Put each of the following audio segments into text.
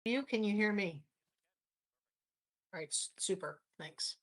Can you hear me? All right, super, thanks.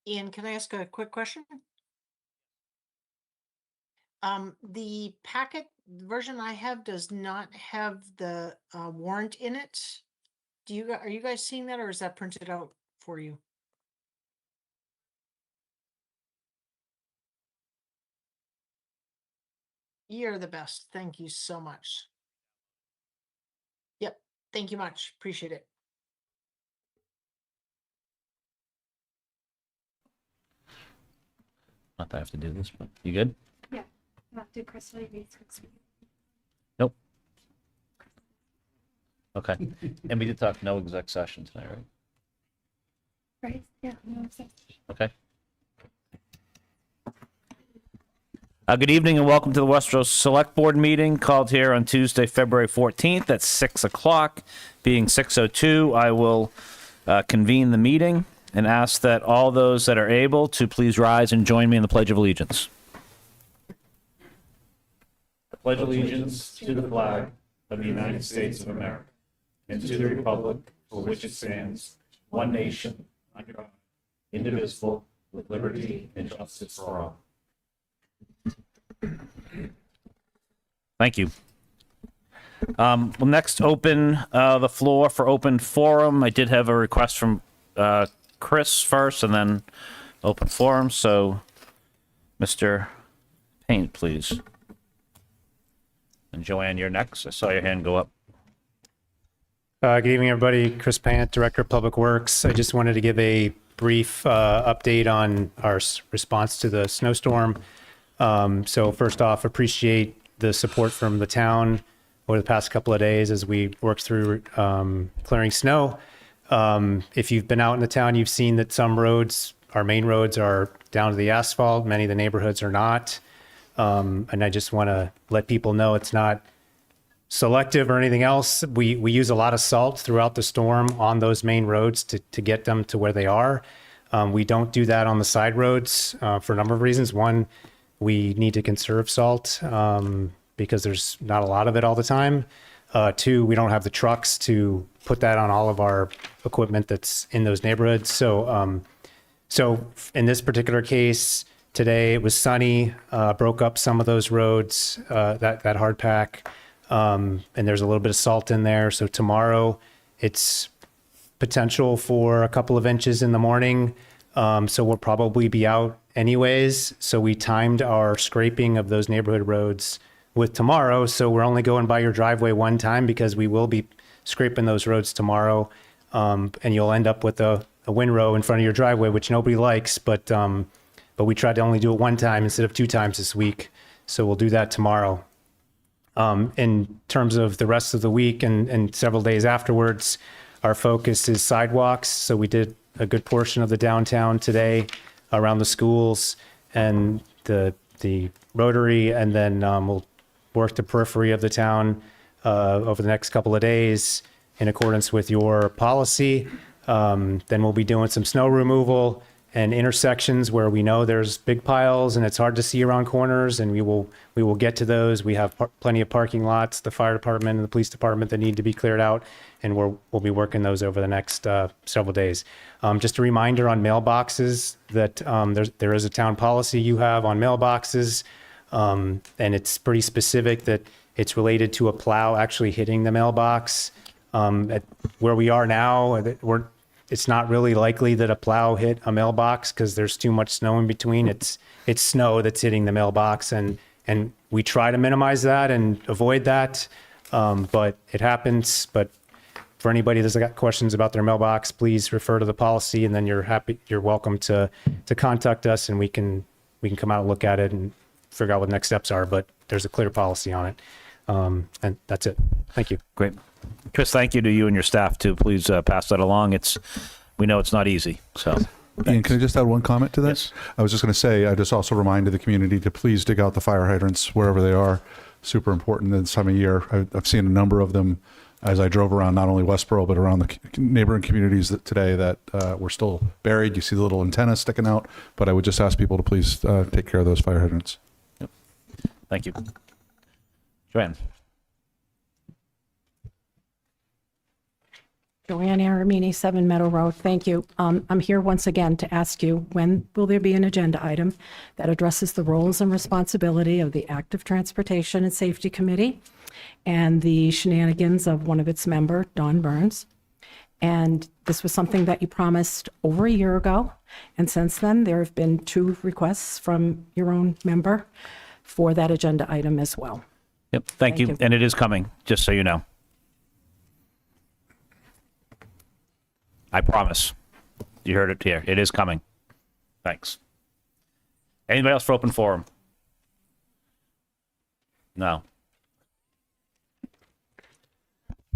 Ian, can I ask a quick question? The packet version I have does not have the warrant in it. Are you guys seeing that, or is that printed out for you? You're the best. Thank you so much. Yep. Thank you much. Appreciate it. Not that I have to do this, but you good? Yeah. Not do Crystal next week. Nope. Okay. And we did talk no exec session tonight, right? Right? Yeah. No, exactly. Okay. Good evening and welcome to the Westborough Select Board meeting called here on Tuesday, February 14th at 6 o'clock. Being 6:02, I will convene the meeting and ask that all those that are able to please rise and join me in the Pledge of Allegiance. I pledge allegiance to the flag of the United States of America and to the republic for which it stands, one nation, under God, indivisible, with liberty and justice for all. Thank you. We'll next open the floor for open forum. I did have a request from Chris first and then open forum. So, Mr. Paint, please. And Joanne, you're next. I saw your hand go up. Good evening, everybody. Chris Pant, Director of Public Works. I just wanted to give a brief update on our response to the snowstorm. So first off, appreciate the support from the town over the past couple of days as we worked through clearing snow. If you've been out in the town, you've seen that some roads, our main roads, are down to the asphalt. Many of the neighborhoods are not. And I just want to let people know it's not selective or anything else. We use a lot of salt throughout the storm on those main roads to get them to where they are. We don't do that on the side roads for a number of reasons. One, we need to conserve salt because there's not a lot of it all the time. Two, we don't have the trucks to put that on all of our equipment that's in those neighborhoods. So in this particular case, today it was sunny, broke up some of those roads, that hard pack, and there's a little bit of salt in there. So tomorrow it's potential for a couple of inches in the morning. So we'll probably be out anyways. So we timed our scraping of those neighborhood roads with tomorrow. So we're only going by your driveway one time because we will be scraping those roads tomorrow. And you'll end up with a windrow in front of your driveway, which nobody likes, but we tried to only do it one time instead of two times this week. So we'll do that tomorrow. In terms of the rest of the week and several days afterwards, our focus is sidewalks. So we did a good portion of the downtown today around the schools and the Rotary, and then we'll work the periphery of the town over the next couple of days in accordance with your policy. Then we'll be doing some snow removal and intersections where we know there's big piles and it's hard to see around corners, and we will get to those. We have plenty of parking lots, the fire department and the police department, that need to be cleared out, and we'll be working those over the next several days. Just a reminder on mailboxes that there is a town policy you have on mailboxes, and it's pretty specific that it's related to a plow actually hitting the mailbox. At where we are now, it's not really likely that a plow hit a mailbox because there's too much snow in between. It's snow that's hitting the mailbox, and we try to minimize that and avoid that, but it happens. But for anybody that's got questions about their mailbox, please refer to the policy, and then you're welcome to contact us, and we can come out and look at it and figure out what the next steps are. But there's a clear policy on it, and that's it. Thank you. Great. Chris, thank you to you and your staff too. Please pass that along. We know it's not easy. So, Ian, can I just add one comment to that? Yes. I was just going to say, I just also reminded the community to please dig out the fire hydrants wherever they are. Super important this time of year. I've seen a number of them as I drove around not only Westborough, but around the neighboring communities today that were still buried. You see the little antennas sticking out, but I would just ask people to please take care of those fire hydrants. Yep. Thank you. Joanne. Joanne Aramini, 7 Meadow Road. Thank you. I'm here once again to ask you, when will there be an agenda item that addresses the roles and responsibility of the Active Transportation and Safety Committee and the shenanigans of one of its members, Don Burns? And this was something that you promised over a year ago. And since then, there have been 2 requests from your own member for that agenda item as well. Yep. Thank you. And it is coming, just so you know. I promise. You heard it here. It is coming. Thanks. Anybody else for open forum? No.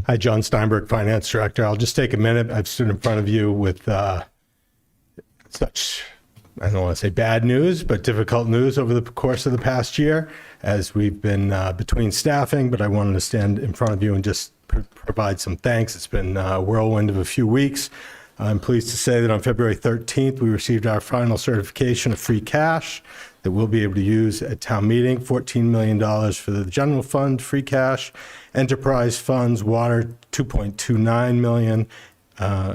Hi, John Steinberg, Finance Director. I'll just take a minute. I've stood in front of you with such, I don't want to say bad news, but difficult news over the course of the past year as we've been between staffing, but I wanted to stand in front of you and just provide some thanks. It's been a whirlwind of a few weeks. I'm pleased to say that on February 13th, we received our final certification of free cash that we'll be able to use at town meeting. $14 million for the general fund, free cash, enterprise funds, water, $2.29 million,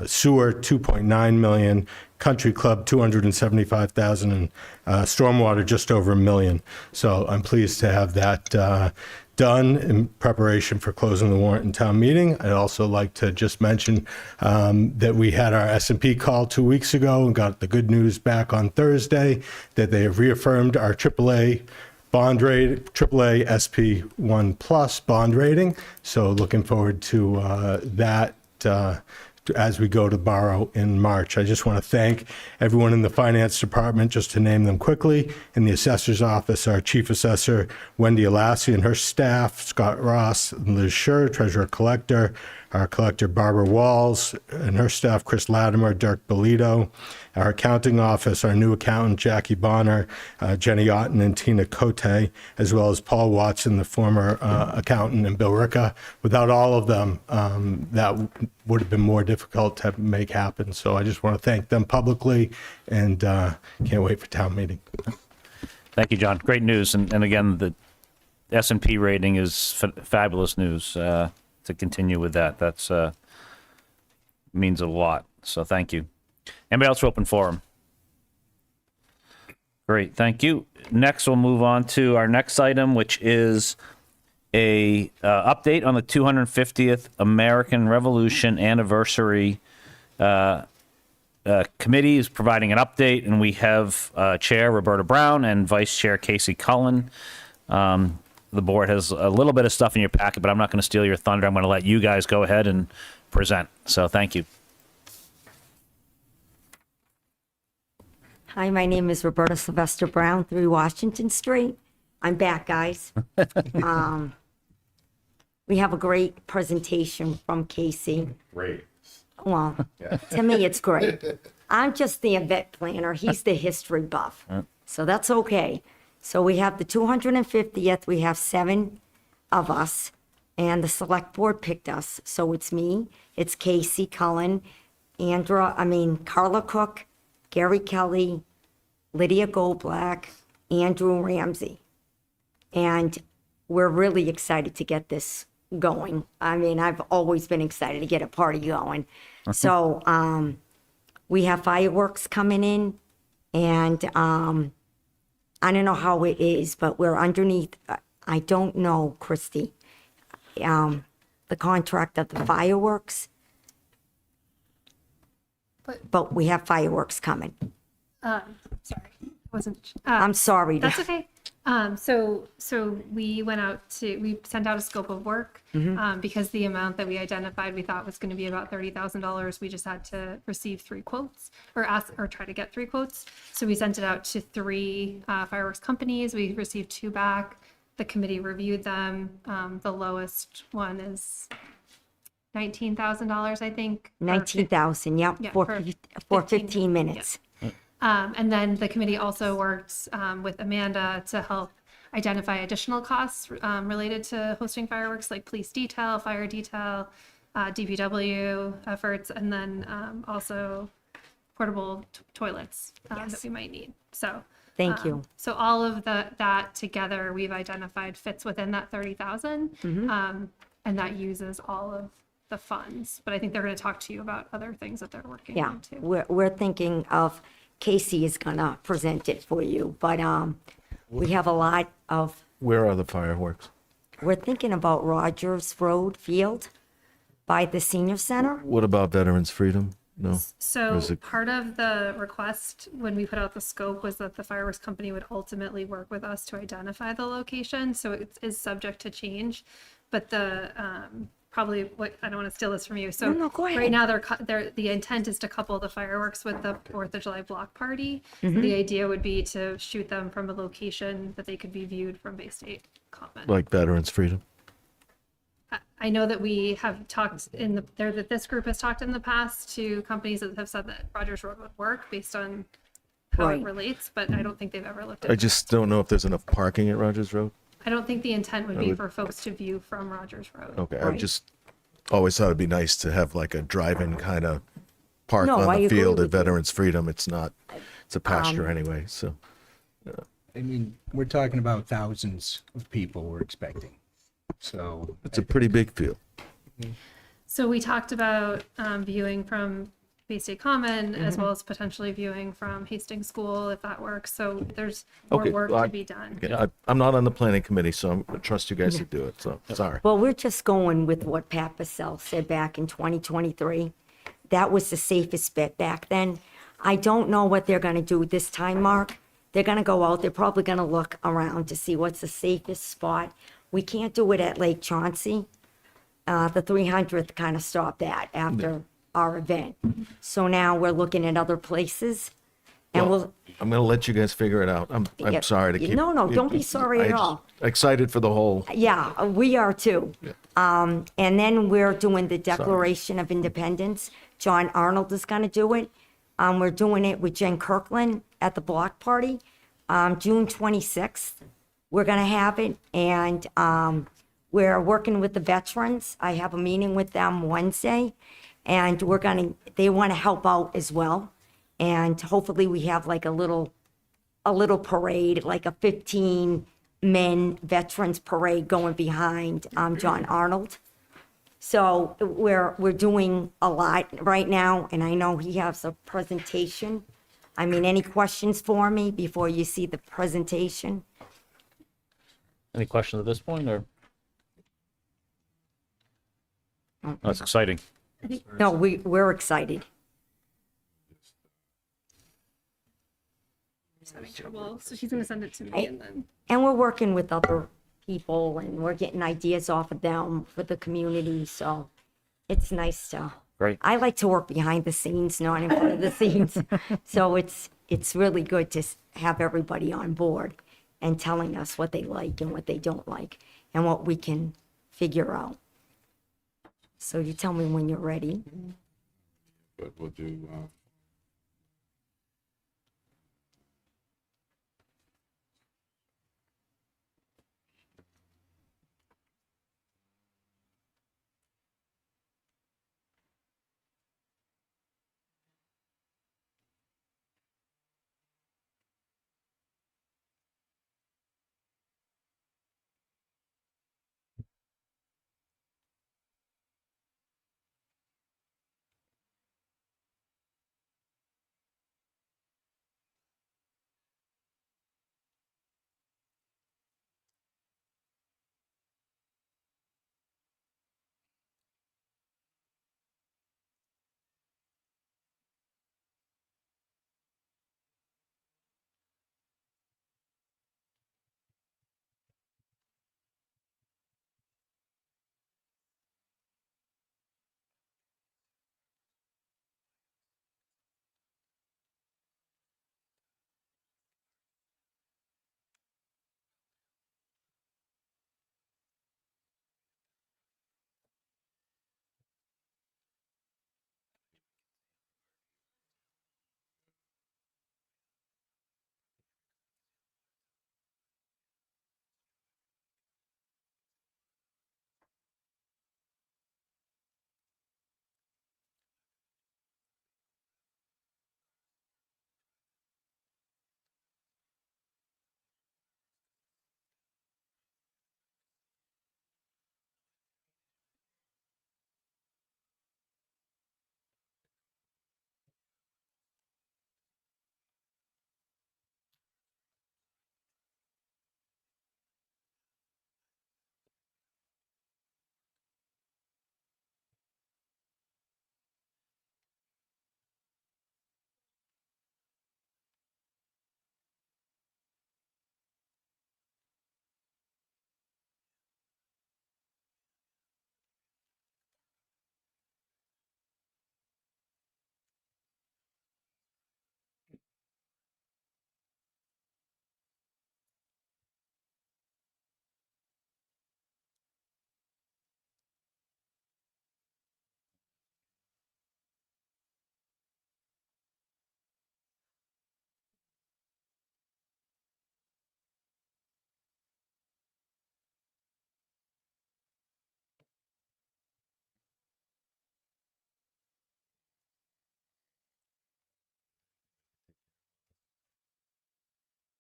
sewer, $2.9 million, country club, $275,000, and stormwater, just over $1 million. So I'm pleased to have that done in preparation for closing the warrant in town meeting. I'd also like to just mention that we had our S&P call 2 weeks ago and got the good news back on Thursday that they have reaffirmed our AAA bond rate, AAA SP1 plus bond rating. So looking forward to that as we go to borrow in March. I just want to thank everyone in the finance department, just to name them quickly. In the assessor's office, our chief assessor, Wendy Alassi, and her staff, Scott Ross, and Liz Scher, treasurer collector, our collector, Barbara Walls, and her staff, Chris Latimer, Dirk Bolito, our accounting office, our new accountant, Jackie Bonner, Jenny Otten, and Tina Cote, as well as Paul Watson, the former accountant, and Bill Ricca. Without all of them, that would have been more difficult to make happen. So I just want to thank them publicly, and can't wait for town meeting. Thank you, John. Great news. And again, the S&P rating is fabulous news. To continue with that, that's means a lot. So thank you. Anybody else for open forum? Great, thank you. Next, we'll move on to our next item, which is a update on the 250th American Revolution anniversary. Committee is providing an update, and we have Chair Roberta Brown and Vice Chair Casey Cullen. The board has a little bit of stuff in your packet, but I'm not going to steal your thunder. I'm going to let you guys go ahead and present. So thank you. Hi, my name is Roberta Sylvester Brown, 3 Washington Street. I'm back, guys. We have a great presentation from Casey. Great. Well, to me, it's great. I'm just the event planner. He's the history buff. So that's okay. So we have the 250th. We have 7 of us, and the select board picked us. So it's me, it's Casey Cullen, Carla Cook, Gary Kelly, Lydia Goldblack, Andrew Ramsey. And we're really excited to get this going. I mean, I've always been excited to get a party going. So we have fireworks coming in, and I don't know how it is, but we're underneath, I don't know, Christy, the contract of the fireworks. But we have fireworks coming. Sorry, wasn't. I'm sorry. That's okay. So we we sent out a scope of work, because the amount that we identified we thought was going to be about $30,000. We just had to receive 3 quotes or try to get 3 quotes. So we sent it out to 3 fireworks companies. We received 2 back. The committee reviewed them. The lowest one is $19,000, I think. 19,000, yep, Yeah, for 15 minutes. And then the committee also worked with Amanda to help identify additional costs related to hosting fireworks, like police detail, fire detail, DPW efforts, and then also portable toilets that we might need. So Thank you. So all of that together, we've identified fits within that 30,000, and that uses all of the funds. But I think they're going to talk to you about other things that they're working Yeah, on too. we're thinking of, Casey is gonna present it for you, but we have a lot of, Where are the fireworks? we're thinking about Rogers Road Field by the senior center. What about Veterans Freedom? No. So Is it- part of the request when we put out the scope was that the fireworks company would ultimately work with us to identify the location. So it is subject to change, but the probably what I don't want to steal this from you. So No, go ahead. right now the intent is to couple the fireworks with the 4th of July block party. So the idea would be to shoot them from a location that they could be viewed from Bay State Common. Like Veterans Freedom? I know that we have talked that this group has talked in the past to companies that have said that Rogers Road would work based on how Right. it relates, but I don't think they've ever looked at I just don't know if there's enough parking at Rogers Road. I don't think the intent would be for folks to view from Rogers Road. Okay, I Right. just always thought it'd be nice to have like a drive-in kind of park No, on I the agree field with at you. Veterans Freedom. It's not, it's a pasture anyway, so. I mean, we're talking about thousands of people we're expecting. So It's a pretty big field. So we talked about viewing from Bay State Common as well as potentially viewing from Hastings School if that works. So there's more Okay, work well, to be done. I'm not on the planning committee, so I trust you guys to do it, so, sorry. Well, we're just going with what Pat Purcell said back in 2023. That was the safest bet back then. I don't know what they're gonna do this time, Mark. They're gonna go out, they're probably gonna look around to see what's the safest spot. We can't do it at Lake Chauncey. The 300th kind of stopped that after our event. So now we're looking at other places, and we'll, I'm gonna let you guys figure it out. I'm Yeah, sorry to keep. no, don't be sorry at I just- all. Excited for the whole, yeah, we are too. And then we're doing the Declaration of Independence. John Arnold is gonna do it. We're doing it with Jen Kirkland at the block party, June 26th. We're gonna have it, and we're working with the veterans. I have a meeting with them Wednesday, and they wanna help out as well. And hopefully we have like a little parade, like a 15 men veterans parade going behind John Arnold. So we're doing a lot right now, and I know he has a presentation. I mean, any questions for me before you see the presentation? Any questions at this point, or? That's exciting. No, we're excited. Just having trouble. So she's gonna send it to me and then. And we're working with other people, and we're getting ideas off of them for the community, so it's nice to. Great. I like to work behind the scenes, not in front of the scenes. So it's really good to have everybody on board and telling us what they like and what they don't like and what we can figure out. So you tell me when you're ready. But we'll do,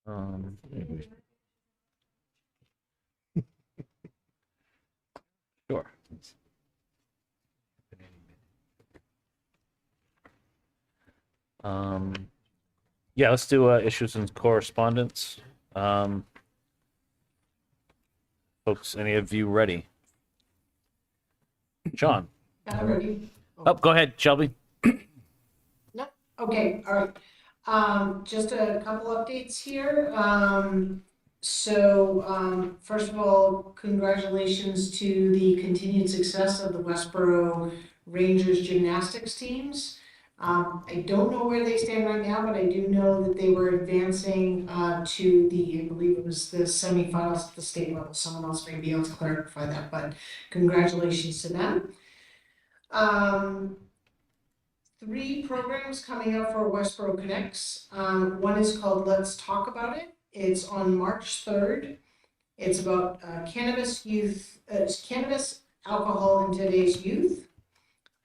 Um, sure. Yeah, let's do issues and correspondence. Folks, any of you ready? Sean. I'm ready. Oh, go ahead, Shelby. No, okay, all right. Just a couple updates here. First of all, congratulations to the continued success of the Westborough Rangers gymnastics teams. I don't know where they stand right now, but I do know that they were advancing to I believe it was the semifinals at the state level. Someone else may be able to clarify that, but congratulations to them. 3 programs coming up for Westborough Connects. One is called Let's Talk About It. It's on March 3rd. It's about cannabis, alcohol, and today's youth.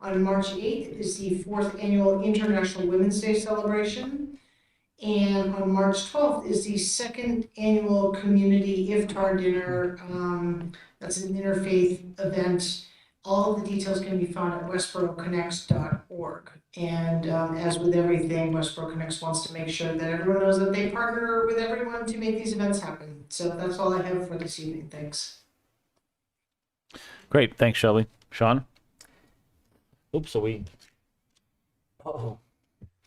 On March 8th is the 4th annual International Women's Day celebration. And on March 12th is the 2nd annual community iftar dinner. That's an interfaith event. All of the details can be found at westboroughconnects.org. And as with everything, Westborough Connects wants to make sure that everyone knows that they partner with everyone to make these events happen. So that's all I have for this evening. Thanks. Great, thanks, Shelby. Sean? Oops, so we... Uh-oh.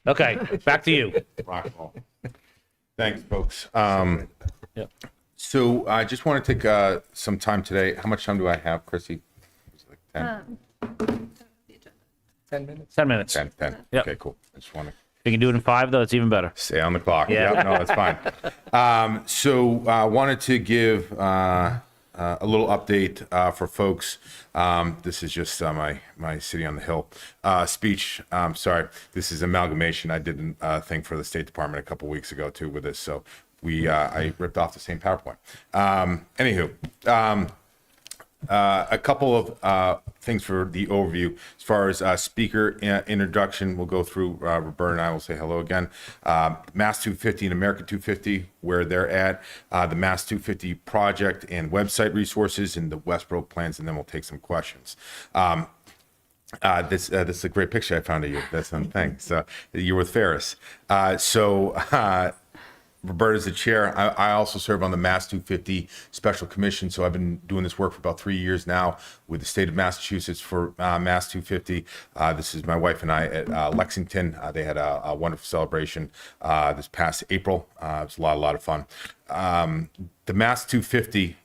Okay, back to you. Rock and roll. Thanks, folks. Yep. So I just want to take some time today. How much time do I have, Chrissy? Is it like 10? 10 minutes? 10 minutes. 10, 10. Yep. Okay, cool. I just want to If you can do it in 5, though, it's even better. stay on the clock. Yeah. Yeah, no, that's fine. So I wanted to give a little update for folks. This is just my City on the Hill speech. Sorry, this is amalgamation. I did a thing for the State Department a couple weeks ago too with this. So I ripped off the same PowerPoint. Anywho, a couple of things for the overview. As far as speaker introduction, we'll go through. Roberta and I will say hello again. Mass 250 and America 250, where they're at. The Mass 250 project and website resources and the Westborough plans, and then we'll take some questions. This is a great picture I found of you. That's one thing. So you're with Ferris. Roberta's the chair. I also serve on the Mass 250 Special Commission, so I've been doing this work for about 3 years now with the state of Massachusetts for Mass 250. This is my wife and I at Lexington. They had a wonderful celebration this past April. It was a lot of fun. The Mass 250,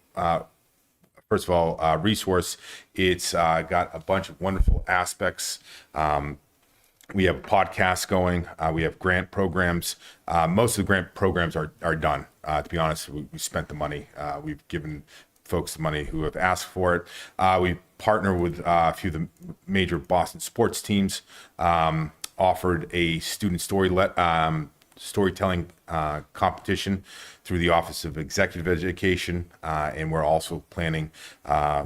first of all, resource, it's got a bunch of wonderful aspects. We have a podcast going. We have grant programs. Most of the grant programs are done. To be honest, we spent the money. We've given folks the money who have asked for it. We partner with a few of the major Boston sports teams. Offered a student storytelling competition through the Office of Executive Education, and we're also planning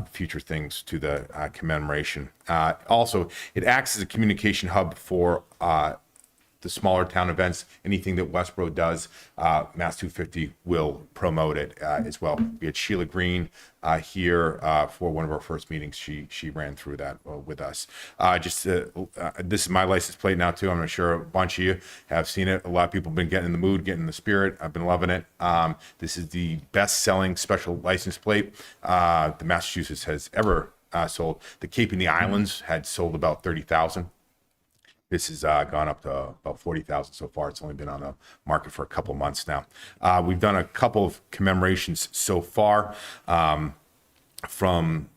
future things to the commemoration. Also, it acts as a communication hub for the smaller town events. Anything that Westborough does, Mass 250 will promote it as well. We had Sheila Green here for one of our first meetings. She ran through that with us. This is my license plate now too. I'm sure a bunch of you have seen it. A lot of people have been getting in the mood, getting in the spirit. I've been loving it. This is the best-selling special license plate the Massachusetts has ever sold. The Cape and the Islands had sold about 30,000. This has gone up to about 40,000 so far. It's only been on the market for a couple months now. We've done a couple of commemorations so far from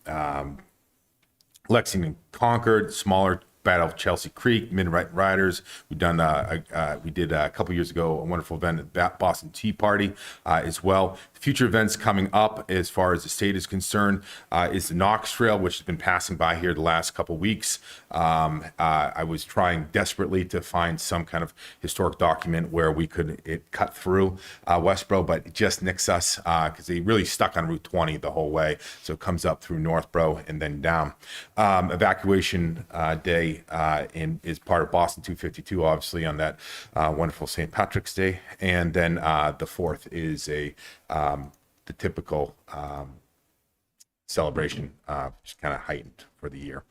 Lexington Concord, smaller Battle of Chelsea Creek, Midnight Riders. We did a couple years ago a wonderful event at Boston Tea Party as well. Future events coming up as far as the state is concerned is the Knox Trail, which has been passing by here the last couple weeks. I was trying desperately to find some kind of historic document where we could cut through Westborough, but it just nicks us because they really stuck on Route 20 the whole way. So it comes up through Northborough and then down. Evacuation day Day and is part of Boston 252, obviously on that wonderful St. Patrick's Day. And then the 4th is the typical celebration, just kind of heightened for the year.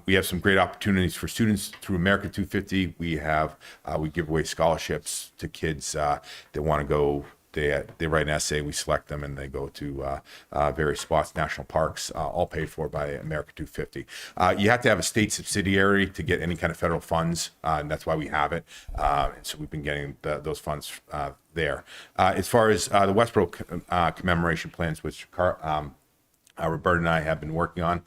We have some great opportunities for students through America 250. We give away scholarships to kids that want to go. They write an essay, we select them, and they go to various spots, national parks, all paid for by America 250. You have to have a state subsidiary to get any kind of federal funds, and that's why we have it. And so we've been getting those funds there. As far as the Westborough commemoration plans, which Roberta and I have been working on,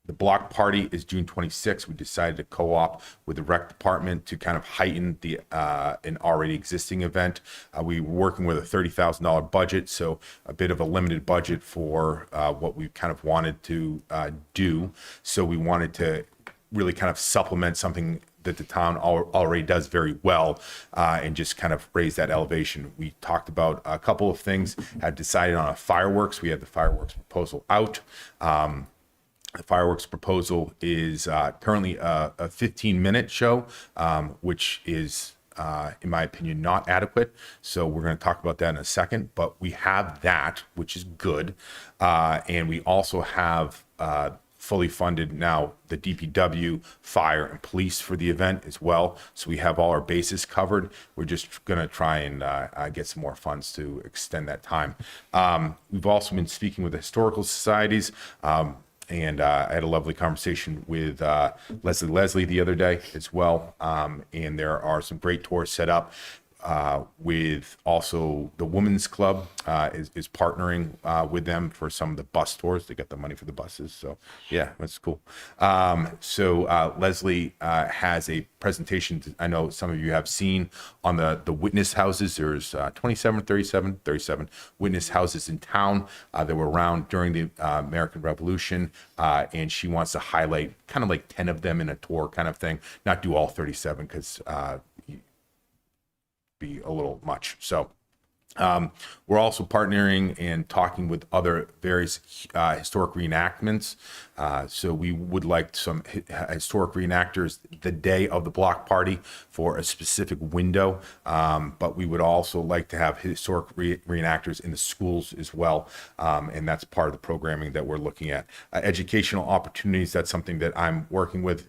the block party is June 26th. We decided to co-op with the rec department to kind of heighten an already existing event. We were working with a $30,000 budget, so a bit of a limited budget for what we kind of wanted to do. So we wanted to really kind of supplement something that the town already does very well, and just kind of raise that elevation. We talked about a couple of things, had decided on a fireworks. We had the fireworks proposal out. The fireworks proposal is currently a 15-minute show, which is, in my opinion, not adequate. So we're going to talk about that in a second. But we have that, which is good. And we also have fully funded now the DPW, fire, and police for the event as well. So we have all our bases covered. We're just going to try and get some more funds to extend that time. We've also been speaking with the historical societies. And I had a lovely conversation with Leslie the other day as well. And there are some great tours set up with also the Women's Club is partnering with them for some of the bus tours to get the money for the buses. So yeah, that's cool. So Leslie has a presentation I know some of you have seen on the witness houses. There's 37 witness houses in town that were around during the American Revolution. And she wants to highlight kind of like 10 of them in a tour kind of thing, not do all 37 because be a little much. So we're also partnering and talking with other various historic reenactments. So we would like some historic reenactors the day of the block party for a specific window. But we would also like to have historic reenactors in the schools as well. And that's part of the programming that we're looking at. Educational opportunities, that's something that I'm working with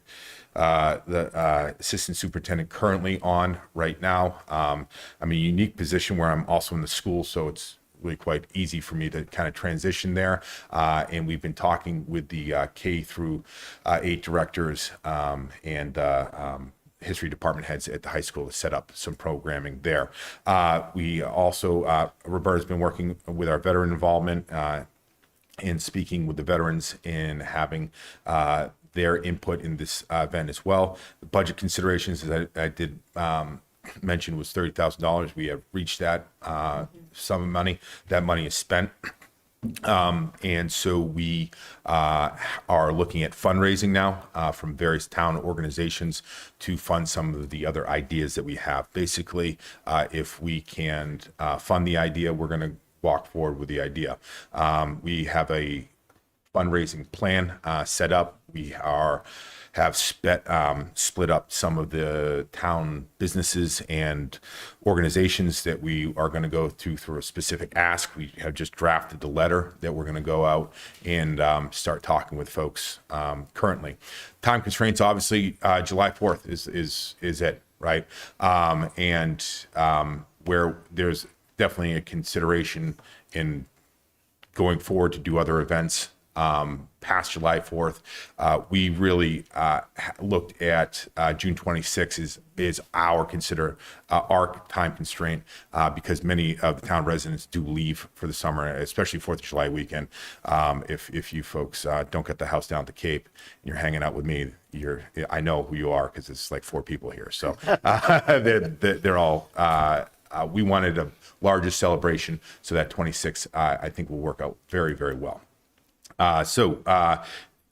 the assistant superintendent currently on right now. I'm in a unique position where I'm also in the school, so it's really quite easy for me to kind of transition there. And we've been talking with the K through 8 directors and history department heads at the high school to set up some programming there. We also, Roberta's been working with our veteran involvement and speaking with the veterans and having their input in this event as well. The budget considerations, as I did mention, was $30,000. We have reached that sum of money. That money is spent. And so we are looking at fundraising now from various town organizations to fund some of the other ideas that we have. Basically, if we can fund the idea, we're going to walk forward with the idea. We have a fundraising plan set up. We have split up some of the town businesses and organizations that we are going to go through a specific ask. We have just drafted the letter that we're going to go out and start talking with folks currently. Time constraints, obviously, July 4th is it, right? And where there's definitely a consideration in going forward to do other events past July 4th. We really looked at June 26th is our time constraint because many of the town residents do leave for the summer, especially 4th of July weekend. If you folks don't get the house down at the Cape and you're hanging out with me, I know who you are because it's like 4 people here. So they're all, we wanted a larger celebration, so that 26th I think will work out very, very well.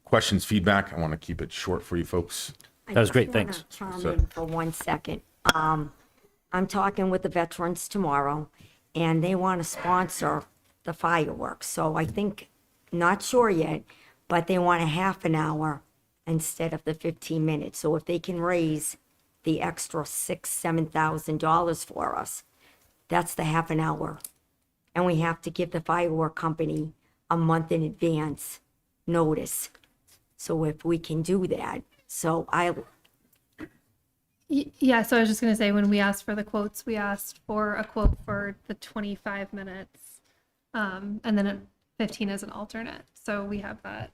Questions, feedback. I want to keep it short for you folks. That was great, thanks. I just want to chime in for 1 second. I'm talking with the veterans tomorrow, and they want to sponsor the fireworks. So I think, not sure yet, but they want a half an hour instead of the 15 minutes. So if they can raise the extra $7,000 for us, that's the half an hour. And we have to give the firework company a month in advance notice. So if we can do that, so Yeah, so I was just gonna say, when we asked for the quotes, we asked for a quote for the 25 minutes, and then 15 as an alternate. So we have that.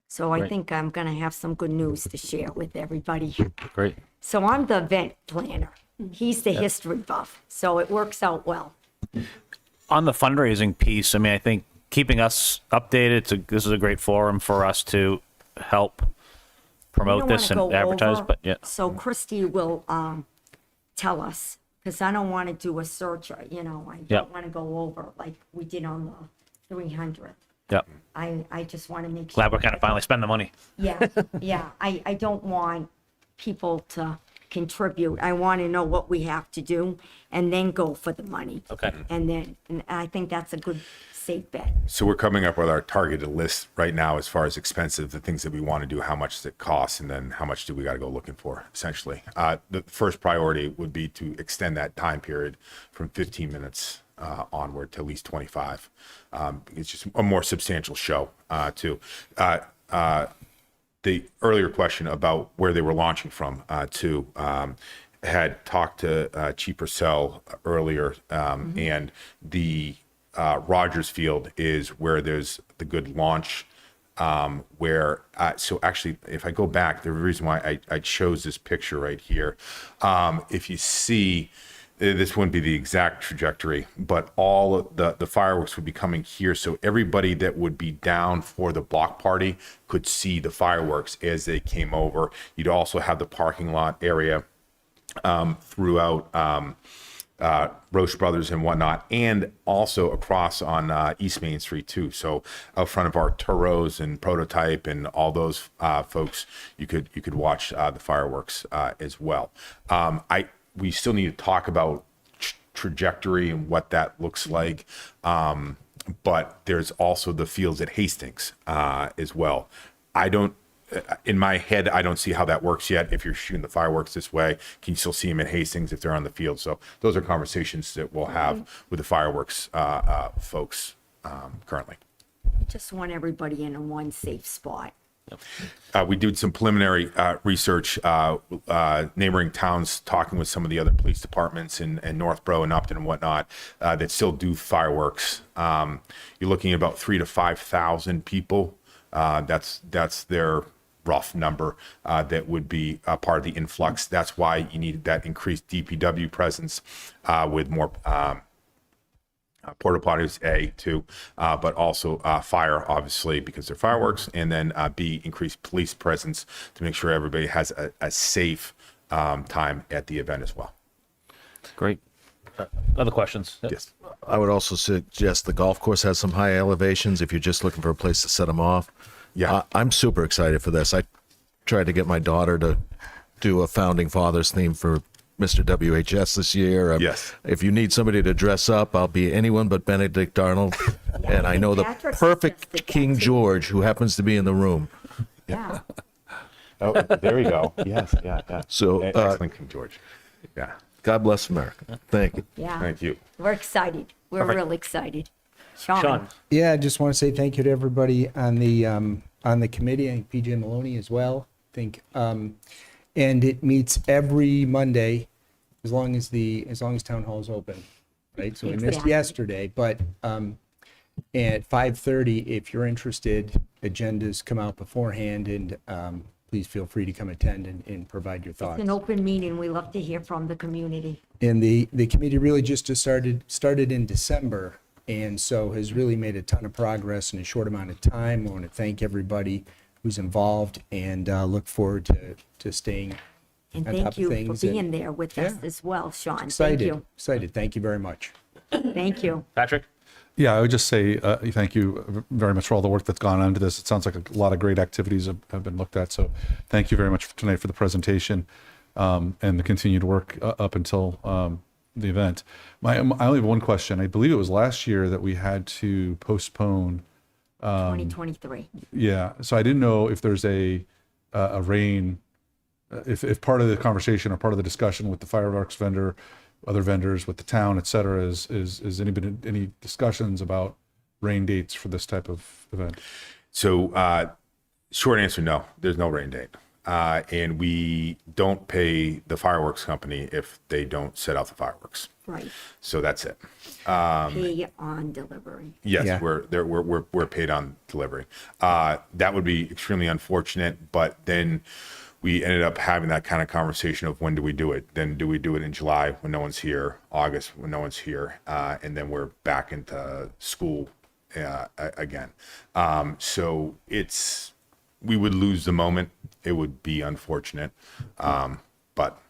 So I Great. think I'm going to have some good news to share with everybody. Great. So I'm the event planner. He's the history buff. So it works out well. On the fundraising piece, I mean, I think keeping us updated, this is a great forum for us to help I promote don't this wanna and go advertise, over, but yeah. So Christy will tell us, because I don't want to do a search, I Yep. don't want to go over like we did on the 300. Yep. I just want to make sure. Glad we're kind of finally spending the money. Yeah, yeah. I don't want people to contribute. I want to know what we have to do and then go for the money. Okay. And I think that's a good, safe bet. So we're coming up with our targeted list right now as far as expensive, the things that we want to do, how much does it cost, and then how much do we got to go looking for, essentially. The first priority would be to extend that time period from 15 minutes onward to at least 25. It's just a more substantial show, too. The earlier question about where they were launching from, too, had talked to Chief Purcell earlier, and the Rogers Field is where there's the good launch, so actually, if I go back, the reason why I chose this picture right here, if you see, this wouldn't be the exact trajectory, but all of the fireworks would be coming here. So everybody that would be down for the block party could see the fireworks as they came over. You'd also have the parking lot area throughout Roche Brothers and whatnot, and also across on East Main Street too. So out front of our Turos and Prototype and all those folks, you could watch the fireworks as well. We still need to talk about trajectory and what that looks like. But there's also the fields at Hastings as well. In my head, I don't see how that works yet. If you're shooting the fireworks this way, can you still see them at Hastings if they're on the field? So those are conversations that we'll have with the fireworks folks currently. Just want everybody in one safe spot. We did some preliminary research, neighboring towns, talking with some of the other police departments in Northborough and Upton and whatnot that still do fireworks. You're looking at about 3,000 to 5,000 people. That's their rough number that would be a part of the influx. That's why you need that increased DPW presence with more porta potties, too, but also fire, obviously, because they're fireworks, and then B, increased police presence to make sure everybody has a safe time at the event as well. Great. Other questions? Yes. I would also suggest the golf course has some high elevations if you're just looking for a place to set them off. Yeah. I'm super excited for this. I tried to get my daughter to do a Founding Fathers theme for Mr. WHS this year. Yes. If you need somebody to dress up, I'll be anyone but Benedict Arnold. And I know the Patrick perfect suggested that King too. George who happens to be in the room. Yeah. Oh, there we go. Yes. Yeah. So, Excellent, King George. Yeah. God bless America. Thank you. Yeah. Thank you. We're excited. We're real excited. Sean. Yeah, I just want to say thank you to everybody on the committee. I think PJ Maloney as well. I think, and it meets every Monday, as long as town hall is open, right? So we missed Exactly. yesterday, but at 5:30, if you're interested, agendas come out beforehand, and please feel free to come attend and provide your thoughts. It's an open meeting. We love to hear from the community. And the committee really just started in December, and so has really made a ton of progress in a short amount of time. I want to thank everybody who's involved, and look forward to staying And on top thank of you for things. being and there with us Yeah. as well, Sean. Thank excited, you. excited. Thank you very much. Thank you. Patrick? Yeah, I would just say thank you very much for all the work that's gone into this. It sounds like a lot of great activities have been looked at. So thank you very much tonight for the presentation and the continued work up until the event. I only have one question. I believe it was last year that we had to postpone 2023. Yeah, so I didn't know if there's a rain, if part of the conversation or part of the discussion with the fireworks vendor, other vendors, with the town, et cetera, is any discussions about rain dates for this type of event? So, short answer, no, there's no rain date. And we don't pay the fireworks company if they don't set out the fireworks. Right. So that's it. Pay on delivery. Yes, Yeah. we're paid on delivery. That would be extremely unfortunate, but then we ended up having that kind of conversation of when do we do it? Then do we do it in July when no one's here, August when no one's here, and then we're back into school again. So we would lose the moment. It would be unfortunate, but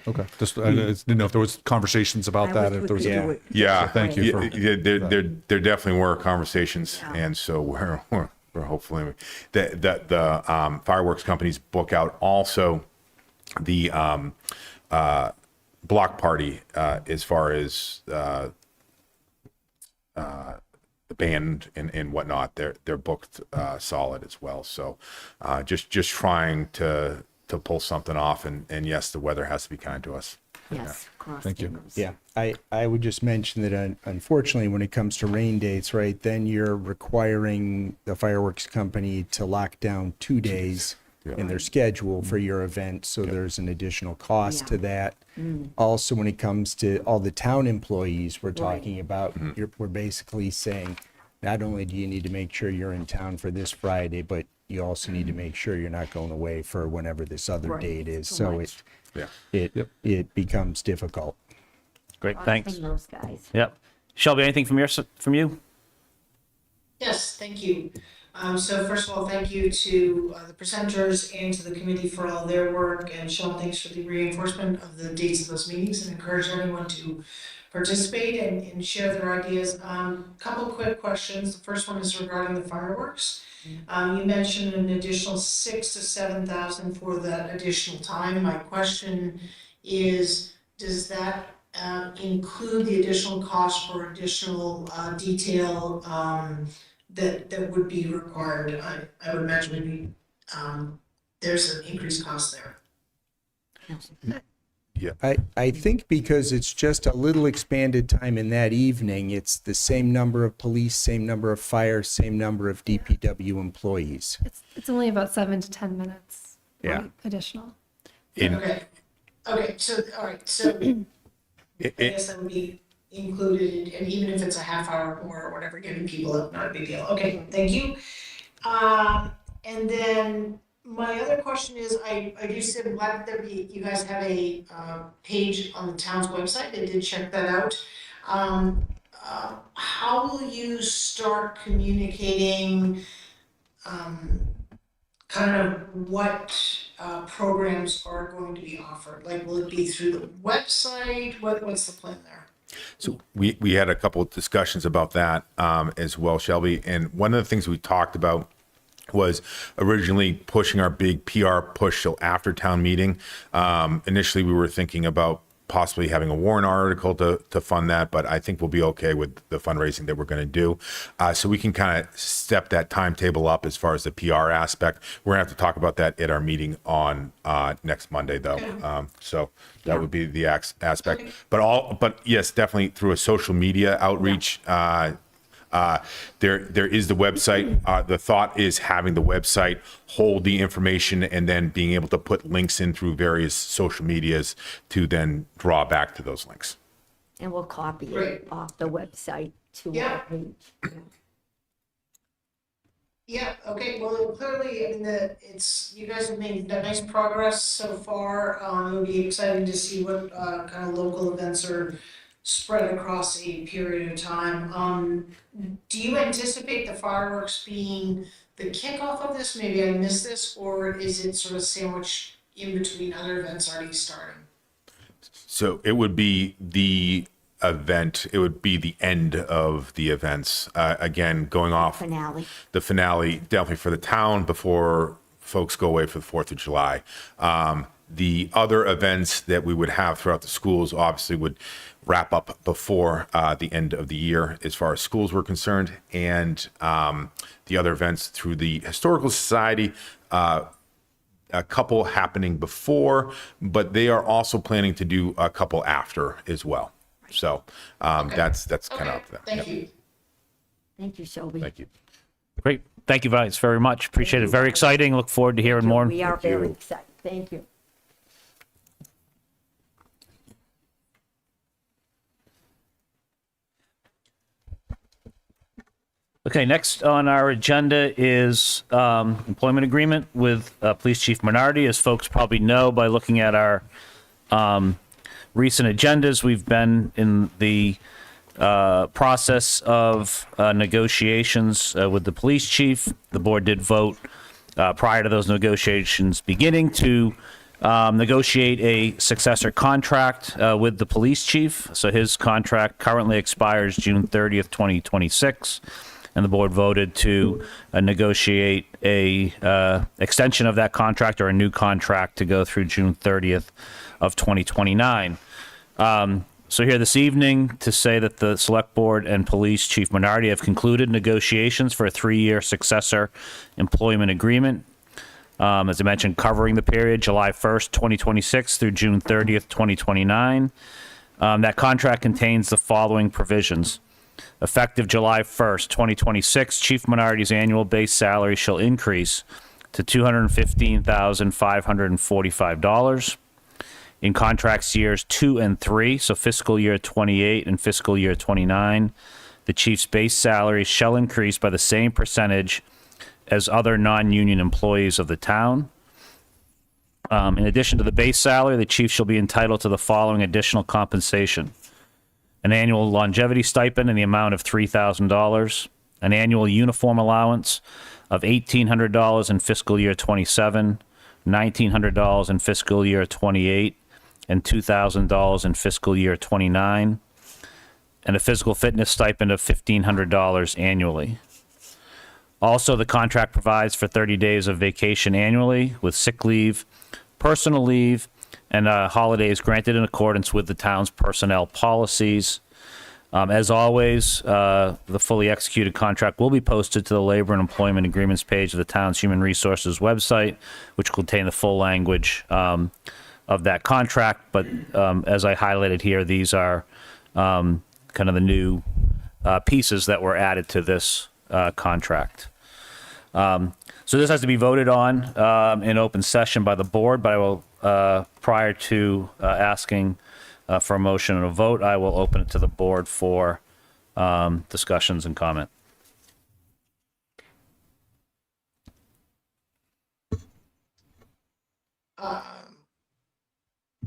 Okay, I just didn't know if there was conversations about that. If there was, Yeah. yeah, thank you for- there definitely were conversations, and so we're hopefully the fireworks companies book out also the block party as far as the band and whatnot. They're booked solid as well. So just trying to pull something off, and yes, the weather has to be kind to us. Yes, cross Thank you. fingers. Yeah, I would just mention that unfortunately, when it comes to rain dates, right, then you're requiring the fireworks company to lock down 2 days in their schedule for your event, so there's an additional cost to that. Also, when it comes to all the town employees we're talking about, we're basically saying, not only do you need to make sure you're in town for this Friday, but you also need to make sure you're not going away for whenever this other Right, date is. too So much. it becomes difficult. Great, Cross thanks. fingers, guys. Yep. Shelby, anything from you? Yes, thank you. So first of all, thank you to the presenters and to the committee for all their work, and Sean, thanks for the reinforcement of the dates of those meetings, and encourage anyone to participate and share their ideas. Couple quick questions. The first one is regarding the fireworks. You mentioned an additional 6,000 to 7,000 for that additional time. My question is, does that include the additional cost for additional detail that would be required? I would imagine maybe there's an increased cost there. I think because it's just a little expanded time in that evening, it's the same number of police, same number of fire, same number of DPW employees. It's only about 7 to 10 minutes. Yeah. Additional. Okay, so, all right, so I guess that would be included, and even if it's a half hour more or whatever, giving people not a big deal. Okay, thank you. And then my other question is, I do see, I'm glad that you guys have a page on the town's website. I did check that out. How will you start communicating kind of what programs are going to be offered? Like, will it be through the website? What's the plan there? So we had a couple of discussions about that as well, Shelby. And one of the things we talked about was originally pushing our big PR push till after town meeting. Initially, we were thinking about possibly having a Warrant article to fund that, but I think we'll be okay with the fundraising that we're going to do. So we can kind of step that timetable up as far as the PR aspect. We're going to have to talk about that at our meeting on next Monday, though. So that would be the aspect. But yes, definitely through a social media outreach. There is the website. The thought is having the website hold the information and then being able to put links in through various social medias to then draw back to those links. And we'll copy Great. it off the website to Yeah. our page. Yeah, okay, well, clearly, I mean, you guys have made nice progress so far. It'll be exciting to see what kind of local events are spread across a period of time. Do you anticipate the fireworks being the kickoff of this? Maybe I missed this, or is it sort of sandwiched in between other events already starting? So it would be the event. It would be the end of the events. Again, going off Finale. the finale, definitely for the town before folks go away for the 4th of July. The other events that we would have throughout the schools obviously would wrap up before the end of the year as far as schools were concerned. And the other events through the Historical Society, a couple happening before, but they are also planning to do a couple after as well. So that's kind of up to them. Thank you. Thank you, Shelby. Thank you. Great. Thank you guys very much. Appreciate it. Very exciting. Look forward to hearing more. We are very excited. Thank you. Okay, next on our agenda is employment agreement with Police Chief Manardi. As folks probably know by looking at our recent agendas, we've been in the process of negotiations with the police chief. The board did vote prior to those negotiations beginning to negotiate a successor contract with the police chief. So his contract currently expires June 30th, 2026. And the board voted to negotiate a extension of that contract, or a new contract to go through June 30th of 2029. So here this evening to say that the Select Board and Police Chief Manardi have concluded negotiations for a 3-year successor employment agreement. As I mentioned, covering the period July 1st, 2026 through June 30th, 2029. That contract contains the following provisions. Effective July 1st, 2026, Chief Manardi's annual base salary shall increase to $215,545. In contracts years 2 and 3, so fiscal year 28 and fiscal year 29, the chief's base salary shall increase by the same percentage as other non-union employees of the town. In addition to the base salary, the chief shall be entitled to the following additional compensation: an annual longevity stipend in the amount of $3,000, an annual uniform allowance of $1,800 in fiscal year 27, $1,900 in fiscal year 28, and $2,000 in fiscal year 29, and a physical fitness stipend of $1,500 annually. Also, the contract provides for 30 days of vacation annually with sick leave, personal leave, and holidays granted in accordance with the town's personnel policies. As always, the fully executed contract will be posted to the Labor and Employment Agreements page of the town's Human Resources website, which will contain the full language of that contract. But as I highlighted here, these are kind of the new pieces that were added to this contract. So this has to be voted on in open session by the board, but I will, prior to asking for a motion and a vote, I will open it to the board for discussions and comment.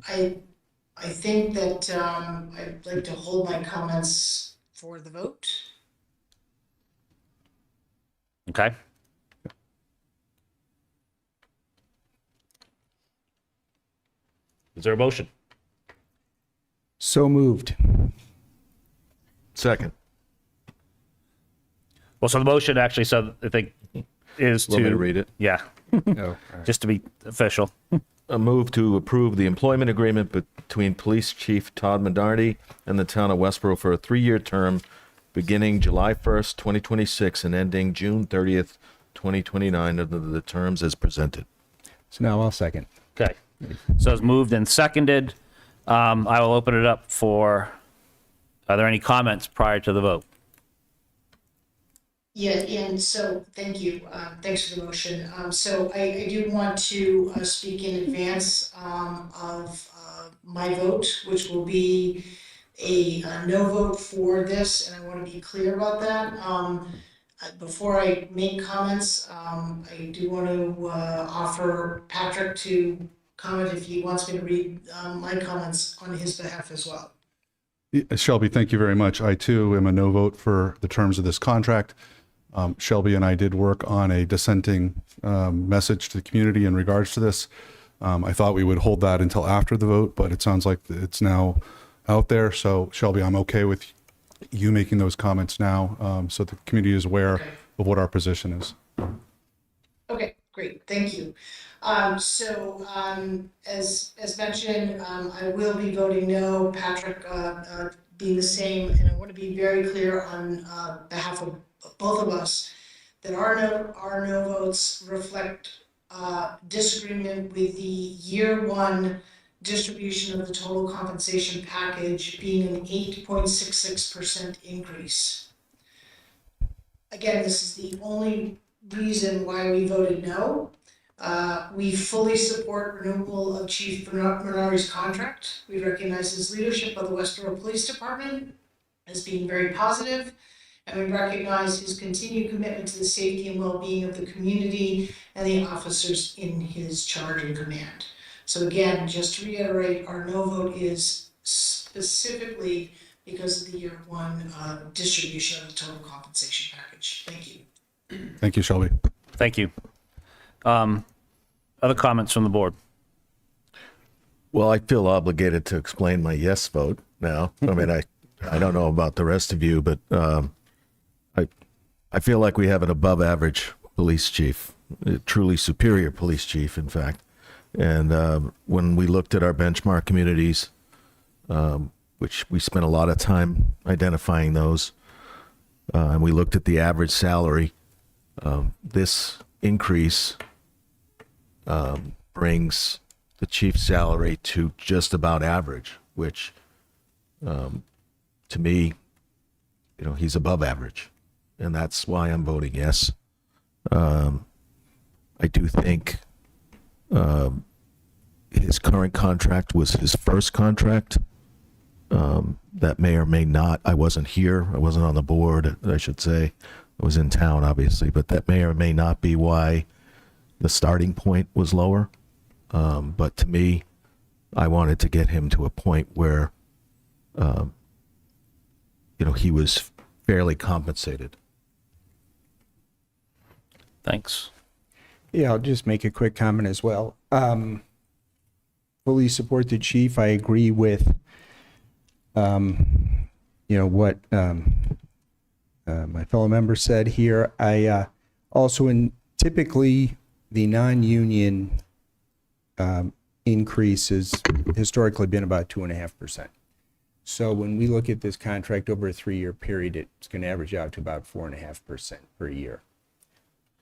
I think that I'd like to hold my comments for the vote. Okay? Is there a motion? So moved. Second. Well, so the motion actually, so I think, is Want me to to read it? Yeah, Oh, just to be official. A move to approve the employment agreement between Police Chief Todd Manardi and the town of Westborough for a 3-year term beginning July 1st, 2026 and ending June 30th, 2029 under the terms as presented. so now I'll second. Okay, so it's moved and seconded. I will open it up for, are there any comments prior to the vote? Yeah, and so, thank you, thanks for the motion. So I do want to speak in advance of my vote, which will be a no vote for this, and I want to be clear about that. Before I make comments, I do want to offer Patrick to comment if he wants me to read my comments on his behalf as well. Shelby, thank you very much. I too am a no vote for the terms of this contract. Shelby and I did work on a dissenting message to the community in regards to this. I thought we would hold that until after the vote, but it sounds like it's now out there. So Shelby, I'm okay with you making those comments now, so the community is aware of what our position is. Okay, Great, thank you. As mentioned, I will be voting no, Patrick being the same, and I want to be very clear on behalf of both of us that our no votes reflect disagreement with the year one distribution of the total compensation package being an 8.66% increase. Again, this is the only reason why we voted no. We fully support renewal of Chief Manardi's contract. We recognize his leadership of the Westborough Police Department as being very positive, and we recognize his continued commitment to the safety and well-being of the community and the officers in his charge and command. So again, just to reiterate, our no vote is specifically because of the year one distribution of the total compensation package. Thank you. Thank you, Shelby. Thank you. Other comments from the board? Well, I feel obligated to explain my yes vote now. I mean, I don't know about the rest of you, but I feel like we have an above average police chief, a truly superior police chief, in fact. And when we looked at our benchmark communities, which we spent a lot of time identifying those, and we looked at the average salary, this increase brings the chief's salary to just about average, which to me, he's above average. And that's why I'm voting yes. I do think his current contract was his first contract. That may or may not, I wasn't here, I wasn't on the board, I should say. I was in town, obviously, but that may or may not be why the starting point was lower. But to me, I wanted to get him to a point where, he was fairly compensated. Thanks. Yeah, I'll just make a quick comment as well. Fully support the chief. I agree with, what my fellow member said here. I also, typically the non-union increase has historically been about 2.5%. So when we look at this contract over a 3-year period, it's going to average out to about 4.5% per year,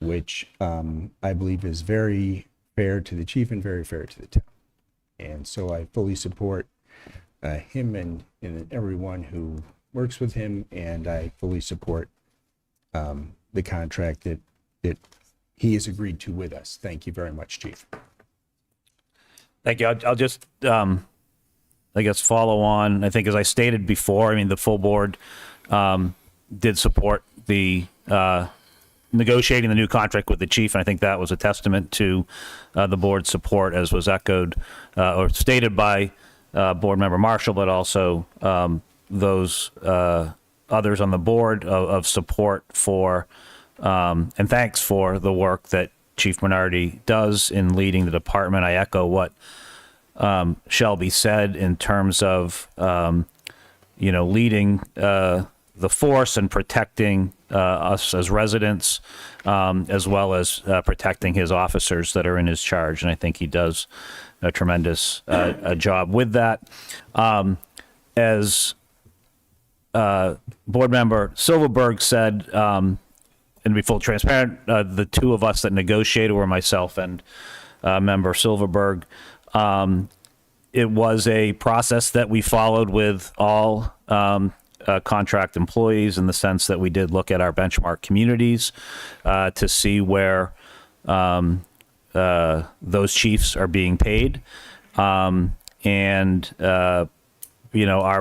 which I believe is very fair to the chief and very fair to the town. And so I fully support him and everyone who works with him, and I fully support the contract that he has agreed to with us. Thank you very much, Chief. Thank you. I'll just, I guess, follow on. I think, as I stated before, the full board did support the negotiating the new contract with the chief, and I think that was a testament to the board's support, as was echoed or stated by board member Marshall, but also those others on the board of support for and thanks for the work that Chief Manardi does in leading the department. I echo what Shelby said in terms of leading the force and protecting us as residents, as well as protecting his officers that are in his charge. And I think he does a tremendous job with that. As board member Silverberg said, and to be full transparent, the two of us that negotiated were myself and member Silverberg. It was a process that we followed with all contract employees, in the sense that we did look at our benchmark communities to see where those chiefs are being paid. Our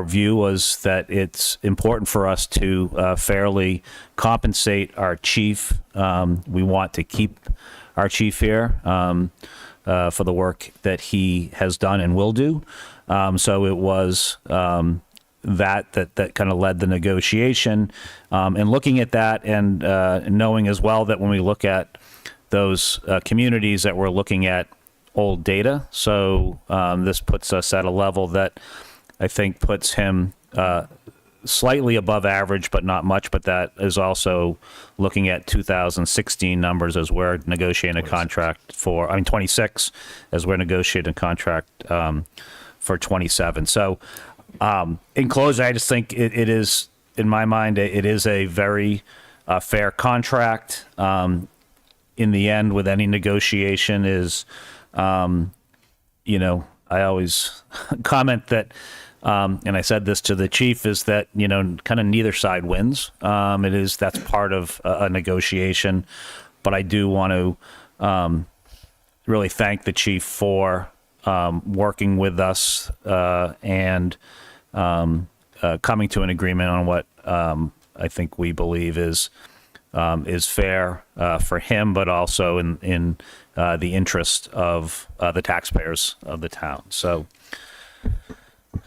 view was that it's important for us to fairly compensate our chief. We want to keep our chief here for the work that he has done and will do. So it was that kind of led the negotiation. And looking at that and knowing as well that when we look at those communities, that we're looking at old data. So this puts us at a level that I think puts him slightly above average, but not much. But that is also looking at 2016 numbers as we're negotiating a contract for, 26 as we're negotiating a contract for 27. So in closing, I just think it is, in my mind, it is a very fair contract. In the end, with any negotiation is, I always comment that, and I said this to the chief, is that, kind of neither side wins. That's part of a negotiation. But I do want to really thank the chief for working with us and coming to an agreement on what I think we believe is fair for him, but also in the interest of the taxpayers of the town. So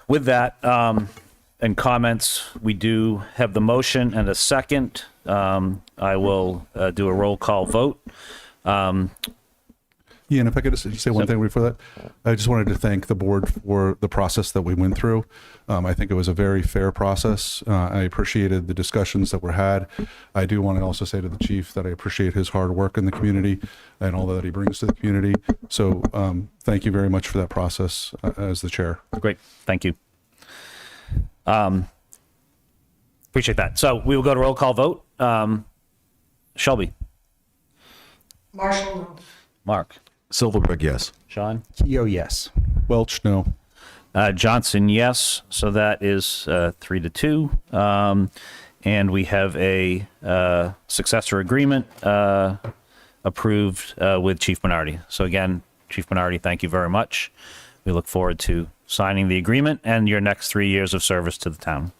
with that and comments, we do have the motion and a second. I will do a roll call vote. Ian, if I could just say one thing before that, I just wanted to thank the board for the process that we went through. I think it was a very fair process. I appreciated the discussions that were had. I do want to also say to the chief that I appreciate his hard work in the community and all that he brings to the community. So thank you very much for that process as the chair. Great. Thank you. Appreciate that. So we will go to roll call vote. Shelby. Marshall, no. Mark. Silverberg, yes. Sean. Keough, yes. Welch, no. Johnson, yes. So that is 3-2. And we have a successor agreement approved with Chief Manardi. So again, Chief Manardi, thank you very much. We look forward to signing the agreement and your next 3 years of service to the town.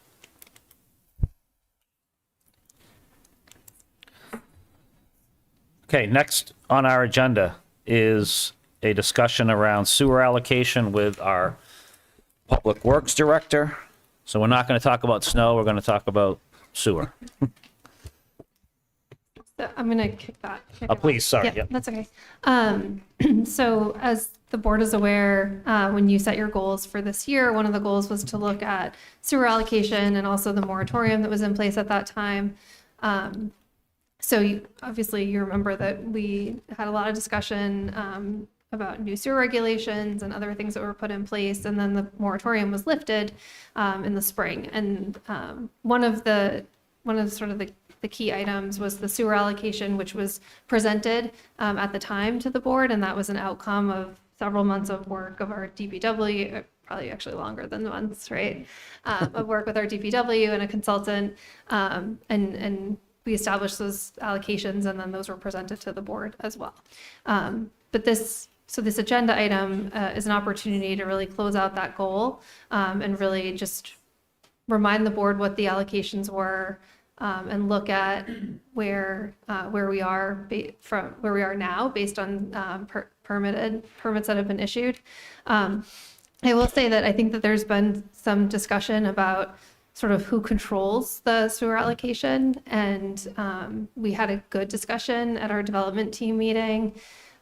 Okay, next on our agenda is a discussion around sewer allocation with our Public Works Director. So we're not going to talk about snow, we're going to talk about sewer. So I'm going to kick that. Oh, please, sorry. Yeah, Yep. that's okay. So as the board is aware, when you set your goals for this year, one of the goals was to look at sewer allocation and also the moratorium that was in place at that time. So obviously you remember that we had a lot of discussion about new sewer regulations and other things that were put in place, and then the moratorium was lifted in the spring. And one of sort of the key items was the sewer allocation, which was presented at the time to the board, and that was an outcome of several months of work of our DPW, probably actually longer than months, right? Of work with our DPW and a consultant, and we established those allocations, and then those were presented to the board as well. But this agenda item is an opportunity to really close out that goal and really just remind the board what the allocations were and look at where we are from where we are now based on permits that have been issued. I will say that I think that there's been some discussion about sort of who controls the sewer allocation. And we had a good discussion at our development team meeting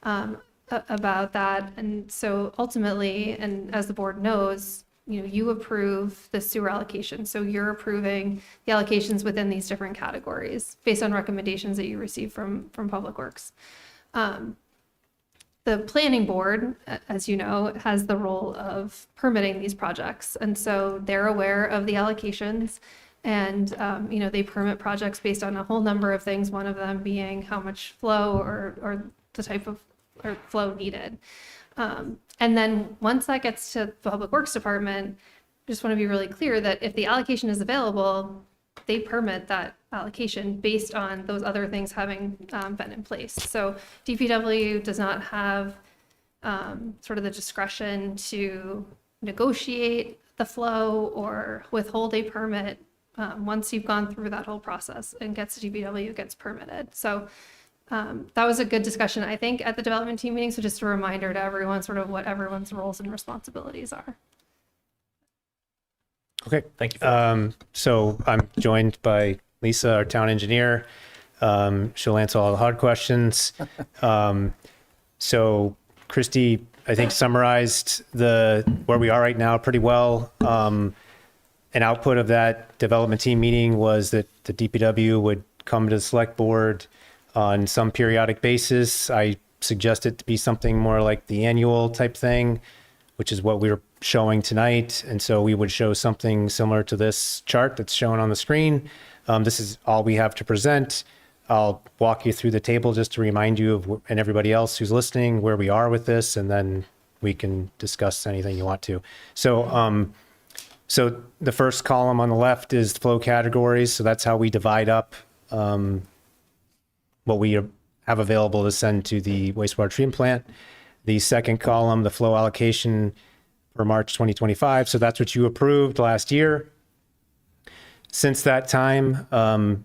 about that. And so ultimately, and as the board knows, you approve the sewer allocation. So you're approving the allocations within these different categories based on recommendations that you receive from Public Works. The planning board, as you know, has the role of permitting these projects. And so they're aware of the allocations and, they permit projects based on a whole number of things, one of them being how much flow or the type of or flow needed. And then once that gets to the Public Works Department, I just want to be really clear that if the allocation is available, they permit that allocation based on those other things having been in place. So DPW does not have sort of the discretion to negotiate the flow or withhold a permit once you've gone through that whole process and gets to DPW, it gets permitted. So that was a good discussion, I think, at the development team meeting. So just a reminder to everyone sort of what everyone's roles and responsibilities are. Okay. Thank you. So I'm joined by Lisa, our town engineer. She'll answer all the hard questions. So Christy, I think, summarized where we are right now pretty well. An output of that development team meeting was that the DPW would come to the select board on some periodic basis. I suggest it to be something more like the annual type thing, which is what we were showing tonight. And so we would show something similar to this chart that's shown on the screen. This is all we have to present. I'll walk you through the table just to remind you of, and everybody else who's listening, where we are with this, and then we can discuss anything you want to. So the first column on the left is flow categories. So that's how we divide up what we have available to send to the wastewater treatment plant. The second column, the flow allocation for March 2025. So that's what you approved last year. Since that time,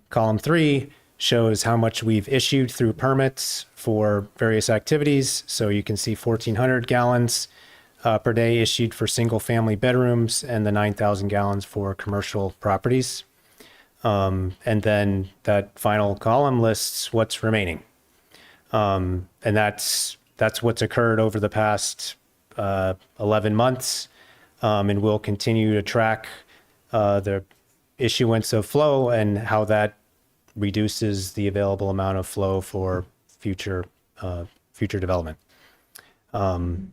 column 3 shows how much we've issued through permits for various activities. So you can see 1,400 gallons per day issued for single family bedrooms and the 9,000 gallons for commercial properties. And then that final column lists what's remaining. And that's what's occurred over the past 11 months. And we'll continue to track the issuance of flow and how that reduces the available amount of flow for future development. And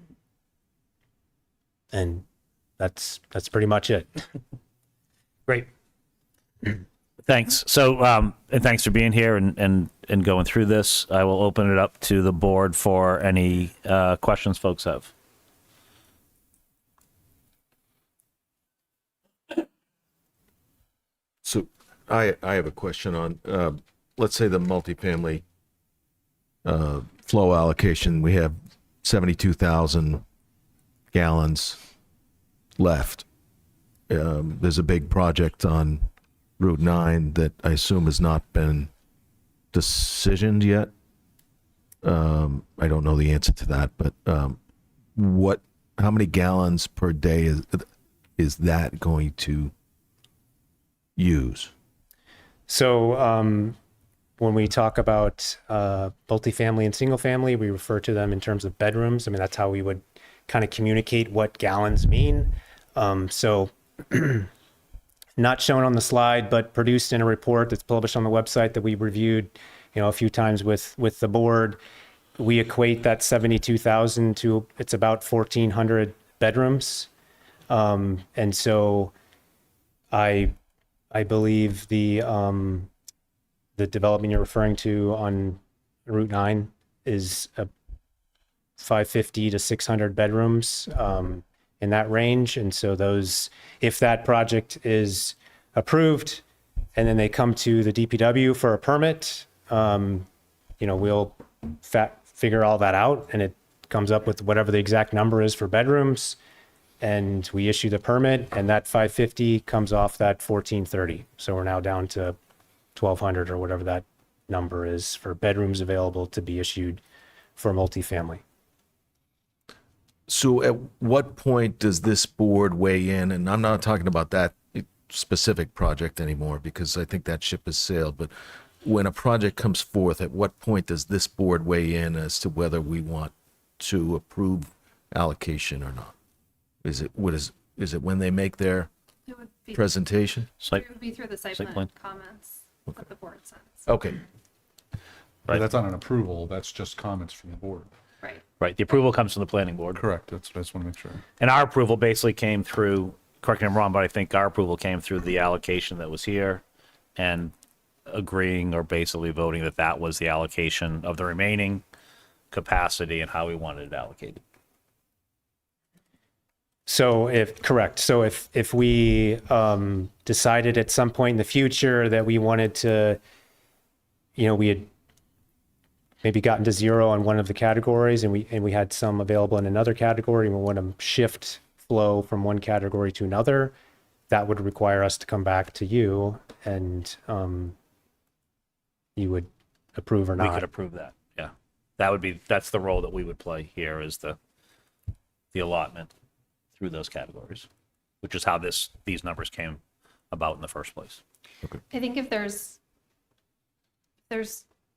that's pretty much it. Great. Thanks. So, and thanks for being here and going through this. I will open it up to the board for any questions folks have. So I have a question on, let's say the multifamily flow allocation. We have 72,000 gallons left. There's a big project on Route 9 that I assume has not been decisioned yet. I don't know the answer to that, but how many gallons per day is that going to use? So when we talk about multifamily and single family, we refer to them in terms of bedrooms. I mean, that's how we would kind of communicate what gallons mean. So not shown on the slide, but produced in a report that's published on the website that we reviewed, a few times with the board. We equate that 72,000 to, it's about 1,400 bedrooms. And so I believe the development you're referring to on Route 9 is 550 to 600 bedrooms in that range. And so those, if that project is approved and then they come to the DPW for a permit, we'll figure all that out and it comes up with whatever the exact number is for bedrooms. And we issue the permit and that 550 comes off that 1,430. So we're now down to 1,200 or whatever that number is for bedrooms available to be issued for multifamily. So at what point does this board weigh in? And I'm not talking about that specific project anymore because I think that ship has sailed. But when a project comes forth, at what point does this board weigh in as to whether we want to approve allocation or not? Is it when they make their It would be, presentation? it would be through the site Site plan plan. comments that the board sends. Okay. Right. That's not an approval, that's just comments from the board. Right. Right. The approval comes from the planning board. Correct, I just want to make sure. And our approval basically came through, correct me if I'm wrong, but I think our approval came through the allocation that was here and agreeing or basically voting that that was the allocation of the remaining capacity and how we wanted it allocated. So if we decided at some point in the future that we wanted to, we had maybe gotten to zero on one of the categories and we had some available in another category and we want to shift flow from one category to another, that would require us to come back to you and you would approve or We not. could approve that. Yeah. That's the role that we would play here is the allotment through those categories, which is how these numbers came about in the first place. I think if there's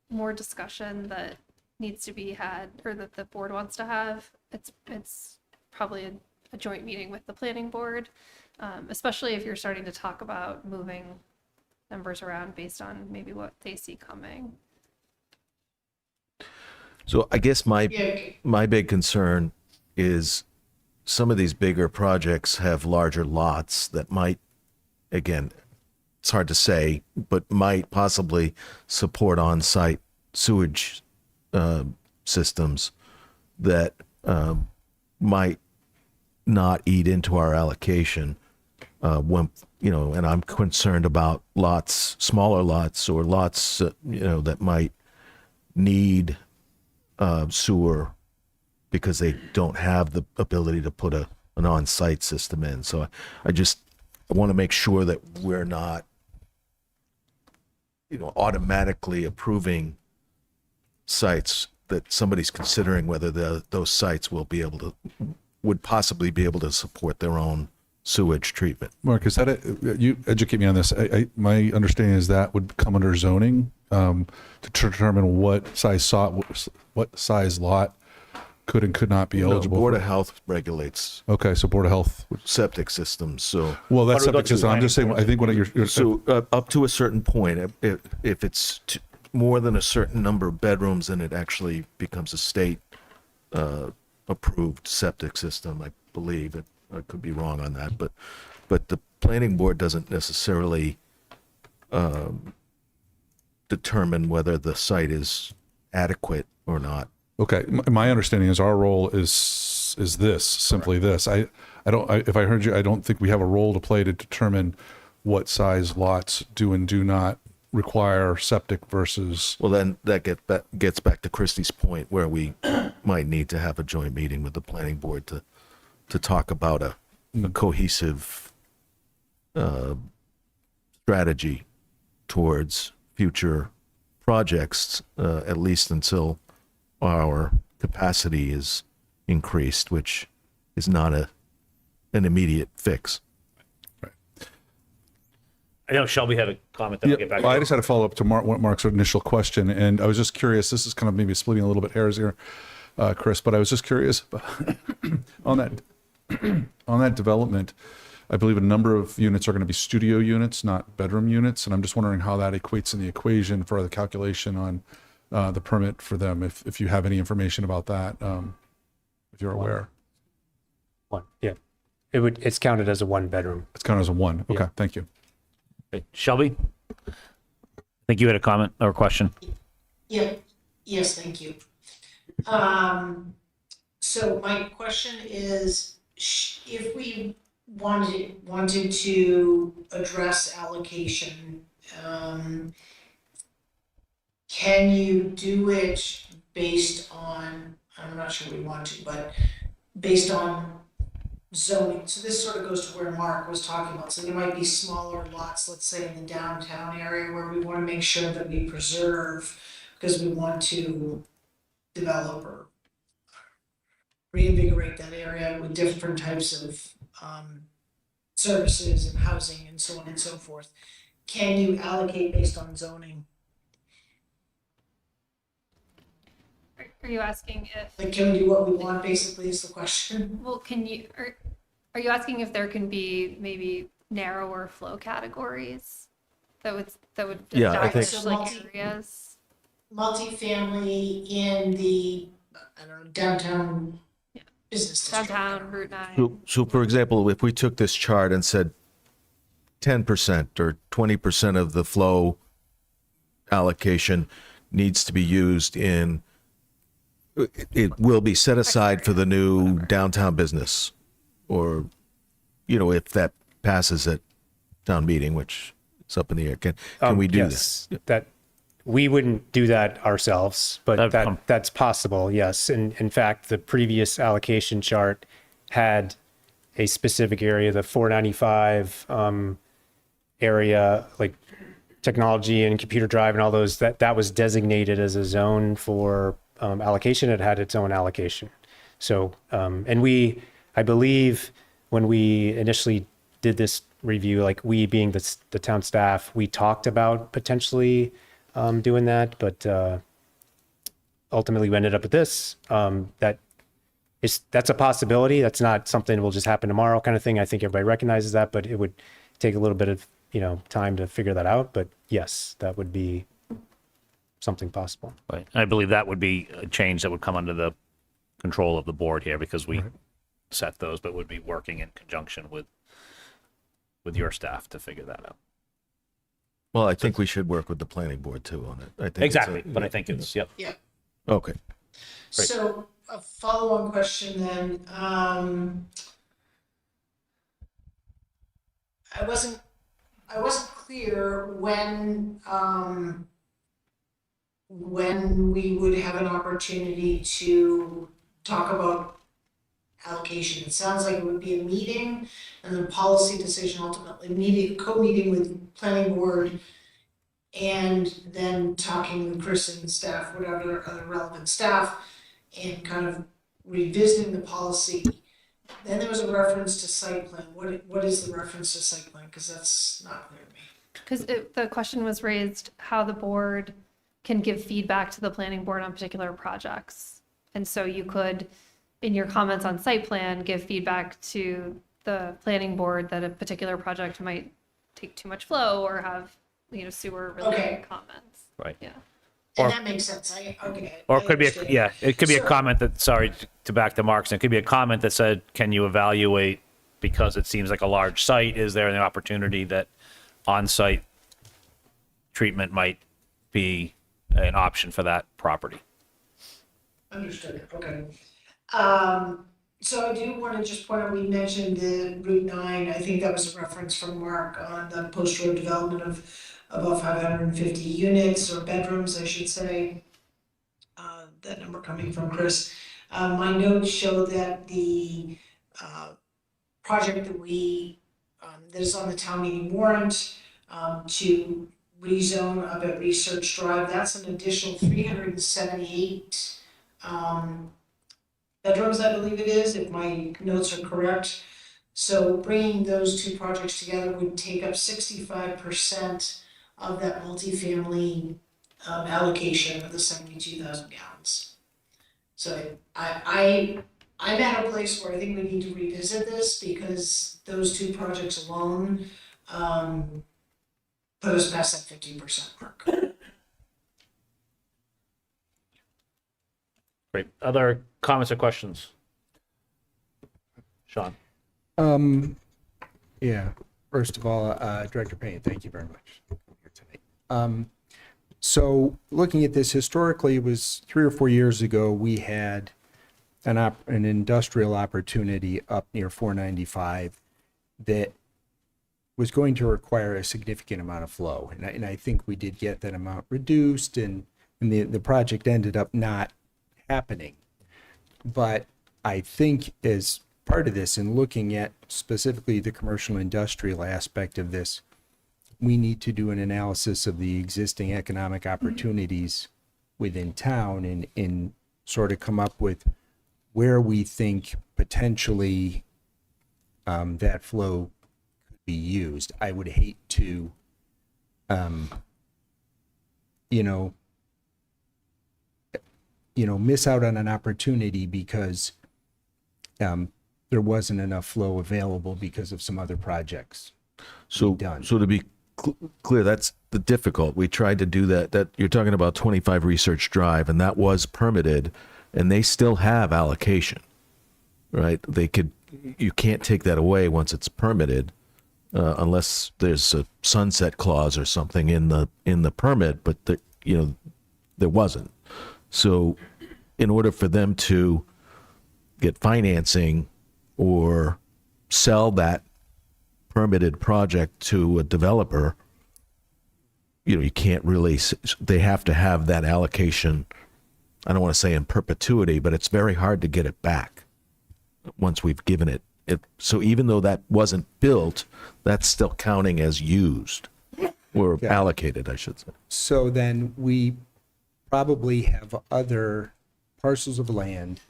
more discussion that needs to be had or that the board wants to have, it's probably a joint meeting with the planning board especially if you're starting to talk about moving numbers around based on maybe what they see coming. So I guess Yeah, my big concern is some of these bigger projects have larger lots that might, again, it's hard to say, but might possibly support on-site sewage systems that might not eat into our allocation when, and I'm concerned about smaller lots or lots, that might need sewer because they don't have the ability to put an on-site system in. So I want to make sure that we're not, automatically approving sites that somebody's considering whether those sites would possibly be able to support their own sewage treatment. Mark, is that you educate me on this? My understanding is that would come under zoning to determine what size lot could and could not be eligible. Board for. of Health regulates Okay, so Board of Health. septic systems. So Well, that's But it would go septic to system. I'm just saying. I think what you're So up to a certain point, if it's more than a certain number of bedrooms, then it actually becomes a state approved septic system, I believe. I could be wrong on that, but the planning board doesn't necessarily determine whether the site is adequate or not. Okay, my understanding is our role is simply this. If I heard you, I don't think we have a role to play to determine what size lots do and do not require septic versus. Well, then that gets back to Christie's point where we might need to have a joint meeting with the planning board to talk about a cohesive strategy towards future projects, at least until our capacity is increased, which is not an immediate fix. I know Shelby had a comment that I'll get back Well, I to. just had to follow up to Mark's initial question, and I was just curious. This is kind of maybe splitting a little bit hairs here, Chris, but I was just curious on that development. I believe a number of units are going to be studio units, not bedroom units, and I'm just wondering how that equates in the equation for the calculation on the permit for them. If you have any information about that, if you're aware, One, yeah. It's counted as a one bedroom. it's counted as a one. Okay, Yeah. thank you. Okay. Shelby, I think you had a comment or a question. Yep, yes, thank you. So my question is, if we wanted to address allocation, can you do it based on, I'm not sure we want to, but based on zoning? So this sort of goes to where Mark was talking about. So there might be smaller lots, let's say in the downtown area, where we want to make sure that we preserve because we want to develop or reinvigorate that area with different types of services and housing and so on and so forth. Can you allocate based on zoning? Are you asking if, Like, can we do what we want, basically, is the question? well, are you asking if there can be maybe narrower flow categories that would Yeah, I think- establish like areas? Multifamily in the, I don't know, downtown Yeah. business district. Downtown, Route 9. So for example, if we took this chart and said 10% or 20% of the flow allocation needs to be used in, it will be set aside for the new downtown business, or, if that passes at town meeting, which is up in the air. Can we do Yes, this? that we wouldn't do that ourselves, but that's possible. Yes. And in fact, the previous allocation chart had a specific area, the 495 area, like technology and computer drive and all those, that was designated as a zone for allocation. It had its own allocation. So, and I believe when we initially did this review, like we being the town staff, we talked about potentially doing that, but ultimately we ended up with this, that that's a possibility. That's not something that will just happen tomorrow kind of thing. I think everybody recognizes that, but it would take a little bit of, time to figure that out. But yes, that would be something possible. Right. I believe that would be a change that would come under the control of the board here because we set those, but would be working in conjunction with your staff to figure that out. Well, I think we should work with the planning board too on it. I think Exactly, but I think it's, yep. Yeah. Okay. So a follow-on question then, I wasn't clear when we would have an opportunity to talk about allocation. It sounds like it would be a meeting and then a policy decision ultimately, co-meeting with planning board and then talking with Chris and staff, whatever other relevant staff, and kind of revisiting the policy. Then there was a reference to site plan. What is the reference to site plan? Because that's not clear to me. Because the question was raised how the board can give feedback to the planning board on particular projects. And so you could, in your comments on site plan, give feedback to the planning board that a particular project might take too much flow or have, sewer related comments. Right. Yeah. And Or- that makes sense. Or it could be, understand. it could be a So- comment that, sorry, to back to Mark's, it could be a comment that said, can you evaluate, because it seems like a large site, is there an opportunity that on-site treatment might be an option for that property? Understood, okay. So I do want to just point out, we mentioned the Route 9, I think that was a reference from Mark on the post-road development of above 550 units or bedrooms, I should say. That number coming from Chris. My notes show that the project that is on the town meeting warrant to rezone of at Research Drive, that's an additional 378 bedrooms, I believe it is, if my notes are correct. So bringing those two projects together would take up 65% of that multifamily allocation of the 72,000 gallons. So I'm at a place where I think we need to revisit this because those two projects alone put us past that 15% mark. Great. Other comments or questions? Sean? Yeah, first of all, Director Payne, thank you very much for being here tonight. So looking at this historically, it was 3 or 4 years ago, we had an industrial opportunity up near 495 that was going to require a significant amount of flow. And I think we did get that amount reduced and the project ended up not happening. But I think as part of this and looking at specifically the commercial industrial aspect of this, we need to do an analysis of the existing economic opportunities within town and sort of come up with where we think potentially that flow could be used. I would hate to, miss out on an opportunity because there wasn't enough flow available because of some other projects. So, done. so to be clear, that's the difficult. We tried to do that. That you're talking about 25 Research Drive, and that was permitted, and they still have allocation, right? You can't take that away once it's permitted, unless there's a sunset clause or something in the permit. But there wasn't. So, in order for them to get financing or sell that permitted project to a developer, you can't really, they have to have that allocation, I don't want to say in perpetuity, but it's very hard to get it back once we've given it. So even though that wasn't built, that's still counting as used or allocated, I should say. So then we probably have other parcels of land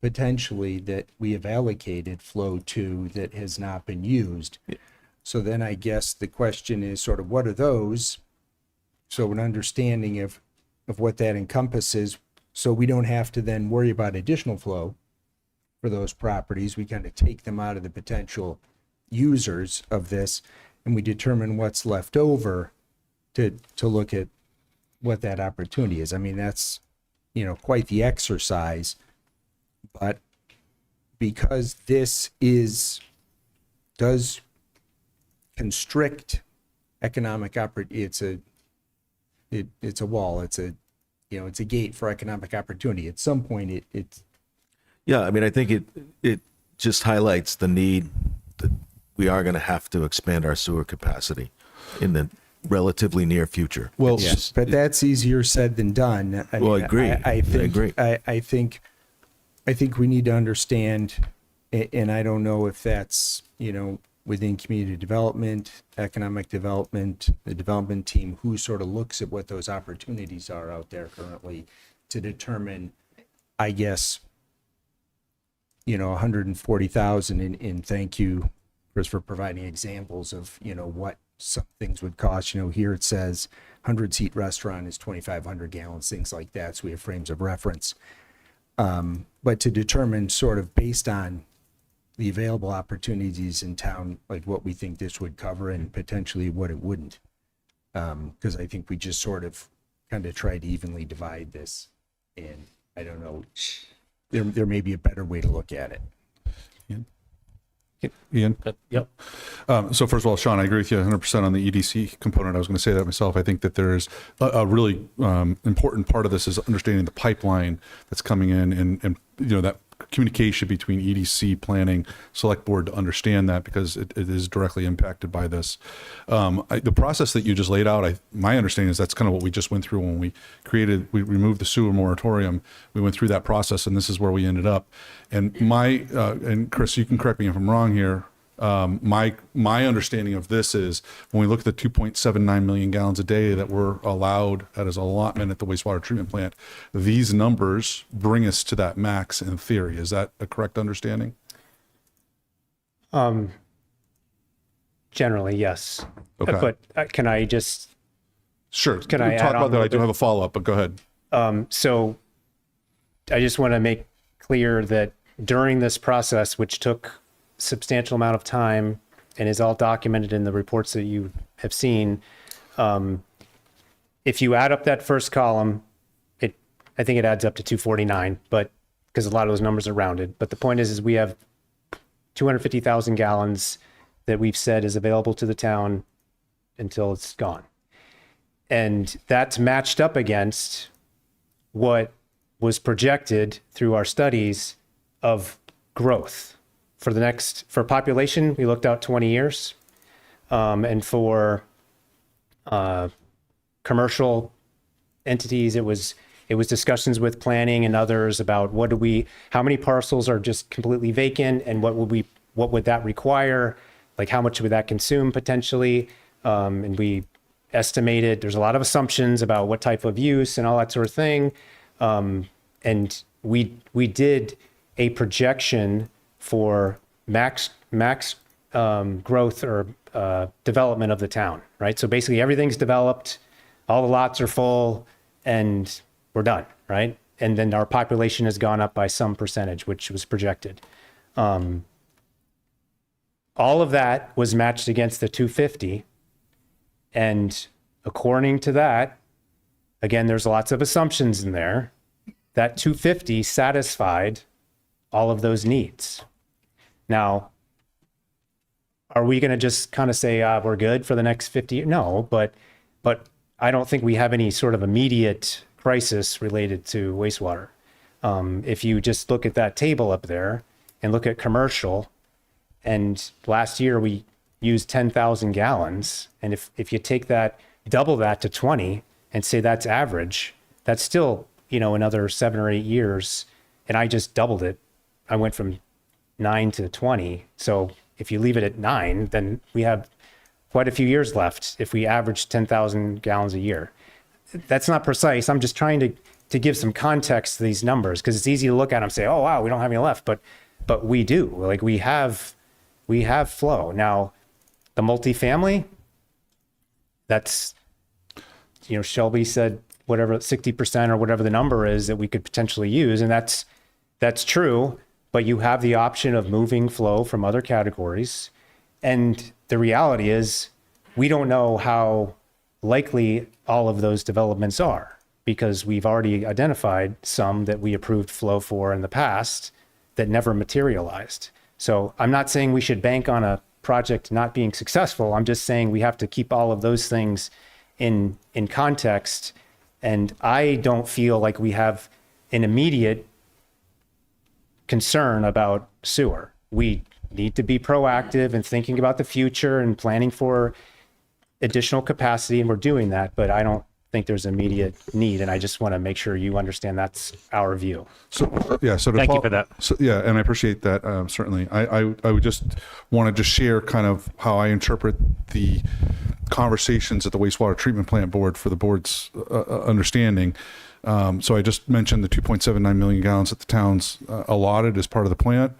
potentially that we have allocated flow to that has not been used. So then I guess the question is sort of what are those? So an understanding of what that encompasses, so we don't have to then worry about additional flow for those properties. We kind of take them out of the potential users of this, and we determine what's left over to look at what that opportunity is. I mean, that's, quite the exercise, but because this does constrict economic it's a wall, it's a gate for economic opportunity. At some point, it's Yeah, I mean, I think it just highlights the need that we are going to have to expand our sewer capacity in the relatively near future. Well, It's yeah, just- but that's easier said than done. Well, I agree. I think, I agree. I think we need to understand, and I don't know if that's, within community development, economic development, the development team, who sort of looks at what those opportunities are out there currently to determine, I guess, 140,000, and thank you, Chris, for providing examples of, what some things would cost. Here it says 100-seat restaurant is 2,500 gallons, things like that. So we have frames of reference. But to determine sort of based on the available opportunities in town, like what we think this would cover and potentially what it wouldn't. Because I think we just sort of kind of try to evenly divide this. And I don't know, there may be a better way to look at it. Ian? Yep. So first of all, Sean, I agree with you 100% on the EDC component. I was going to say that myself. I think that there's a really important part of this is understanding the pipeline that's coming in, and that communication between EDC, planning, select board to understand that, because it is directly impacted by this. The process that you just laid out, my understanding is that's kind of what we just went through when we removed the sewer moratorium. We went through that process, and this is where we ended up. And and Chris, you can correct me if I'm wrong here. My understanding of this is when we look at the 2.79 million gallons a day that we're allowed as allotment at the wastewater treatment plant, these numbers bring us to that max in theory. Is that a correct understanding? Generally, yes. Okay. But can I just, Sure. Can I talk add on about that? a I little do bit? have a follow up, but go ahead. so I just want to make clear that during this process, which took substantial amount of time and is all documented in the reports that you have seen, if you add up that first column, I think it adds up to 249, but because a lot of those numbers are rounded. But the point is we have 250,000 gallons that we've said is available to the town until it's gone. And that's matched up against what was projected through our studies of growth for population. We looked out 20 years, and for commercial entities, it was discussions with planning and others about how many parcels are just completely vacant, and what would that require? Like, how much would that consume potentially? And we estimated, there's a lot of assumptions about what type of use and all that sort of thing. And we did a projection for max growth or development of the town, right? So basically everything's developed, all the lots are full, and we're done, right? And then our population has gone up by some percentage, which was projected. All of that was matched against the 250. And according to that, again, there's lots of assumptions in there, that 250 satisfied all of those needs. Now, are we going to just kind of say, we're good for the next 50 years? No, but I don't think we have any sort of immediate crisis related to wastewater. If you just look at that table up there and look at commercial, and last year we used 10,000 gallons. And if you take that, double that to 20 and say that's average, that's still, another 7 or 8 years. And I just doubled it. I went from 9 to 20. So if you leave it at 9, then we have quite a few years left if we average 10,000 gallons a year. That's not precise. I'm just trying to give some context to these numbers, because it's easy to look at them and say, oh, wow, we don't have any left. But we do. Like, we have flow. Now, the multifamily, that's, Shelby said whatever 60% or whatever the number is that we could potentially use, and that's true. but you have the option of moving flow from other categories. And the reality is, we don't know how likely all of those developments are, because we've already identified some that we approved flow for in the past that never materialized. So I'm not saying we should bank on a project not being successful. I'm just saying we have to keep all of those things in context. And I don't feel like we have an immediate concern about sewer. We need to be proactive and thinking about the future and planning for additional capacity, and we're doing that, but I don't think there's immediate need, and I just want to make sure you understand that's our view. So, yeah, so to Thank you for that. So, yeah, and I appreciate that, certainly. I would just want to just share kind of how I interpret the conversations at the wastewater treatment plant board for the board's understanding. So I just mentioned the 2.79 million gallons that the town's allotted as part of the plant.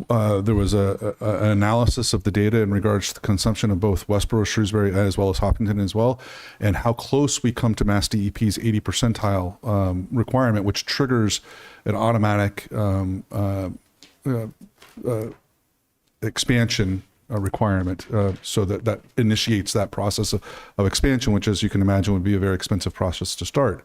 There was an analysis of the data in regards to the consumption of both Westborough, Shrewsbury, as well as Hopkinton as well, and how close we come to Mass DEP's 80 percentile requirement, which triggers an automatic expansion requirement, so that initiates that process of expansion, which, as you can imagine, would be a very expensive process to start.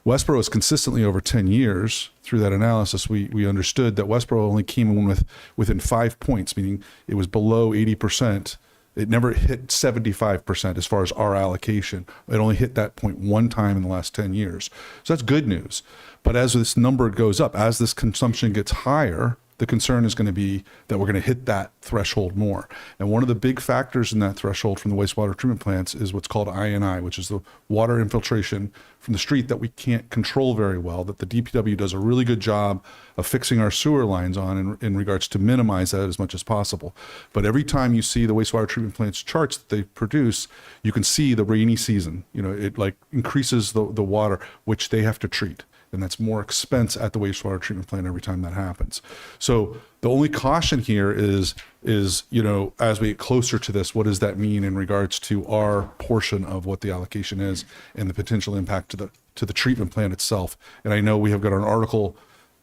Westborough is consistently over 10 years through that analysis. We understood that Westborough only came in within 5 points, meaning it was below 80%. It never hit 75% as far as our allocation. It only hit that point one time in the last 10 years. So that's good news. But as this number goes up, as this consumption gets higher, the concern is going to be that we're going to hit that threshold more. And one of the big factors in that threshold from the wastewater treatment plants is what's called INI, which is the water infiltration from the street that we can't control very well, that the DPW does a really good job of fixing our sewer lines on in regards to minimize that as much as possible. But every time you see the wastewater treatment plants charts that they produce, you can see the rainy season. You know, it like increases the water, which they have to treat. And that's more expense at the wastewater treatment plant every time that happens. So the only caution here is, you know, as we get closer to this, what does that mean in regards to our portion of what the allocation is and the potential impact to the treatment plant itself? And I know we have got an article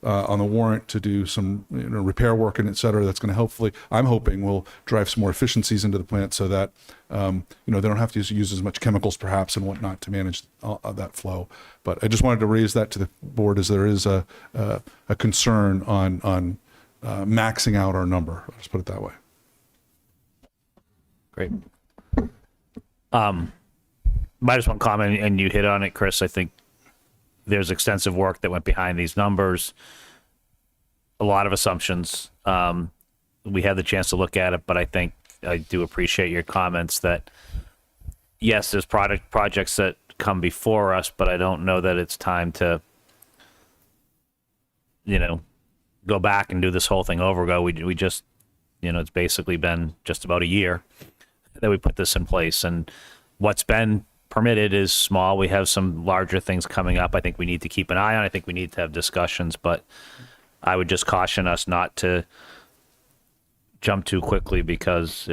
on the warrant to do some repair work and et cetera. That's going to hopefully, I'm hoping, will drive some more efficiencies into the plant so that they don't have to use as much chemicals perhaps and whatnot to manage that flow. But I just wanted to raise that to the board, as there is a concern on maxing out our number. Let's put it that way. Great. I just want to comment, and you hit on it, Chris. I think there's extensive work that went behind these numbers, a lot of assumptions. We had the chance to look at it, but I think I do appreciate your comments that, yes, there's projects that come before us, but I don't know that it's time to, go back and do this whole thing over. We just, it's basically been just about a year that we put this in place, and what's been permitted is small. We have some larger things coming up I think we need to keep an eye on. I think we need to have discussions, but I would just caution us not to jump too quickly, because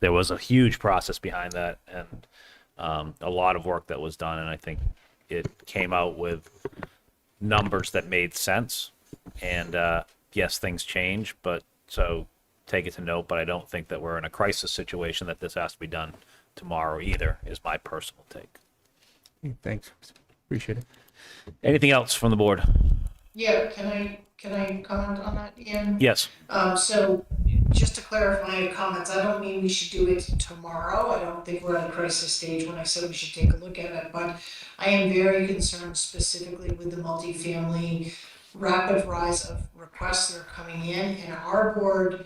there was a huge process behind that, and a lot of work that was done, and I think it came out with numbers that made sense. And yes, things change, but so take it to note, but I don't think that we're in a crisis situation that this has to be done tomorrow either, is my personal take. Thanks. Appreciate it. Anything else from the board? Yeah, can I comment on that, Ian? Yes. So just to clarify comments, I don't mean we should do it tomorrow. I don't think we're at a crisis stage when I said we should take a look at it, but I am very concerned specifically with the multifamily rapid rise of requests that are coming in, and our board,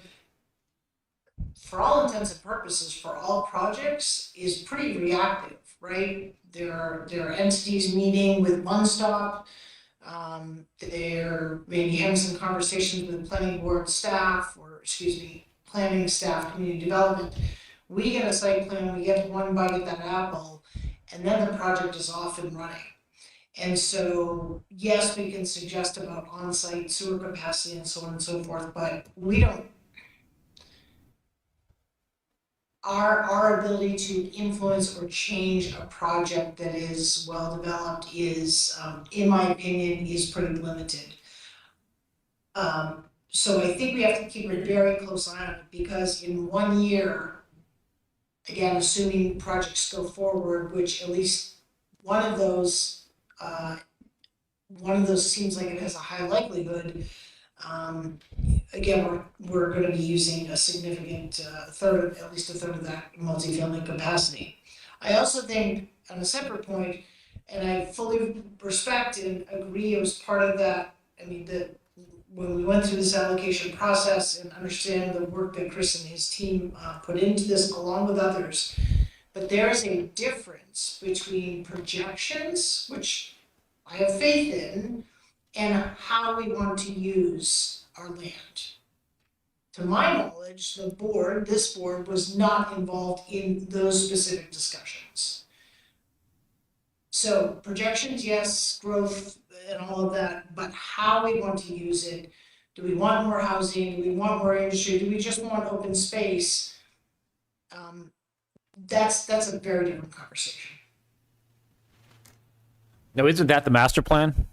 for all intents and purposes, for all projects, is pretty reactive, right? There are entities meeting with One Stop. They're maybe having some conversations with planning board staff, planning staff, community development. We get a site plan, we get one bite at that apple, and then the project is off and running. And so, yes, we can suggest about on-site sewer capacity and so on and so forth, but we don't. Our ability to influence or change a project that is well developed is, in my opinion, is pretty limited. So I think we have to keep a very close eye on it, because in 1 year, again, assuming projects go forward, which at least one of those seems like it has a high likelihood. Again, we're gonna be using a significant third, at least a third of that multifamily capacity. I also think, on a separate point, and I fully respect and agree, it was part of that, I mean, when we went through this allocation process and understand the work that Chris and his team put into this along with others, but there is a difference between projections, which I have faith in, and how we want to use our land. To my knowledge, this board was not involved in those specific discussions. So projections, yes, growth and all of that, but how we want to use it, do we want more housing, do we want more industry, do we just want open space? That's a very different conversation. Now, isn't that the master plan?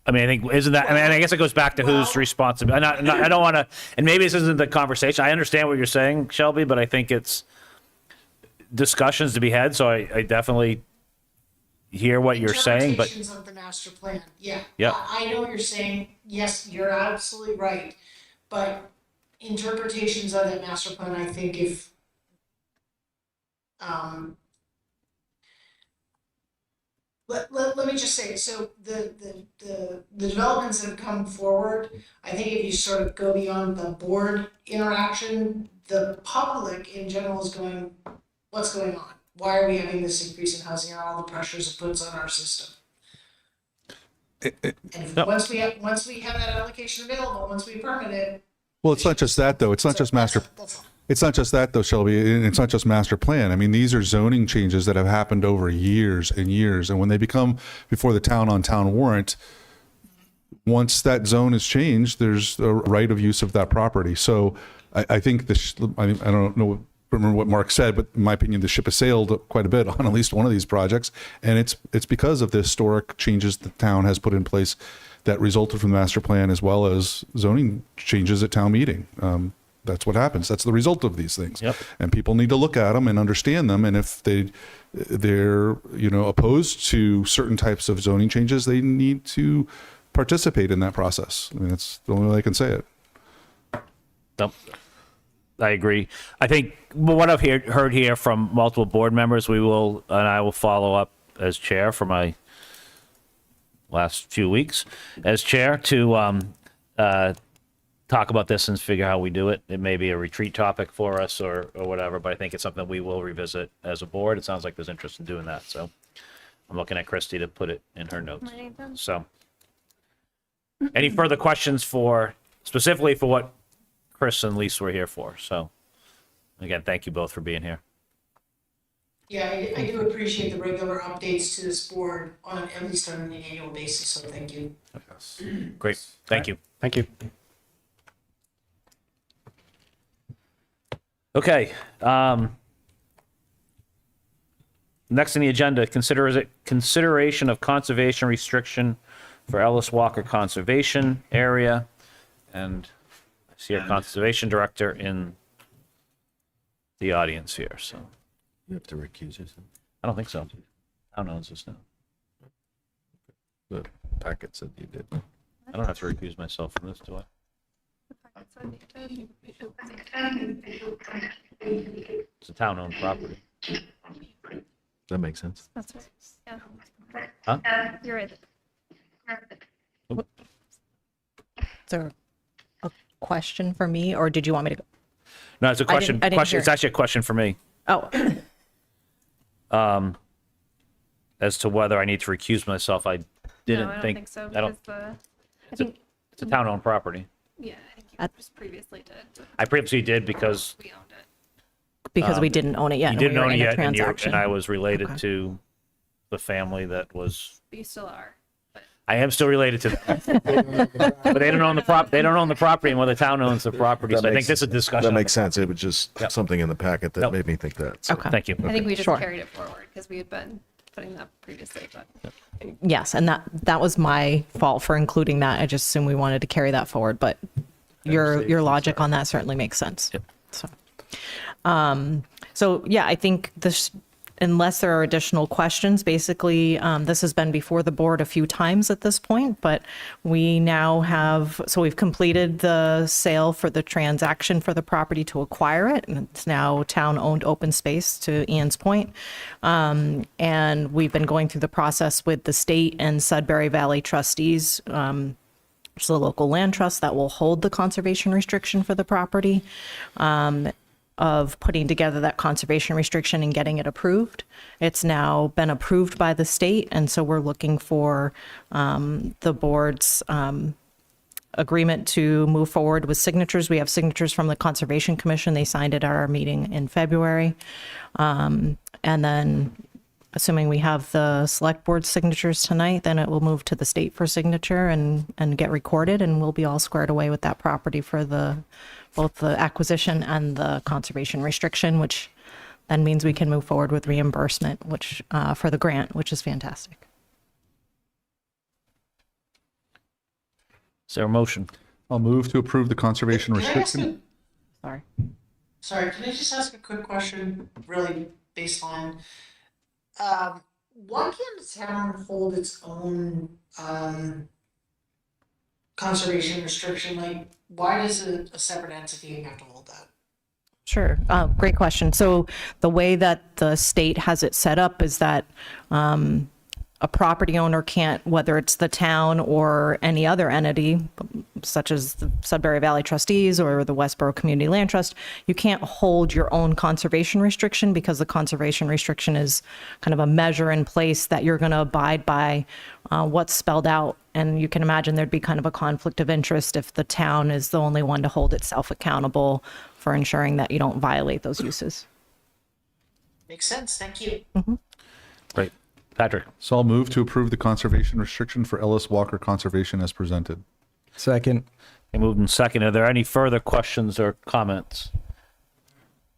I mean, I think, isn't that, I mean, I guess it goes back to who's responsible. And I don't want to, and maybe this isn't the conversation. I understand what you're saying, Shelby, but I think it's discussions to be had. So I definitely hear what you're saying, but Interpretations of the master plan, yeah. Yep. I know what you're saying, yes, you're absolutely right, but interpretations of that master plan, I think if, let me just say, so the developments that have come forward, I think if you sort of go beyond the board interaction, the public in general is going, what's going on? Why are we having this increase in housing and all the pressures it puts on our system? And once we have that allocation available, once we permit it. Well, it's not just that, though. It's not just master. That's all. It's not just that, though, Shelby. It's not just master plan. I mean, these are zoning changes that have happened over years and years. And when they become before the town on town warrant, once that zone is changed, there's a right of use of that property. So I think I don't know, remember what Mark said, but in my opinion, the ship has sailed quite a bit on at least one of these projects. And it's because of the historic changes the town has put in place that resulted from the master plan, as well as zoning changes at town meeting. That's what happens. That's the result of these things. Yep. And people need to look at them and understand them. And if they're opposed to certain types of zoning changes, they need to participate in that process. I mean, that's the only way I can say it. Nope. I agree. I think what I've heard here from multiple board members, I will follow up as chair for my last few weeks as chair to talk about this and figure how we do it. It may be a retreat topic for us or whatever, but I think it's something we will revisit as a board. It sounds like there's interest in doing that. So I'm looking at Christy to put it in her notes. So any further questions specifically for what Chris and Lisa were here for? So again, thank you both for being here. Yeah, I do appreciate the regular updates to this board at least on an annual basis, so thank you. Yes. Great. Thank you. Thank you. Okay. Next on the agenda, consideration of conservation restriction for Ellis Walker Conservation Area. And I see our conservation director in the audience here, so You have to recuse yourself. I don't think so. Town owns this now. The packet said you did. I don't have to recuse myself from this, do I? It's a town-owned property. That makes sense. That's right. Yeah. Huh? You're right. Is there a question for me, or did you want me to go? No, it's a question. I didn't hear. It's actually a question for me. Oh, As to whether I need to recuse myself. I didn't No, I don't think. think so, I don't. because It's a town-owned property. yeah, I think you just previously did. I previously did because We owned it. because we didn't own it yet. you and we didn't were own it in a yet, and transaction. I was related Okay. to the family that was. But you still are. But I am still related to them, but they don't own the prop. They don't own the property, and well, the town owns the property. So I think this is a discussion. That makes sense. It was just something in the packet that Yep. made me think that. So. Okay. Thank you. I think we just Sure. carried it forward because we had been putting that previously, but. Yes, and that was my fault for including that. I just assumed we wanted to carry that forward, but your logic on that certainly makes sense. Yep. So yeah, I think this, unless there are additional questions, basically, this has been before the board a few times at this point, but we now have, so we've completed the sale for the transaction for the property to acquire it, and it's now town-owned open space, to Ian's point. And we've been going through the process with the state and Sudbury Valley trustees, which is a local land trust that will hold the conservation restriction for the property, of putting together that conservation restriction and getting it approved. It's now been approved by the state, and so we're looking for the board's agreement to move forward with signatures. We have signatures from the Conservation Commission. They signed it at our meeting in February. And then, assuming we have the select board signatures tonight, then it will move to the state for signature and get recorded, and we'll be all squared away with that property for both the acquisition and the conservation restriction, which then means we can move forward with reimbursement, which for the grant, which is fantastic. Is there a motion? I'll move to approve the conservation Can I ask restriction. Sorry. Sorry, can I just ask a quick question, really baseline? Why can't the town hold its own, conservation restriction? Like, why does a separate entity have to hold that? Sure. Great question. So the way that the state has it set up is that a property owner can't, whether it's the town or any other entity, such as the Sudbury Valley Trustees or the Westborough Community Land Trust, you can't hold your own conservation restriction, because the conservation restriction is kind of a measure in place that you're going to abide by what's spelled out. And you can imagine there'd be kind of a conflict of interest if the town is the only one to hold itself accountable for ensuring that you don't violate those uses. Makes sense, thank you. Great. Patrick? So I'll move to approve the conservation restriction for Ellis Walker Conservation as presented. Second. I moved in second. Are there any further questions or comments?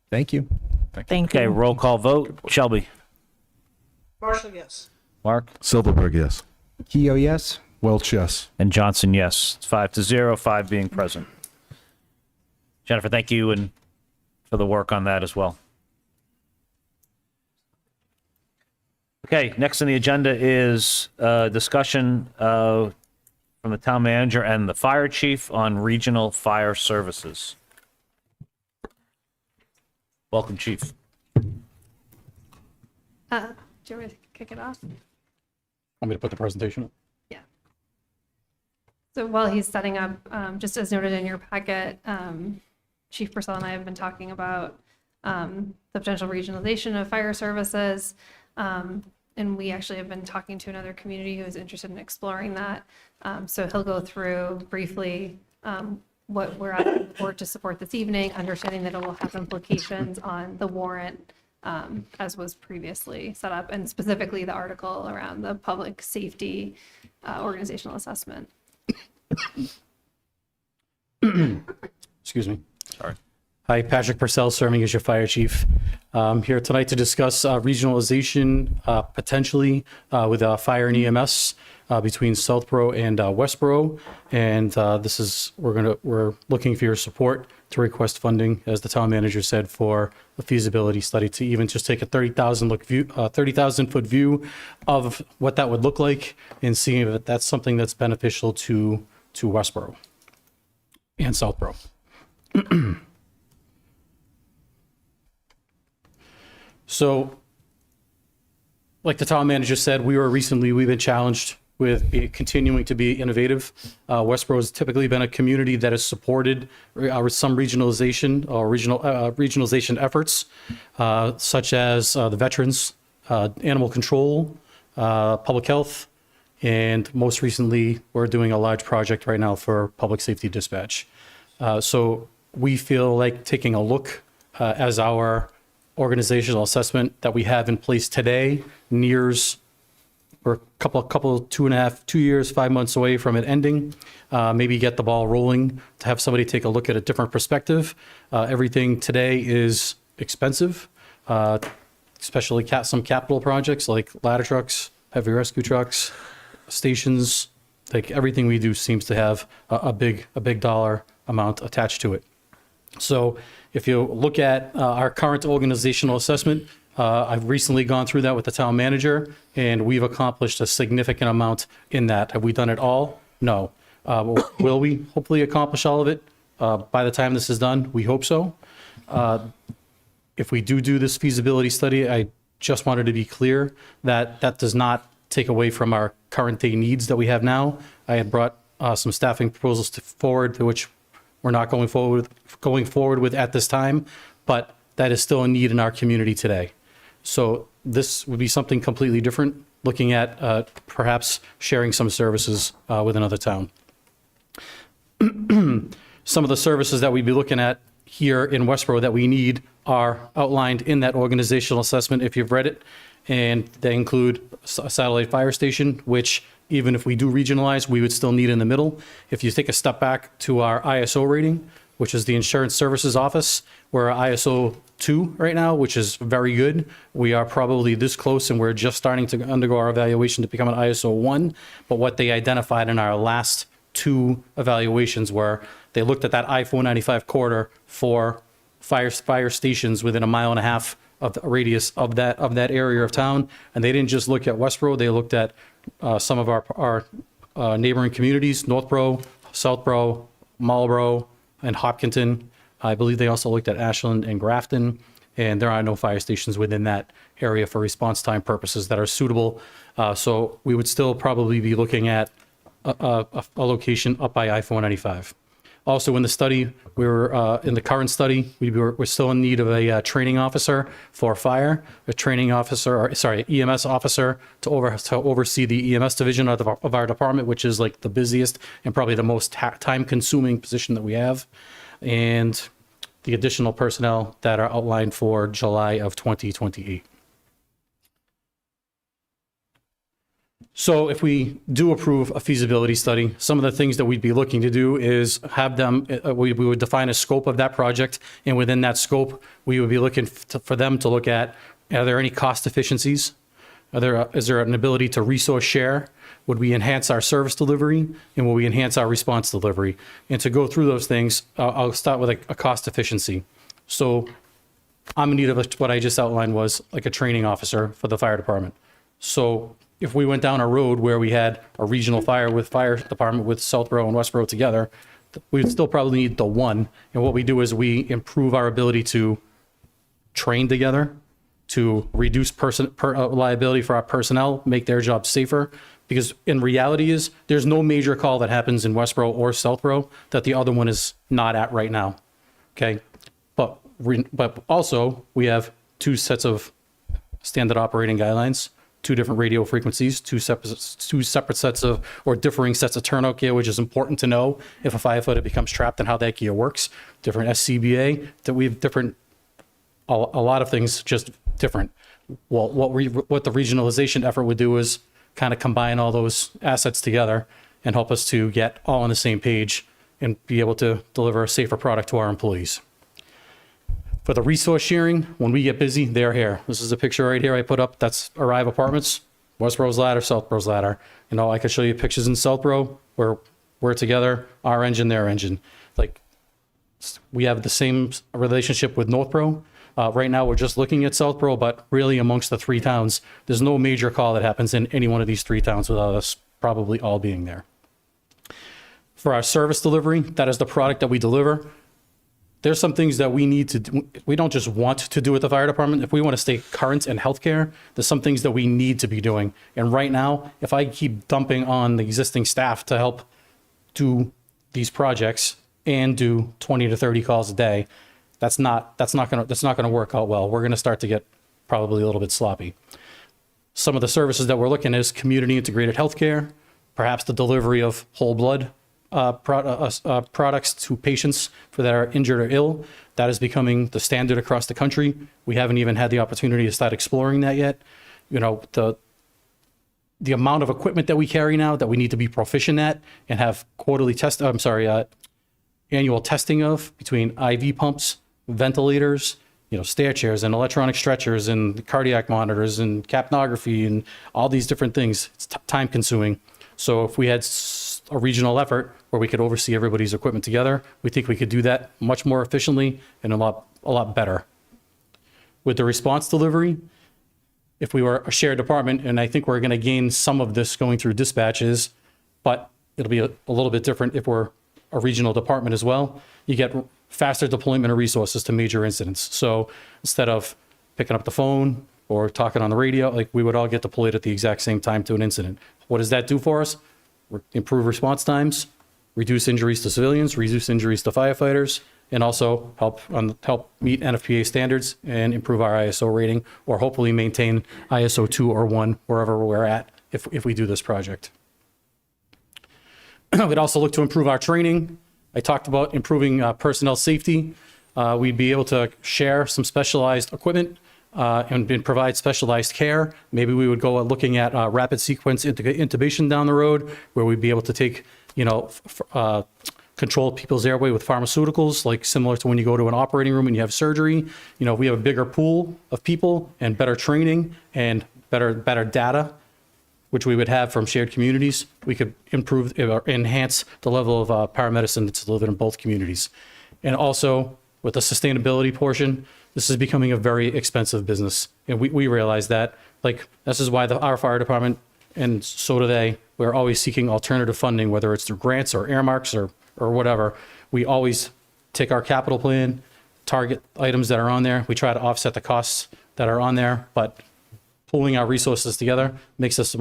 Thank you. Thank Okay, you. roll call vote. Shelby? Marshall, yes. Mark? Silverberg, yes. Keo, yes. Welch, yes. And Johnson, yes. It's 5-0, 5 being present. Jennifer, thank you and for the work on that as well. Okay, next on the agenda is discussion from the town manager and the fire chief on regional fire services. Welcome, chief. Do you want me to kick it off? Want me to put the presentation up? Yeah. So while he's setting up, just as noted in your packet, Chief Purcell and I have been talking about the potential regionalization of fire services. And we actually have been talking to another community who is interested in exploring that. So he'll go through briefly what we're asking for to support this evening, understanding that it will have implications on the warrant as was previously set up, and specifically the article around the public safety organizational assessment. Excuse me. Sorry. Hi, Patrick Purcell, serving as your fire chief. Here tonight to discuss regionalization potentially with fire and EMS between Southborough and Westborough. And this is, we're looking for your support to request funding, as the town manager said, for a feasibility study to even just take a 30,000 foot view of what that would look like and seeing if that's something that's beneficial to Westborough and Southborough. So, like the town manager said, we've been challenged with continuing to be innovative. Westborough has typically been a community that has supported some regionalization or regionalization efforts, such as the veterans, animal control, public health, and most recently, we're doing a large project right now for public safety dispatch. So we feel like taking a look as our organizational assessment that we have in place today nears, we're a 2 years, 5 months away from it ending. Maybe get the ball rolling to have somebody take a look at a different perspective. Everything today is expensive. especially some capital projects like ladder trucks, heavy rescue trucks, stations. Like everything we do seems to have a big dollar amount attached to it. So if you look at our current organizational assessment, I've recently gone through that with the town manager, and we've accomplished a significant amount in that. Have we done it all? No. Will we hopefully accomplish all of it by the time this is done? We hope so. If we do this feasibility study, I just wanted to be clear that that does not take away from our current day needs that we have now. I had brought some staffing proposals forward, which we're not going forward with at this time, but that is still a need in our community today. So this would be something completely different, looking at perhaps sharing some services with another town. Some of the services that we'd be looking at here in Westborough that we need are outlined in that organizational assessment, if you've read it, and they include a satellite fire station, which even if we do regionalize, we would still need in the middle. If you take a step back to our ISO rating, which is the Insurance Services Office, we're ISO 2 right now, which is very good. We are probably this close, and we're just starting to undergo our evaluation to become an ISO 1. But what they identified in our last 2 evaluations were they looked at that I-495 corridor for fire stations within a 1.5 miles of the radius of that area of town, and they didn't just look at Westborough. They looked at some of our neighboring communities: Northborough, Southborough, Marlborough, and Hopkinton. I believe they also looked at Ashland and Grafton, and there are no fire stations within that area for response time purposes that are suitable. So we would still probably be looking at a location up by I-495. Also in the study, in the current study, we're still in need of a training officer for fire, EMS officer to oversee the EMS division of our department, which is like the busiest and probably the most time-consuming position that we have, and the additional personnel that are outlined for July of 2028. So if we do approve a feasibility study, some of the things that we'd be looking to do is have them, we would define a scope of that project. And within that scope, we would be looking for them to look at, are there any cost efficiencies? Is there an ability to resource share? Would we enhance our service delivery? And will we enhance our response delivery? And to go through those things, I'll start with a cost efficiency. So I'm in need of what I just outlined was like a training officer for the fire department. So if we went down a road where we had a regional fire department with Southborough and Westborough together, we would still probably need the one. And what we do is we improve our ability to train together, to reduce liability for our personnel, make their jobs safer. Because in reality there's no major call that happens in Westborough or Southborough that the other one is not at right now. Okay, but also we have 2 sets of standard operating guidelines, 2 different radio frequencies, two separate sets of, or differing sets of turnout gear, which is important to know if a firefighter becomes trapped and how that gear works. Different SCBA, that we have different, a lot of things just different. Well, what the regionalization effort would do is kind of combine all those assets together and help us to get all on the same page and be able to deliver a safer product to our employees. For the resource sharing, when we get busy, they're here. This is a picture right here I put up. That's Arrive Apartments, Westborough's ladder, Southborough's ladder. You know, I could show you pictures in Southborough where we're together, our engine, their engine. Like, we have the same relationship with Northborough. Right now, we're just looking at Southborough, but really amongst the 3 towns, there's no major call that happens in any one of these 3 towns without us probably all being there. For our service delivery, that is the product that we deliver. There's some things that we need to do. We don't just want to do with the fire department. If we want to stay current in healthcare, there's some things that we need to be doing. And right now, if I keep dumping on the existing staff to help do these projects and do 20 to 30 calls a day, that's not going to work out well. We're going to start to get probably a little bit sloppy. Some of the services that we're looking at is community integrated healthcare, perhaps the delivery of whole blood products to patients that are injured or ill. That is becoming the standard across the country. We haven't even had the opportunity to start exploring that yet. You know, the amount of equipment that we carry now that we need to be proficient at and have annual testing of, between IV pumps, ventilators, stair chairs and electronic stretchers and cardiac monitors and capnography and all these different things. It's time consuming. So if we had a regional effort where we could oversee everybody's equipment together, we think we could do that much more efficiently and a lot better. With the response delivery, if we were a shared department, and I think we're going to gain some of this going through dispatches, but it'll be a little bit different if we're a regional department as well. You get faster deployment of resources to major incidents. So instead of picking up the phone or talking on the radio, like we would all get deployed at the exact same time to an incident. What does that do for us? Improve response times, reduce injuries to civilians, reduce injuries to firefighters, and also help meet NFPA standards and improve our ISO rating, or hopefully maintain ISO 2 or 1 wherever we're at if we do this project. We'd also look to improve our training. I talked about improving personnel safety. We'd be able to share some specialized equipment and provide specialized care. Maybe we would go looking at rapid sequence intubation down the road, where we'd be able to take, control people's airway with pharmaceuticals, like similar to when you go to an operating room and you have surgery. We have a bigger pool of people and better training and better data, which we would have from shared communities. We could improve or enhance the level of paramedicine that's delivered in both communities. And also with the sustainability portion, this is becoming a very expensive business. And we realize that. Like, this is why our fire department, and so do they, we're always seeking alternative funding, whether it's through grants or earmarks or whatever. We always take our capital plan, target items that are on there. We try to offset the costs that are on there, but pooling our resources together makes us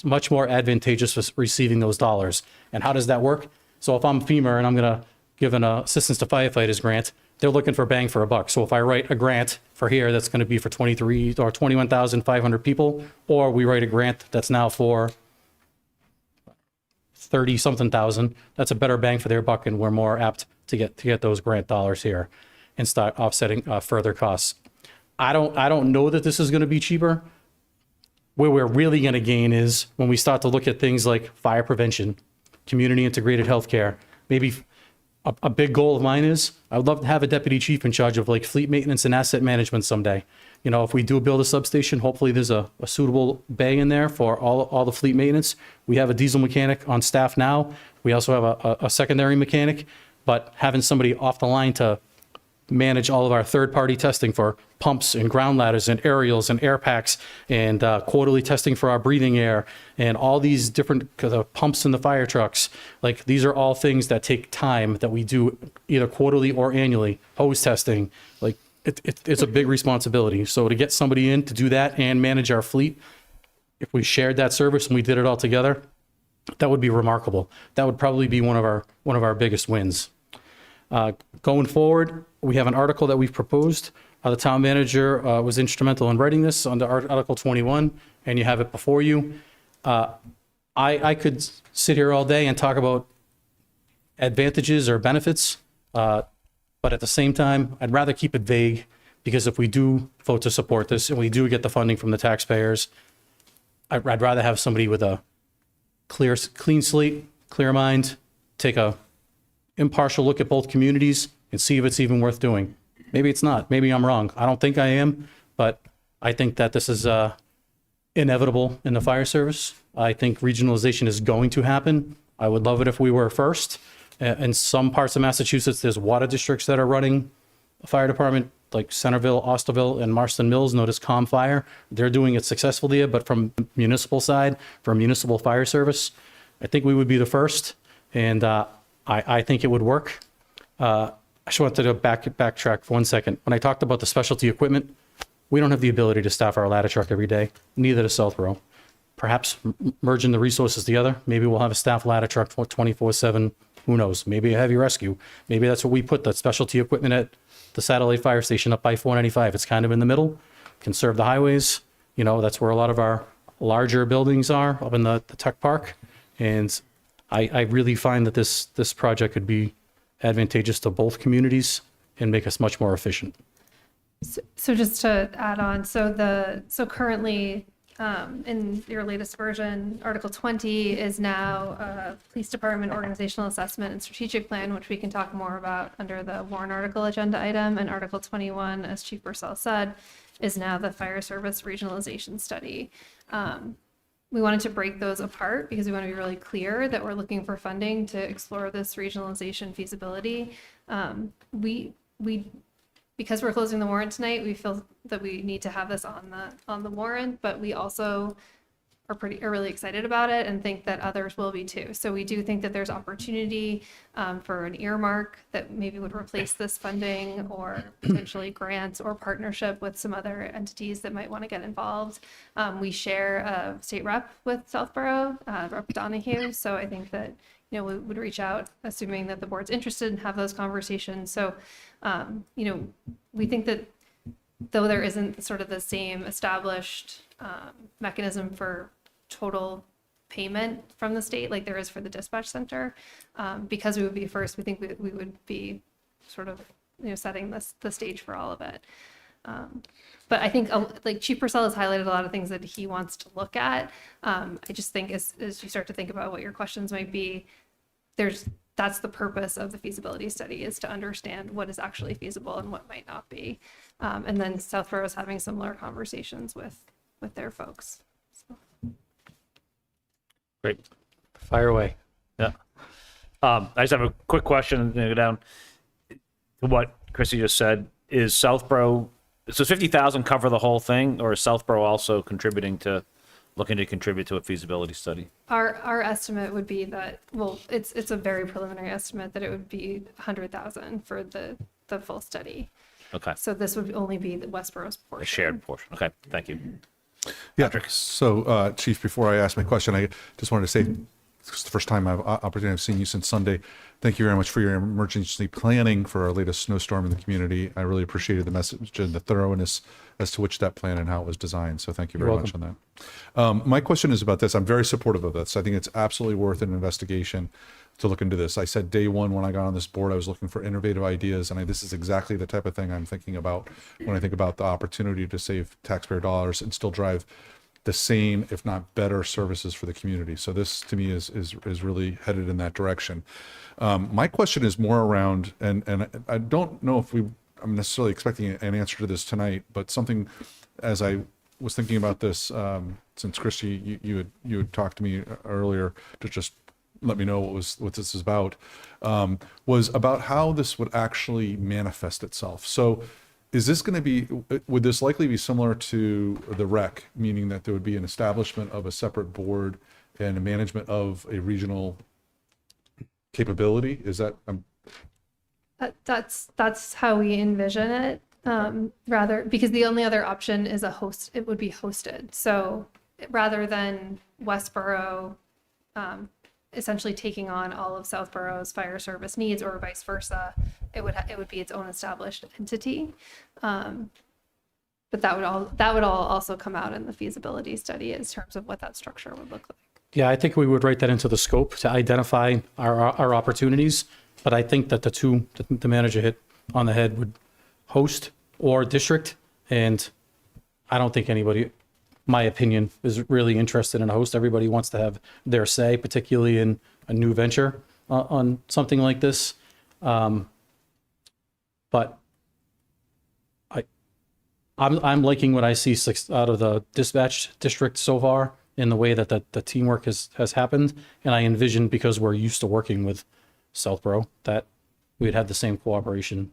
much more advantageous for receiving those dollars. And how does that work? So if I'm FEMA and I'm going to give an assistance to firefighters grant, they're looking for bang for a buck. So if I write a grant for here that's going to be for 21,500 people, or we write a grant that's now for 30-something thousand, that's a better bang for their buck, and we're more apt to get those grant dollars here and start offsetting further costs. I don't know that this is going to be cheaper. Where we're really going to gain is when we start to look at things like fire prevention, community integrated healthcare. Maybe a big goal of mine is I would love to have a deputy chief in charge of like fleet maintenance and asset management someday. If we do build a substation, hopefully there's a suitable bay in there for all the fleet maintenance. We have a diesel mechanic on staff now. We also have a secondary mechanic, but having somebody off the line to manage all of our third-party testing for pumps and ground ladders and aerials and air packs and quarterly testing for our breathing air and all these different pumps in the fire trucks. Like, these are all things that take time that we do either quarterly or annually. Hose testing, like it's a big responsibility. So to get somebody in to do that and manage our fleet, if we shared that service and we did it all together, that would be remarkable. That would probably be one of our biggest wins. Going forward, we have an article that we've proposed. The town manager was instrumental in writing this under Article 21, and you have it before you. I could sit here all day and talk about advantages or benefits, but at the same time, I'd rather keep it vague, because if we do vote to support this and we do get the funding from the taxpayers, I'd rather have somebody with a clean slate, clear mind, take a impartial look at both communities and see if it's even worth doing. Maybe it's not. Maybe I'm wrong. I don't think I am, but I think that this is inevitable in the fire service. I think regionalization is going to happen. I would love it if we were first. In some parts of Massachusetts, there's water districts that are running a fire department, like Centerville, Osterville, and Marston Mills, known as COM Fire. They're doing it successfully, but from municipal side, from municipal fire service, I think we would be the first, and I think it would work. I just wanted to backtrack for 1 second. When I talked about the specialty equipment, we don't have the ability to staff our ladder truck every day. Neither does Southborough. Perhaps merging the resources together, maybe we'll have a staff ladder truck for 24/7. Who knows? Maybe a heavy rescue. Maybe that's what we put the specialty equipment at the satellite fire station up by 495. It's kind of in the middle, can serve the highways. That's where a lot of our larger buildings are, up in the tech park. And I really find that this project could be advantageous to both communities and make us much more efficient. So just to add on, so currently in your latest version, Article 20 is now a Police Department Organizational Assessment and Strategic Plan, which we can talk more about under the Warrant article agenda item. And Article 21, as Chief Purcell said, is now the Fire Service Regionalization Study. We wanted to break those apart because we want to be really clear that we're looking for funding to explore this regionalization feasibility. Because we're closing the warrant tonight, we feel that we need to have this on the warrant, but we also are really excited about it and think that others will be too. So we do think that there's opportunity for an earmark that maybe would replace this funding, or potentially grants or partnership with some other entities that might want to get involved. We share a state rep with Southborough, Rep. Donahue. So I think that, we would reach out, assuming that the board's interested, and have those conversations. So, we think that though there isn't sort of the same established mechanism for total payment from the state like there is for the dispatch center, because we would be first, we think we would be sort of, setting the stage for all of it. But I think like Chief Purcell has highlighted a lot of things that he wants to look at. I just think as you start to think about what your questions might be, that's the purpose of the feasibility study, is to understand what is actually feasible and what might not be. And then Southborough is having similar conversations with their folks. So. Great. Fire away. Yeah. I just have a quick question to go down to what Chrissy just said. Is Southborough, so 50,000 cover the whole thing, or is Southborough also looking to contribute to a feasibility study? Our estimate would be that, well, it's a very preliminary estimate that it would be 100,000 for the full study. Okay. So this would only be the Westborough's portion. A shared portion. Okay. Thank you. Yeah. So, Chief, before I ask my question, I just wanted to say, it's the first time I've seen you since Sunday. Thank you very much for your emergency planning for our latest snowstorm in the community. I really appreciated the message and the thoroughness as to which that plan and how it was designed. So thank you very much on that. My question is about this. I'm very supportive of this. I think it's absolutely worth an investigation to look into this. I said day one when I got on this board, I was looking for innovative ideas, and this is exactly the type of thing I'm thinking about when I think about the opportunity to save taxpayer dollars and still drive the same, if not better, services for the community. So this, to me, is really headed in that direction. My question is more around, and I don't know if I'm necessarily expecting an answer to this tonight, but something, as I was thinking about this, since Christy, you had talked to me earlier to just let me know what this is about, was about how this would actually manifest itself. So is this going to be, would this likely be similar to the rec, meaning that there would be an establishment of a separate board and a management of a regional capability? Is that, that's how we envision it. Rather, because the only other option is it would be hosted. So rather than Westborough essentially taking on all of Southborough's fire service needs, or vice versa, it would be its own established entity. But that would all also come out in the feasibility study in terms of what that structure would look like. Yeah, I think we would write that into the scope to identify our opportunities. But I think that the manager hit on the head would host or district. And I don't think anybody, my opinion, is really interested in a host. Everybody wants to have their say, particularly in a new venture on something like this. But I'm liking what I see out of the dispatch district so far in the way that the teamwork has happened. And I envision, because we're used to working with Southborough, that we'd have the same cooperation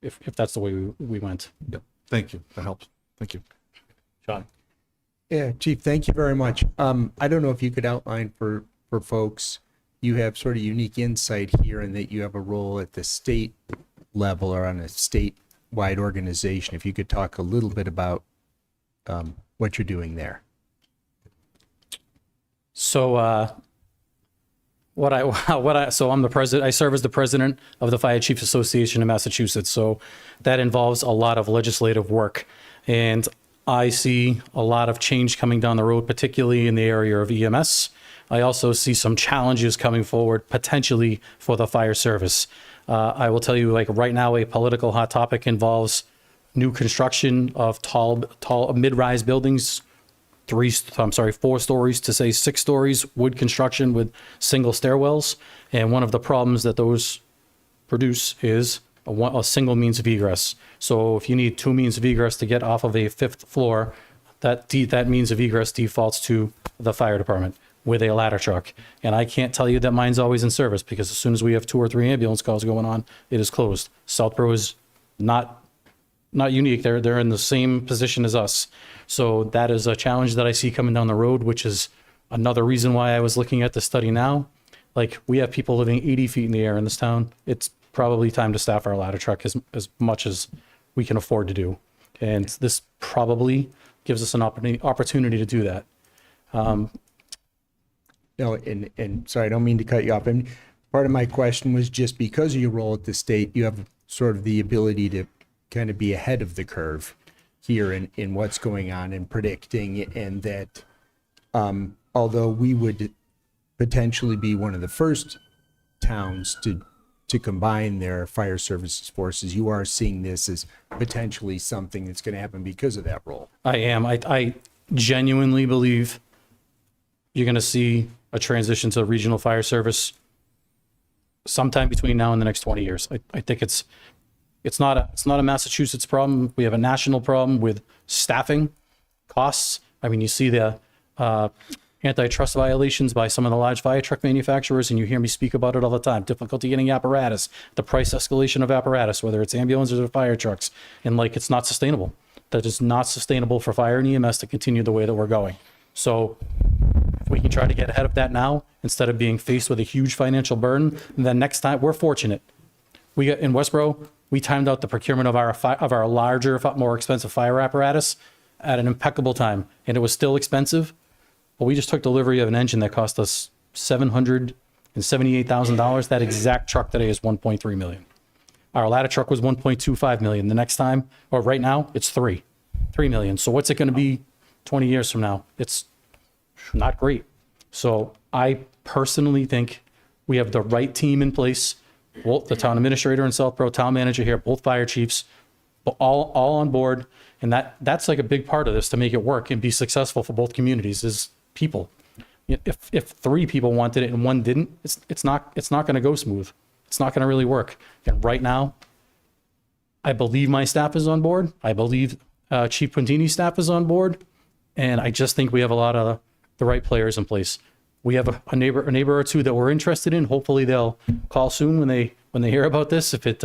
if that's the way we went. Yep. Thank you. That helps. Thank you. John. Yeah, Chief, thank you very much. I don't know if you could outline for folks, you have sort of unique insight here in that you have a role at the state level or on a statewide organization. If you could talk a little bit about what you're doing there. So so I'm the president. I serve as the president of the Fire Chiefs Association in Massachusetts. So that involves a lot of legislative work, and I see a lot of change coming down the road, particularly in the area of EMS. I also see some challenges coming forward potentially for the fire service. I will tell you, like right now, a political hot topic involves new construction of tall mid-rise buildings 4 stories to say 6 stories, wood construction with single stairwells. And one of the problems that those produce is a single means of egress. So if you need 2 means of egress to get off of a 5th floor, that means of egress defaults to the fire department with a ladder truck. And I can't tell you that mine's always in service, because as soon as we have 2 or 3 ambulance calls going on, it is closed. Southborough is not unique. They're in the same position as us. So that is a challenge that I see coming down the road, which is another reason why I was looking at the study now. Like, we have people living 80 feet in the air in this town. It's probably time to staff our ladder truck as much as we can afford to do. And this probably gives us an opportunity to do that. No, and sorry, I don't mean to cut you off. And part of my question was just because of your role at the state, you have sort of the ability to kind of be ahead of the curve here in what's going on and predicting, and that although we would potentially be one of the first towns to combine their fire services forces, you are seeing this as potentially something that's going to happen because of that role. I am. I genuinely believe you're going to see a transition to regional fire service sometime between now and the next 20 years. I think it's not a Massachusetts problem. We have a national problem with staffing costs. I mean, you see the antitrust violations by some of the large fire truck manufacturers, and you hear me speak about it all the time. Difficulty getting apparatus, the price escalation of apparatus, whether it's ambulances or fire trucks, and like, it's not sustainable. That is not sustainable for fire and EMS to continue the way that we're going. So if we can try to get ahead of that now, instead of being faced with a huge financial burden, and then next time, we're fortunate. We got in Westborough, we timed out the procurement of our larger, more expensive fire apparatus at an impeccable time, and it was still expensive. But we just took delivery of an engine that cost us $778,000. That exact truck today is $1.3 million. Our ladder truck was $1.25 million. The next time, or right now, it's $3 million. So what's it going to be 20 years from now? It's not great. So I personally think we have the right team in place. Both the town administrator in Southborough, town manager here, both fire chiefs, all on board. And that's like a big part of this to make it work and be successful for both communities is people. If 3 people wanted it and 1 didn't, it's not going to go smooth. It's not going to really work. And right now, I believe my staff is on board. I believe Chief Puntini's staff is on board. And I just think we have a lot of the right players in place. We have a neighbor or 2 that we're interested in. Hopefully they'll call soon when they hear about this, if it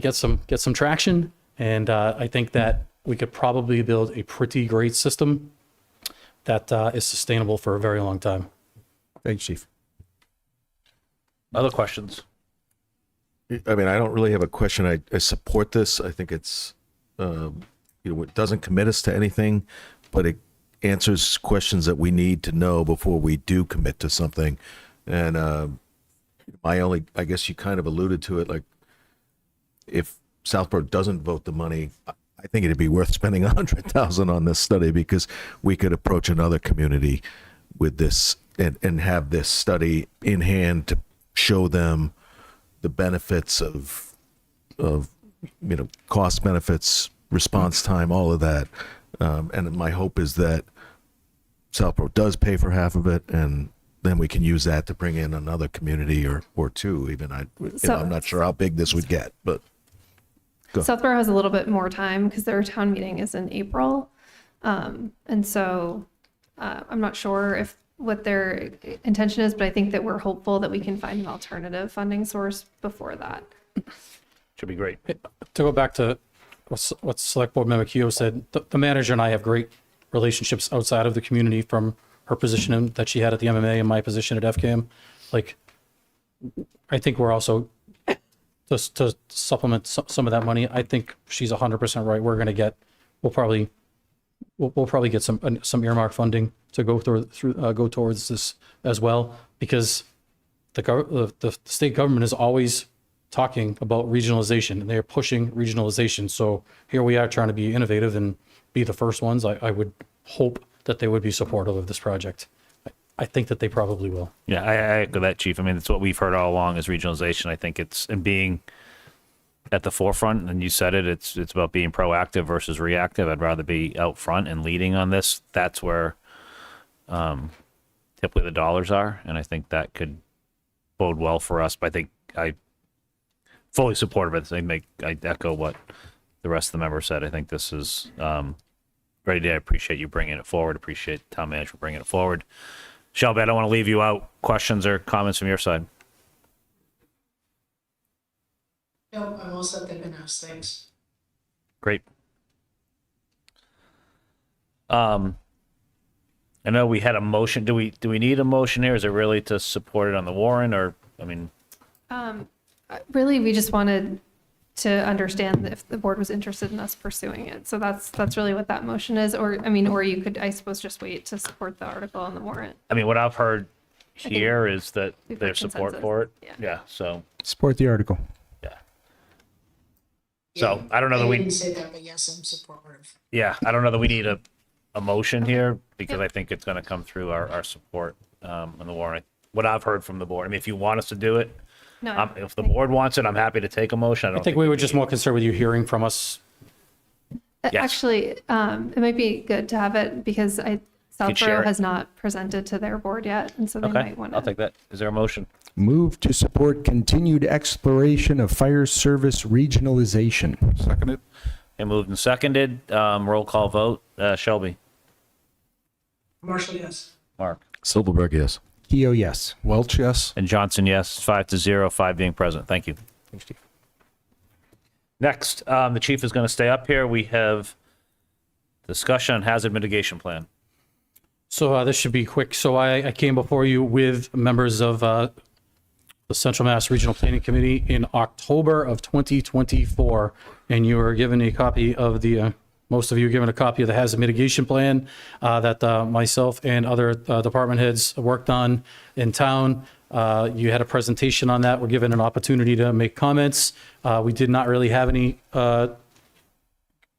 gets some traction. And I think that we could probably build a pretty great system that is sustainable for a very long time. Thanks, Chief. Other questions? I mean, I don't really have a question. I support this. I think it's, it doesn't commit us to anything, but it answers questions that we need to know before we do commit to something. And I guess you kind of alluded to it, like, if Southborough doesn't vote the money, I think it'd be worth spending $100,000 on this study, because we could approach another community with this and have this study in hand to show them the benefits of cost benefits, response time, all of that. And my hope is that Southborough does pay for half of it, and then we can use that to bring in another community or 2 even. I'm not sure how big this would get, but Southborough has a little bit more time because their town meeting is in April. And so I'm not sure what their intention is, but I think that we're hopeful that we can find an alternative funding source before that. Should be great. To go back to what Select Board Member Keough said, the manager and I have great relationships outside of the community, from her position that she had at the MMA and my position at FCAM. Like, I think we're also, just to supplement some of that money, I think she's 100% right. We'll probably get some earmark funding to go go towards this as well, because the state government is always talking about regionalization, and they're pushing regionalization. So here we are trying to be innovative and be the first ones. I would hope that they would be supportive of this project. I think that they probably will. Yeah, I echo that, Chief. I mean, it's what we've heard all along is regionalization. I think it's, and being at the forefront, and you said it, it's about being proactive versus reactive. I'd rather be out front and leading on this. That's where typically the dollars are, and I think that could bode well for us. But I think I fully support it. I echo what the rest of the members said. I think this is ready. I appreciate you bringing it forward. Appreciate town manager bringing it forward. Shelby, I don't want to leave you out. Questions or comments from your side? Nope, I'm all set. They've been asked. Thanks. Great. I know we had a motion. Do we need a motion here? Is it really to support it on the warrant, or I mean? Really, we just wanted to understand if the board was interested in us pursuing it. So that's really what that motion is. Or you could, I suppose, just wait to support the article on the warrant. I mean, what I've heard here is that we've there's heard support consensus. for it. Yeah. So Support the article. yeah. So I don't know that I we. didn't say that, but yes, I'm supportive. Yeah, I don't know that we need a motion here because I think it's going to come through our support on the warrant. What I've heard from the board. I mean, if you want us to do it, No, if the board wants it, I'm happy to take a motion. I think we were just more concerned with you hearing from us. Yes. actually, it might be good to have it because share Southborough it. has not presented to their board yet, and so they Okay, might want I'll to. take that. Is there a motion? Move to support continued exploration of fire service regionalization. Seconded. And moved and seconded. Roll call vote. Shelby. Marshall, yes. Mark. Silverberg, yes. Keo, yes. Welch, yes. And Johnson, yes. 5-0, 5 being present. Thank you. Thanks, Chief. Next, the chief is going to stay up here. We have discussion on hazard mitigation plan. So this should be quick. So I came before you with members of the Central Mass Regional Planning Committee in October of 2024, and you were given a copy of the, most of you were given a copy of the hazard mitigation plan that myself and other department heads worked on in town. You had a presentation on that. We're given an opportunity to make comments. We did not really have any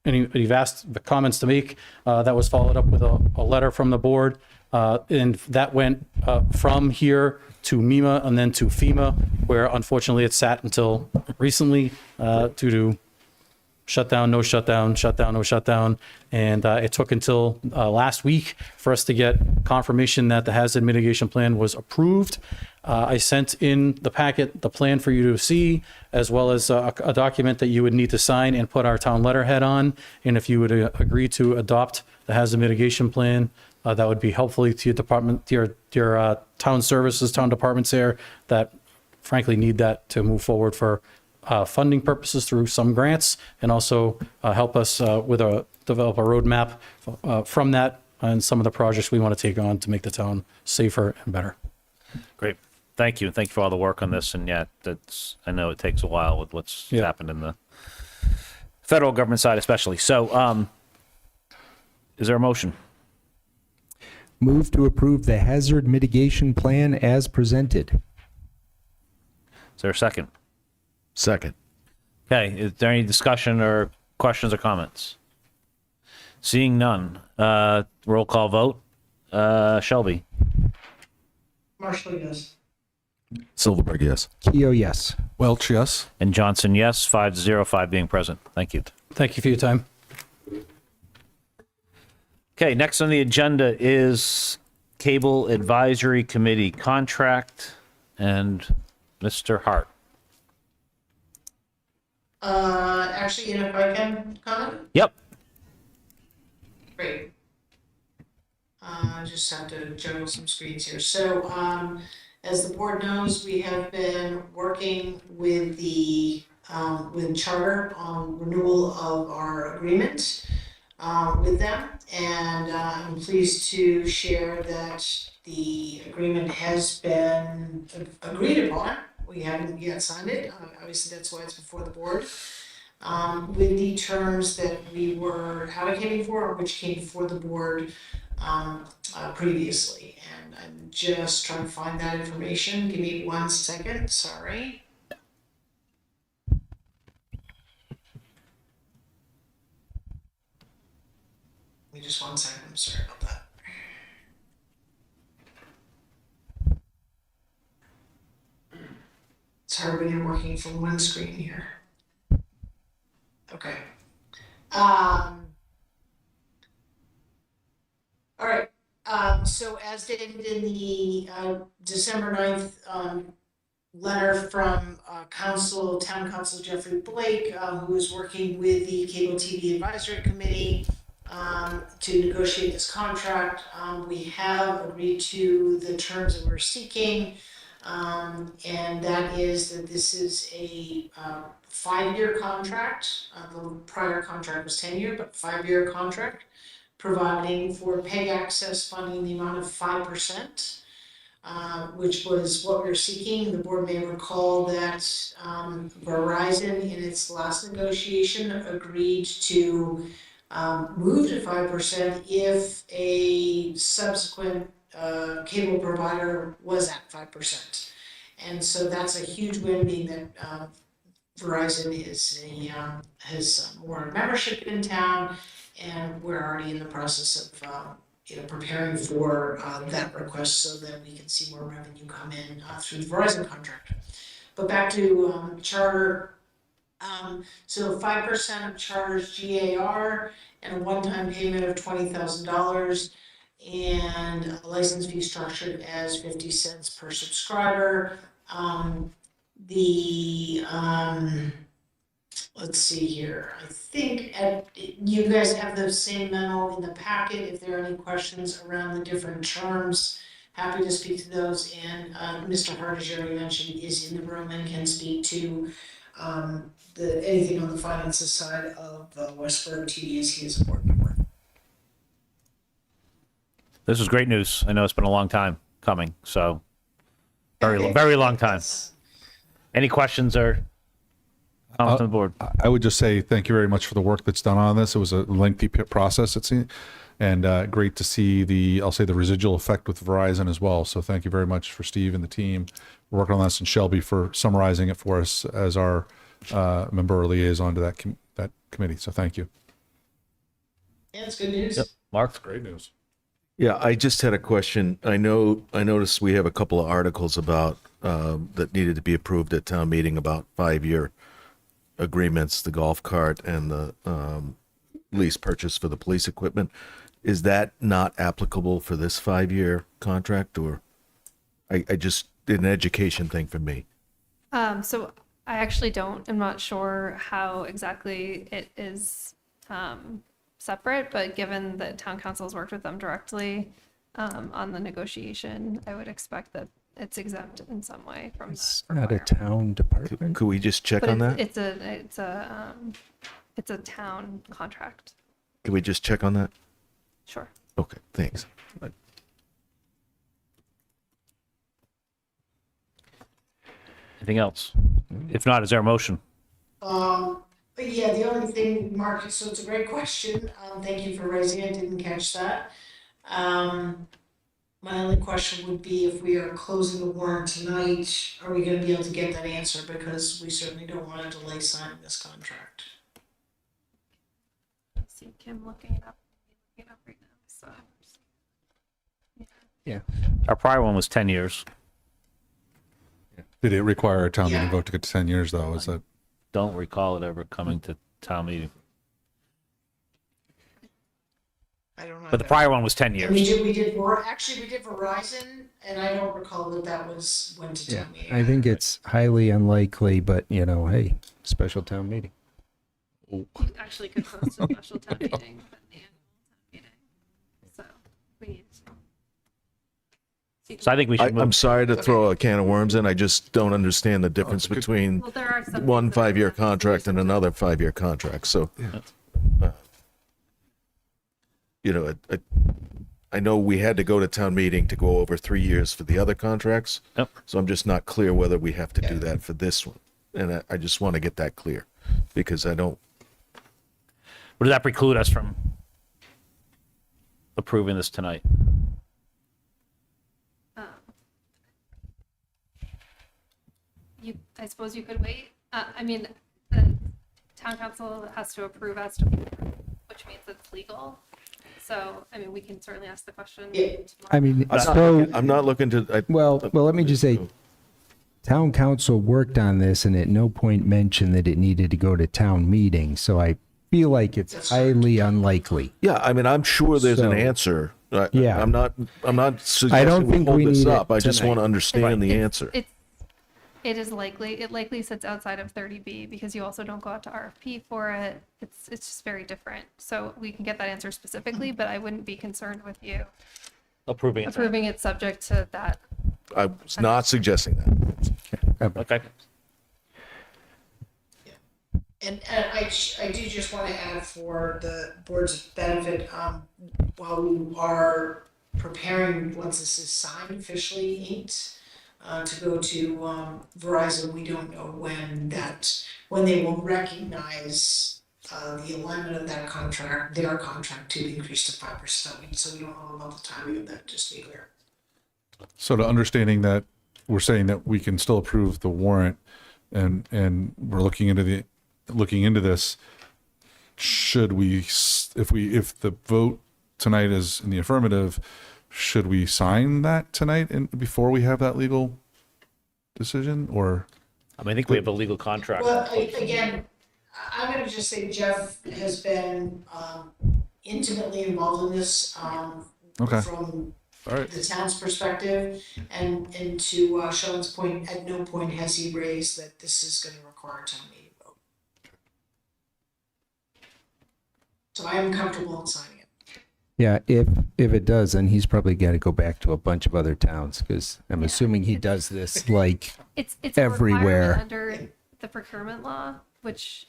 vast comments to make. That was followed up with a letter from the board. And that went from here to MEMA and then to FEMA, where unfortunately it sat until recently due to shutdown, no shutdown, shutdown, no shutdown. And it took until last week for us to get confirmation that the hazard mitigation plan was approved. I sent in the packet, the plan for you to see, as well as a document that you would need to sign and put our town letterhead on. And if you would agree to adopt the hazard mitigation plan, that would be helpful to your department, to your town services, town departments there that frankly need that to move forward for funding purposes through some grants, and also help us develop a roadmap from that and some of the projects we want to take on to make the town safer and better. Great. Thank you. Thank you for all the work on this. And yeah, I know it takes a while with what's happened in the federal government side, especially. So, is there a motion? Move to approve the hazard mitigation plan as presented. Is there a second? Second. Okay. Is there any discussion or questions or comments? Seeing none. Roll call vote. Shelby. Marshall, yes. Silverberg, yes. Keo, yes. Welch, yes. And Johnson, yes. 5-0, 5 being present. Thank you. Thank you for your time. Okay, next on the agenda is Cable Advisory Committee contract and Mr. Hart. Actually, if I can comment? Yep. Great. I just have to juggle some screens here. So, as the board knows, we have been working with with Charter on renewal of our agreement with them, and I'm pleased to share that the agreement has been agreed upon. We haven't yet signed it. Obviously, that's why it's before the board. With the terms that we were advocating for, or which came before the board previously. And I'm just trying to find that information. Give me 1 second. Sorry. Give me just 1 second. I'm sorry about that. It's hard when you're working from one screen here. All right, so as stated in the December 9th letter from Town Council Jeffrey Blake, who is working with the Cable TV Advisory Committee to negotiate this contract, we have agreed to the terms that we're seeking, and that is that this is a 5-year contract. The prior contract was 10-year, but 5-year contract, providing for PEG access funding in the amount of 5%, which was what we were seeking. The board may recall that Verizon, in its last negotiation, agreed to move to 5% if a subsequent cable provider was at 5%. And so that's a huge win, being that Verizon has more membership in town, and we're already in the process of preparing for that request so that we can see more revenue come in through the Verizon contract. But back to Charter. So 5% of Charter's GAR and a one-time payment of $20,000, and a license fee structured as 50 cents per subscriber. Let's see here. I think you guys have the same memo in the packet. If there are any questions around the different terms, happy to speak to those. And Mr. Hart, as you already mentioned, is in the room and can speak to anything on the finances side of Westborough TV, as he is a board member. This is great news. I know it's been a long time coming, so very long time. Any questions or comments on the board? I would just say thank you very much for the work that's done on this. It was a lengthy process, it seemed, and great to see the residual effect with Verizon as well. So thank you very much for Steve and the team working on this, and Shelby for summarizing it for us as our member or liaison to that committee. So thank you. Yeah, it's good news. Yep. Mark? It's great news. Yeah, I just had a question. I noticed we have a couple of articles about that needed to be approved at town meeting about 5-year agreements, the golf cart and the lease purchase for the police equipment. Is that not applicable for this 5-year contract, or I just did an education thing for me? So I actually I'm not sure how exactly it is separate, but given that town council has worked with them directly on the negotiation, I would expect that it's exempt in some way from It's that not a requirement. town department. Could we just check But on that? it's a town contract. Could we just check on that? Sure. Okay, thanks. Anything else? If not, is there a motion? But yeah, the only thing, Mark, so it's a great question. Thank you for raising it. Didn't catch that. My only question would be, if we are closing the warrant tonight, are we going to be able to get that answer? Because we certainly don't want to delay signing this contract. I see Kim looking it up right now. So Yeah. Our prior one was 10 years. Did it require a town meeting Yeah. vote to get to 10 years, though? Is that? Don't recall it ever coming to town meeting. I don't know. But the prior one was 10 And years. we did Verizon, and I don't recall that was went to Yeah. town meeting. I think it's highly unlikely, but hey, special town meeting. you actually could host a special town meeting within the annual town meeting. So we need to. So I think we should I'm move. sorry to throw a can of worms in. I just don't understand the difference between Well, there are some one things that 5-year are- contract and another 5-year contract. So, I know we had to go to town meeting to go over 3 years for the other contracts. Yep. So I'm just not clear whether we have to do that for this one. And I just want to get that clear, because I don't. Would that preclude us from approving this tonight? I suppose you could wait. I mean, the town council has to approve as to, which means it's legal. So, I mean, we can certainly ask the question Yeah. tomorrow. I mean, I'm not looking to. well, let me just say, town council worked on this and at no point mentioned that it needed to go to town meeting. So I feel like it's highly unlikely. Yeah, I mean, I'm sure there's an So- answer. Yeah. I'm not suggesting we think hold we this need it up. I just tonight. want to understand the answer. It is likely, it likely sits outside of 30B because you also don't go out to RFP for it. It's just very different. So we can get that answer specifically, but I wouldn't be concerned with you Approving it. approving it subject to that. I was not suggesting that. Okay. And I do just want to add for the board's benefit, while we are preparing, once this is signed officially inked, to go to Verizon, we don't know when they will recognize the alignment of that contract, their contract to increase to 5%. So we don't know about the timing of that, just to be clear. So to understanding that, we're saying that we can still approve the warrant, and we're looking into this. Should we, if the vote tonight is in the affirmative, should we sign that tonight and before we have that legal decision, or? I think we have a legal contract. Well, again, I'm gonna just say Jeff has been intimately involved in this Okay. from All right. the town's perspective, and to Sean's point, at no point has he raised that this is gonna require a town meeting vote. So I am comfortable in signing it. Yeah, if it does, then he's probably got to go back to a bunch of other towns, because I'm assuming he does this like It's a everywhere. requirement under the procurement law, which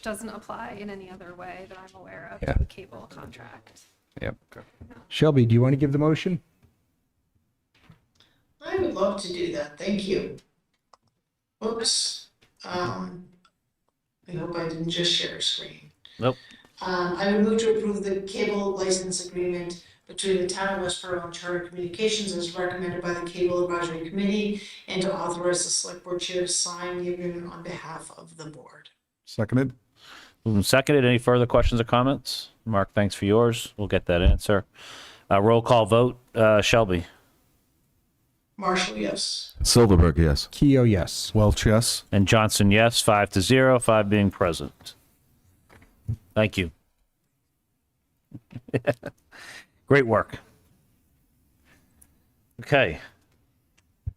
doesn't apply in any other way that I'm aware of Yeah. to the cable contract. Yep. Shelby, do you want to give the motion? I would love to do that, thank you. Oops, I hope I didn't just share a screen. Nope. I would move to approve the cable license agreement between the town of Westborough and Charter Communications as recommended by the Cable Advisory Committee, and to authorize the select board chair to sign the agreement on behalf of the board. Seconded? Moved and seconded. Any further questions or comments? Mark, thanks for yours. We'll get that answer. Roll call vote. Shelby. Marshall, yes. Silverberg, yes. Keo, yes. Welch, yes. And Johnson, yes. 5-0, 5 being present. Thank you. Great work. Okay. I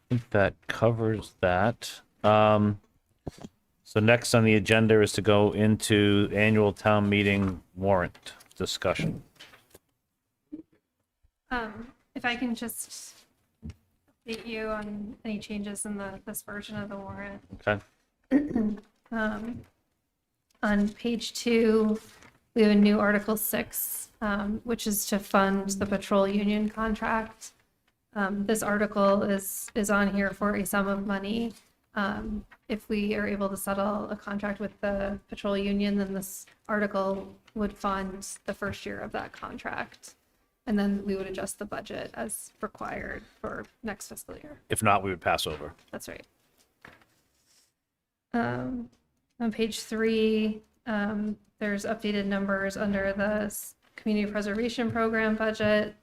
think that covers that. So next on the agenda is to go into annual town meeting warrant discussion. If I can just update you on any changes in this version of the warrant. Okay. On page 2, we have a new Article 6, which is to fund the patrol union contract. This article is on here for a sum of money. If we are able to settle a contract with the patrol union, then this article would fund the first year of that contract. And then we would adjust the budget as required for next fiscal year. If not, we would pass over. That's right. On page 3, there's updated numbers under the community preservation program budget.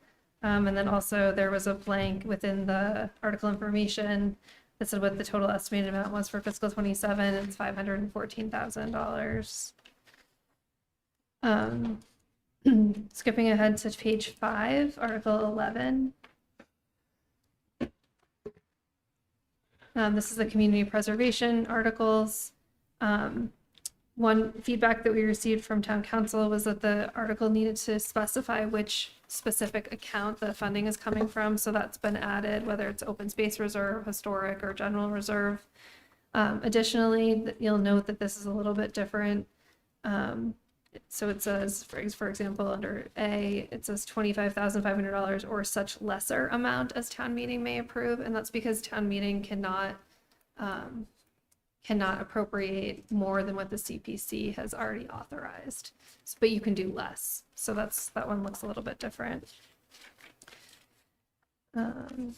And then also there was a blank within the article information that said what the total estimated amount was for fiscal 27. It's $514,000. Skipping ahead to page 5, article 11. This is the community preservation articles. One feedback that we received from town council was that the article needed to specify which specific account the funding is coming from. So that's been added, whether it's open space reserve, historic, or general reserve. Additionally, you'll note that this is a little bit different. So it says, for example, under A, it says $25,500 or such lesser amount as town meeting may approve. And that's because town meeting cannot appropriate more than what the CPC has already authorized, but you can do less. So that one looks a little bit different. Going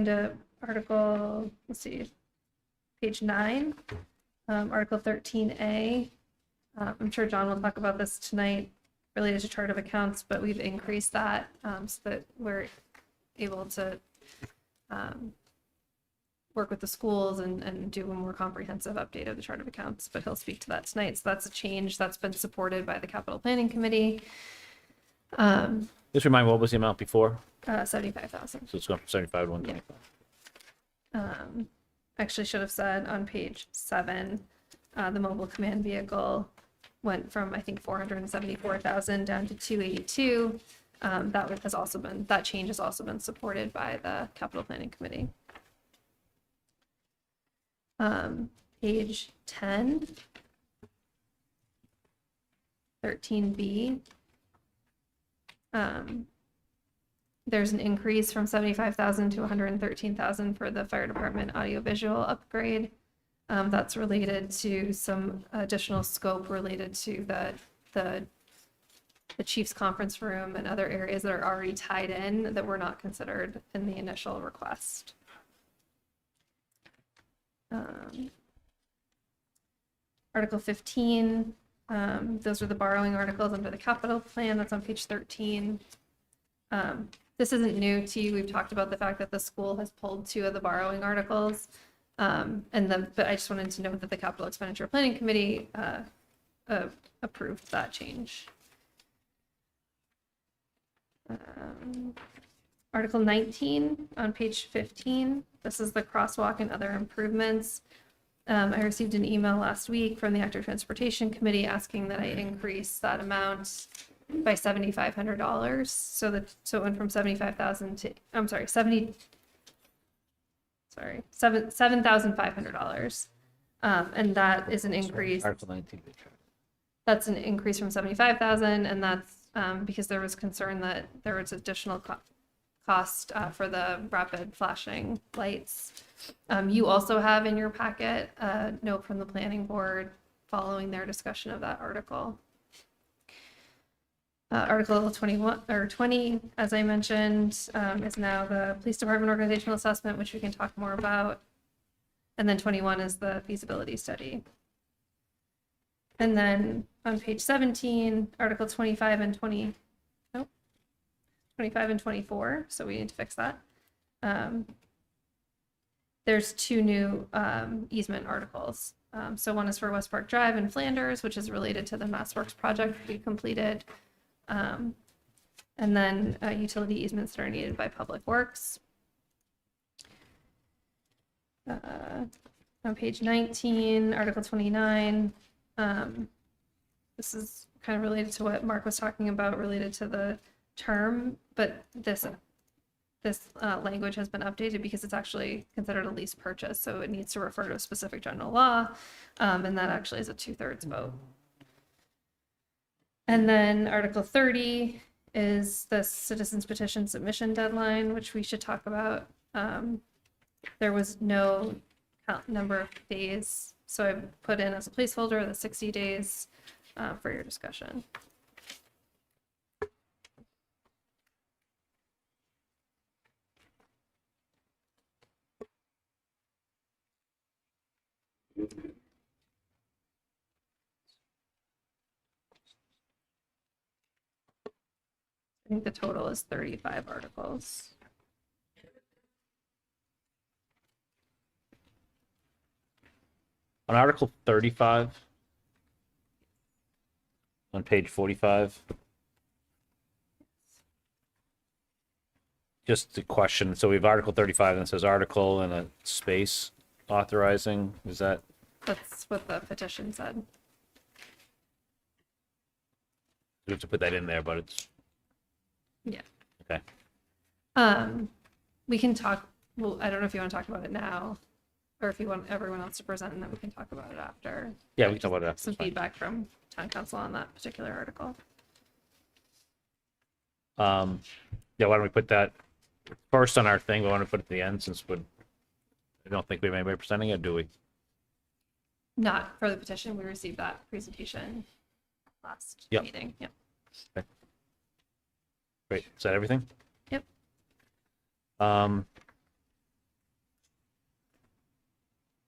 to article, let's see, page 9, article 13A. I'm sure John will talk about this tonight related to chart of accounts, but we've increased that so that we're able to work with the schools and do a more comprehensive update of the chart of accounts, but he'll speak to that tonight. So that's a change that's been supported by the capital planning committee. Just remind me, what was the amount before? 75,000. So it's going from 75 to 125. Actually should have said on page 7, the mobile command vehicle went from, I think, 474,000 down to 282. That change has also been supported by the capital planning committee. Page 10, 13B. There's an increase from 75,000 to 113,000 for the fire department audiovisual upgrade. That's related to some additional scope related to the chief's conference room and other areas that are already tied in that were not considered in the initial request. Article 15, those are the borrowing articles under the capital plan. That's on page 13. This isn't new to you. We've talked about the fact that the school has pulled 2 of the borrowing articles. But I just wanted to note that the capital expenditure planning committee approved that change. Article 19 on page 15. This is the crosswalk and other improvements. I received an email last week from the Active Transportation Committee asking that I increase that amount by $7,500. So it went from 75,000 to, I'm sorry, $7,500. And that is an increase. Article 19. That's an increase from 75,000, and that's because there was concern that there was additional cost for the rapid flashing lights. You also have in your packet a note from the planning board following their discussion of that article. Article 21 or 20, as I mentioned, is now the police department organizational assessment, which we can talk more about. And then 21 is the feasibility study. And then on page 17, Article 25 and 24. So we need to fix that. There's 2 new easement articles. So one is for West Park Drive in Flanders, which is related to the MassWorks project we completed. And then utility easements that are needed by Public Works. On page 19, Article 29, this is kind of related to what Mark was talking about, related to the term, but this language has been updated because it's actually considered a lease purchase, so it needs to refer to a specific general law, and that actually is a 2/3 vote. And then Article 30 is the citizens petition submission deadline, which we should talk about. There was no number of days, so I put in as a placeholder the 60 days for your discussion. I think the total is 35 articles. On Article 35, on page 45, just a question. So we have Article 35 and it says article and a space authorizing. Is that? That's what the petition said. We have to put that in there, but it's Yeah. okay. We can talk, well, I don't know if you want to talk about it now, or if you want everyone else to present, and then we can talk about it after. Yeah, we can talk about it after. Some That's fine. feedback from town council on that particular article. Yeah, why don't we put that first on our thing? We want to put it at the end since I don't think we have anybody presenting it, do we? Not for the petition, we received that presentation last Yep. meeting, yep. Great. Is that everything? Yep. I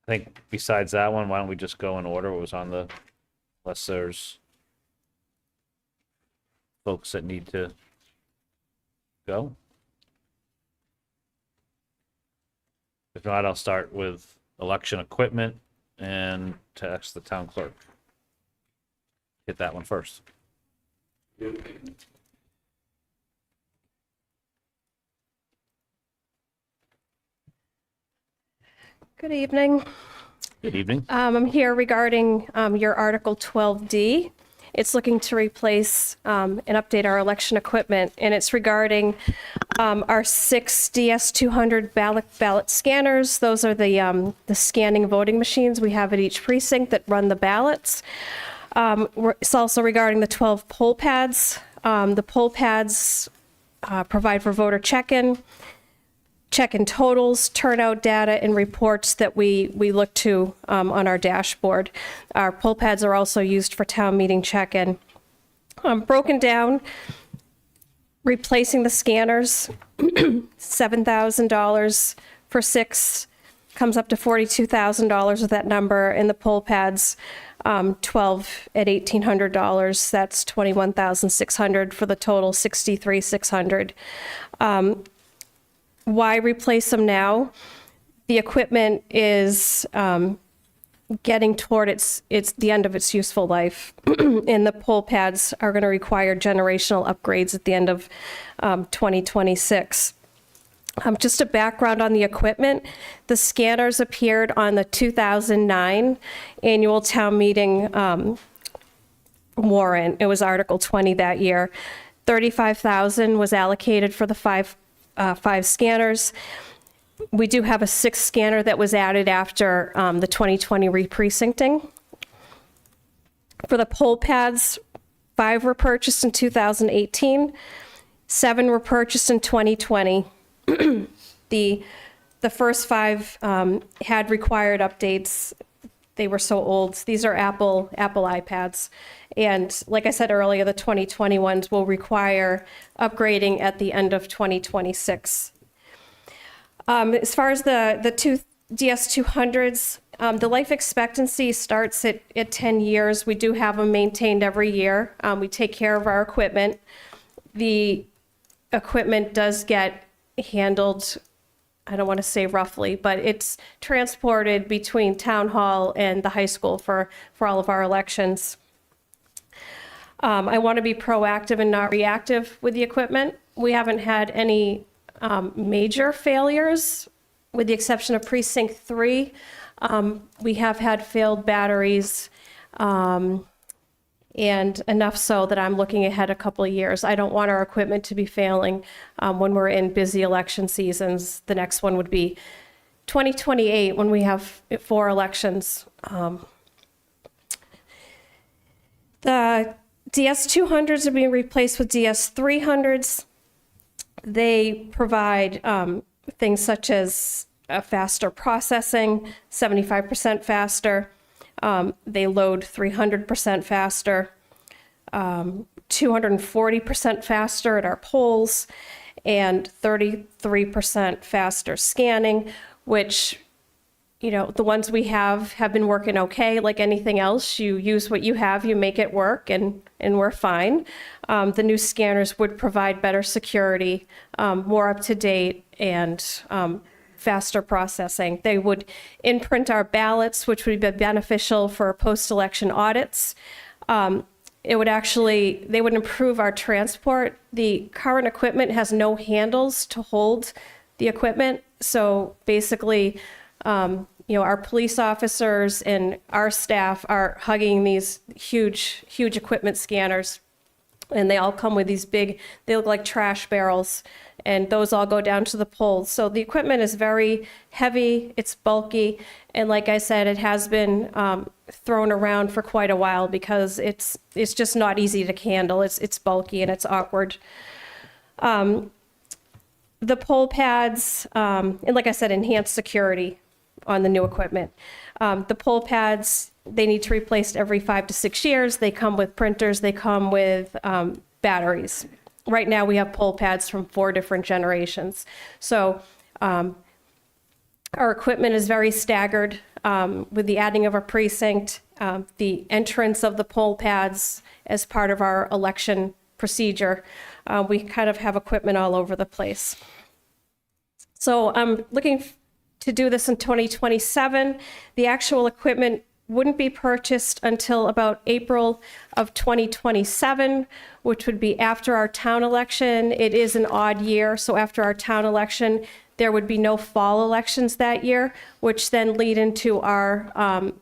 think besides that one, why don't we just go in order? What was on the, unless there's folks that need to go? If not, I'll start with election equipment and text the town clerk. Hit that one first. Good evening. Good evening. I'm here regarding your Article 12D. It's looking to replace and update our election equipment, and it's regarding our 6 DS200 ballot scanners. Those are the scanning voting machines we have at each precinct that run the ballots. It's also regarding the 12 poll pads. The poll pads provide for voter check-in totals, turnout data, and reports that we look to on our dashboard. Our poll pads are also used for town meeting check-in. Broken down, replacing the scanners, $7,000 for 6, comes up to $42,000 with that number, and the poll pads, 12 at $1,800. That's $21,600 for the total $63,600. Why replace them now? The equipment is getting toward its the end of its useful life, and the poll pads are going to require generational upgrades at the end of 2026. Just a background on the equipment: the scanners appeared on the 2009 annual town meeting warrant. It was Article 20 that year. $35,000 was allocated for the five scanners. We do have a 6th scanner that was added after the 2020 re-precincting. For the poll pads, 5 were purchased in 2018, 7 were purchased in 2020. The first 5 had required updates. They were so old. These are Apple iPads. And like I said earlier, the 2020 ones will require upgrading at the end of 2026. As far as the 2 DS200s, the life expectancy starts at 10 years. We do have them maintained every year. We take care of our equipment. The equipment does get handled, I don't want to say roughly, but it's transported between town hall and the high school for all of our elections. I want to be proactive and not reactive with the equipment. We haven't had any major failures, with the exception of Precinct 3. We have had failed batteries, and enough so that I'm looking ahead a couple of years. I don't want our equipment to be failing when we're in busy election seasons. The next one would be 2028, when we have 4 elections. The DS200s are being replaced with DS300s. They provide things such as faster processing, 75% faster. They load 300% faster, 240% faster at our polls, and 33% faster scanning, which, you know, the ones we have been working okay. Like anything else, you use what you have, you make it work, and we're fine. The new scanners would provide better security, more up to date, and faster processing. They would imprint our ballots, which would be beneficial for post-election audits. They would improve our transport. The current equipment has no handles to hold the equipment. So basically, our police officers and our staff are hugging these huge equipment scanners, and they all come with these they look like trash barrels, and those all go down to the polls. So the equipment is very heavy, it's bulky, and like I said, it has been thrown around for quite a while because it's just not easy to handle. It's bulky and it's awkward. The poll pads, and like I said, enhanced security on the new equipment. The poll pads, they need to be replaced every 5 to 6 years. They come with printers, they come with batteries. Right now we have poll pads from 4 different generations. So our equipment is very staggered with the adding of a precinct, the entrance of the poll pads as part of our election procedure. We kind of have equipment all over the place. So I'm looking to do this in 2027. The actual equipment wouldn't be purchased until about April of 2027, which would be after our town election. It is an odd year, so after our town election, there would be no fall elections that year, which then lead into our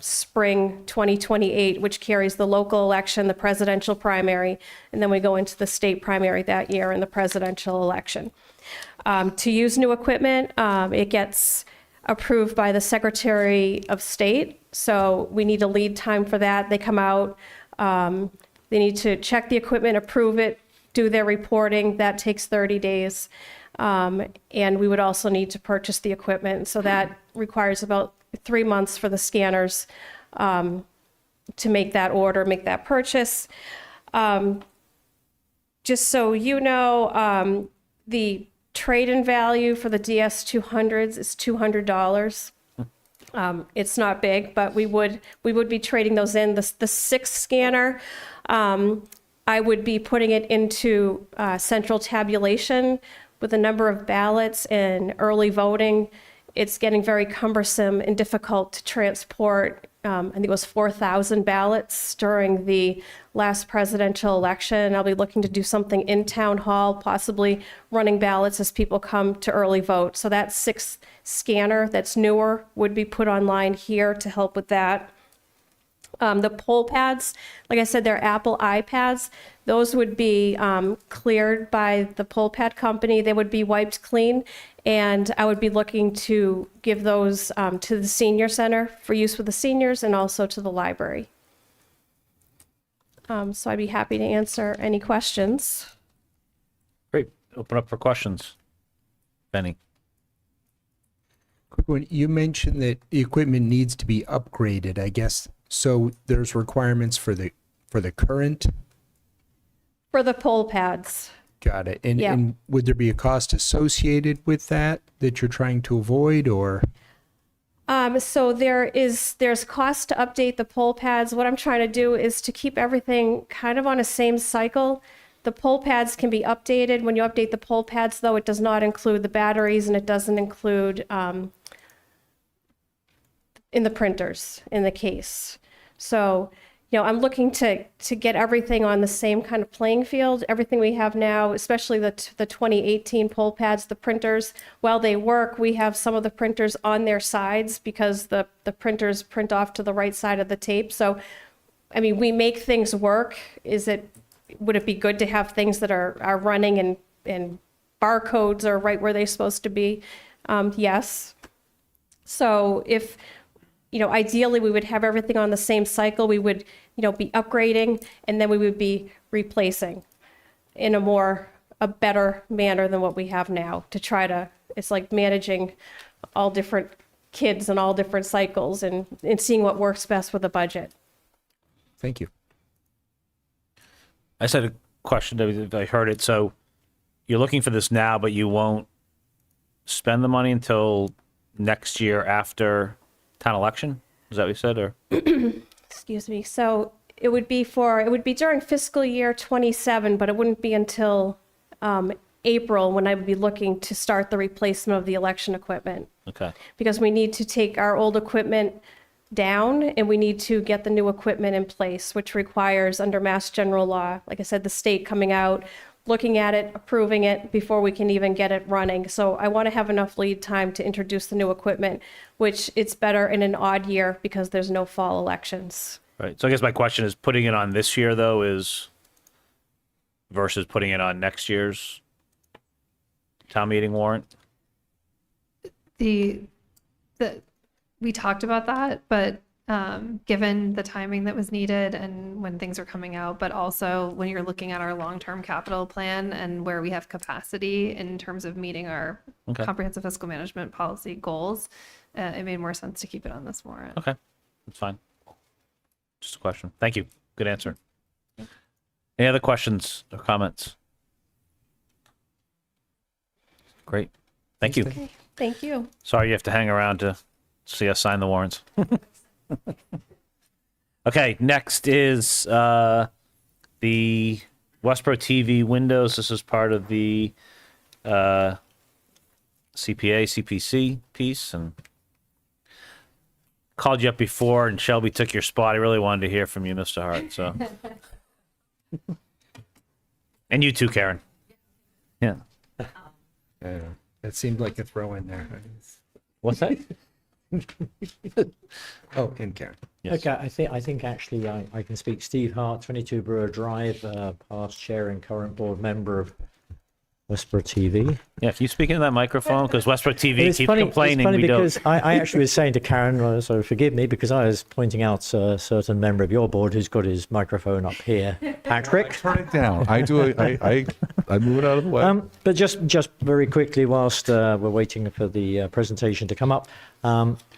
spring 2028, which carries the local election, the presidential primary, and then we go into the state primary that year and the presidential election. To use new equipment, it gets approved by the Secretary of State, so we need a lead time for that. They come out, they need to check the equipment, approve it, do their reporting. That takes 30 days. And we would also need to purchase the equipment, so that requires about 3 months for the scanners to make that order, make that purchase. Just so you know, the trade-in value for the DS200s is $200. It's not big, but we would be trading those in. The 6 scanner, I would be putting it into central tabulation with a number of ballots and early voting. It's getting very cumbersome and difficult to transport. I think it was 4,000 ballots during the last presidential election. I'll be looking to do something in town hall, possibly running ballots as people come to early vote. So that 6th scanner that's newer would be put online here to help with that. The poll pads, like I said, they're Apple iPads. Those would be cleared by the poll pad company. They would be wiped clean, and I would be looking to give those to the senior center for use with the seniors and also to the library. So I'd be happy to answer any questions. Great. Open up for questions. Benny. Quick one. You mentioned that the equipment needs to be upgraded, I guess. So there's requirements for the current. For the poll pads. Got it. And, Yeah. and would there be a cost associated with that you're trying to avoid, or? So there's cost to update the poll pads. What I'm trying to do is to keep everything kind of on a same cycle. The poll pads can be updated. When you update the poll pads, though, it does not include the batteries, and it doesn't include in the printers in the case. So, I'm looking to get everything on the same kind of playing field. Everything we have now, especially the 2018 poll pads, the printers, while they work, we have some of the printers on their sides because the printers print off to the right side of the tape. So, I mean, we make things work. Would it be good to have things that are running and barcodes are right where they're supposed to be? Yes. So if ideally, we would have everything on the same cycle. We would, be upgrading, and then we would be replacing in a better manner than what we have now to try to, it's like managing all different kids and all different cycles and seeing what works best with the budget. Thank you. I said a question, if I heard it. So you're looking for this now, but you won't spend the money until next year after town election? Is that what you said, or? Excuse me. So it would be during fiscal year 27, but it wouldn't be until April when I would be looking to start the replacement of the election equipment. Okay. Because we need to take our old equipment down and we need to get the new equipment in place, which requires under Mass General Law, like I said, the state coming out, looking at it, approving it before we can even get it running. So I want to have enough lead time to introduce the new equipment, which it's better in an odd year because there's no fall elections. Right. So I guess my question is, putting it on this year, though, is versus putting it on next year's town meeting warrant? We talked about that, but given the timing that was needed and when things are coming out, but also when you're looking at our long-term capital plan and where we have capacity in terms of meeting our comprehensive fiscal management policy goals, it made more sense to keep it on this warrant. Okay. That's fine. Just a question. Thank you. Good answer. Any other questions or comments? Great. Thank you. Okay, thank you. Sorry you have to hang around to see us sign the warrants. Okay, next is the Westborough TV windows. This is part of the CPA, CPC piece, and called you up before, and Shelby took your spot. I really wanted to hear from you, Mr. Hart. So, and you too, Karen. Yeah. That seemed like a throw in there. What's that? Oh, and Karen. Yes. Okay, I think actually I can speak. Steve Hart, 22 Brewer Drive, past chair and current board member of Westborough TV. Yeah, can you speak into that microphone? Because Westborough TV keeps complaining It's funny we because don't. I actually was saying to Karen, so forgive me, because I was pointing out a certain member of your board who's got his microphone up here. Patrick? Turn it down. I move it out of the way. But just very quickly, whilst we're waiting for the presentation to come up,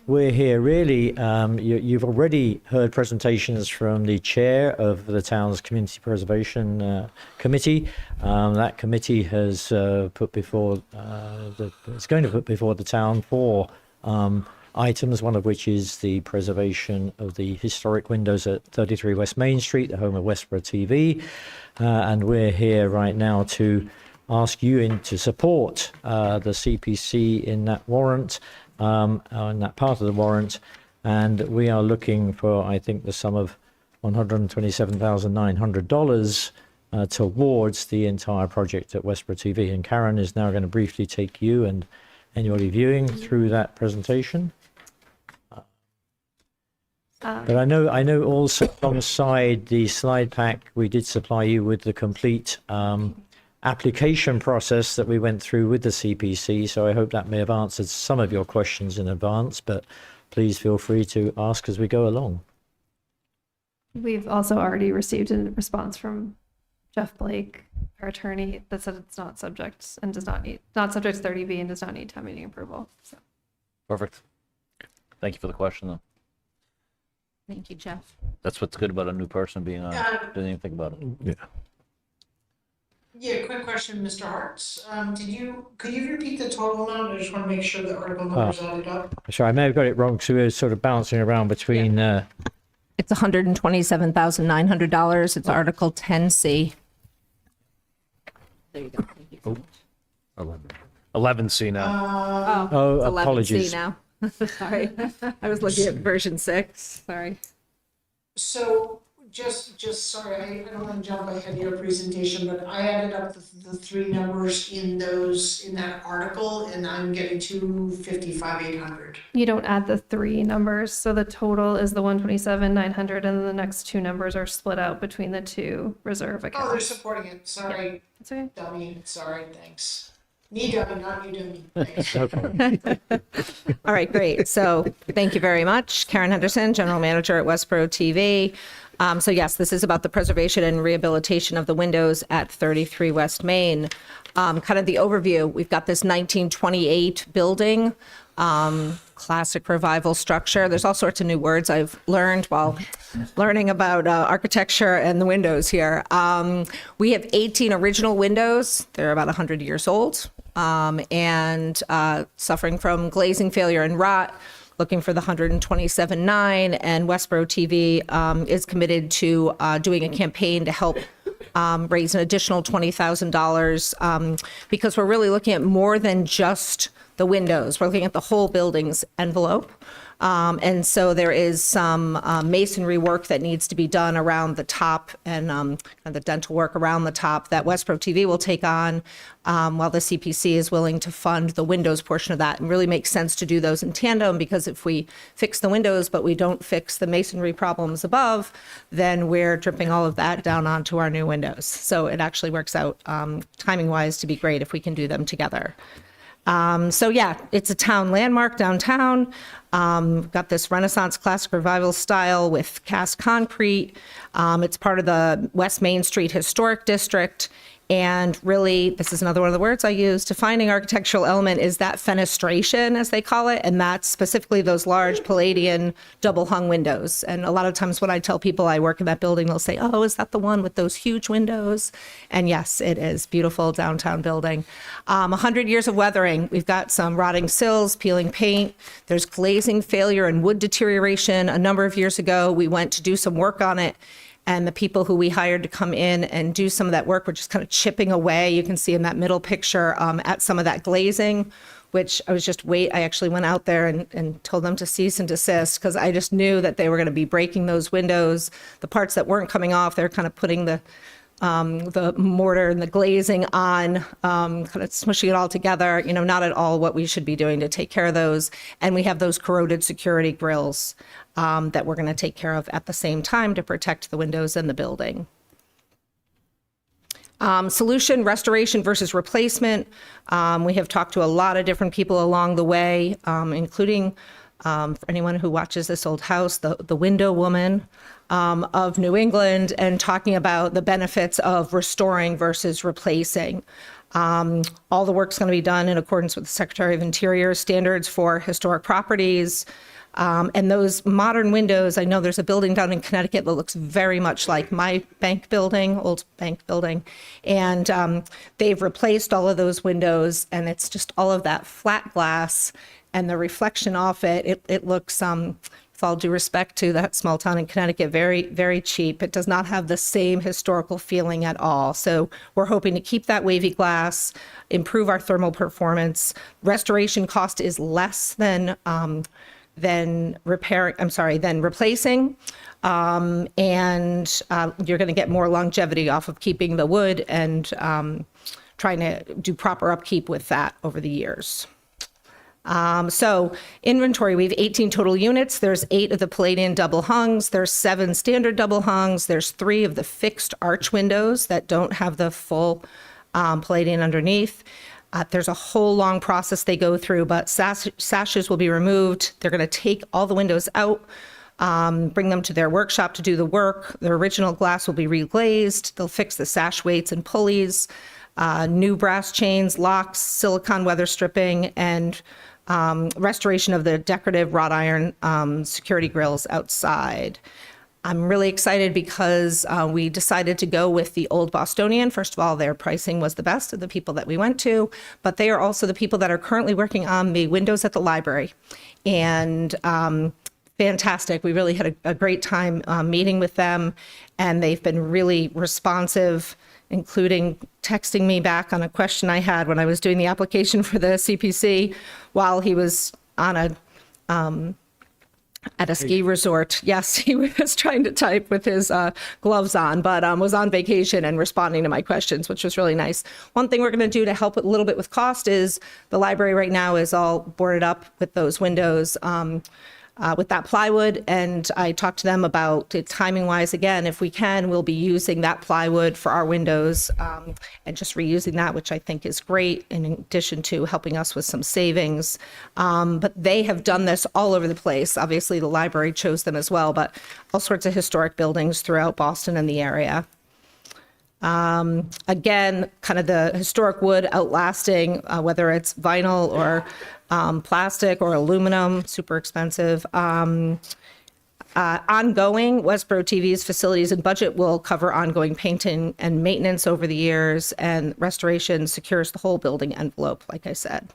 we're here really, you've already heard presentations from the chair of the town's Community Preservation Committee. That committee has put before, it's going to put before the town 4 items, one of which is the preservation of the historic windows at 33 West Main Street, the home of Westborough TV. And we're here right now to ask you to support the CPC in that warrant, in that part of the warrant. And we are looking for, I think, the sum of $127,900 towards the entire project at Westborough TV. And Karen is now going to briefly take you and anybody viewing through that presentation. But I know also alongside the slide pack, we did supply you with the complete application process that we went through with the CPC. So I hope that may have answered some of your questions in advance, but please feel free to ask as we go along. We've also already received a response from Jeff Blake, our attorney, that said it's not subject and not subject to 30B and does not need town meeting approval. So. Perfect. Thank you for the question, though. Thank you, Jeff. That's what's good about a new person being on. Didn't even think about it. Yeah. Yeah, quick question, Mr. Hartz. Could you repeat the total amount? I just want to make sure the article numbers added up. Sorry, I may have got it wrong. So we were sort of bouncing around between. It's $127,900. It's Article 10C. There you go. Thank you. 11C now. Oh, it's 11C apologies. now. Sorry. I was looking at version 6. Sorry. So just sorry, I don't want to jump ahead of your presentation, but I added up the 3 numbers in that article, and I'm getting $255,800. You don't add the 3 numbers, so the total is the 127,900, and then the next 2 numbers are split out between the 2 reserve accounts. Oh, they're supporting it. Sorry, That's okay. dummy. Sorry, thanks. Me dummy, not you dummy. Thanks. All right, great. So thank you very much. Karen Henderson, General Manager at Westborough TV. So yes, this is about the preservation and rehabilitation of the windows at 33 West Main. Kind of the overview, we've got this 1928 building, classic revival structure. There's all sorts of new words I've learned while learning about architecture and the windows here. We have 18 original windows. They're about 100 years old and suffering from glazing failure and rot. Looking for the 127.9, and Westborough TV is committed to doing a campaign to help raise an additional $20,000 because we're really looking at more than just the windows. We're looking at the whole building's envelope. And so there is some masonry work that needs to be done around the top and the dental work around the top that Westborough TV will take on while the CPC is willing to fund the windows portion of that. And really makes sense to do those in tandem because if we fix the windows but we don't fix the masonry problems above, then we're dripping all of that down onto our new windows. So it actually works out timing-wise to be great if we can do them together. So yeah, it's a town landmark downtown. Got this Renaissance classic revival style with cast concrete. It's part of the West Main Street Historic District. And really, this is another one of the words I use, defining architectural element is that fenestration, as they call it, and that's specifically those large Palladian double-hung windows. And a lot of times when I tell people I work in that building, they'll say, oh, is that the one with those huge windows? And yes, it is. Beautiful downtown building. 100 years of weathering. We've got some rotting sills, peeling paint. There's glazing failure and wood deterioration. A number of years ago, we went to do some work on it. And the people who we hired to come in and do some of that work were just kind of chipping away. You can see in that middle picture at some of that glazing. which I actually went out there and told them to cease and desist because I just knew that they were going to be breaking those windows. The parts that weren't coming off, they're kind of putting the mortar and the glazing on, kind of smushing it all together, not at all what we should be doing to take care of those. And we have those corroded security grills that we're going to take care of at the same time to protect the windows in the building. Solution, restoration versus replacement. We have talked to a lot of different people along the way, including for anyone who watches This Old House, the window woman of New England, and talking about the benefits of restoring versus replacing. All the work's going to be done in accordance with the Secretary of Interior's standards for historic properties. And those modern windows, I know there's a building down in Connecticut that looks very much like my bank building, old bank building. And they've replaced all of those windows, and it's just all of that flat glass and the reflection off it. It looks, with all due respect to that small town in Connecticut, very, very cheap. It does not have the same historical feeling at all. So we're hoping to keep that wavy glass, improve our thermal performance. Restoration cost is less than replacing. And you're going to get more longevity off of keeping the wood and trying to do proper upkeep with that over the years. So inventory, we have 18 total units. There's 8 of the Palladian double hungs. There's 7 standard double hungs. There's 3 of the fixed arch windows that don't have the full Palladian underneath. There's a whole long process they go through, but sashes will be removed. They're going to take all the windows out, bring them to their workshop to do the work. The original glass will be reglazed. They'll fix the sash weights and pulleys, new brass chains, locks, silicone weather stripping, and restoration of the decorative wrought iron security grills outside. I'm really excited because we decided to go with the Old Bostonian. First of all, their pricing was the best of the people that we went to, but they are also the people that are currently working on the windows at the library. And fantastic. We really had a great time meeting with them, and they've been really responsive, including texting me back on a question I had when I was doing the application for the CPC while he was on at a ski resort. Yes, he was trying to type with his gloves on, but was on vacation and responding to my questions, which was really nice. One thing we're going to do to help a little bit with cost is the library right now is all boarded up with those windows, with that plywood. And I talked to them about it timing wise. Again, if we can, we'll be using that plywood for our windows and just reusing that, which I think is great in addition to helping us with some savings. But they have done this all over the place. Obviously, the library chose them as well, but all sorts of historic buildings throughout Boston and the area. Again, kind of the historic wood outlasting, whether it's vinyl or plastic or aluminum, super expensive. Ongoing, Westborough TV's facilities and budget will cover ongoing painting and maintenance over the years, and restoration secures the whole building envelope, like I said.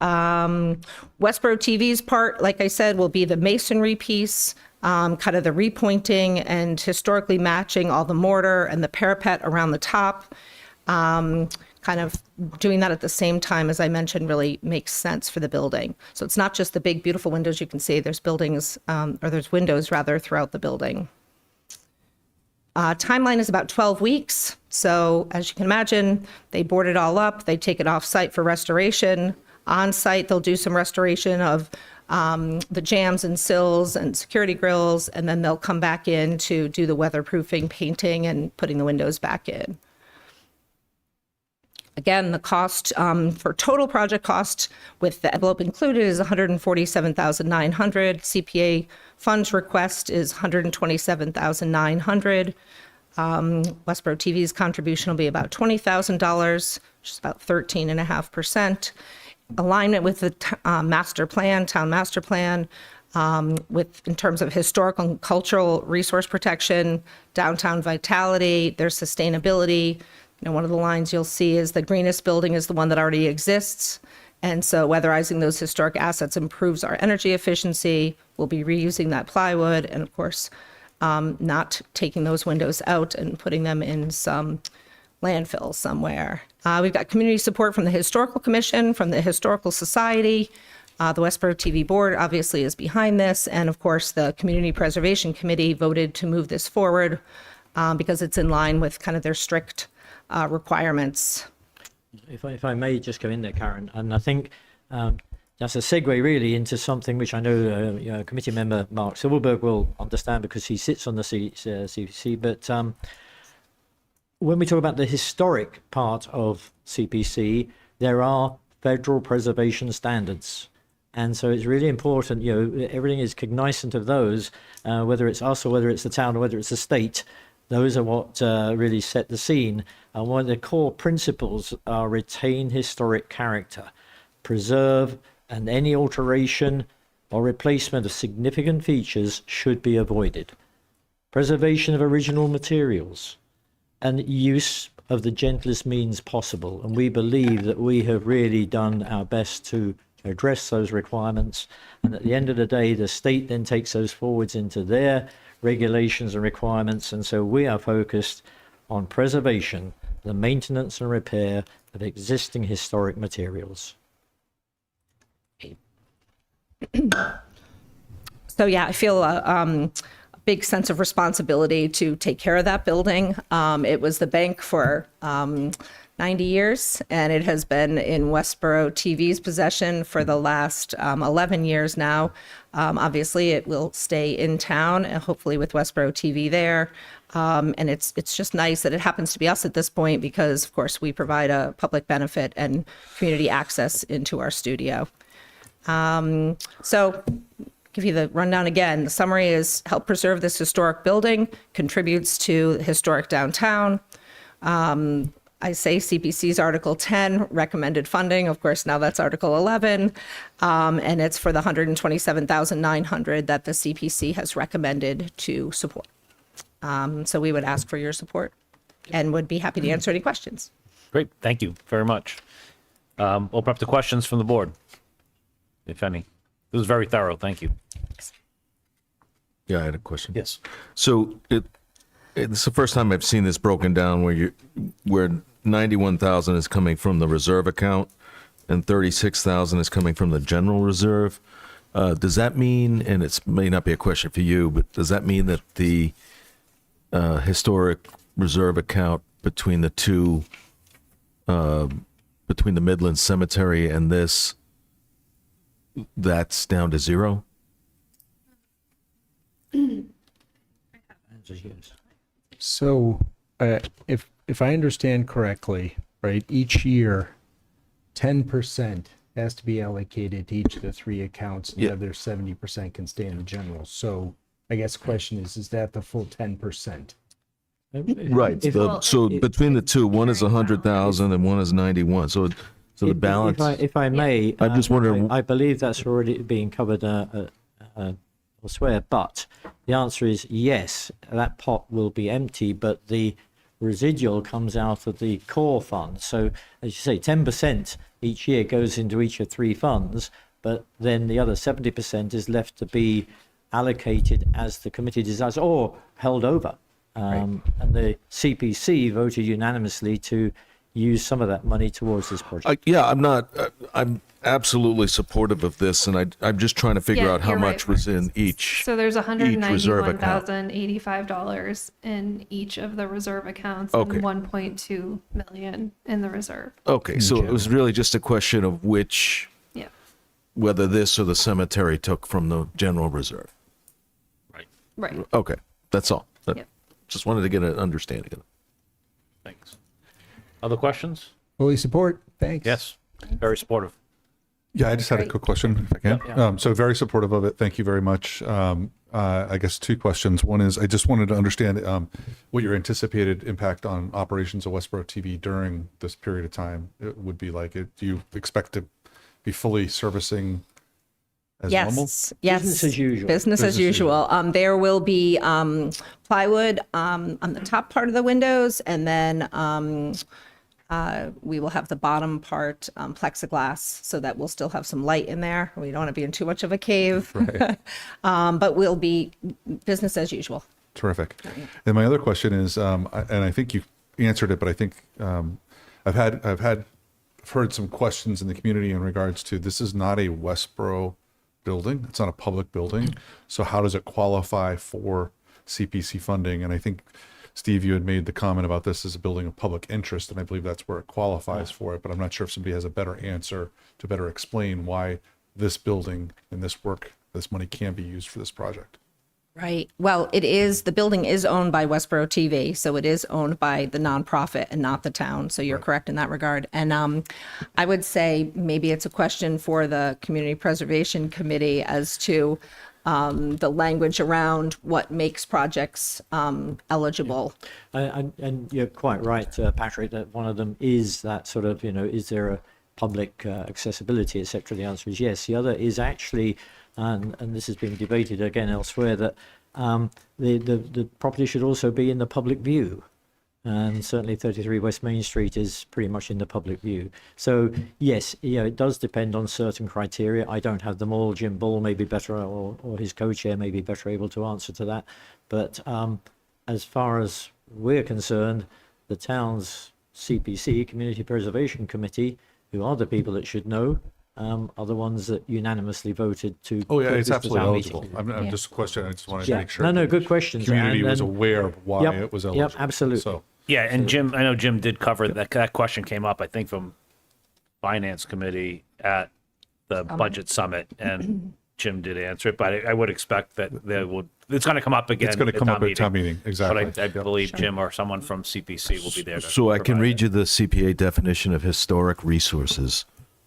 Westborough TV's part, like I said, will be the masonry piece, kind of the repointing and historically matching all the mortar and the parapet around the top. Kind of doing that at the same time, as I mentioned, really makes sense for the building. So it's not just the big, beautiful windows you can see. There's buildings, or there's windows rather, throughout the building. Timeline is about 12 weeks. So as you can imagine, they board it all up. They take it off site for restoration. On site, they'll do some restoration of the jambs and sills and security grills, and then they'll come back in to do the weatherproofing, painting, and putting the windows back in. Again, the cost for total project cost with the envelope included is $147,900. CPA funds request is $127,900. Westborough TV's contribution will be about $20,000, which is about 13.5%. Alignment with the town master plan, with in terms of historical and cultural resource protection, downtown vitality, their sustainability. One of the lines you'll see is the greenest building is the one that already exists. And so weatherizing those historic assets improves our energy efficiency. We'll be reusing that plywood and, of course, not taking those windows out and putting them in some landfill somewhere. We've got community support from the Historical Commission, from the Historical Society. The Westborough TV Board obviously is behind this. And of course, the Community Preservation Committee voted to move this forward because it's in line with kind of their strict requirements. If I may just go in there, Karen, and I think that's a segue really into something which I know committee member Mark Silverberg will understand because he sits on the CPC, but when we talk about the historic part of CPC, there are federal preservation standards. And so it's really important, everything is cognizant of those, whether it's us or whether it's the town or whether it's the state. Those are what really set the scene. And one of the core principles are retain historic character, preserve, and any alteration or replacement of significant features should be avoided. Preservation of original materials and use of the gentlest means possible. And we believe that we have really done our best to address those requirements. And at the end of the day, the state then takes those forwards into their regulations and requirements. And so we are focused on preservation, the maintenance and repair of existing historic materials. So yeah, I feel a big sense of responsibility to take care of that building. It was the bank for 90 years, and it has been in Westborough TV's possession for the last 11 years now. Obviously, it will stay in town, and hopefully with Westborough TV there. And it's just nice that it happens to be us at this point because, of course, we provide a public benefit and community access into our studio. So give you the rundown again. The summary is help preserve this historic building, contributes to the historic downtown. I say CPC's Article 10, recommended funding. Of course, now that's Article 11. And it's for the $127,900 that the CPC has recommended to support. So we would ask for your support and would be happy to answer any questions. Great, thank you very much. Open up to questions from the board, if any. It was very thorough, thank you. Yeah, I had a question. Yes. So it's the first time I've seen this broken down where 91,000 is coming from the reserve account and 36,000 is coming from the general reserve. Does that mean, and it may not be a question for you, but does that mean that the historic reserve account between the two, between the Midlands Cemetery and this, that's down to zero? So, if I understand correctly, right, each year, 10% has to be allocated to each of the three accounts, and the other 70% can stay in the general. So, I guess the question is that the full 10%? Right. So between the two, one is 100,000 and one is 91. So the balance. If I may, I'm just wondering. I believe that's already being covered elsewhere, but the answer is yes, that pot will be empty, but the residual comes out of the core fund. So as you say, 10% each year goes into each of three funds, but then the other 70% is left to be allocated as the committee desires or held over. And the CPC voted unanimously to use some of that money towards this project. I'm absolutely supportive of this, and I'm just trying to figure out how much was in each. So there's reserve account. $191,085 in each of the reserve accounts Okay. and 1.2 million in the reserve. Okay, so it was really just a question of which, Yeah. whether this or the cemetery took from the general reserve. Right. Okay, that's all. Yep. Just wanted to get an understanding of it. Thanks. Other questions? Fully support. Thanks. Yes, very supportive. Yeah, I just had a quick question, if I can. Yeah. So very supportive of it. Thank you very much. I guess two questions. One is I just wanted to understand what your anticipated impact on operations of Westborough TV during this period of time would be like. Do you expect to be fully servicing as normal? Yes. Business as usual. Business as usual. There will be plywood on the top part of the windows, and then we will have the bottom part plexiglass, so that we'll still have some light in there. We don't want to be in too much of a cave, Right. but we'll be business as usual. Terrific. And my other question is, and I think you answered it, but I think I've heard some questions in the community in regards to, this is not a Westborough building. It's not a public building. So how does it qualify for CPC funding? And I think, Steve, you had made the comment about this as a building of public interest, and I believe that's where it qualifies for it. But I'm not sure if somebody has a better answer to better explain why this building and this money can be used for this project. Right. Well, the building is owned by Westborough TV, so it is owned by the nonprofit and not the town. So you're correct in that regard. And I would say maybe it's a question for the Community Preservation Committee as to the language around what makes projects eligible. And you're quite right, Patrick, that one of them is that sort of, is there a public accessibility, etc. The answer is yes. The other is actually, and this has been debated again elsewhere, that the property should also be in the public view. And certainly 33 West Main Street is pretty much in the public view. So yes, it does depend on certain criteria. I don't have them all. Jim Ball may be better, or his co-chair may be better able to answer to that. But as far as we're concerned, the town's CPC, Community Preservation Committee, who are the people that should know, are the ones that unanimously voted to. Oh yeah, put it's this to absolutely town eligible. meeting. I'm just a question. I just wanted to make sure. No, good questions. Community was And- aware of why it was eligible. Yep, absolutely. So, Yeah, and Jim, I know Jim did cover that. That question came up, I think, from Finance Committee at the budget summit, and Jim did answer it. But I would expect that it's going to come up again. it's going to come up at town meeting. Exactly. But I believe Jim or someone from CPC will be there. So I can read you the CPA definition of historic resources.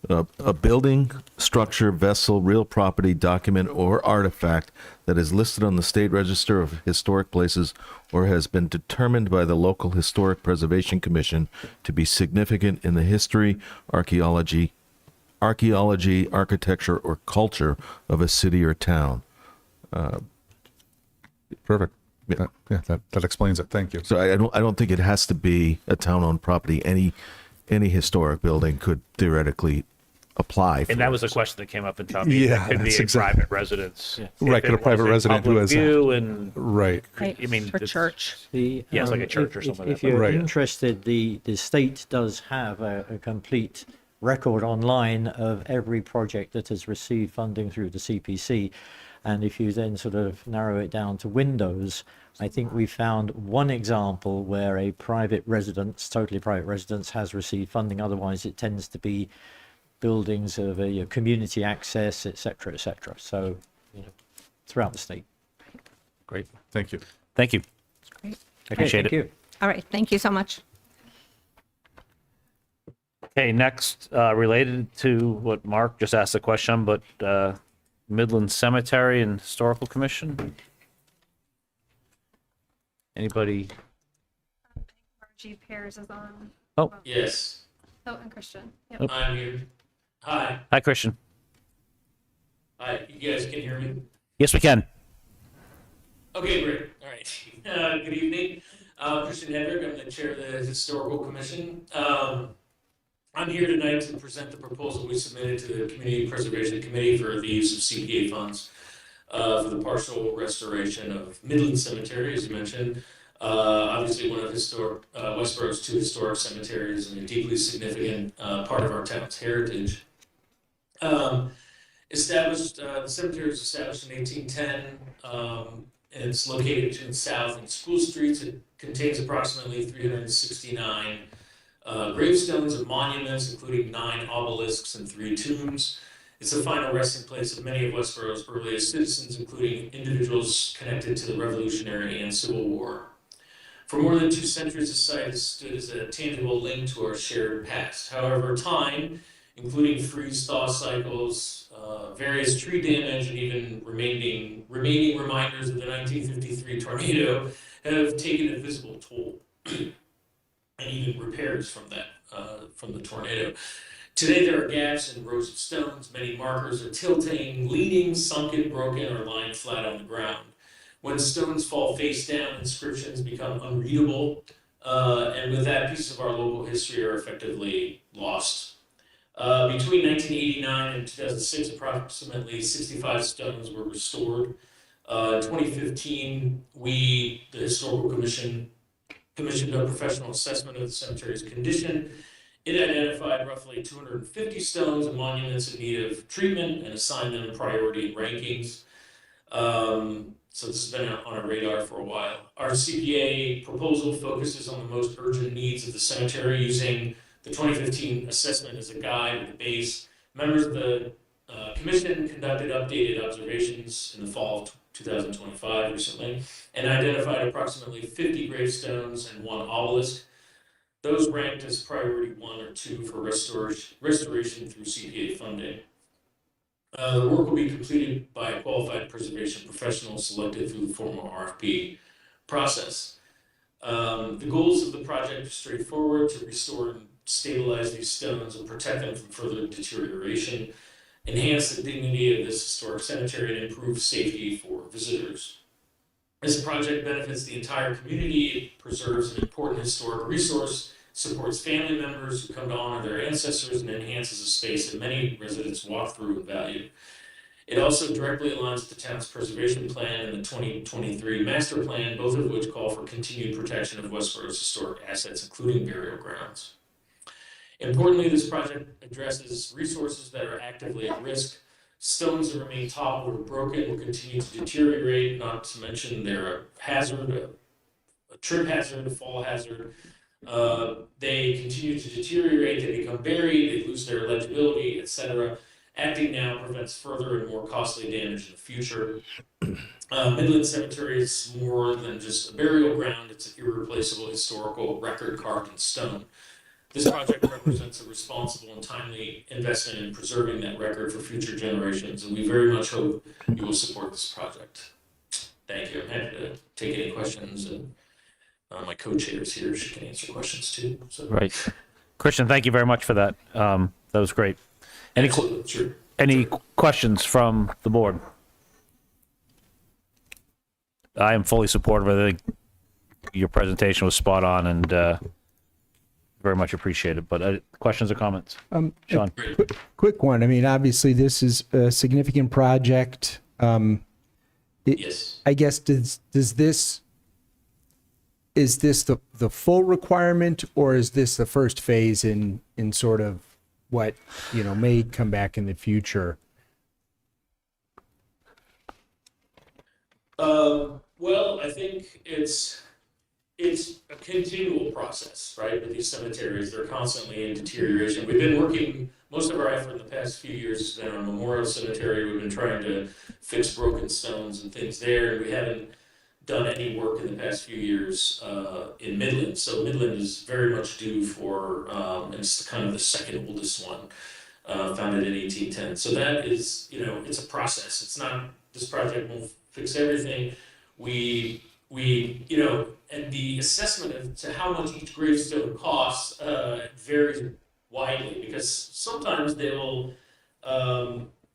A building, structure, vessel, real property, document, or artifact that is listed on the State Register of Historic Places or has been determined by the local Historic Preservation Commission to be significant in the history, archaeology, architecture, or culture of a city or town. Perfect. That explains it. Thank you. So I don't think it has to be a town-owned property. Any historic building could theoretically apply for And that was a this. question that came up in town meeting. Yeah, It could be that's a exactly- private residence. Right, could a private resident who has and right. I mean, For church. The, Yeah, it's like a church or if, something If, like if that. you're Right. interested, the state does have a complete record online of every project that has received funding through the CPC. And if you then sort of narrow it down to windows, I think we found one example where a private residence, totally private residence, has received funding. Otherwise, it tends to be buildings of a community access, et cetera, et cetera. So, throughout the state. Great. Thank you. Thank you. Great. Appreciate Thank it. you. All right. Thank you so much. Okay, next, related to what Mark just asked the question, but Midland Cemetery and Historical Commission? Anybody? G Pairs is on. Oh, Yes, Oh, and Christian. Yep. I'm here. Hi, hi, Christian. hi, you guys can hear me? Yes, we can. Okay, great, all right. Good evening. Christian Hedrick, I'm the chair of the Historical Commission. I'm here tonight to present the proposal we submitted to the Community Preservation Committee for the use of CPA funds for the partial restoration of Midland Cemetery, as you mentioned. Obviously, one of Westborough's two historic cemeteries and a deeply significant part of our town's heritage. The cemetery was established in 1810, and it's located to the south in School Streets. It contains approximately 369 gravestones and monuments, including 9 obelisks and 3 tombs. It's the final resting place of many of Westborough's earliest citizens, including individuals connected to the Revolutionary and Civil War. For more than 2 centuries, the site has stood as a tangible link to our shared past. However, time, including freeze-thaw cycles, various tree damage, and even remaining reminders of the 1953 tornado have taken a visible toll, and even repairs from the tornado. Today, there are gaps in rows of stones. Many markers are tilting, leaning, sunken, broken, or lying flat on the ground. When stones fall face down, inscriptions become unreadable, and with that, pieces of our local history are effectively lost. Between 1989 and 2006, approximately 65 stones were restored. In 2015, the Historical Commission commissioned a professional assessment of the cemetery's condition. It identified roughly 250 stones and monuments in need of treatment and assigned them priority and rankings. So this has been on our radar for a while. Our CPA proposal focuses on the most urgent needs of the cemetery using the 2015 assessment as a guide at the base. Members of the commission conducted updated observations in the fall of 2025 recently and identified approximately 50 gravestones and 1 obelisk. Those ranked as priority 1 or 2 for restoration through CPA funding. The work will be completed by a qualified preservation professional selected through the formal RFP process. The goals of the project are straightforward: to restore and stabilize these stones and protect them from further deterioration, enhance the dignity of this historic cemetery, and improve safety for visitors. This project benefits the entire community. It preserves an important historic resource, supports family members who come to honor their ancestors, and enhances a space that many residents walk through and value. It also directly aligns with the town's preservation plan and the 2023 master plan, both of which call for continued protection of Westborough's historic assets, including burial grounds. Importantly, this project addresses resources that are actively at risk. Stones that remain toppled or broken will continue to deteriorate, not to mention they're a hazard, a trip hazard, a fall hazard. They continue to deteriorate, they become buried, they lose their legibility, etc. Acting now prevents further and more costly damage in the future. Midland Cemetery is more than just a burial ground, it's an irreplaceable historical record carved in stone. This project represents a responsible and timely investment in preserving that record for future generations, and we very much hope you will support this project. Thank you. I'm happy to take any questions, and my co-chairs here, she can answer questions too. So. Right. Christian, thank you very much for that. That was great. Any questions from the board? I am fully supportive. I think your presentation was spot on and very much appreciated. But questions or comments? Sean? Quick one. I mean, obviously, this is a significant project. Yes. I guess, is this the full requirement, or is this the first phase in sort of what, may come back in the future? Well, I think it's a continual process, right? With these cemeteries, they're constantly in deterioration. We've been working, most of our effort in the past few years has been on Memorial Cemetery. We've been trying to fix broken stones and things there, and we haven't done any work in the past few years in Midland. So Midland is very much due for, it's kind of the second oldest one, founded in 1810. So that is, it's a process. It's not, this project won't fix everything. And the assessment of to how much each gravestone costs varies widely, because sometimes they'll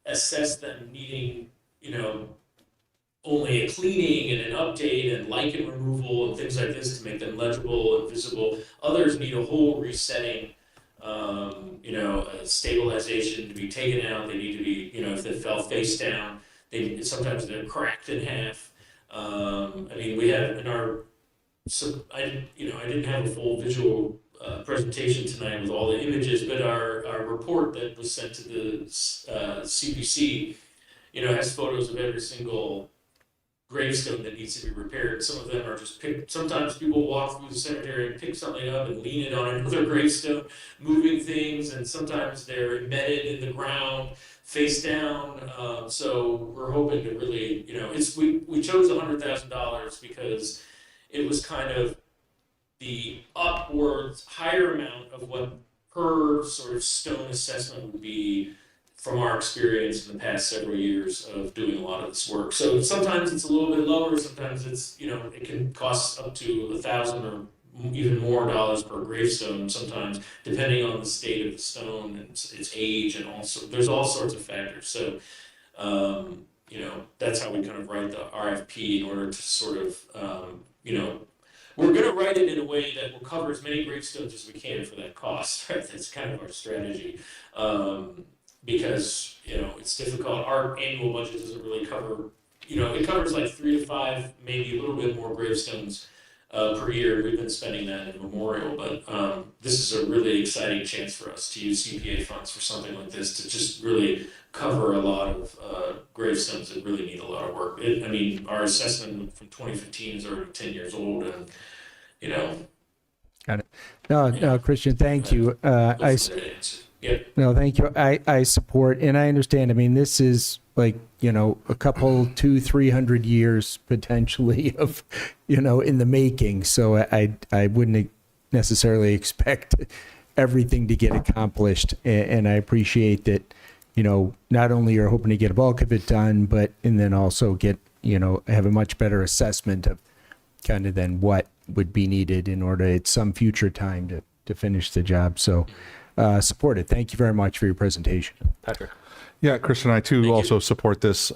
assess them needing, only a cleaning and an update and lichen removal and things like this to make them legible and visible. Others need a whole resetting, a stabilization to be taken out. They need to be, if they fell face down, sometimes they're cracked in half. We have in our, I didn't have a full visual presentation tonight with all the images, but our report that was sent to the CPC, has photos of every single gravestone that needs to be repaired. Some of them are just picked. Sometimes people walk through the cemetery and pick something up and lean it on another gravestone, moving things, and sometimes they're embedded in the ground, face down. So we're hoping to really, we chose $100,000 because it was kind of the upwards higher amount of what per sort of stone assessment would be from our experience in the past several years of doing a lot of this work. So sometimes it's a little bit lower, sometimes it's, it can cost up to $1,000 or even more dollars per gravestone sometimes, depending on the state of the stone and its age, and also there's all sorts of factors. So, that's how we kind of write the RFP in order to sort of, we're going to write it in a way that will cover as many gravestones as we can for that cost. Right? That's kind of our strategy. Because, it's difficult. Our annual budget doesn't really cover, it covers like 3 to 5, maybe a little bit more gravestones per year. We've been spending that in memorial, but this is a really exciting chance for us to use CPA funds for something like this to just really cover a lot of gravestones that really need a lot of work. I mean, our assessment from 2015 is already 10 years old, and you know. Got it. No, Christian, thank you. Yep. No, thank you. I support, and I understand. I mean, this is like, a couple, 200-300 years potentially of, in the making. So I wouldn't necessarily expect everything to get accomplished. And I appreciate that, not only you're hoping to get a bulk of it done, and then also get, have a much better assessment of kind of then what would be needed in order at some future time to finish the job. So support it. Thank you very much for your presentation. Patrick. Yeah, Christian, I too also support this.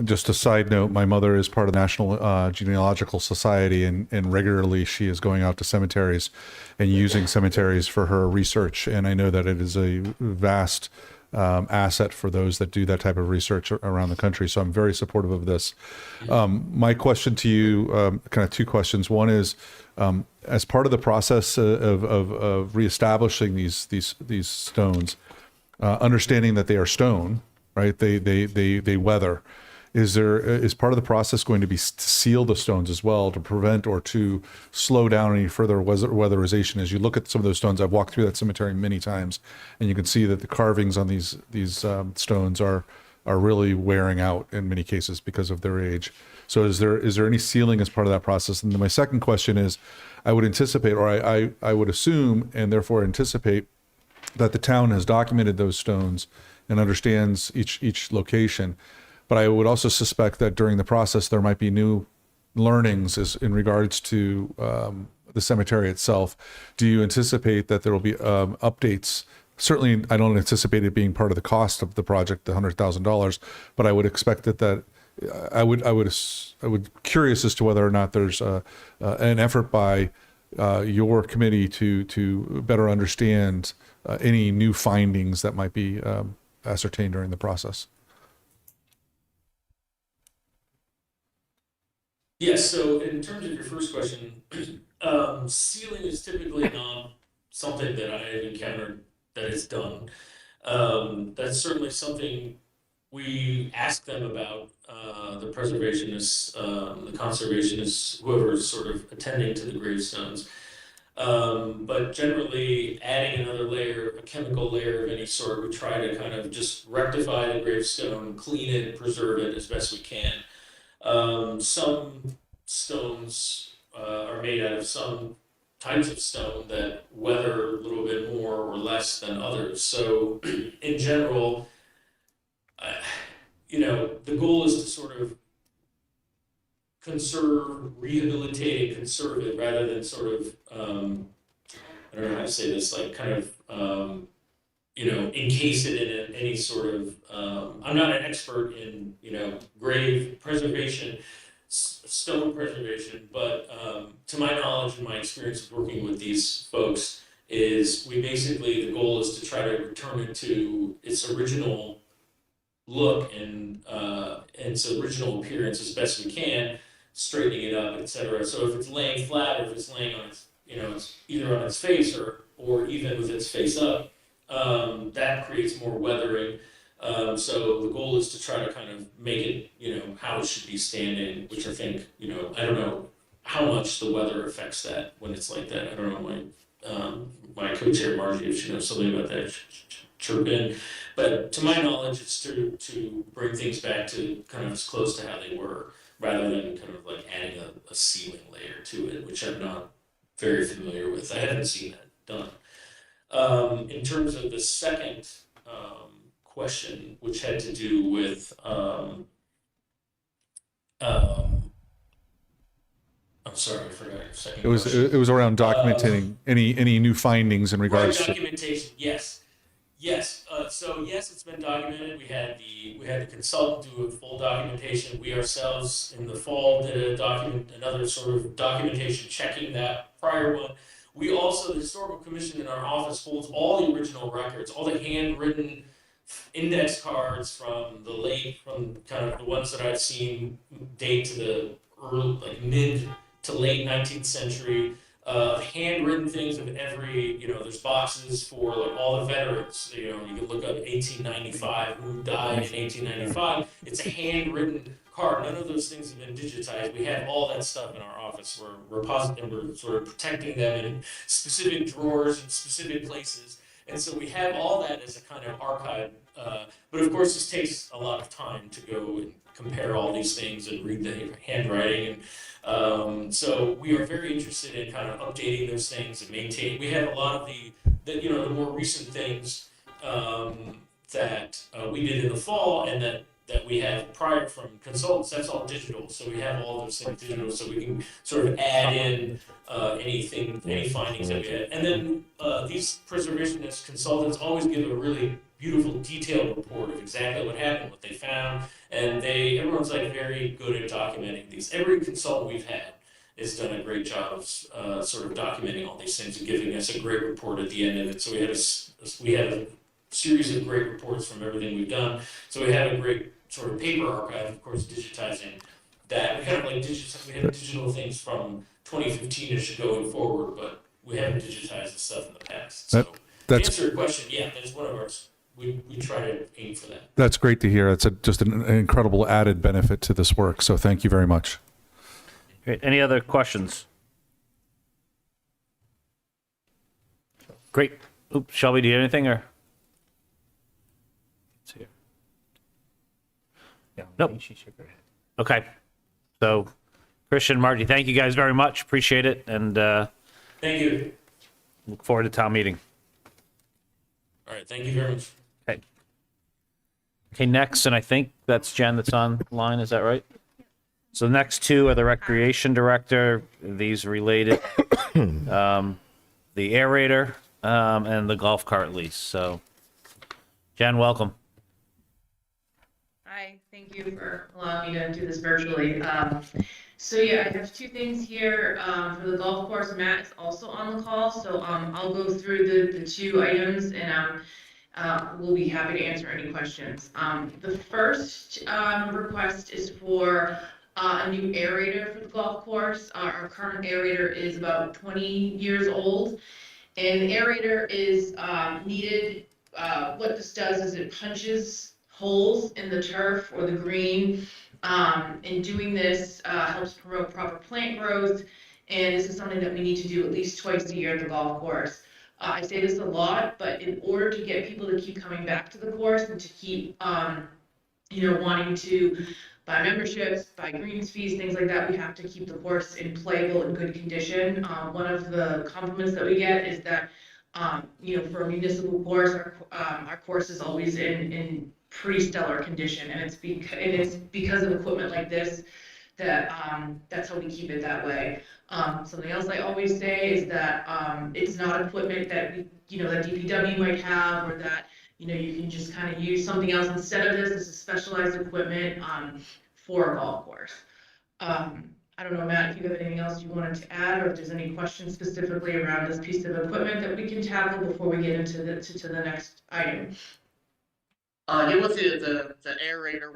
Just a side note, my mother is part of the National Genealogical Society, and regularly she is going out to cemeteries and using cemeteries for her research. And I know that it is a vast asset for those that do that type of research around the country. So I'm very supportive of this. My question to you, kind of two questions. One is, as part of the process of reestablishing these stones, understanding that they are stone, right? They weather. Is part of the process going to be to seal the stones as well to prevent or to slow down any further weatherization? As you look at some of those stones, I've walked through that cemetery many times, and you can see that the carvings on these stones are really wearing out in many cases because of their age. So is there any sealing as part of that process? And then my second question is, I would anticipate, or I would assume, and therefore anticipate, that the town has documented those stones and understands each location. But I would also suspect that during the process, there might be new learnings in regards to the cemetery itself. Do you anticipate that there will be updates? Certainly, I don't anticipate it being part of the cost of the project, the $100,000, but I would expect that I would curious as to whether or not there's an effort by your committee to better understand any new findings that might be ascertained during the process. Yes, so in terms of your first question, sealing is typically not something that I have encountered that is done. That's certainly something we ask them about, the preservationists, the conservationists, whoever's sort of attending to the gravestones. But generally, adding another layer, a chemical layer of any sort, we try to kind of just rectify the gravestone, clean it, preserve it as best we can. Some stones are made out of some types of stone that weather a little bit more or less than others. So in general, the goal is to sort of conserve, rehabilitate, and conserve it rather than sort of, I don't know how to say this, like kind of, encase it in any sort of, I'm not an expert in, grave preservation, stone preservation, but to my knowledge and my experience of working with these folks is the goal is to try to return it to its original look and its original appearance as best we can, straightening it up, etc. So if it's laying flat or if it's laying on its, it's either on its face or even with its face up, that creates more weathering. So the goal is to try to kind of make it, how it should be standing, which I think, I don't know how much the weather affects that when it's like that. I don't know, my co-chair Margie, if she knows something about that, chirp in. But to my knowledge, it's to bring things back to kind of as close to how they were, rather than kind of like adding a sealing layer to it, which I'm not very familiar with. I haven't seen that done. In terms of the second question, which had to do with, I'm sorry, I forgot your second question. It was around documenting any new findings in regards to documentation. Yes. So yes, it's been documented. We had the consultant do a full documentation. We ourselves in the fall did another sort of documentation checking that prior one. We also, the Historical Commission in our office holds all the original records, all the handwritten index cards from kind of the ones that I've seen date to the early, like mid to late 19th century, handwritten things of every, there's boxes for like all the veterans. You can look up 1895, who died in 1895. It's a handwritten card. None of those things have been digitized. We have all that stuff in our office. We're sort of protecting them in specific drawers and specific places. And so we have all that as a kind of archive. But of course, this takes a lot of time to go and compare all these things and read the handwriting. And so we are very interested in kind of updating those things and maintaining. We have a lot of the more recent things that we did in the fall and that we have prior from consultants. That's all digital. So we have all those things digital, so we can sort of add in any findings that we had. And then these preservationist consultants always give a really beautiful, detailed report of exactly what happened, what they found, and everyone's like very good at documenting these. Every consultant we've had has done a great job of sort of documenting all these things and giving us a great report at the end of it. So we had a series of great reports from everything we've done. So we have a great sort of paper archive, of course, digitizing that. We kind of like we have digital things from 2015-ish going forward, but we haven't digitized the stuff in the past. So to answer your question, yeah, that's one of ours. We try to aim for that. That's great to hear. It's just an incredible added benefit to this work. So thank you very much. Great. Any other questions? Great. Oops, Shelby, do you have anything or? Nope. Okay. So, Christian, Margie, thank you guys very much. Appreciate it. And Thank you. look forward to town meeting. All right, thank you very much. Okay. Okay, next, and I think that's Jen that's online. Is that right? So the next two are the recreation director. These related, the aerator, and the golf cart lease. So, Jen, welcome. Hi, thank you for allowing me to do this virtually. So yeah, I have two things here. For the golf course, Matt is also on the call, so I'll go through the two items and we'll be happy to answer any questions. The first request is for a new aerator for the golf course. Our current aerator is about 20 years old, and the aerator is needed. What this does is it punches holes in the turf or the green. And doing this helps promote proper plant growth, and this is something that we need to do at least twice a year at the golf course. I say this a lot, but in order to get people to keep coming back to the course and to keep, wanting to buy memberships, buy greens fees, things like that, we have to keep the course in playable and good condition. One of the compliments that we get is that, for a municipal course, our course is always in pretty stellar condition, and it's because of equipment like this that that's how we keep it that way. Something else I always say is that it's not equipment that that DPW might have, or that you can just kind of use something else instead of this. This is specialized equipment for a golf course. I don't know, Matt, if you have anything else you wanted to add, or if there's any questions specifically around this piece of equipment that we can tackle before we get into the next item. With the aerator,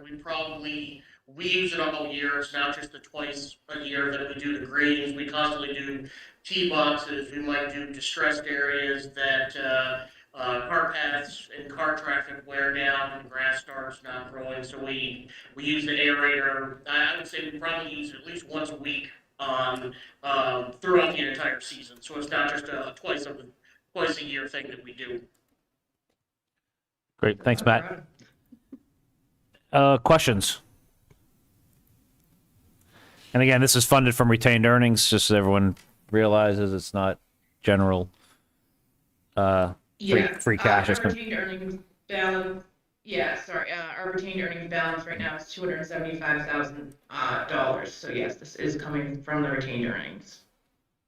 we use it all year. It's not just the twice a year that we do the greens. We constantly do tee boxes. We might do distressed areas that car paths and car traffic wear down and grass starts not growing. So we use the aerator. I would say we probably use it at least once a week throughout the entire season. So it's not just a twice a year thing that we do. Great. Thanks, Matt. Questions? And again, this is funded from retained earnings, just so everyone realizes it's not general free cash. Our retained earnings balance, our retained earnings balance right now is $275,000. So yes, this is coming from the retained earnings.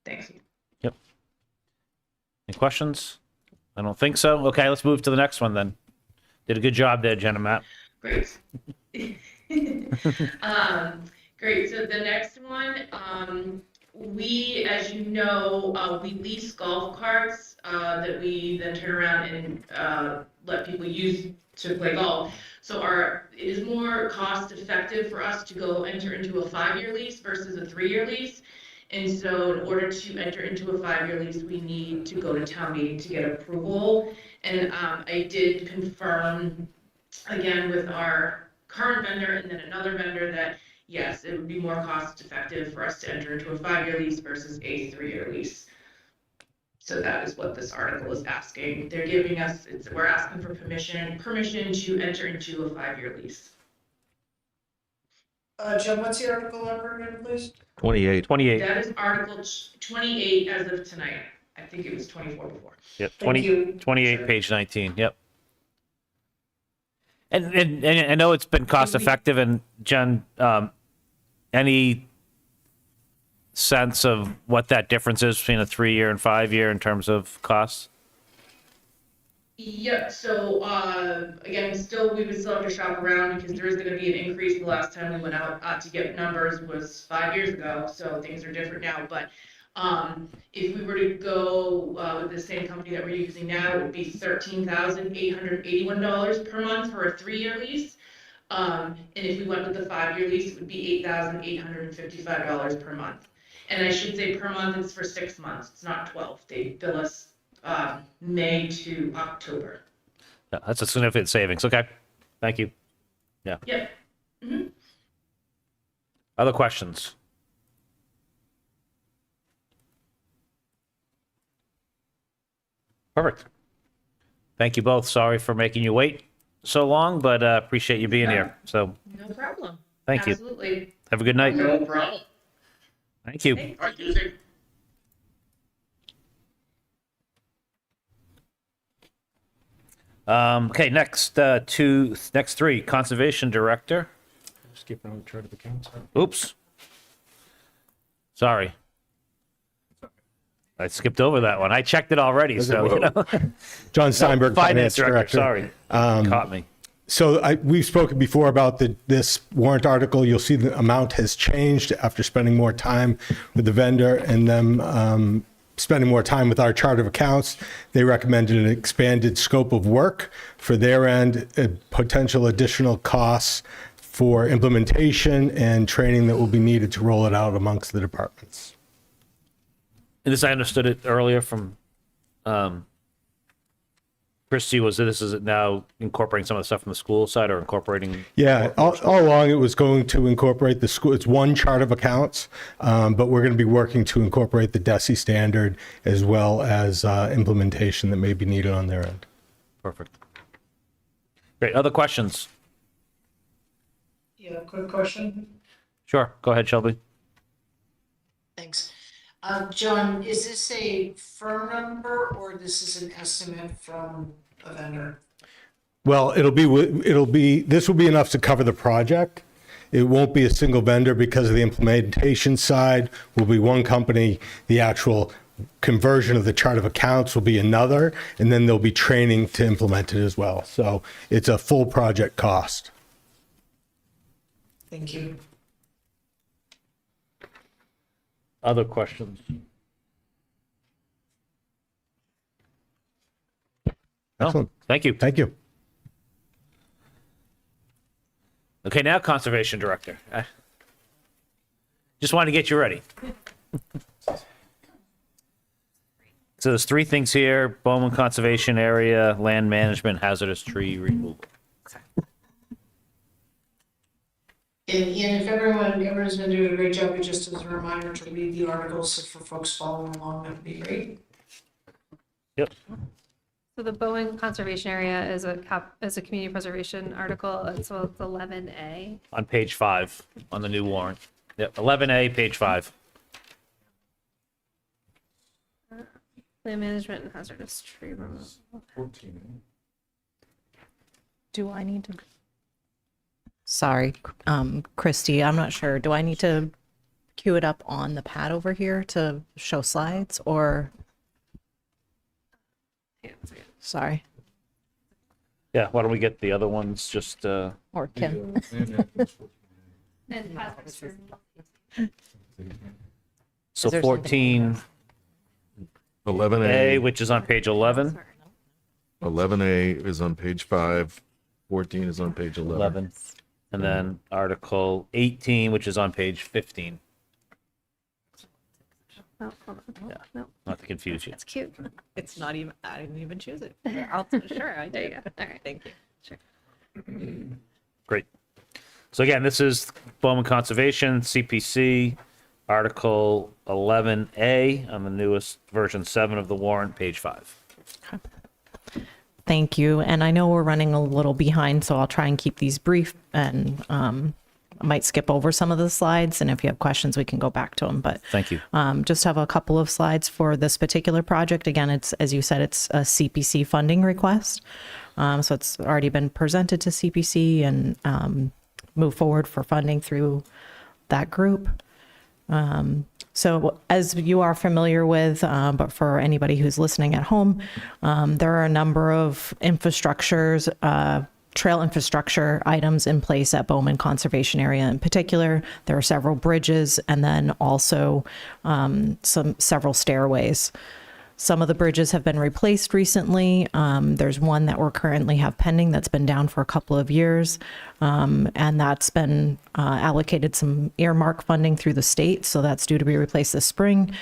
Thanks. Yep. Any questions? I don't think so. Okay, let's move to the next one then. Did a good job there, Jen and Matt. Great. Great. So the next one, we, as you know, we lease golf carts that we then turn around and let people use to play golf. So it is more cost effective for us to go enter into a 5-year lease versus a 3-year lease. And so in order to enter into a 5-year lease, we need to go to town meeting to get approval. And I did confirm again with our current vendor and then another vendor that yes, it would be more cost effective for us to enter into a 5-year lease versus a 3-year lease. So that is what this article is asking. They're giving us, we're asking for permission to enter into a 5-year lease. Jen, what's the article number again, please? 28. 28. That is Article 28 as of tonight. I think it was 24 before. Yep. Thank you. 28, page 19. Yep. And I know it's been cost effective, and Jen, any sense of what that difference is between a 3-year and 5-year in terms of costs? Yeah, so again, we would still have to shop around because there is going to be an increase. The last time we went out to get numbers was 5 years ago, so things are different now. But if we were to go with the same company that we're using now, it would be $13,881 per month for a 3-year lease. And if we went with the 5-year lease, it would be $8,855 per month. And I should say per month, it's for 6 months. It's not 12. They bill us May to October. Yeah, that's a significant savings. Okay. Thank you. Yeah. Yep. Mm-hmm. Other questions? Perfect. Thank you both. Sorry for making you wait so long, but appreciate you being here. So No problem. thank you. Absolutely. Have a good night. No problem. Thank you. All right, use it. Okay, next three, Conservation Director. Skipping on the chart of accounts. Oops. Sorry. I skipped over that one. I checked it already, so, you know. John Steinberg, Finance Director. Sorry. Caught me. So we've spoken before about this warrant article. You'll see the amount has changed after spending more time with the vendor and them spending more time with our chart of accounts. They recommended an expanded scope of work for their end, potential additional costs for implementation and training that will be needed to roll it out amongst the departments. And this, I understood it earlier from Christie, was that this is now incorporating some of the stuff from the school side or incorporating? Yeah, all along it was going to incorporate the school. It's one chart of accounts, but we're going to be working to incorporate the DESI standard as well as implementation that may be needed on their end. Perfect. Great. Other questions? Yeah, quick question. Sure. Go ahead, Shelby. Thanks. John, is this a firm number or this is an estimate from a vendor? Well, this will be enough to cover the project. It won't be a single vendor because of the implementation side will be one company. The actual conversion of the chart of accounts will be another, and then there'll be training to implement it as well. So it's a full project cost. Thank you. Other questions? Excellent. Thank you. Thank you. Okay, now Conservation Director. Just wanted to get you ready. So there's three things here: Bowman Conservation Area, land management, hazardous tree removal. And if everyone's been doing a great job, but just as a reminder to read the articles for folks following along, that would be great. Yep. So the Bowen Conservation Area is a community preservation article. So it's 11A. On page 5 on the new warrant. Yep, 11A, page 5. Land management and hazardous tree removal. 14. Do I need to? Sorry, Christy, I'm not sure. Do I need to queue it up on the pad over here to show slides or? Sorry. Yeah, why don't we get the other ones just Or Kim. And hazardous tree removal. so Is there 14A, 11A. which is on page 11. 11A is on page 5. 14 is on page 11. 11. And then Article 18, which is on page 15. Oh, hold on. Yeah. No, Not to confuse you. it's cute. It's not even, I didn't even choose it. Sure, I There you go. All right. Thank you. Sure. Great. So again, this is Bowman Conservation, CPC, Article 11A on the newest version 7 of the warrant, page 5. Thank you. And I know we're running a little behind, so I'll try and keep these brief and I might skip over some of the slides. And if you have questions, we can go back to them. But Thank you. just have a couple of slides for this particular project. Again, it's, as you said, it's a CPC funding request. So it's already been presented to CPC and move forward for funding through that group. So as you are familiar with, but for anybody who's listening at home, there are a number of infrastructures, trail infrastructure items in place at Bowman Conservation Area in particular. There are several bridges and then also several stairways. Some of the bridges have been replaced recently. There's one that we're currently have pending that's been down for a couple of years. And that's been allocated some earmark funding through the state. So that's due to be replaced this spring.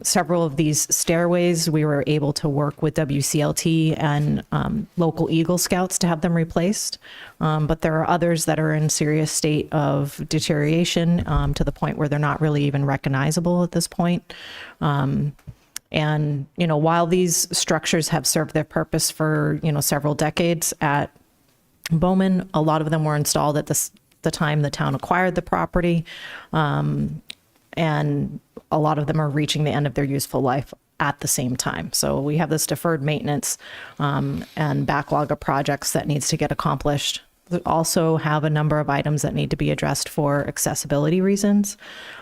Several of these stairways, we were able to work with WCLT and local Eagle Scouts to have them replaced. But there are others that are in serious state of deterioration to the point where they're not really even recognizable at this point. And, you know, while these structures have served their purpose for, you know, several decades at Bowman, a lot of them were installed at the time the town acquired the property. And a lot of them are reaching the end of their useful life at the same time. So we have this deferred maintenance and backlog of projects that needs to get accomplished. We also have a number of items that need to be addressed for accessibility reasons.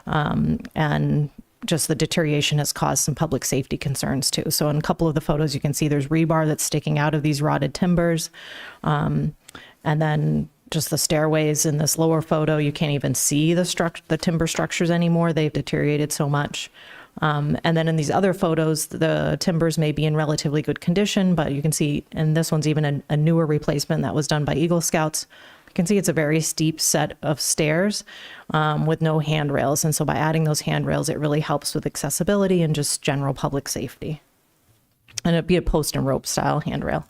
And just the deterioration has caused some public safety concerns too. So in a couple of the photos, you can see there's rebar that's sticking out of these rotted timbers. And then just the stairways in this lower photo, you can't even see the timber structures anymore. They've deteriorated so much. And then in these other photos, the timbers may be in relatively good condition, but you can see, and this one's even a newer replacement that was done by Eagle Scouts. You can see it's a very steep set of stairs with no handrails. And so by adding those handrails, it really helps with accessibility and just general public safety. And it'd be a post and rope style handrail.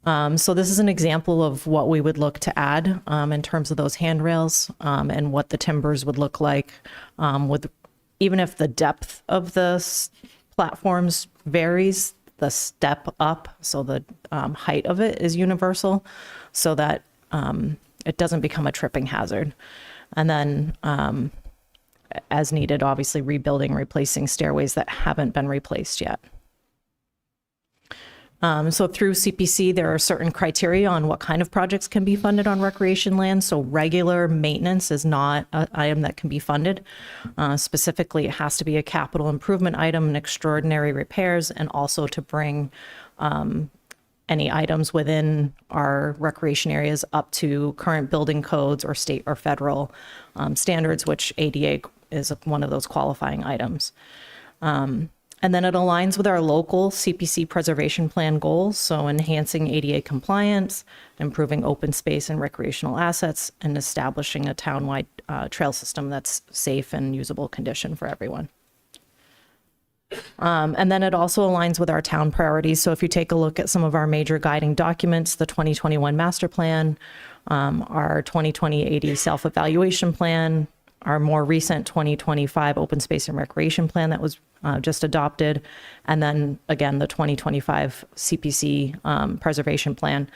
So this is an example of what we would look to add in terms of those handrails and what the timbers would look like with, even if the depth of the platforms varies, the step up, so the height of it is universal, so that it doesn't become a tripping hazard. And then as needed, obviously rebuilding, replacing stairways that haven't been replaced yet. So through CPC, there are certain criteria on what kind of projects can be funded on recreation land. So regular maintenance is not an item that can be funded. Specifically, it has to be a capital improvement item and extraordinary repairs, and also to bring any items within our recreation areas up to current building codes or state or federal standards, which ADA is one of those qualifying items. And then it aligns with our local CPC preservation plan goals. So enhancing ADA compliance, improving open space and recreational assets, and establishing a townwide trail system that's safe and usable condition for everyone. And then it also aligns with our town priorities. So if you take a look at some of our major guiding documents, the 2021 master plan, our 2020 ADA self-evaluation plan, our more recent 2025 open space and recreation plan that was just adopted, and then again, the 2025 CPC preservation plan.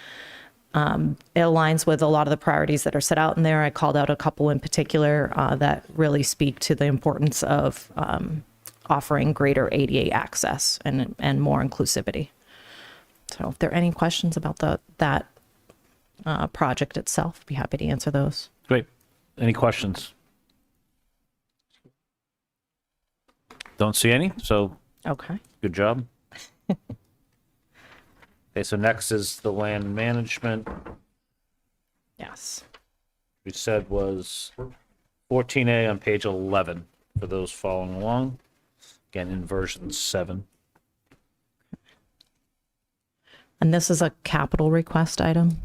It aligns with a lot of the priorities that are set out in there. I called out a couple in particular that really speak to the importance of offering greater ADA access and more inclusivity. So if there are any questions about that project itself, I'd be happy to answer those. Great. Any questions? Don't see any, so Okay. good job. Okay, so next is the land management. Yes. We said was 14A on page 11 for those following along. Again, in version 7. And this is a capital request item.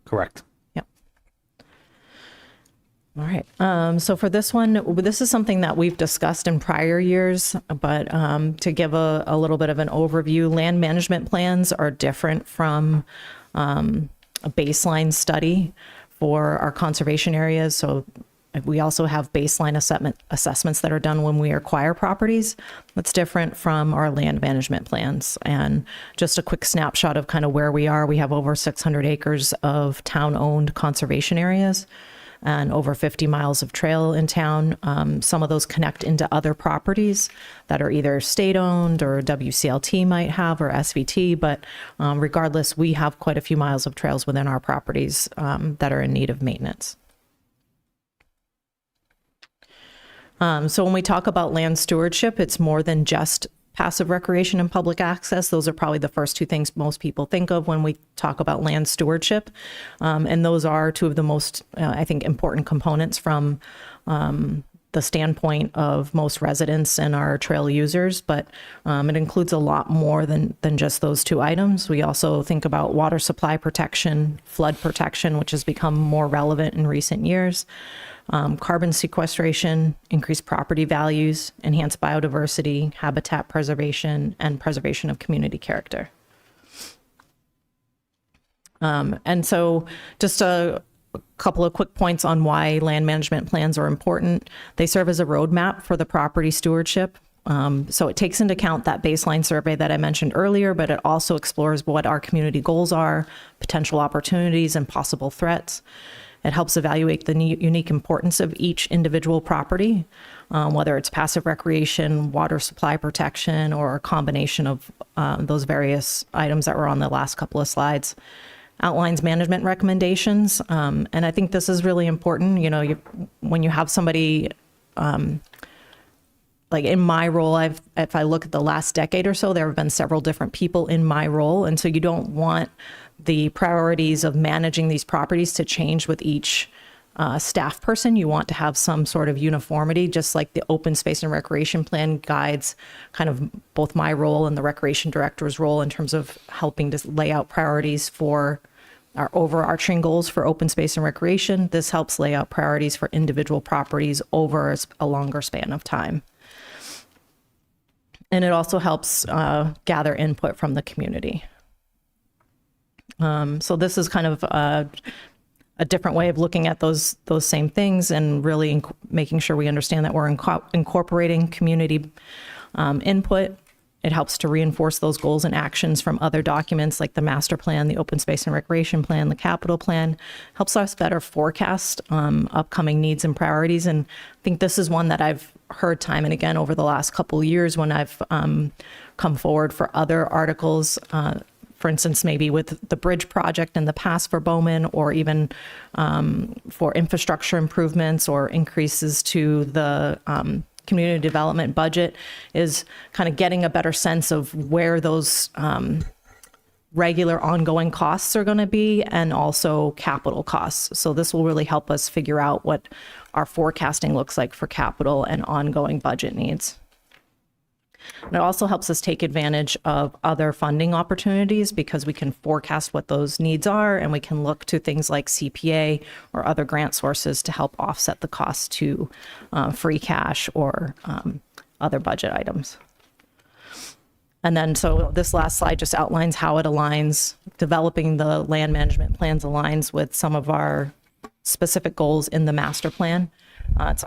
Correct. Yep. All right. So for this one, this is something that we've discussed in prior years, but to give a little bit of an overview, land management plans are different from a baseline study for our conservation areas. So we also have baseline assessments that are done when we acquire properties. That's different from our land management plans. And just a quick snapshot of kind of where we are. We have over 600 acres of town-owned conservation areas and over 50 miles of trail in town. Some of those connect into other properties that are either state-owned or WCLT might have, or SVT, but regardless, we have quite a few miles of trails within our properties that are in need of maintenance. So when we talk about land stewardship, it's more than just passive recreation and public access. Those are probably the first two things most people think of when we talk about land stewardship. And those are two of the most, I think, important components from the standpoint of most residents and our trail users. But it includes a lot more than just those two items. We also think about water supply protection, flood protection, which has become more relevant in recent years. Carbon sequestration, increased property values, enhanced biodiversity, habitat preservation, and preservation of community character. And so just a couple of quick points on why land management plans are important. They serve as a roadmap for the property stewardship. So it takes into account that baseline survey that I mentioned earlier, but it also explores what our community goals are, potential opportunities, and possible threats. It helps evaluate the unique importance of each individual property, whether it's passive recreation, water supply protection, or a combination of those various items that were on the last couple of slides. Outlines management recommendations, and I think this is really important. You know, when you have somebody, like in my role, if I look at the last decade or so, there have been several different people in my role, and so you don't want the priorities of managing these properties to change with each staff person. You want to have some sort of uniformity, just like the open space and recreation plan guides kind of both my role and the recreation director's role in terms of helping to lay out priorities for our overarching goals for open space and recreation. This helps lay out priorities for individual properties over a longer span of time. And it also helps gather input from the community. So this is kind of a different way of looking at those same things and really making sure we understand that we're incorporating community input. It helps to reinforce those goals and actions from other documents like the master plan, the open space and recreation plan, the capital plan. Helps us better forecast upcoming needs and priorities. And I think this is one that I've heard time and again over the last couple of years when I've come forward for other articles. For instance, maybe with the bridge project in the past for Bowman, or even for infrastructure improvements or increases to the community development budget, is kind of getting a better sense of where those regular ongoing costs are going to be, and also capital costs. So this will really help us figure out what our forecasting looks like for capital and ongoing budget needs. And it also helps us take advantage of other funding opportunities because we can forecast what those needs are, and we can look to things like CPA or other grant sources to help offset the cost to free cash or other budget items. And then, so this last slide just outlines how it aligns, developing the land management plans aligns with some of our specific goals in the master plan. It's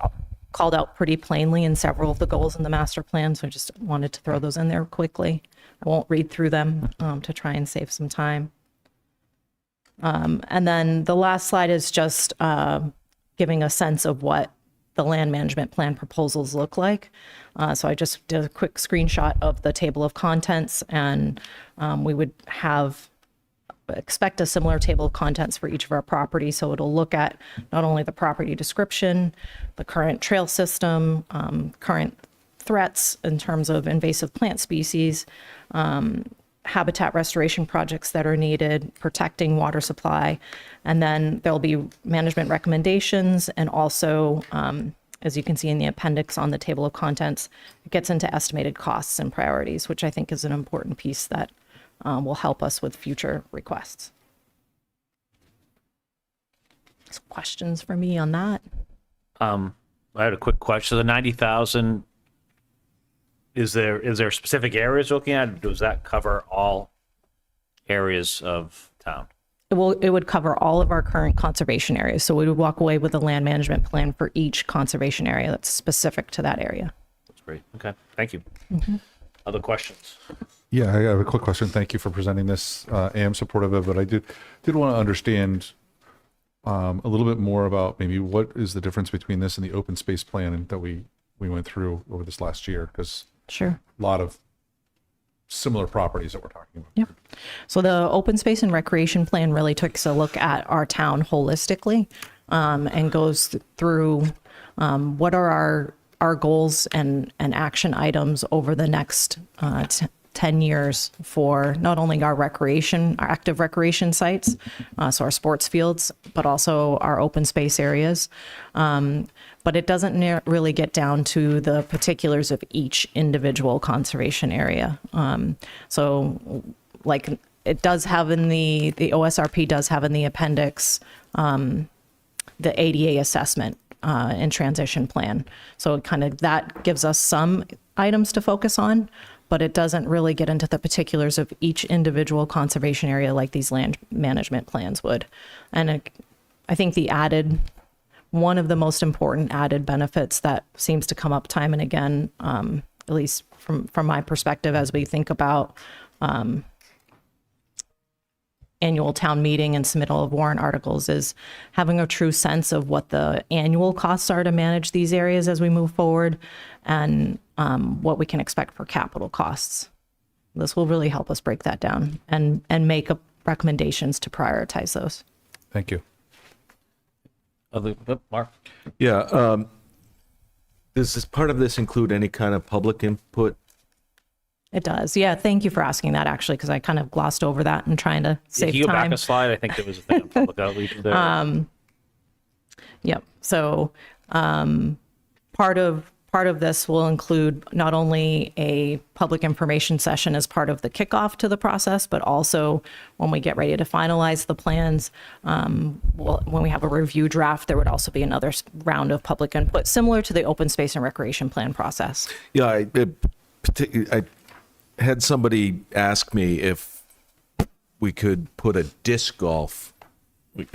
called out pretty plainly in several of the goals in the master plan, so I just wanted to throw those in there quickly. I won't read through them to try and save some time. And then the last slide is just giving a sense of what the land management plan proposals look like. So I just did a quick screenshot of the table of contents, and we would expect a similar table of contents for each of our properties. So it'll look at not only the property description, the current trail system, current threats in terms of invasive plant species, habitat restoration projects that are needed, protecting water supply, and then there'll be management recommendations and also as you can see in the appendix on the table of contents, it gets into estimated costs and priorities, which I think is an important piece that will help us with future requests. Some questions for me on that? I had a quick question. So the 90,000, is there specific areas you're looking at? Does that cover all areas of town? It would cover all of our current conservation areas. So we would walk away with a land management plan for each conservation area that's specific to that area. That's great. Okay, thank you. Other questions? Yeah, I have a quick question. Thank you for presenting this. I am supportive of it, but I did want to understand a little bit more about maybe what is the difference between this and the open space plan that we went through over this last year, because Sure. a lot of similar properties that we're talking about. Yep. So the open space and recreation plan really takes a look at our town holistically, and goes through what are our goals and action items over the next 10 years for not only our active recreation sites, so our sports fields, but also our open space areas. But it doesn't really get down to the particulars of each individual conservation area. So like it does have in the OSRP does have in the appendix, the ADA assessment and transition plan. So it kind of, that gives us some items to focus on, but it doesn't really get into the particulars of each individual conservation area like these land management plans would. And I think one of the most important added benefits that seems to come up time and again, at least from my perspective, as we think about annual town meeting and submittal of warrant articles, is having a true sense of what the annual costs are to manage these areas as we move forward, and what we can expect for capital costs. This will really help us break that down and make recommendations to prioritize those. Thank you. Mark? Yeah. Does part of this include any kind of public input? It does. Yeah. Thank you for asking that, actually, because I kind of glossed over that and trying to save Can you go time. back a slide? I think there was a thing on public outreach there. Yep. So part of this will include not only a public information session as part of the kickoff to the process, but also when we get ready to finalize the plans, when we have a review draft, there would also be another round of public input, similar to the open space and recreation plan process. Yeah, I had somebody ask me if we could put a disc golf,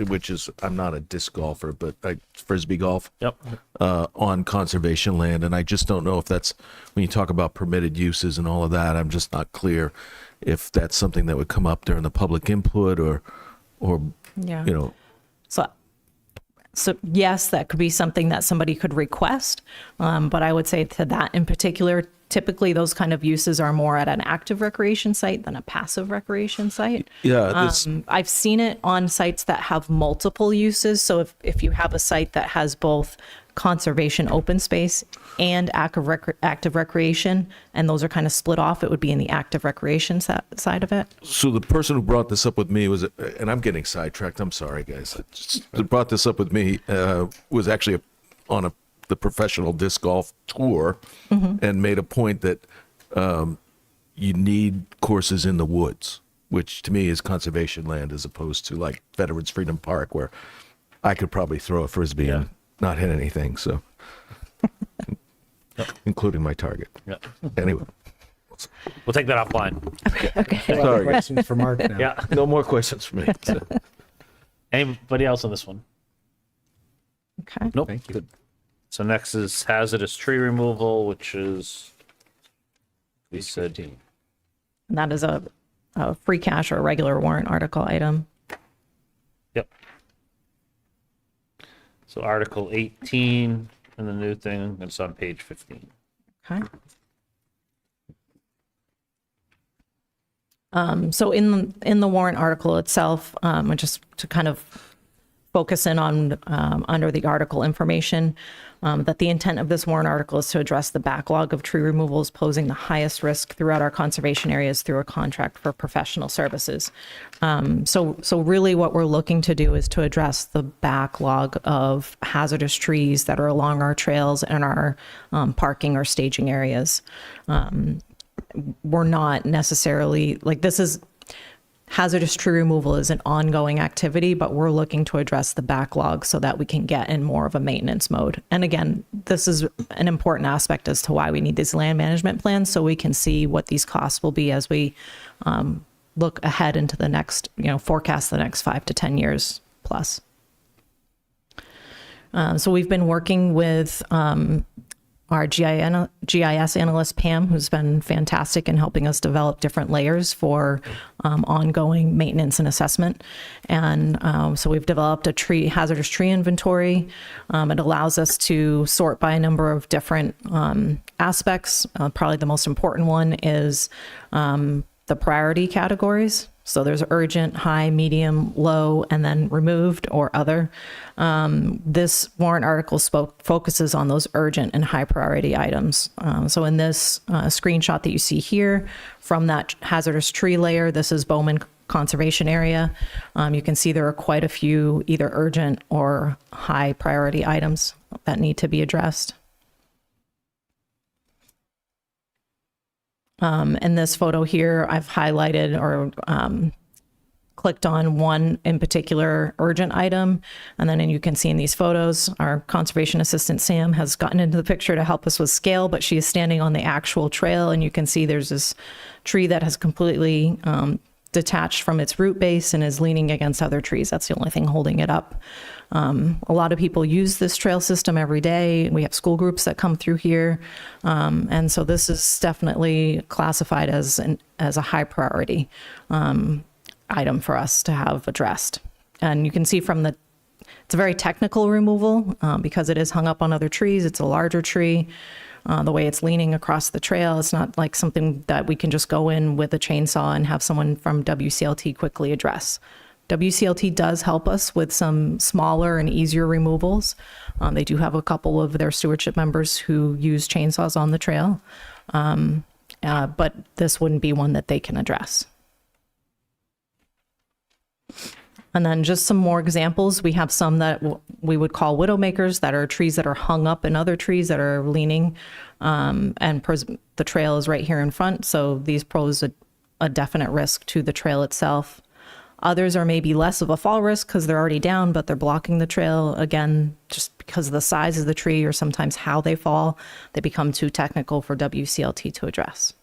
which is, I'm not a disc golfer, but frisbee golf. Yep. On conservation land, and I just don't know if that's, when you talk about permitted uses and all of that, I'm just not clear if that's something that would come up during the public input or Yeah. you know. So yes, that could be something that somebody could request, but I would say to that in particular, typically those kind of uses are more at an active recreation site than a passive recreation site. Yeah, I've seen it on sites that have multiple uses. So if you have a site that has both conservation open space and active recreation, and those are kind of split off, it would be in the active recreation side of it. So the person who brought this up with me was, and I'm getting sidetracked, I'm sorry guys, brought this up with me was actually on the professional disc golf tour, and made a point that you need courses in the woods, which to me is conservation land as opposed to like Veterans Freedom Park, where I could probably throw a frisbee and not hit anything. So, including my target. Yeah. Anyway, We'll take that offline. Okay. sorry. Questions for Mark now. Yeah. No more questions for me. So. Anybody else on this one? Okay. Nope. Thank you. Good. So next is hazardous tree removal, which is, we said, And that is a free cash or a regular warrant article item. yep. So Article 18 and the new thing, it's on page 15. Okay. So in the warrant article itself, just to kind of focus in on under the article information that the intent of this warrant article is to address the backlog of tree removals posing the highest risk throughout our conservation areas through a contract for professional services. So really what we're looking to do is to address the backlog of hazardous trees that are along our trails and our parking or staging areas. We're not necessarily, like, this is, hazardous tree removal is an ongoing activity, but we're looking to address the backlog so that we can get in more of a maintenance mode. And again, this is an important aspect as to why we need these land management plans, so we can see what these costs will be as we look ahead into the next, forecast the next 5 to 10 years plus. So we've been working with our GIS analyst, Pam, who's been fantastic in helping us develop different layers for ongoing maintenance and assessment. And so we've developed a hazardous tree inventory. It allows us to sort by a number of different aspects. Probably the most important one is the priority categories. So there's urgent, high, medium, low, and then removed or other. This warrant article focuses on those urgent and high priority items. So in this screenshot that you see here from that hazardous tree layer, this is Bowman Conservation Area. You can see there are quite a few either urgent or high priority items that need to be addressed. In this photo here, I've highlighted or clicked on one in particular urgent item. And then you can see in these photos, our conservation assistant, Sam, has gotten into the picture to help us with scale, but she is standing on the actual trail. And you can see there's this tree that has completely detached from its root base and is leaning against other trees. That's the only thing holding it up. A lot of people use this trail system every day. We have school groups that come through here. And so this is definitely classified as a high priority item for us to have addressed. And you can see from it's a very technical removal because it is hung up on other trees. It's a larger tree. The way it's leaning across the trail, it's not like something that we can just go in with a chainsaw and have someone from WCLT quickly address. WCLT does help us with some smaller and easier removals. They do have a couple of their stewardship members who use chainsaws on the trail, but this wouldn't be one that they can address. And then just some more examples. We have some that we would call widowmakers, that are trees that are hung up in other trees that are leaning, and the trail is right here in front. So these pose a definite risk to the trail itself. Others are maybe less of a fall risk because they're already down, but they're blocking the trail. Again, just because of the size of the tree or sometimes how they fall, they become too technical for WCLT to address.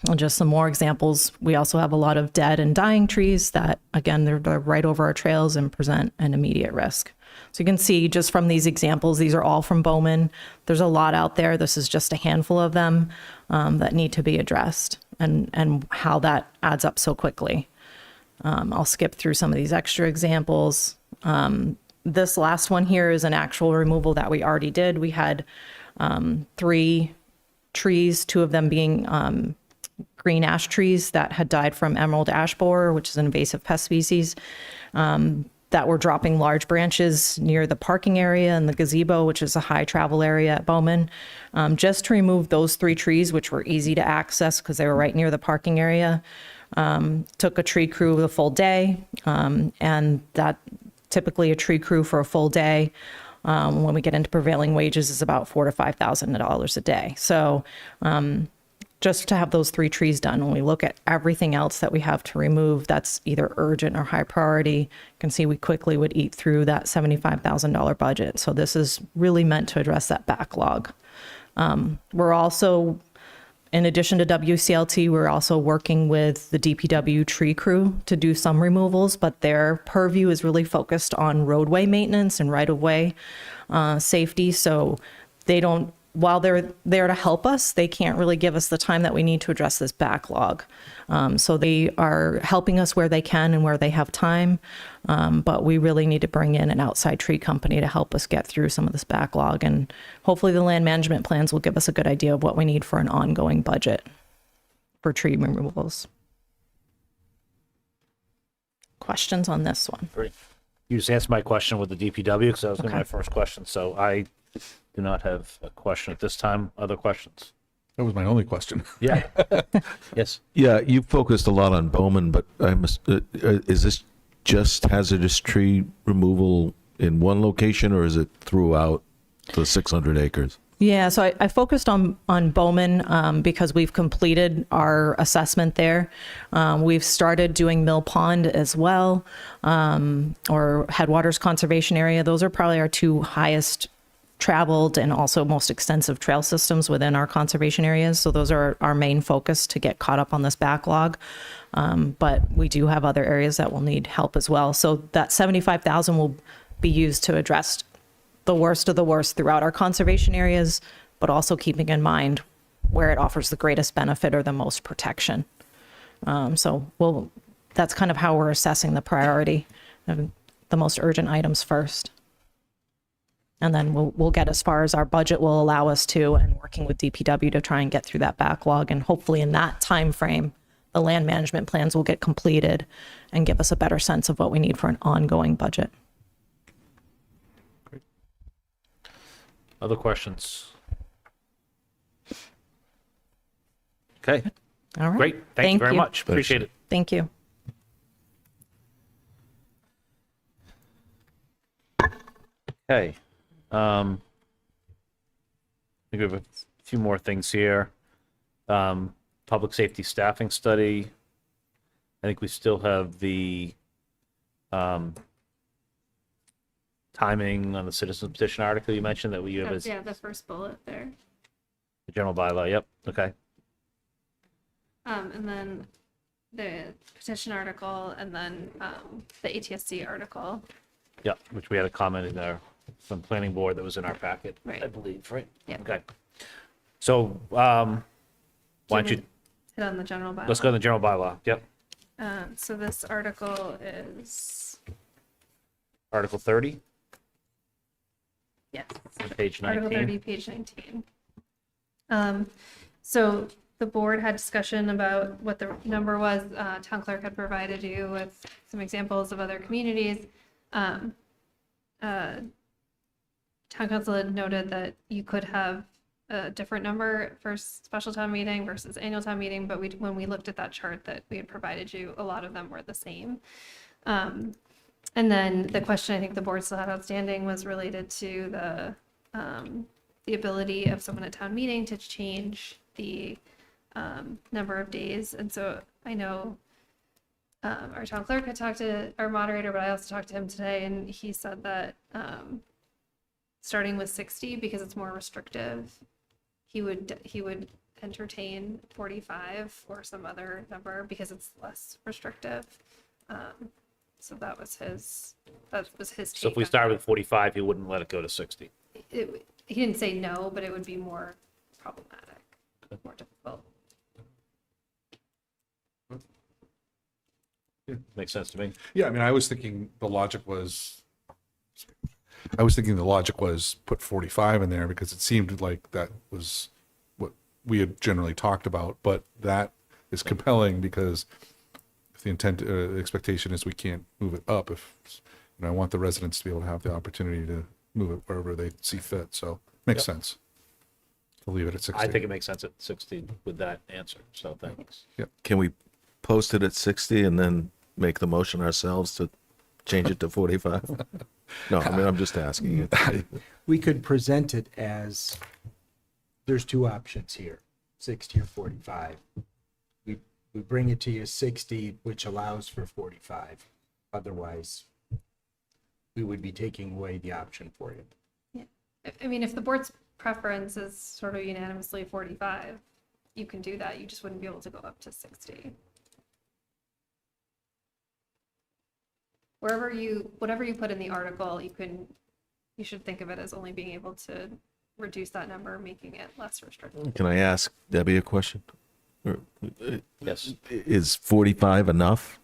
And just some more examples. We also have a lot of dead and dying trees that, again, they're right over our trails and present an immediate risk. So you can see just from these examples, these are all from Bowman. There's a lot out there. This is just a handful of them that need to be addressed, and how that adds up so quickly. I'll skip through some of these extra examples. This last one here is an actual removal that we already did. We had 3 trees, 2 of them being green ash trees that had died from emerald ash borer, which is an invasive pest species, that were dropping large branches near the parking area and the gazebo, which is a high travel area at Bowman. Just to remove those 3 trees, which were easy to access because they were right near the parking area, took a tree crew the full day, and that typically a tree crew for a full day, when we get into prevailing wages, is about $4,000 to $5,000 a day. So just to have those 3 trees done. When we look at everything else that we have to remove, that's either urgent or high priority, you can see we quickly would eat through that $75,000 budget. So this is really meant to address that backlog. We're also, in addition to WCLT, we're also working with the DPW tree crew to do some removals, but their purview is really focused on roadway maintenance and right-of-way safety. So they don't, while they're there to help us, they can't really give us the time that we need to address this backlog. So they are helping us where they can and where they have time, but we really need to bring in an outside tree company to help us get through some of this backlog. And hopefully the land management plans will give us a good idea of what we need for an ongoing budget for tree removals. questions on this one? Great. You just answered my question with the DPW because that was gonna be my first question. So I do not have a question at this time. Other questions? That was my only question. Yeah. Yes. Yeah, you focused a lot on Bowman, but is this just hazardous tree removal in one location, or is it throughout the 600 acres? Yeah, so I focused on Bowman because we've completed our assessment there. We've started doing Mill Pond as well, or Headwaters Conservation Area. Those are probably our two highest traveled and also most extensive trail systems within our conservation areas. So those are our main focus to get caught up on this backlog. But we do have other areas that will need help as well. So that 75,000 will be used to address the worst of the worst throughout our conservation areas, but also keeping in mind where it offers the greatest benefit or the most protection. That's kind of how we're assessing the priority of the most urgent items first. And then we'll get as far as our budget will allow us to, and working with DPW to try and get through that backlog. And hopefully in that time frame, the land management plans will get completed and give us a better sense of what we need for an ongoing budget. Other questions? Okay. All right. Great. Thank you very much. Appreciate it. Thank you. Okay. I think we have a few more things here. Public safety staffing study. I think we still have the timing on the citizen petition article you mentioned that we have as Yeah, the first bullet there. the general bylaw. Yep. Okay. And then the petition article, and then the ATSC article. Yep. Which we had a comment in there from planning board that was in our packet, Right. I believe, right? Yeah. Okay. So, why don't you, Hit on the general bylaw. let's go to the general bylaw. Yep. So this article is, Article 30, yes, page 19. Article 30, page 19. So the board had discussion about what the number was. Town clerk had provided you with some examples of other communities. Town council had noted that you could have a different number for special town meeting versus annual town meeting, but when we looked at that chart that we had provided you, a lot of them were the same. And then the question I think the board still had outstanding was related to the ability of someone at town meeting to change the number of days. And so I know our town clerk had talked to our moderator, but I also talked to him today, and he said that starting with 60, because it's more restrictive, he would entertain 45 or some other number because it's less restrictive. So that was his take. So if we started with 45, he wouldn't let it go to 60. He didn't say no, but it would be more problematic, more difficult. Makes sense to me. Yeah, I mean, I was thinking the logic was put 45 in there because it seemed like that was what we had generally talked about, but that is compelling because if the intent, the expectation is we can't move it up, if, you know, I want the residents to be able to have the opportunity to move it wherever they see fit, so makes sense to leave it at 60. I think it makes sense at 60 with that answer, so thanks. Can we post it at 60 and then make the motion ourselves to change it to 45? No, I mean, I'm just asking you. We could present it as, there's two options here, 60 or 45. We bring it to you 60, which allows for 45. Otherwise, we would be taking away the option for you. Yeah. I mean, if the board's preference is sort of unanimously 45, you can do that. You just wouldn't be able to go up to 60. Whatever you put in the article, you should think of it as only being able to reduce that number, making it less restrictive. Can I ask Debbie a question? Yes. Is 45 enough?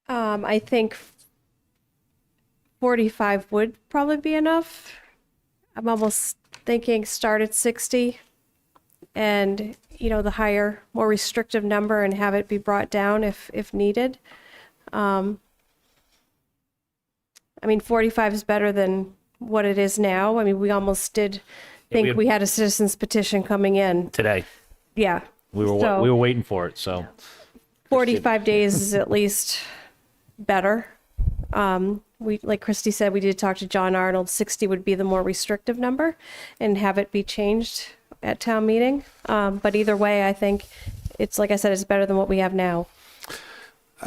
I think 45 would probably be enough. I'm almost thinking start at 60 and, the higher, more restrictive number and have it be brought down if needed. 45 is better than what it is now. We almost did think we had a citizen's petition coming in. Today, Yeah. we were So- we were waiting for it, so. 45 days is at least better. Like Christy said, we did talk to John Arnold. 60 would be the more restrictive number and have it be changed at town meeting. But either way, I think it's, like I said, it's better than what we have now.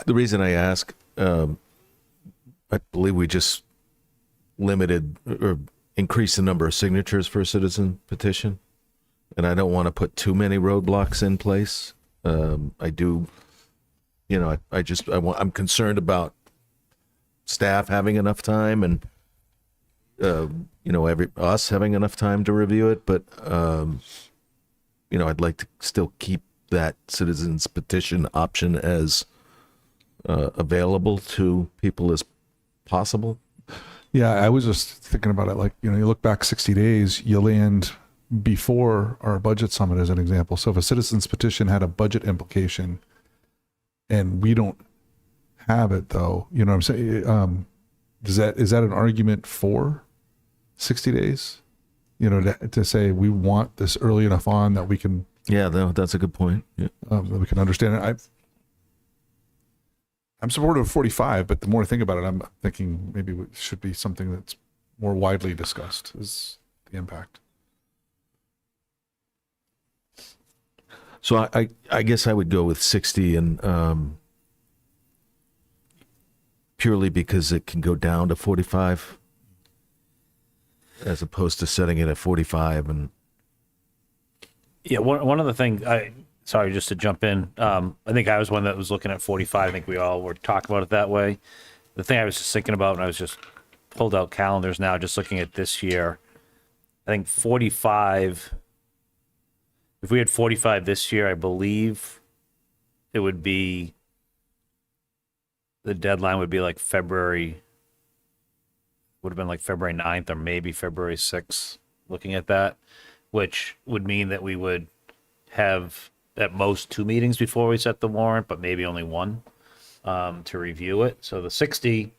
The reason I ask, I believe we just limited or increased the number of signatures for a citizen petition. And I don't want to put too many roadblocks in place. I do, I'm concerned about staff having enough time and, us having enough time to review it. But, I'd like to still keep that citizens petition option as available to people as possible. Yeah, I was just thinking about it. Like, you look back 60 days, you land before our budget summit as an example. So if a citizen's petition had a budget implication and we don't have it though, you know what I'm saying? Is that an argument for 60 days? To say we want this early enough on that we can. Yeah, that's a good point. Yeah. That we can understand it. I'm supportive of 45, but the more I think about it, I'm thinking maybe it should be something that's more widely discussed is the impact. So I guess I would go with 60 and purely because it can go down to 45 as opposed to setting it at 45. And Yeah, one of the things, sorry, just to jump in, I think I was one that was looking at 45. I think we all were talking about it that way. The thing I was just thinking about, and I was just pulled out calendars now, just looking at this year, I think 45, if we had 45 this year, I believe it would be, the deadline would be like February 9th or maybe February 6th, looking at that, which would mean that we would have at most 2 meetings before we set the warrant, but maybe only one to review it. So the 60,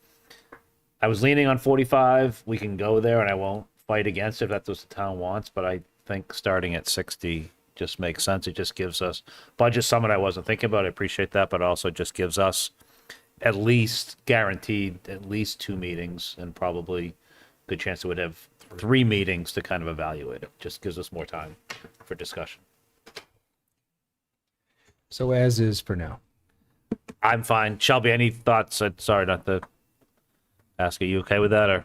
I was leaning on 45. We can go there, and I won't fight against it if that's what the town wants, but I think starting at 60 just makes sense. It just gives us budget summit. I wasn't thinking about. I appreciate that, but also just gives us at least guaranteed at least 2 meetings, and probably good chance it would have 3 meetings to kind of evaluate it. Just gives us more time for discussion. So as is for now. I'm fine. Shelby, any thoughts? Sorry not to ask. Are you okay with that, or?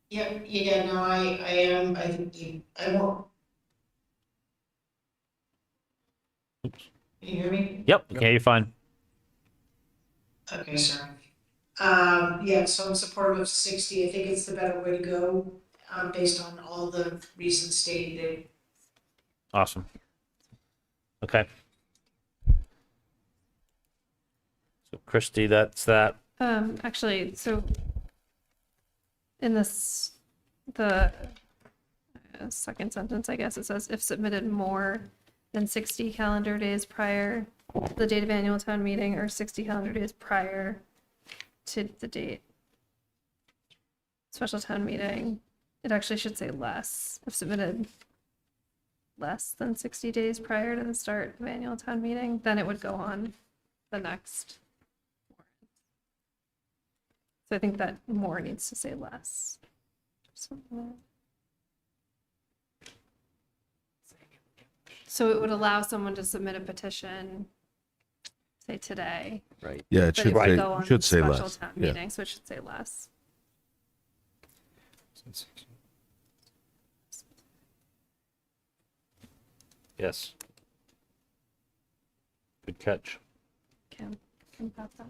Yeah, no, I am. I think I won't. Can you hear me? Yep. Okay, you're fine. Okay, sorry. Yeah, so I'm supportive of 60. I think it's the better way to go, based on all the reasons stated. Awesome. Okay. So Christy, that's that. Actually, so in this, the second sentence, I guess it says, if submitted more than 60 calendar days prior to the date of annual town meeting or 60 calendar days prior to the date special town meeting, it actually should say less. If submitted less than 60 days prior to the start of annual town meeting, then it would go on the next. So I think that more needs to say less. So it would allow someone to submit a petition, say today. Right. Yeah, it but should would say, go on should the say special less. town Yeah. meeting, so it should say less. Yes. Good catch. Can pass that.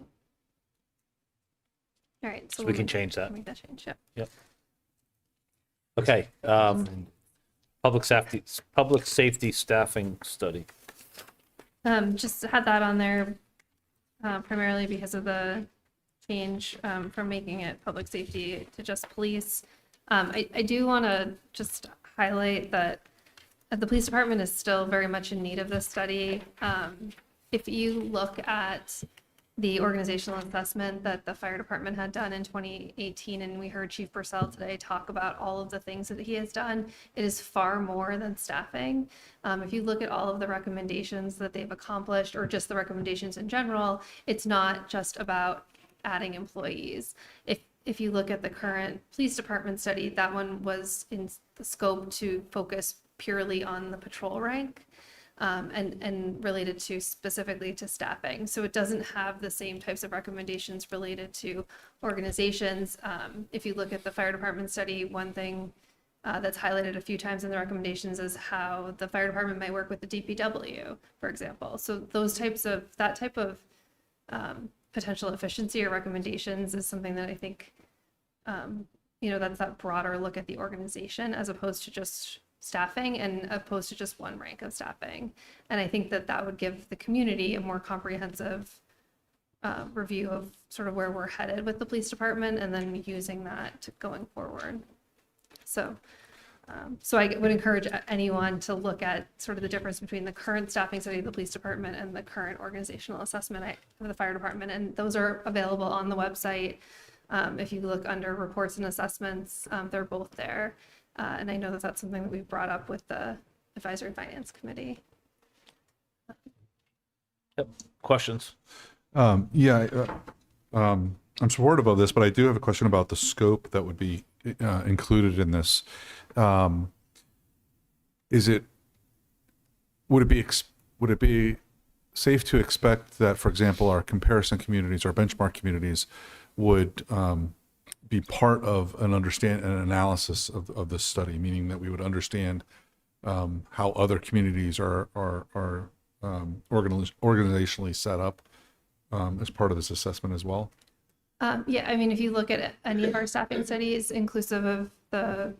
All right, So we we'll can make- change that. Make that change, yeah. Yep. Okay. Public safety staffing study. Just had that on there primarily because of the change from making it public safety to just police. I do want to just highlight that the police department is still very much in need of this study. If you look at the organizational assessment that the fire department had done in 2018, and we heard Chief Purcell today talk about all of the things that he has done, it is far more than staffing. If you look at all of the recommendations that they've accomplished, or just the recommendations in general, it's not just about adding employees. If you look at the current police department study, that one was in the scope to focus purely on the patrol rank. And related to specifically to staffing. So it doesn't have the same types of recommendations related to organizations. If you look at the fire department study, one thing that's highlighted a few times in the recommendations is how the fire department might work with the DPW, for example. So that type of potential efficiency or recommendations is something that I think, that's that broader look at the organization as opposed to just staffing and opposed to just one rank of staffing. And I think that would give the community a more comprehensive review of sort of where we're headed with the police department and then using that going forward. So I would encourage anyone to look at sort of the difference between the current staffing study of the police department and the current organizational assessment of the fire department. And those are available on the website. If you look under reports and assessments, they're both there. And I know that that's something that we've brought up with the Advisory Finance Committee. Yep. Questions? I'm supportive of this, but I do have a question about the scope that would be included in this. Would it be safe to expect that, for example, our comparison communities, our benchmark communities, would be part of an analysis of this study, meaning that we would understand how other communities are organizationally set up as part of this assessment as well? If you look at any of our staffing studies, inclusive of the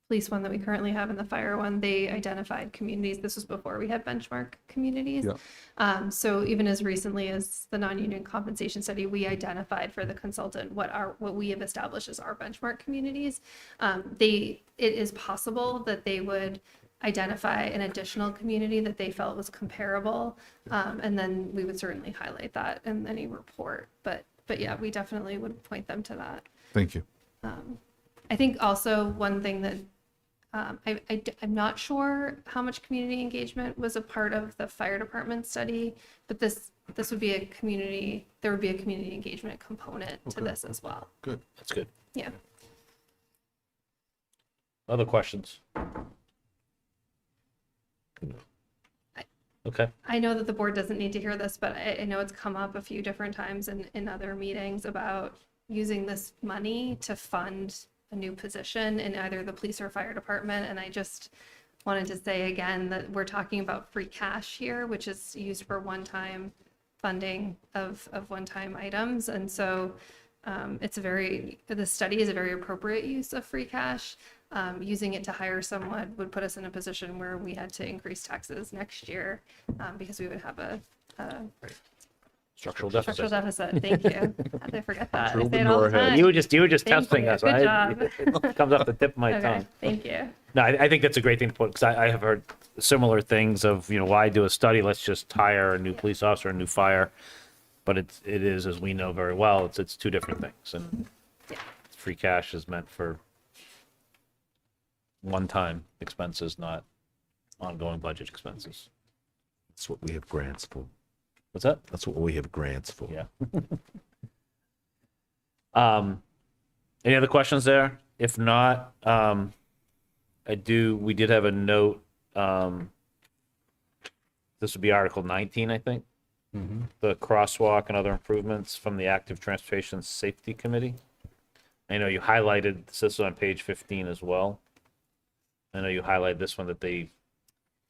police one that we currently have and the fire one, they identified communities. This was before we had benchmark communities. Yeah. So even as recently as the non-union compensation study, we identified for the consultant what we have established as our benchmark communities. It is possible that they would identify an additional community that they felt was comparable, and then we would certainly highlight that in any report. But yeah, we definitely would point them to that. Thank you. I think also one thing that I'm not sure how much community engagement was a part of the fire department study, but this would be there would be a community engagement component to this as well. Good. That's good. Yeah. Other questions? Okay. I know that the board doesn't need to hear this, but I know it's come up a few different times in other meetings about using this money to fund a new position in either the police or fire department. And I just wanted to say again that we're talking about free cash here, which is used for one-time funding of one-time items. And so the study is a very appropriate use of free cash. Using it to hire someone would put us in a position where we had to increase taxes next year because we would have a Structural deficit. Thank you. How did I forget that? I say it all the time. You were just Thank testing you. us, Good right? job. It comes off the tip of my Okay, tongue. thank you. No, I think that's a great thing to put, because I have heard similar things of, why do a study? Let's just hire a new police officer, a new fire. But it is, as we know very well, it's two different things. And free cash is meant for one-time expenses, not ongoing budget expenses. That's what we have grants for. What's that? That's what we have grants for. Yeah. Any other questions there? If not, we did have a note. This would be Article 19, I think. Mm-hmm. The crosswalk and other improvements from the Active Transportation Safety Committee. I know you highlighted this on page 15 as well. I know you highlighted this one that the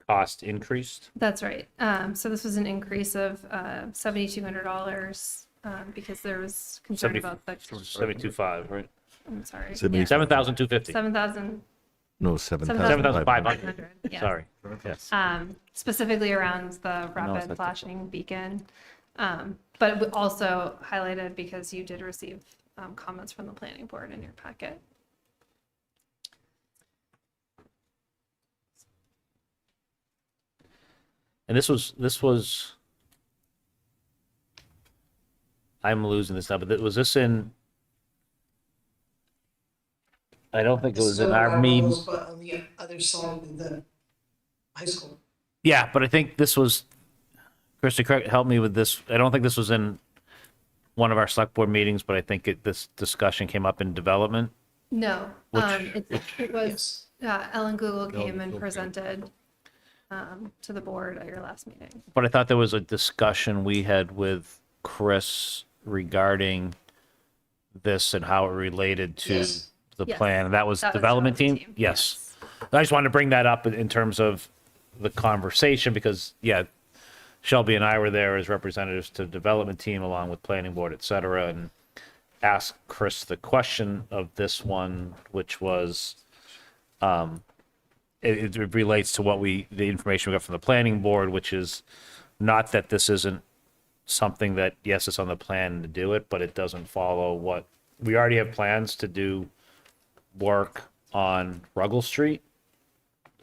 cost increased. That's right. So this was an increase of $7,200 because there was concern about the 72.5, right? I'm sorry. 7,250. 7,000. No, 7,500. Yes. Sorry. Yes. Specifically around the rapid flashing beacon, but also highlighted because you did receive comments from the planning board in your packet. And this was, I'm losing this now, but was this in, I don't think it was in our meeting. Ruggles, but on the other side of the high school. Yeah, but I think this was, Krista, correct, help me with this. I don't think this was in one of our select board meetings, but I think this discussion came up in development. No, Which- it was, Ellen Google came and presented to the board at your last meeting. But I thought there was a discussion we had with Chris regarding this and how it related to Yes. the Yes. plan. That was That was development team? team, Yes. I just wanted to bring that up in terms of the conversation because, yeah, Shelby and I were there as representatives to the development team along with planning board, et cetera, and asked Chris the question of this one, which was, it relates to the information we got from the planning board, which is not that this isn't something that, yes, it's on the plan to do it, but it doesn't follow what, we already have plans to do work on Ruggles Street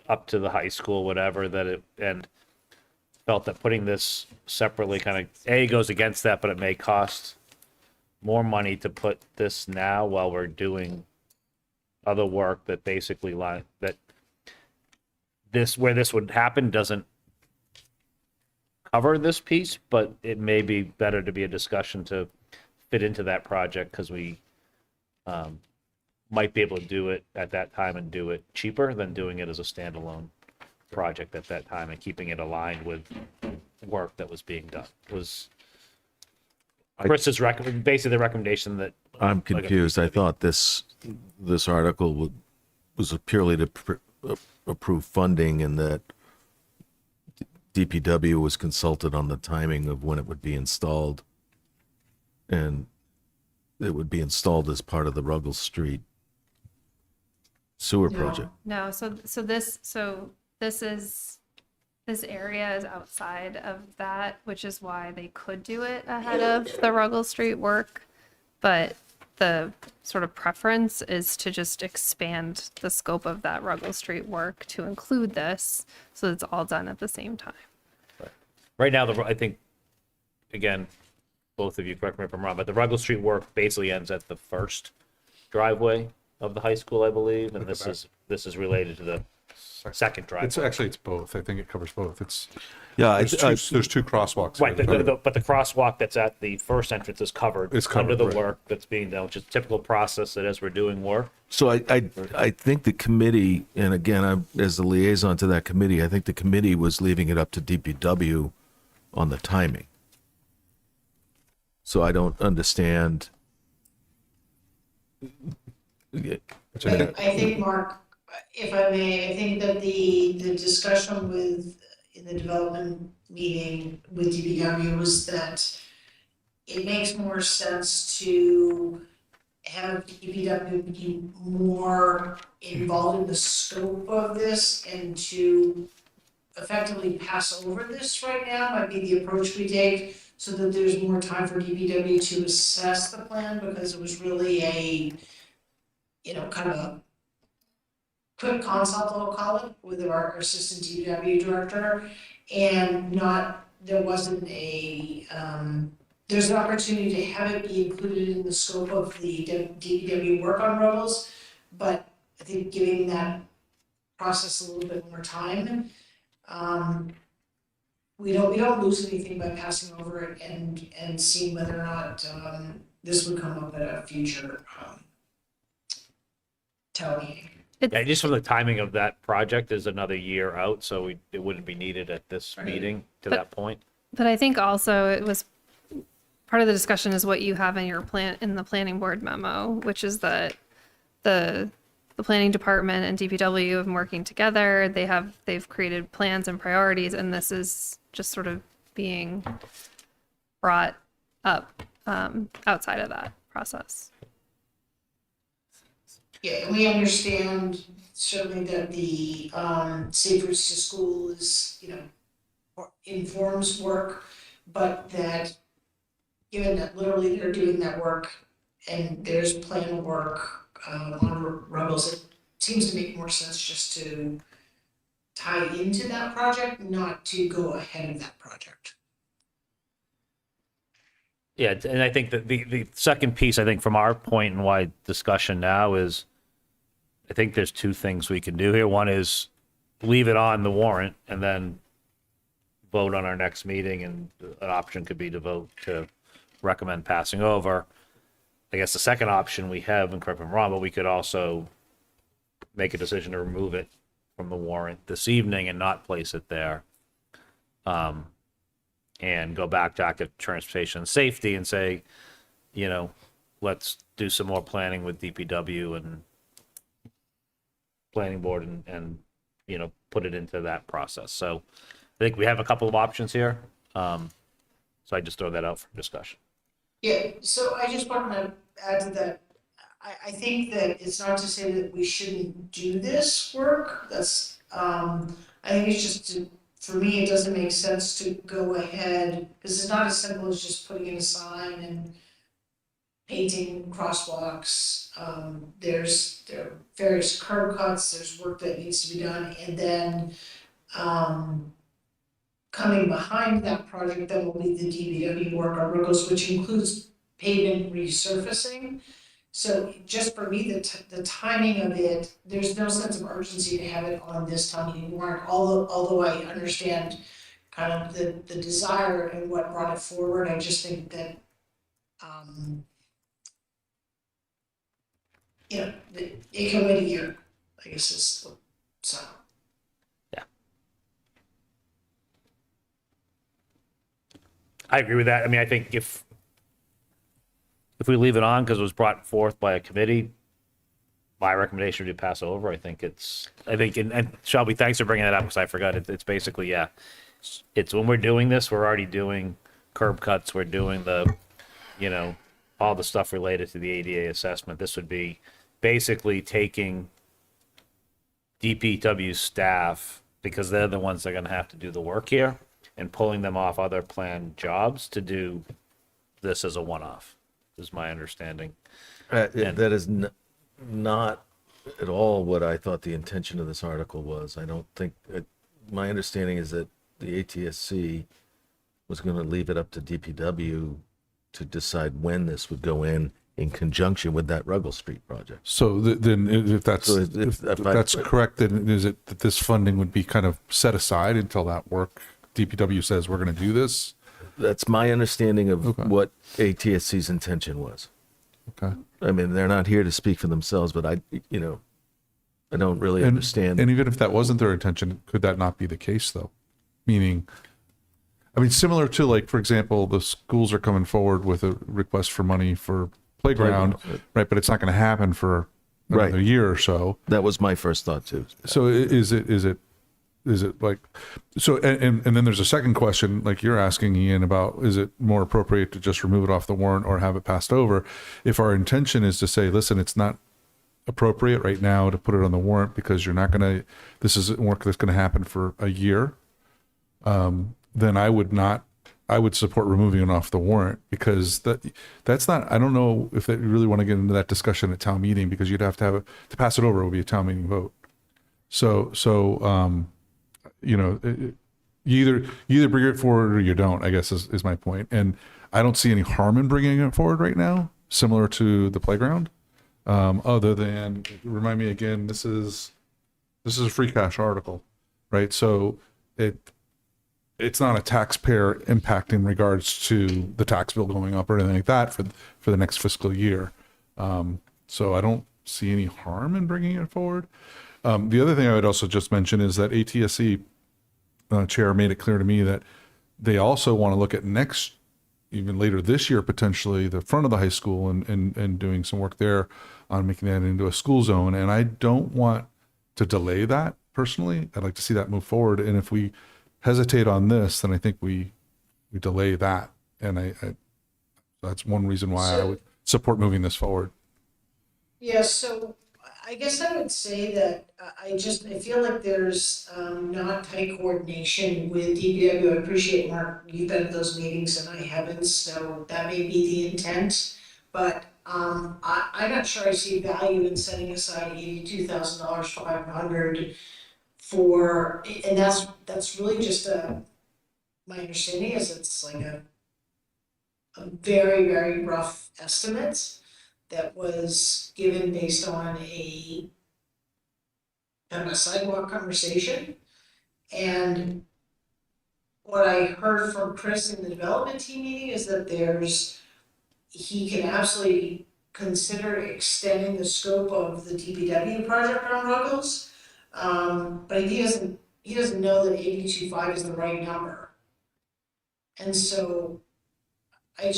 up to the high school, whatever, and felt that putting this separately kind of, goes against that, but it may cost more money to put this now while we're doing other work that basically that where this would happen doesn't cover this piece, but it may be better to be a discussion to fit into that project because we might be able to do it at that time and do it cheaper than doing it as a standalone project at that time and keeping it aligned with work that was being done. Was Chris's basically the recommendation that I'm confused. I thought this article was purely to approve funding and that DPW was consulted on the timing of when it would be installed. And it would be installed as part of the Ruggles Street sewer project. No, so this area is outside of that, which is why they could do it ahead of the Ruggles Street work. But the sort of preference is to just expand the scope of that Ruggles Street work to include this, so it's all done at the same time. right now, I think, again, both of you correct me if I'm wrong, but the Ruggles Street work basically ends at the first driveway of the high school, I believe, and this is related to the second driveway. It's both. I think it covers both. There's two crosswalks. Right, but the crosswalk that's at the first entrance is covered. It's covered, under the right. work that's being done, which is typical process that as we're doing work. So I think the committee, and again, as the liaison to that committee, I think the committee was leaving it up to DPW on the timing. So I don't understand. I think, Mark, if I may, I think that the discussion in the development meeting with DPW was that it makes more sense to have DPW be more involved in the scope of this and to effectively pass over this right now might be the approach we take, so that there's more time for DPW to assess the plan, because it was really a, kind of a quick consult, I'll call it, with our assistant DPW director, and there wasn't there's an opportunity to have it be included in the scope of the DPW work on Ruggles, but I think giving that process a little bit more time, we don't lose anything by passing over it and seeing whether or not this would come up at a future town meeting. Yeah, just from the timing of that project is another year out, so it wouldn't be needed at this meeting to that point. But I think also it was part of the discussion is what you have in your in the planning board memo, which is that the planning department and DPW have been working together. They've created plans and priorities, and this is just sort of being brought up outside of that process. Yeah, and we understand certainly that the Safe Routes to School is, informs work, but that given that literally they're doing that work and there's plan work on Ruggles, it seems to make more sense just to tie into that project, not to go ahead of that project. Yeah, and I think that the second piece, I think from our point and why discussion now is, I think there's two things we can do here. One is leave it on the warrant and then vote on our next meeting, and an option could be to vote to recommend passing over. I guess the second option we have, and correct me if I'm wrong, but we could also make a decision to remove it from the warrant this evening and not place it there. And go back to active transportation and safety and say, you know, let's do some more planning with DPW and planning board and you know, put it into that process. So I think we have a couple of options here. So I just throw that out for discussion. Yeah, so I just want to add to that. I think that it's not to say that we shouldn't do this work. That's, I think it's just for me, it doesn't make sense to go ahead, because it's not as simple as just putting in a sign and painting crosswalks. There are various curb cuts, there's work that needs to be done, and then coming behind that project, that will be the DPW work on roads, which includes pavement resurfacing. So just for me, the timing of it, there's no sense of urgency to have it on this town meeting warrant, although I understand kind of the desire and what brought it forward. I just think that, you know, it can wait a year, I guess is, so. I agree with that. I mean, I think if we leave it on because it was brought forth by a committee, my recommendation would be pass over. I think, and Shelby, thanks for bringing that up because I forgot it. It's basically, yeah, it's when we're doing this, we're already doing curb cuts. We're doing the, you know, all the stuff related to the ADA assessment. This would be basically taking DPW staff, because they're the ones that are going to have to do the work here, and pulling them off other planned jobs to do this as a one-off, is my understanding. That is not at all what I thought the intention of this article was. I don't think, my understanding is that the ATSC was going to leave it up to DPW to decide when this would go in conjunction with that Ruggles Street project. So then if that's correct, then is it that this funding would be kind of set aside until that work, DPW says we're going to do this? That's my understanding of what ATSC's intention was. Okay. I mean, they're not here to speak for themselves, but I don't really understand. And even if that wasn't their intention, could that not be the case though? Meaning, I mean, similar to, like, for example, the schools are coming forward with a request for money for playground, right? But it's not going to happen for another year or so. That was my first thought too. So is it like, so, and then there's a second question, like you're asking, Ian, about, is it more appropriate to just remove it off the warrant or have it passed over? If our intention is to say, listen, it's not appropriate right now to put it on the warrant because you're not going to, this is work that's going to happen for a year, then I would support removing it off the warrant, because that's not, I don't know if they really want to get into that discussion at town meeting, because you'd have to to pass it over, it would be a town meeting vote. So you know, you either bring it forward or you don't, I guess is my point. And I don't see any harm in bringing it forward right now, similar to the playground, other than, remind me again, this is a free cash article, right? So it's not a taxpayer impact in regards to the tax bill going up or anything like that for the next fiscal year. So I don't see any harm in bringing it forward. The other thing I would also just mention is that ATSC chair made it clear to me that they also want to look at even later this year, potentially the front of the high school and doing some work there on making that into a school zone. And I don't want to delay that personally. I'd like to see that move forward. And if we hesitate on this, then I think we delay that. And I that's one reason why I would support moving this forward. Yeah, so I guess I would say that I feel like there's not tight coordination with DPW. I appreciate, Mark, you've been at those meetings and I haven't, so that may be the intent. But I'm not sure I see value in setting aside $82,500 and that's really just my understanding is it's like a very, very rough estimate that was given based on a kind of a sidewalk conversation. And what I heard from Chris in the development team meeting is that he can absolutely consider extending the scope of the DPW project on Ruggles. But he doesn't know that 82.5 is the right number. And so I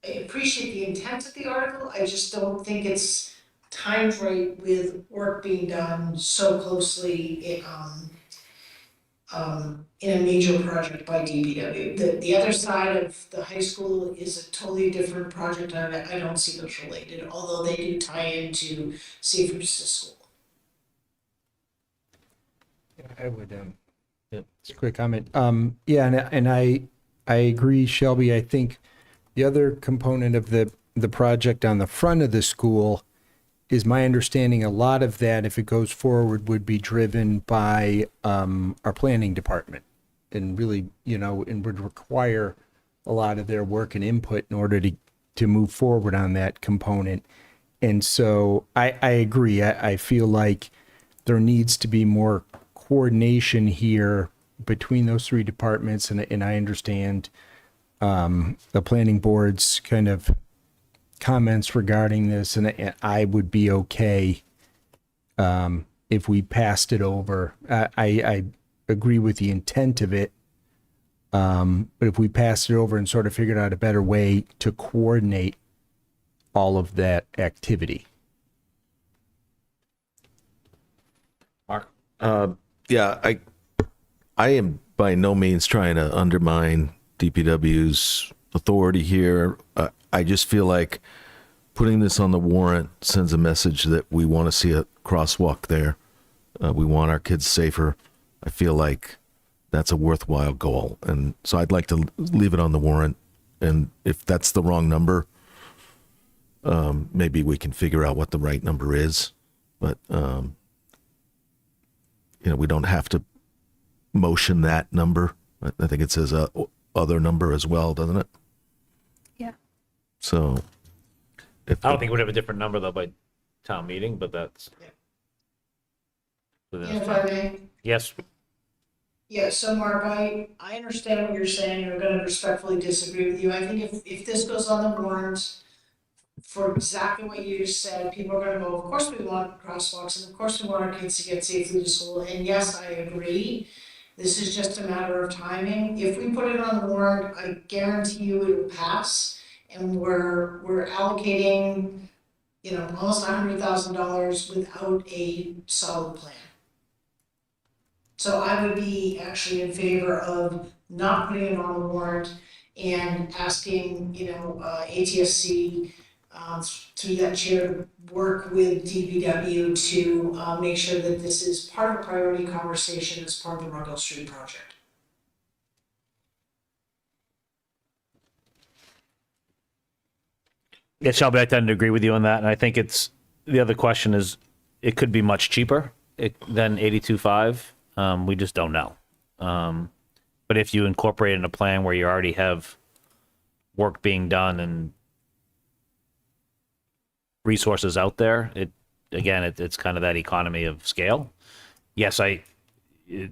appreciate the intent of the article. I just don't think it's timed right with work being done so closely in a major project by DPW. The other side of the high school is a totally different project. I don't see those related, although they do tie into Safe Routes to School. I would, just a quick comment. Yeah, and I agree, Shelby. I think the other component of the project on the front of the school is my understanding a lot of that, if it goes forward, would be driven by our planning department and really, and would require a lot of their work and input in order to move forward on that component. And so I agree. I feel like there needs to be more coordination here between those three departments, and I understand the planning board's kind of comments regarding this, and I would be okay if we passed it over. I agree with the intent of it, but if we passed it over and sort of figured out a better way to coordinate all of that activity. Mark? Yeah, I am by no means trying to undermine DPW's authority here. I just feel like putting this on the warrant sends a message that we want to see a crosswalk there. We want our kids safer. I feel like that's a worthwhile goal. And so I'd like to leave it on the warrant. And if that's the wrong number, maybe we can figure out what the right number is. But, we don't have to motion that number. I think it says other number as well, doesn't it? Yeah. So I don't think we'd have a different number though by town meeting, but that's. If I may? Yes. Yeah, so Mark, I understand what you're saying. I'm going to respectfully disagree with you. I think if this goes on the warrant for exactly what you just said, people are going to go, of course we want crosswalks, and of course we want our kids to get safely to school. And yes, I agree. This is just a matter of timing. If we put it on the warrant, I guarantee you it will pass. And we're allocating, almost $100,000 without a solid plan. So I would be actually in favor of not putting it on the warrant and asking, ATSC through that chair to work with DPW to make sure that this is part of a priority conversation as part of the Ruggles Street project. Yeah, Shelby, I tend to agree with you on that. And I think the other question is, it could be much cheaper than 82.5. We just don't know. But if you incorporate in a plan where you already have work being done and resources out there, it's kind of that economy of scale. Yes, it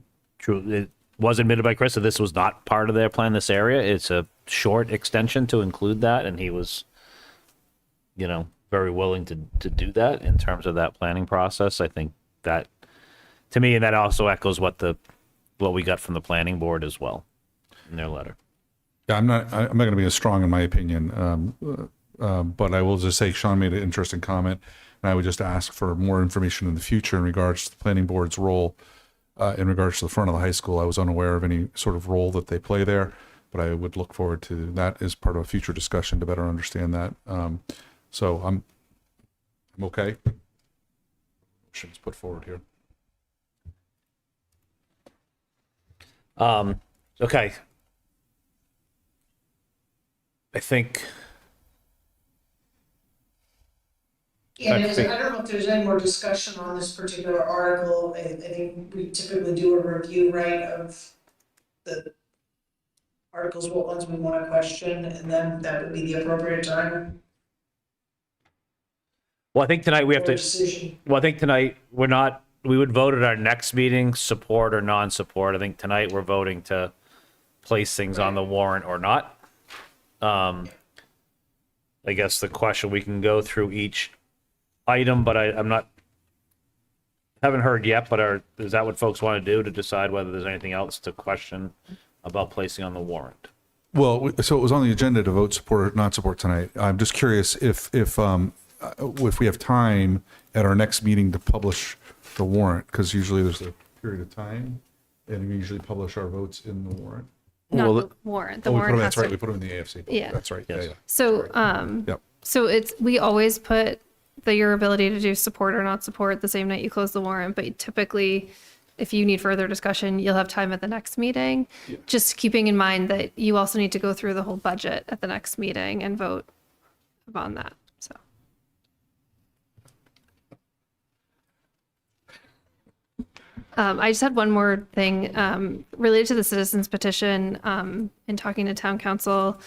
was admitted by Chris that this was not part of their plan, this area. It's a short extension to include that, and he was very willing to do that in terms of that planning process. I think that, to me, and that also echoes what we got from the planning board as well in their letter. Yeah, I'm not going to be as strong in my opinion, but I will just say Sean made an interesting comment, and I would just ask for more information in the future in regards to the planning board's role in regards to the front of the high school. I was unaware of any sort of role that they play there, but I would look forward to that as part of a future discussion to better understand that. So I'm okay. Motion's put forward here. Okay. I think. And I don't know if there's any more discussion on this particular article. I think we typically do a review, right, of the articles, what ones we want to question, and then that would be the appropriate time Well, I think tonight we have for a to, decision. well, I think tonight we would vote at our next meeting, support or non-support. I think tonight we're voting to place things on the warrant or not. I guess the question, we can go through each item, but haven't heard yet, but is that what folks want to do, to decide whether there's anything else to question about placing on the warrant? Well, so it was on the agenda to vote support or not support tonight. I'm just curious if we have time at our next meeting to publish the warrant, because usually there's a period of time, and we usually publish our votes in the warrant. Not the warrant. The warrant has That's right. to. We put them in the AFC. Yeah. That's right. Yes. Yeah. So, Yep. so we always put your ability to do support or not support the same night you close the warrant, but typically, if you need further discussion, you'll have time at the next meeting. Yeah. Just keeping in mind that you also need to go through the whole budget at the next meeting and vote on that, so. I just had one more thing related to the citizens petition. In talking to town council,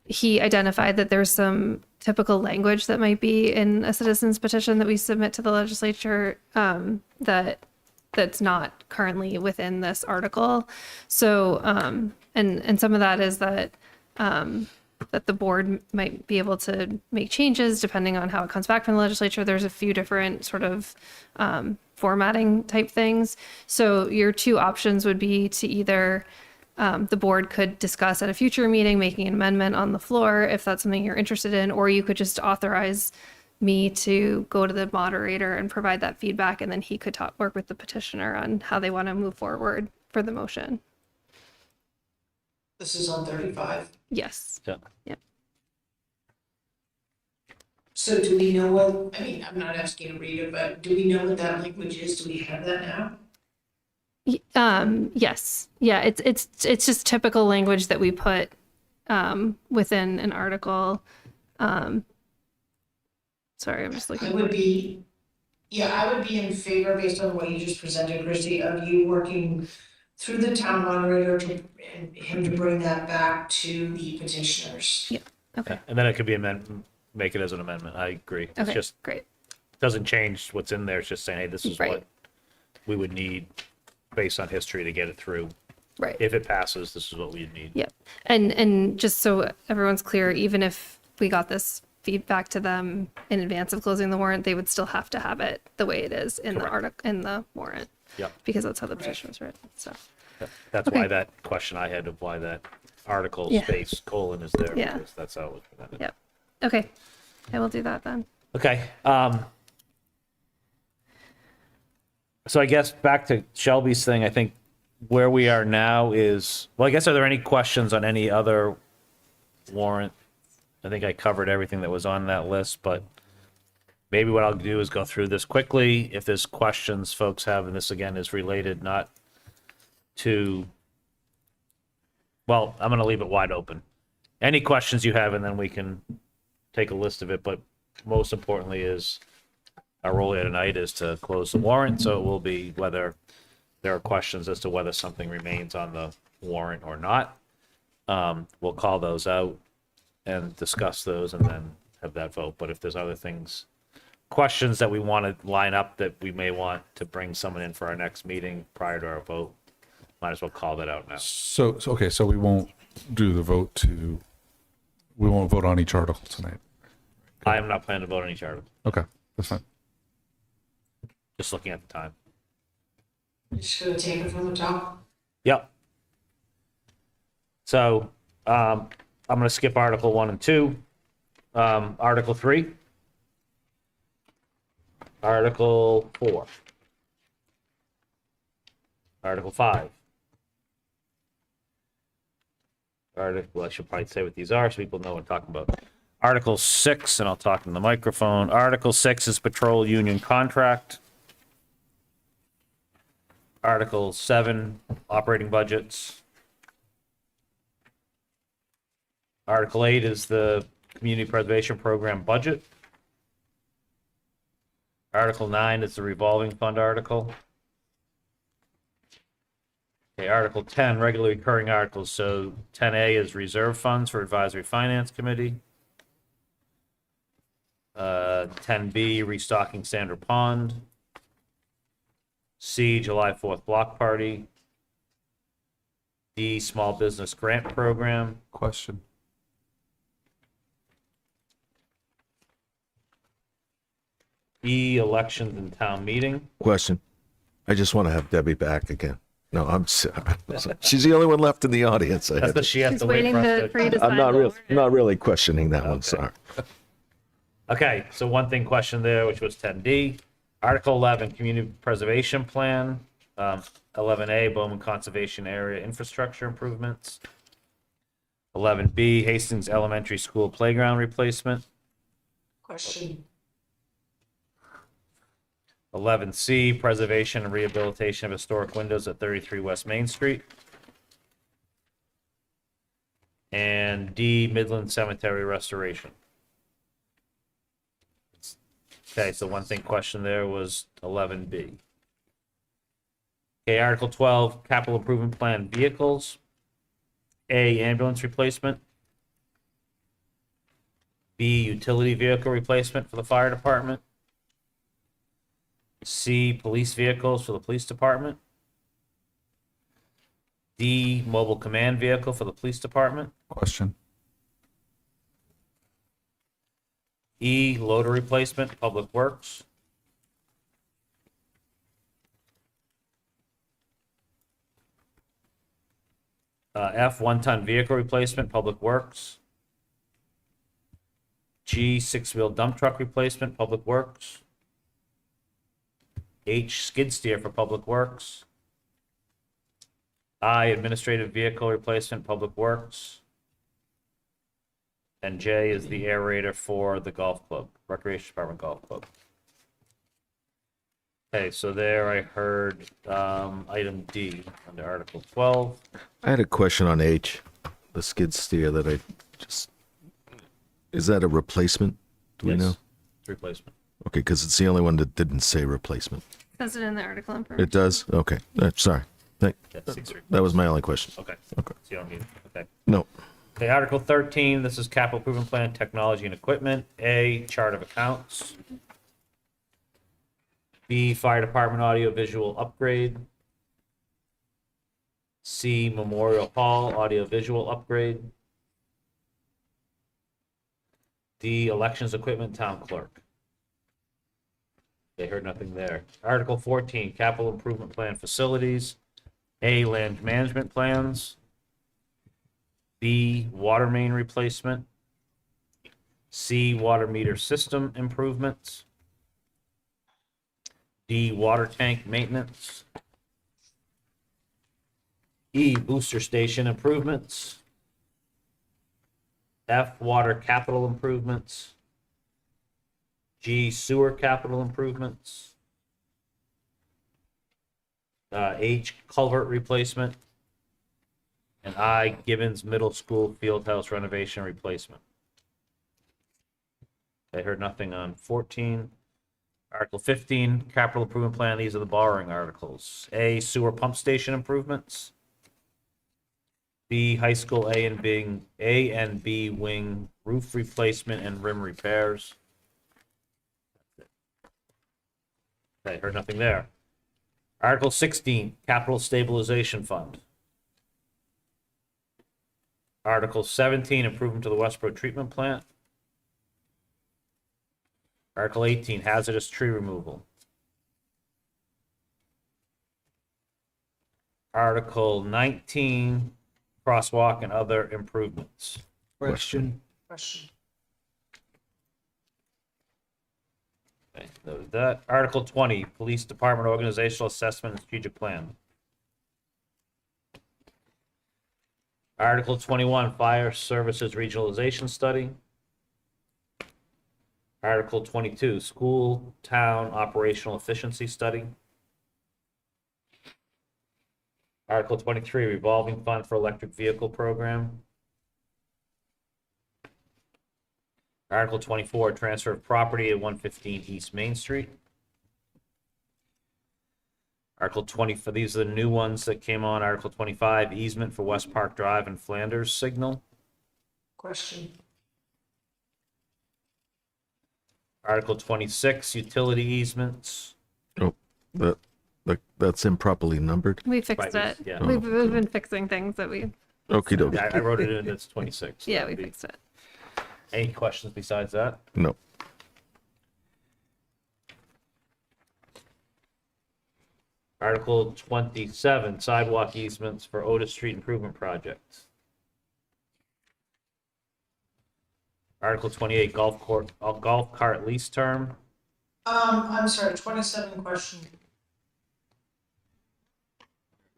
he identified that there's some typical language that might be in a citizens petition that we submit to the legislature that's not currently within this article. So, and some of that is that that the board might be able to make changes depending on how it comes back from the legislature. There's a few different sort of formatting type things. So your two options would be to either the board could discuss at a future meeting, making an amendment on the floor if that's something you're interested in, or you could just authorize me to go to the moderator and provide that feedback, and then he could work with the petitioner on how they want to move forward for the motion. This is on 35. Yes. Yeah. Yep. So do we know what, I mean, I'm not asking you to read it, but do we know what that language is? Do we have that now? Yes. Yeah, it's just typical language that we put within an article. Sorry, I'm just looking. I would be in favor, based on what you just presented, Christy, of you working through the town moderator and him to bring that back to the petitioners. Yeah. Okay. And then it could be make it as an amendment. I agree. It's Okay. just, Great. doesn't change what's in there. It's just saying, hey, this is Right. what we would need based on history to get it through. Right. If it passes, this is what we need. Yep. And just so everyone's clear, even if we got this feedback to them in advance of closing the warrant, they would still have to have it the way it is in the article, in the warrant. Yep. Because that's how the petition was written. So. That's Okay. why that question I had of why that article Yeah. space colon is there. Yeah. Because that's how it was presented. Yep. Okay. I will do that then. Okay. So I guess back to Shelby's thing, I think where we are now is, well, I guess, are there any questions on any other warrant? I think I covered everything that was on that list, but maybe what I'll do is go through this quickly. If there's questions folks have, and this again is related not to, well, I'm going to leave it wide open. Any questions you have, and then we can take a list of it, but most importantly is our role here tonight is to close the warrant, so it will be whether there are questions as to whether something remains on the warrant or not. We'll call those out and discuss those and then have that vote. But if there's other things, questions that we want to line up that we may want to bring someone in for our next meeting prior to our vote, might as well call that out now. So okay, so we won't do the vote we won't vote on each article tonight. I am not planning to vote on each article, Okay, that's fine. just looking at the time. Just gonna take it from the top. Yep. So, I'm gonna skip Article 1 and 2. Article 3. Article 4. Article 5. Well, I should probably say what these are so people know what I'm talking about. Article 6, and I'll talk in the microphone. Article 6 is patrol union contract. Article 7, operating budgets. Article 8 is the community preservation program budget. Article 9 is the revolving fund article. Okay, Article 10, regular recurring articles. So 10A is reserve funds for advisory finance committee. 10B, restocking Sandra Pond. C, July 4th block party. D, small business grant program. Question. E, elections and town meeting. Question. I just want to have Debbie back again. No, she's the only one left in the audience. That's what she has She's to wait waiting for us for you to I'm sign not the really, warrant. not really questioning that one, sorry. Okay, so one thing question there, which was 10D. Article 11, community preservation plan. 11A, Bowman Conservation Area infrastructure improvements. 11B, Hastings Elementary School playground replacement. Question. 11C, preservation and rehabilitation of historic windows at 33 West Main Street. And D, Midland Cemetery restoration. Okay, so one thing question there was 11B. Okay, Article 12, capital improvement plan vehicles. A, ambulance replacement. B, utility vehicle replacement for the fire department. C, police vehicles for the police department. D, mobile command vehicle for the police department. Question. E, loader replacement, public works. F, one-ton vehicle replacement, public works. G, six-wheel dump truck replacement, public works. H, skid steer for public works. I, administrative vehicle replacement, public works. And J is the aerator for the golf club, recreation department golf club. Okay, so there I heard item D under Article 12. I had a question on H, the skid steer that I just, is that a replacement? Do we Yes, know? it's replacement. Okay, because it's the only one that didn't say replacement. Says it in the article information. It does? Okay, sorry. Yeah, six That was my only question. Okay. Okay. So you don't need it. Okay. No. Okay, Article 13, this is capital improvement plan, technology and equipment. A, chart of accounts. B, fire department audio visual upgrade. C, memorial hall audio visual upgrade. D, elections equipment, town clerk. They heard nothing there. Article 14, capital improvement plan facilities. A, land management plans. B, water main replacement. C, water meter system improvements. D, water tank maintenance. E, booster station improvements. F, water capital improvements. G, sewer capital improvements. H, culvert replacement. And I, Gibbons Middle School field house renovation replacement. I heard nothing on 14. Article 15, capital improvement plan. These are the borrowing articles. A, sewer pump station improvements. B, high school A and B wing roof replacement and rim repairs. I heard nothing there. Article 16, capital stabilization fund. Article 17, improvement to the Westborough treatment plant. Article 18, hazardous tree removal. Article 19, crosswalk and other improvements. Question. Okay, noted that. Article 20, police department organizational assessment and strategic plan. Article 21, fire services regionalization study. Article 22, school town operational efficiency study. Article 23, revolving fund for electric vehicle program. Article 24, transfer of property at 115 East Main Street. Article 20, for these are the new ones that came on. Article 25, easement for West Park Drive and Flanders Signal. Question. Article 26, utility easements. Oh, that's improperly numbered. We fixed Right, it. yeah. We've been fixing things that we, Okie dokie. I wrote it in, it's 26. yeah, we fixed it. Any questions besides that? No. Article 27, sidewalk easements for Otis Street Improvement Project. Article 28, golf cart lease term. I'm sorry, 27 question.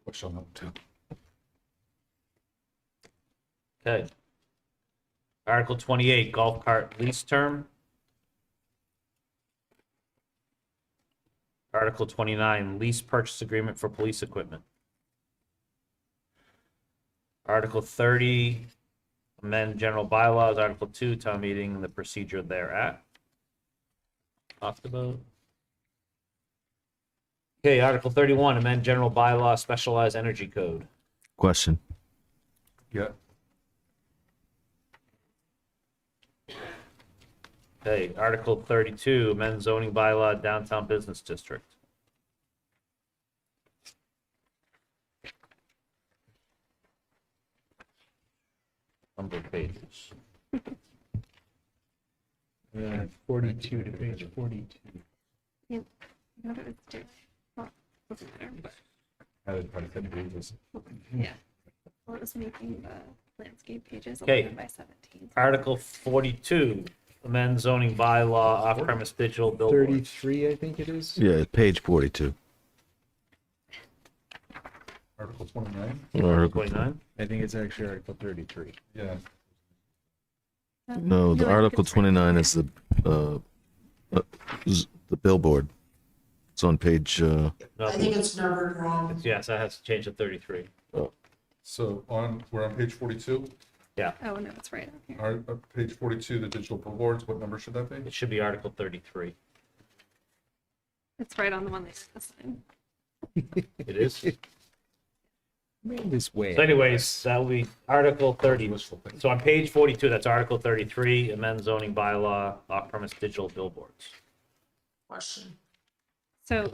Question number 2. Okay. Article 28, golf cart lease term. Article 29, lease purchase agreement for police equipment. Article 30, amend general bylaws. Article 2, town meeting and the procedure thereat. Talked about. Okay, Article 31, amend general bylaw, specialized energy code. Question. Yeah. Okay, Article 32, amend zoning bylaw, downtown business district. Number of pages. 42 to page 42. Yeah, what it was doing. Well, doesn't matter, but yeah. Well, it was making the landscape pages Okay. 11 by 17. Article 42, amend zoning bylaw, off-premise digital billboards. 33, I think it is. Yeah, page 42. Article 29? Article 29? I think it's actually Article 33. Yeah. No, the Article 29 is the billboard. It's on page. No, I think it's numbered wrong. yes, that has to change to 33. So we're on page 42. Yeah, Oh, no, it's right up here. Page 42, the digital billboards, what number should that be? it should be Article 33. It's right on the one that's assigned. It is? This way. So anyways, that will be Article 30. So on page 42, that's Article 33, amend zoning bylaw, off-premise digital billboards. Question. So,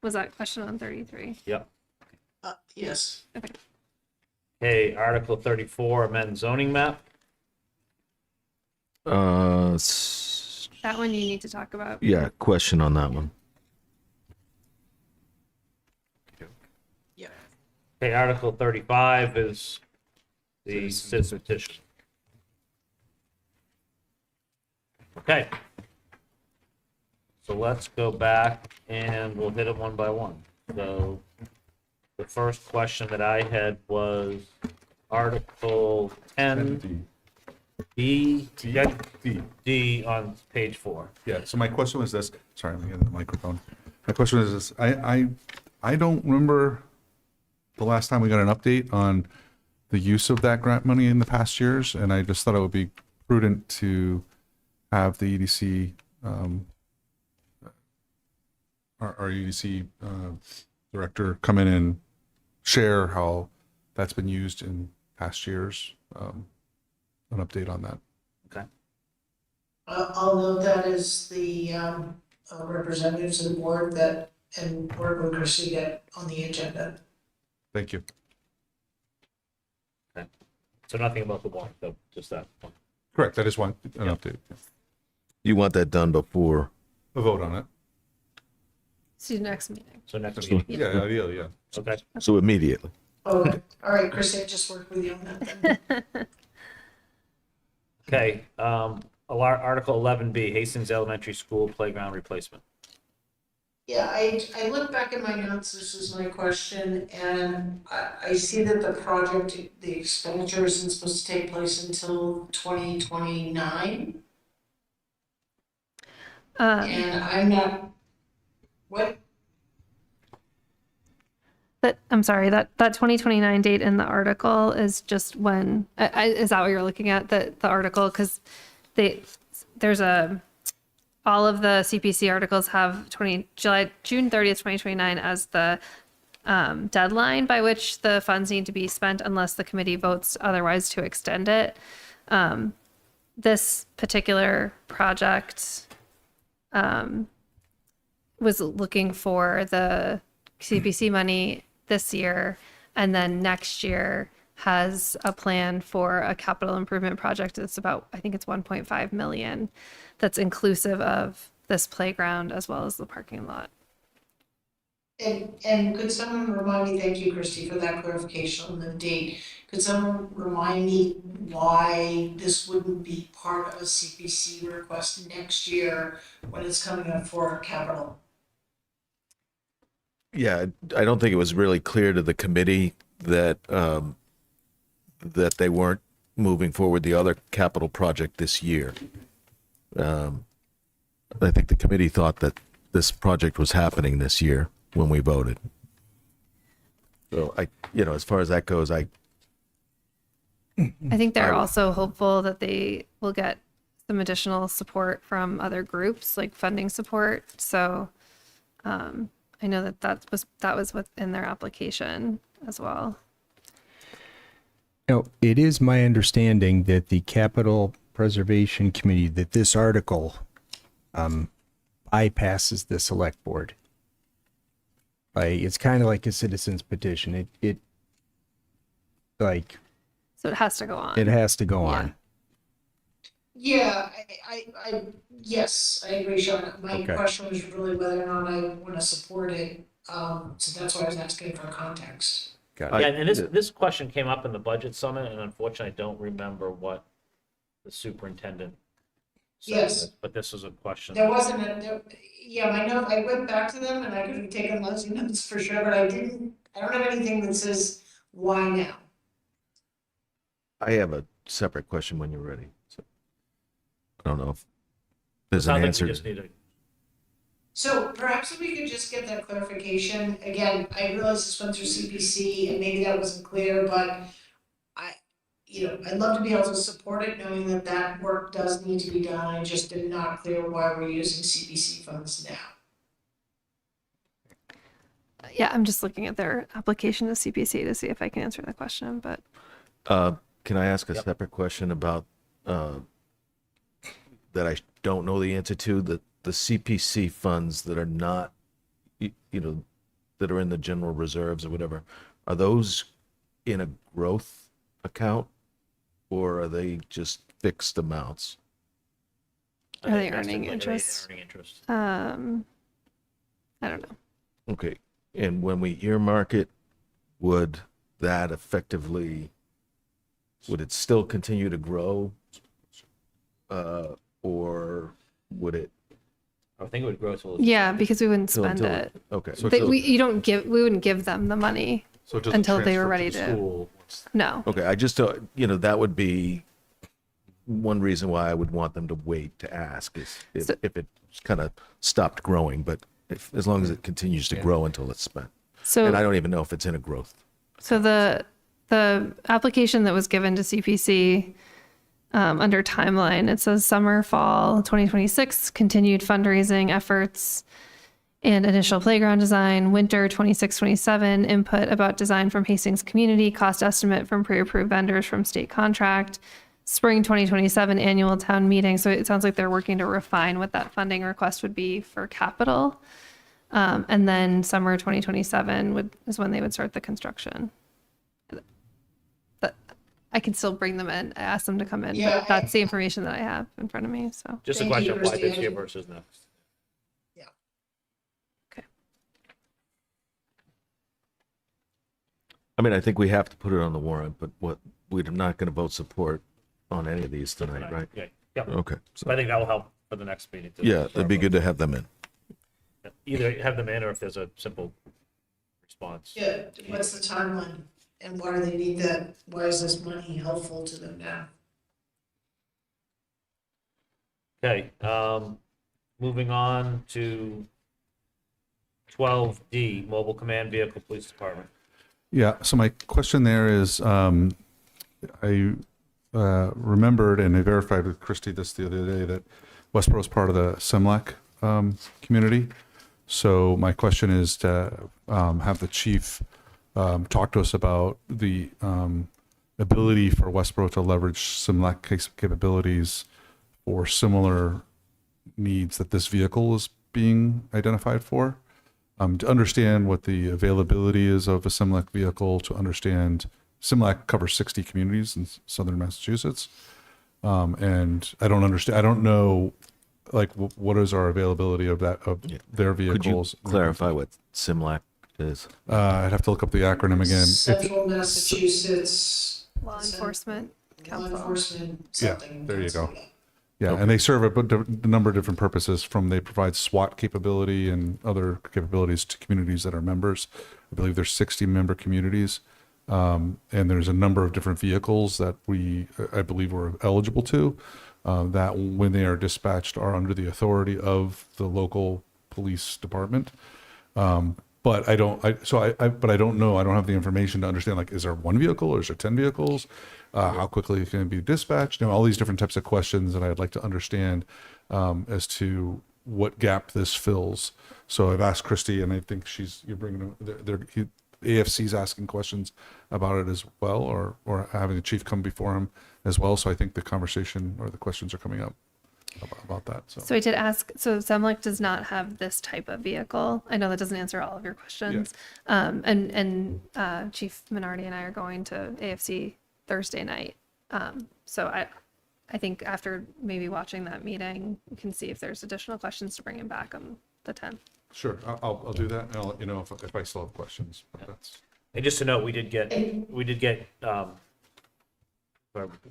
was that question on 33? Yep. Yes. Okay. Okay, Article 34, amend zoning map. That one you need to talk about. Yeah, question on that one. Yeah. Okay, Article 35 is the citizen petition. Okay. So let's go back and we'll hit it one by one. So the first question that I had was Article 10 B, D on page 4. Yeah, so my question was this, sorry, let me get the microphone. My question is this, I don't remember the last time we got an update on the use of that grant money in the past years, and I just thought it would be prudent to have the EDC, our EDC director come in and share how that's been used in past years, an update on that. Okay. I'll note that as the representatives of the board that, and work with Chrissy get on the agenda. Thank you. Okay. So nothing about the warrant, though, just that one. Correct, I just want an update. You want that done before? A vote on it. See you next meeting. So next So- meeting. Yeah, ideally, yeah. Okay. So immediately. Okay, all right, Chrissy, I just worked with you on that then. Okay, Article 11B, Hastings Elementary School playground replacement. Yeah, I look back at my notes, this is my question, and I see that the project, the expenditure isn't supposed to take place until 2029. And I'm not, what? But I'm sorry, that 2029 date in the article is just when, is that what you're looking at, the article? Because there's all of the CPC articles have June 30th, 2029 as the deadline by which the funds need to be spent unless the committee votes otherwise to extend it. This particular project was looking for the CPC money this year, and then next year has a plan for a capital improvement project that's about, I think it's 1.5 million, that's inclusive of this playground as well as the parking lot. And could someone remind me, thank you, Christy, for that clarification on the date. Could someone remind me why this wouldn't be part of a CPC request next year when it's coming up for capital? Yeah, I don't think it was really clear to the committee that that they weren't moving forward the other capital project this year. I think the committee thought that this project was happening this year when we voted. So as far as that goes, I think they're also hopeful that they will get some additional support from other groups, like funding support. So I know that was within their application as well. Now, it is my understanding that the Capital Preservation Committee, that this article bypasses the select board. It's kind of like a citizen's petition. So it has to go on. It has to go on. Yeah, yes, I agree, Sean. My Okay. question was really whether or not I want to support it. So that's why I was asking for context. Got Yeah, and this question came up in the budget summit, and unfortunately, I don't remember what the superintendent said. Yes. But this was a question. There wasn't my note, I went back to them and I could have taken lots of notes for sure, but I don't have anything that says why now. I have a separate question when you're ready. So I don't know if there's Sounds an like answer. we just need to. So perhaps if we could just get that clarification, again, I realize this went through CPC and maybe that wasn't clear, but I'd love to be able to support it knowing that that work does need to be done. I just am not clear why we're using CPC funds now. Yeah, I'm just looking at their application to CPC to see if I can answer the question, but Can I ask a separate question about that I don't know the answer to? The CPC funds that are not, that are in the general reserves or whatever, are those in a growth account or are they just fixed amounts? are they earning interest? Earning interest. I don't know. Okay. And when we earmark it, would that effectively, would it still continue to grow? Or would it? I think it would grow to. Yeah, because we wouldn't spend it. Okay. We wouldn't give them the money until they were ready to. No. Okay, I just, that would be one reason why I would want them to wait to ask is if it kind of stopped growing, but as long as it continues to grow until it's spent. So, and I don't even know if it's in a growth. So the application that was given to CPC under timeline, it says summer, fall 2026, continued fundraising efforts and initial playground design, winter 26-27, input about design from Hastings community, cost estimate from pre-approved vendors from state contract, spring 2027 annual town meeting. So it sounds like they're working to refine what that funding request would be for capital. And then summer 2027 is when they would start the construction. But I can still bring them in. I asked them to come in, Yeah, but that's the information that I have in front of me. So Just a Thank question you, of why Christy. this year versus next. I mean, I think we have to put it on the warrant, but we're not going to vote support on any of these tonight, right? Yeah. Yep. Okay. So I think that will help for the next meeting. Yeah, it'd be good to have them in. Either have them in or if there's a simple response. Yeah, what's the timeline and why do they need that? Why is this money helpful to them now? Okay, moving on to 12D, Mobile Command Vehicle Police Department. Yeah, so my question there is, I remembered, and I verified with Christy this the other day, that Westborough is part of the SEMLEC community. So my question is to have the chief talk to us about the ability for Westborough to leverage SEMLEC capabilities for similar needs that this vehicle is being identified for. To understand what the availability is of a SEMLEC vehicle, to understand SEMLEC covers 60 communities in southern Massachusetts. And I don't know, like, what is our availability of their vehicles. Could you clarify what SIMLAC is? I'd have to look up the acronym again. Central Massachusetts. Law enforcement Law council. enforcement, Yeah, something. there you go. Yeah, and they serve a number of different purposes. They provide SWAT capability and other capabilities to communities that are members. I believe there's 60 member communities. And there's a number of different vehicles that I believe we're eligible to, that when they are dispatched are under the authority of the local police department. But I don't know. I don't have the information to understand, like, is there one vehicle or is there 10 vehicles? How quickly can it be dispatched? All these different types of questions that I'd like to understand as to what gap this fills. So I've asked Christy, and I think you're bringing AFC's asking questions about it as well, or having the chief come before him as well. So I think the conversation or the questions are coming up about that. So I did ask, so SEMLEC does not have this type of vehicle. I know that doesn't answer all of your questions. And Chief Manardi and I are going to AFC Thursday night. So I think after maybe watching that meeting, we can see if there's additional questions to bring him back on the 10th. Sure, I'll do that, and I'll let you know if I still have questions. But that's. And just to note, we did get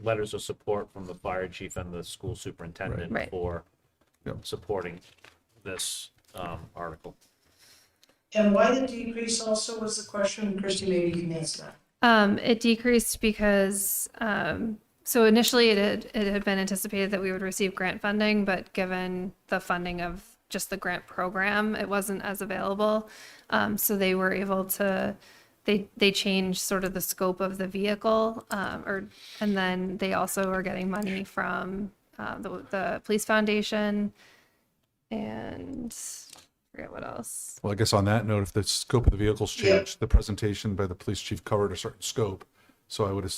letters of support from the fire chief and the school superintendent Right. for supporting this article. And why the decrease also was the question? Christy, maybe you can answer that. It decreased because, so initially it had been anticipated that we would receive grant funding, but given the funding of just the grant program, it wasn't as available. So they were able to, they changed sort of the scope of the vehicle, and then they also are getting money from the police foundation, and I forget what else. Well, I guess on that note, if the scope of the vehicles changed, the presentation by the police chief covered a certain scope. So I would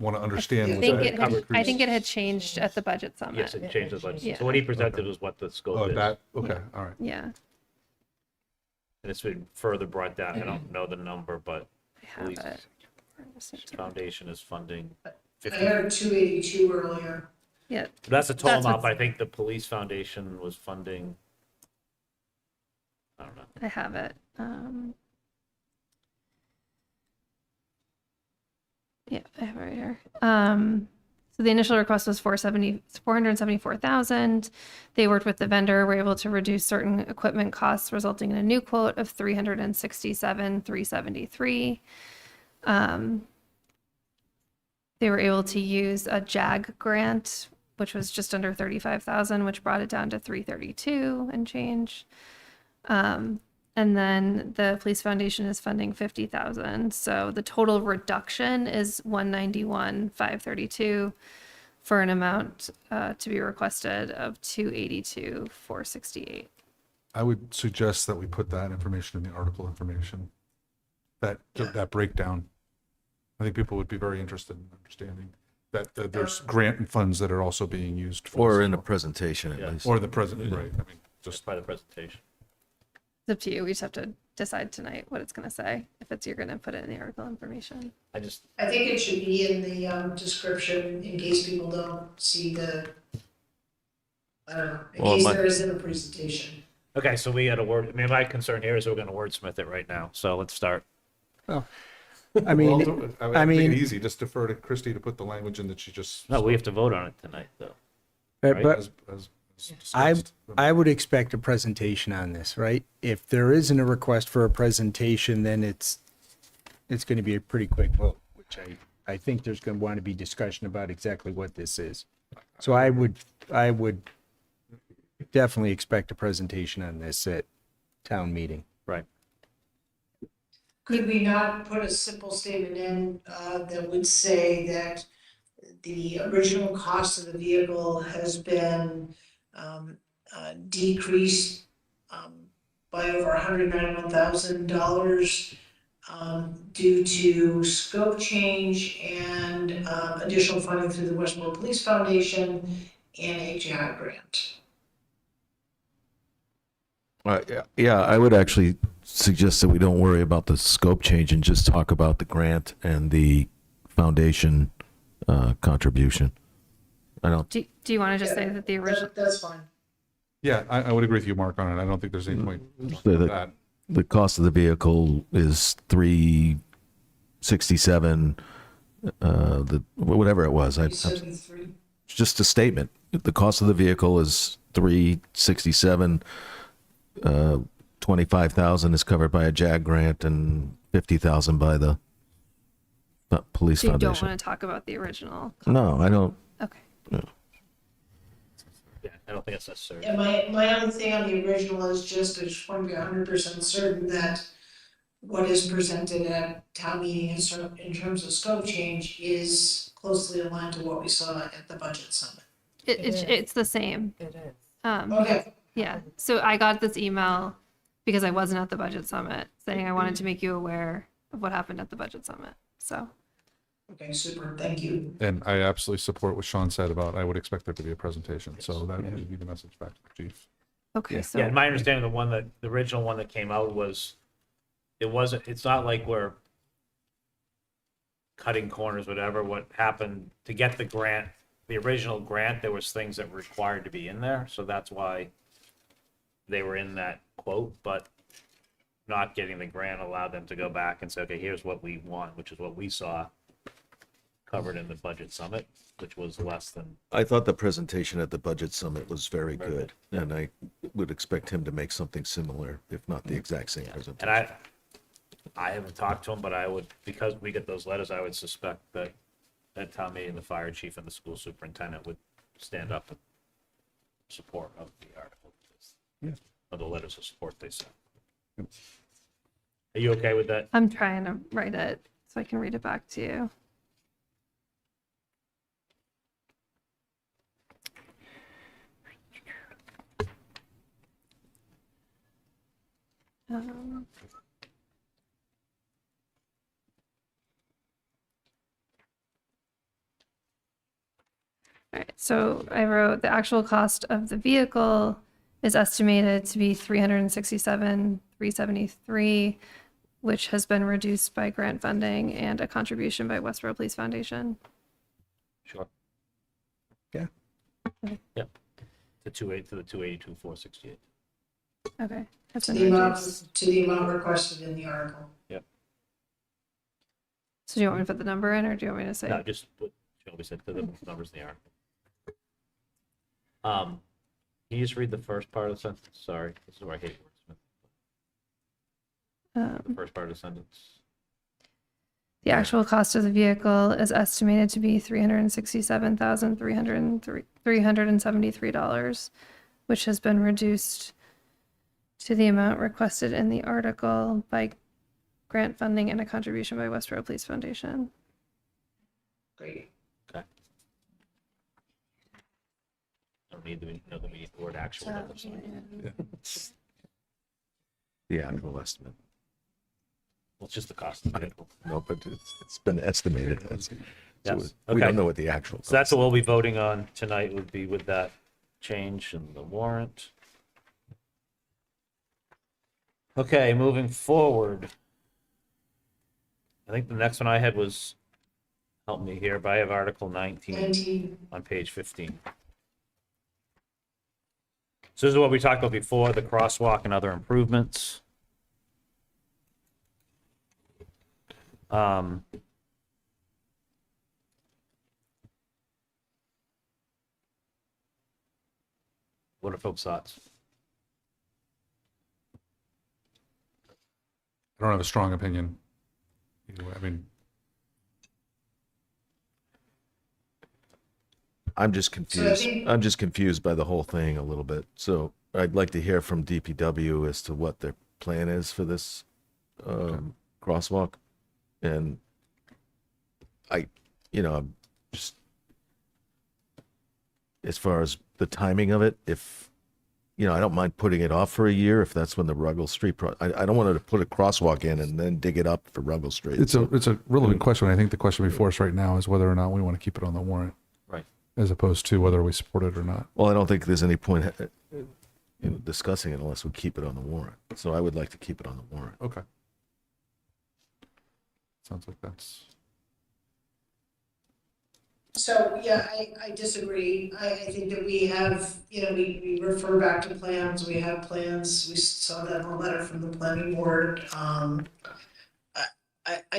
want to understand. I think it had changed at the budget summit. Yes, it changed the budget. Yeah. So what he presented was what the scope is. Okay, all right. Yeah. And it's been further brought down. I don't know the number, but I have police it. foundation is funding I 50. heard 282 earlier. Yeah. That's a total That's amount. what's- I think the police foundation was funding, I don't know. I have it. Yeah, I have it right here. So the initial request was 474,000. They worked with the vendor, were able to reduce certain equipment costs, resulting in a new quote of 367,373. They were able to use a JAG grant, which was just under 35,000, which brought it down to 332 and change. And then the police foundation is funding 50,000. So the total reduction is 191,532 for an amount to be requested of 282,468. I would suggest that we put that information in the article information, that breakdown. I think people would be very interested in understanding that there's grant and funds that are also being used for. Or in a presentation at least. Or the president, right? I mean, Just by the presentation. It's up to you. We just have to decide tonight what it's going to say. If it's you're going to put it in the article information. I think it should be in the description in case people don't see the, I don't know, in case there isn't a presentation. Okay, so we got a word. I mean, my concern here is we're going to wordsmith it right now. So let's start. Well, I mean, make it easy. Just defer to Christy to put the language in that she just. No, we have to vote on it tonight, though. But, Right? but As I would expect a presentation on this, right? If there isn't a request for a presentation, then it's going to be a pretty quick vote, which I think there's going to want to be discussion about exactly what this is. So I would definitely expect a presentation on this at town meeting. Right. Could we not put a simple statement in that would say that the original cost of the vehicle has been decreased by over $191,000 due to scope change and additional funding through the Westborough Police Foundation and a JAG grant. Yeah, I would actually suggest that we don't worry about the scope change and just talk about the grant and the foundation contribution. I don't. Do you want to just say that the original? That's fine. Yeah, I would agree with you, Mark, on it. I don't think there's any point So with that. the cost of the vehicle is $367. Whatever it was. It's just a statement. The cost of the vehicle is $367. 25,000 is covered by a JAG grant and 50,000 by the police So you foundation. don't want to talk about the original? No, I don't. Okay. No. Yeah, I don't think it's necessary. And my other thing on the original is I just want to be 100% certain that what is presented at town meeting in terms of scope change is closely aligned to what we saw at the budget summit. It's the same. It is. Okay. Yeah. So I got this email because I wasn't at the budget summit saying I wanted to make you aware of what happened at the budget summit. So. Okay, super. Thank you. And I absolutely support what Sean said about I would expect there to be a presentation. So that would be the message back to the chief. Okay. So. Yeah, in my understanding, the original one that came out was, it's not like we're cutting corners, whatever. What happened to get the grant, the original grant, there was things that were required to be in there. So that's why they were in that quote, but not getting the grant allowed them to go back and say, okay, here's what we want, which is what we saw covered in the budget summit, which was less than. I thought the presentation at the budget summit was very good, and I would expect him to make something similar, if not the exact same presentation. And I haven't talked to him, but I would, because we get those letters, I would suspect that at town meeting, the fire chief and the school superintendent would stand up in support of the article. Of the letters of support they sent. Are you okay with that? I'm trying to write it so I can read it back to you. All right, so I wrote the actual cost of the vehicle is estimated to be $367,373, which has been reduced by grant funding and a contribution by Westborough Police Foundation. Sure. Yeah. Okay. Yep. To the 282,468. Okay, that's To been the reduced. amount requested in the article. Yep. So do you want me to put the number in, or do you want me to say? No, just what Shelby said to the numbers in the article. Can you just read the first part of the sentence? Sorry, this is where I hate wordsmith. The first part of the sentence. The actual cost of the vehicle is estimated to be $367,373, which has been reduced to the amount requested in the article by grant funding and a contribution by Westborough Police Foundation. Great. Okay. Don't need the word actual. The actual estimate. Well, it's just the cost of the vehicle. No, but it's been estimated. Yes. We Okay. don't know what the actual. So that's what we'll be voting on tonight, would be with that change in the warrant. Okay, moving forward. I think the next one I had was, help me here, but I have Article 19 on page 15. So this is what we talked about before, the crosswalk and other improvements. What are folks' thoughts? I don't have a strong opinion. Either way. I mean, I'm just confused. So I think- I'm just confused by the whole thing a little bit. So I'd like to hear from DPW as to what their plan is for this crosswalk. And I'm just as far as the timing of it, if, you know, I don't mind putting it off for a year if that's when the Ruggles Street, I don't want to put a crosswalk in and then dig it up for Ruggles Street. It's a relevant question. I think the question before us right now is whether or not we want to keep it on the warrant, Right. as opposed to whether we support it or not. Well, I don't think there's any point discussing it unless we keep it on the warrant. So I would like to keep it on the warrant. Okay. Sounds like that's. So, yeah, I disagree. I think that we have, we refer back to plans, we have plans, we saw that in a letter from the planning board. I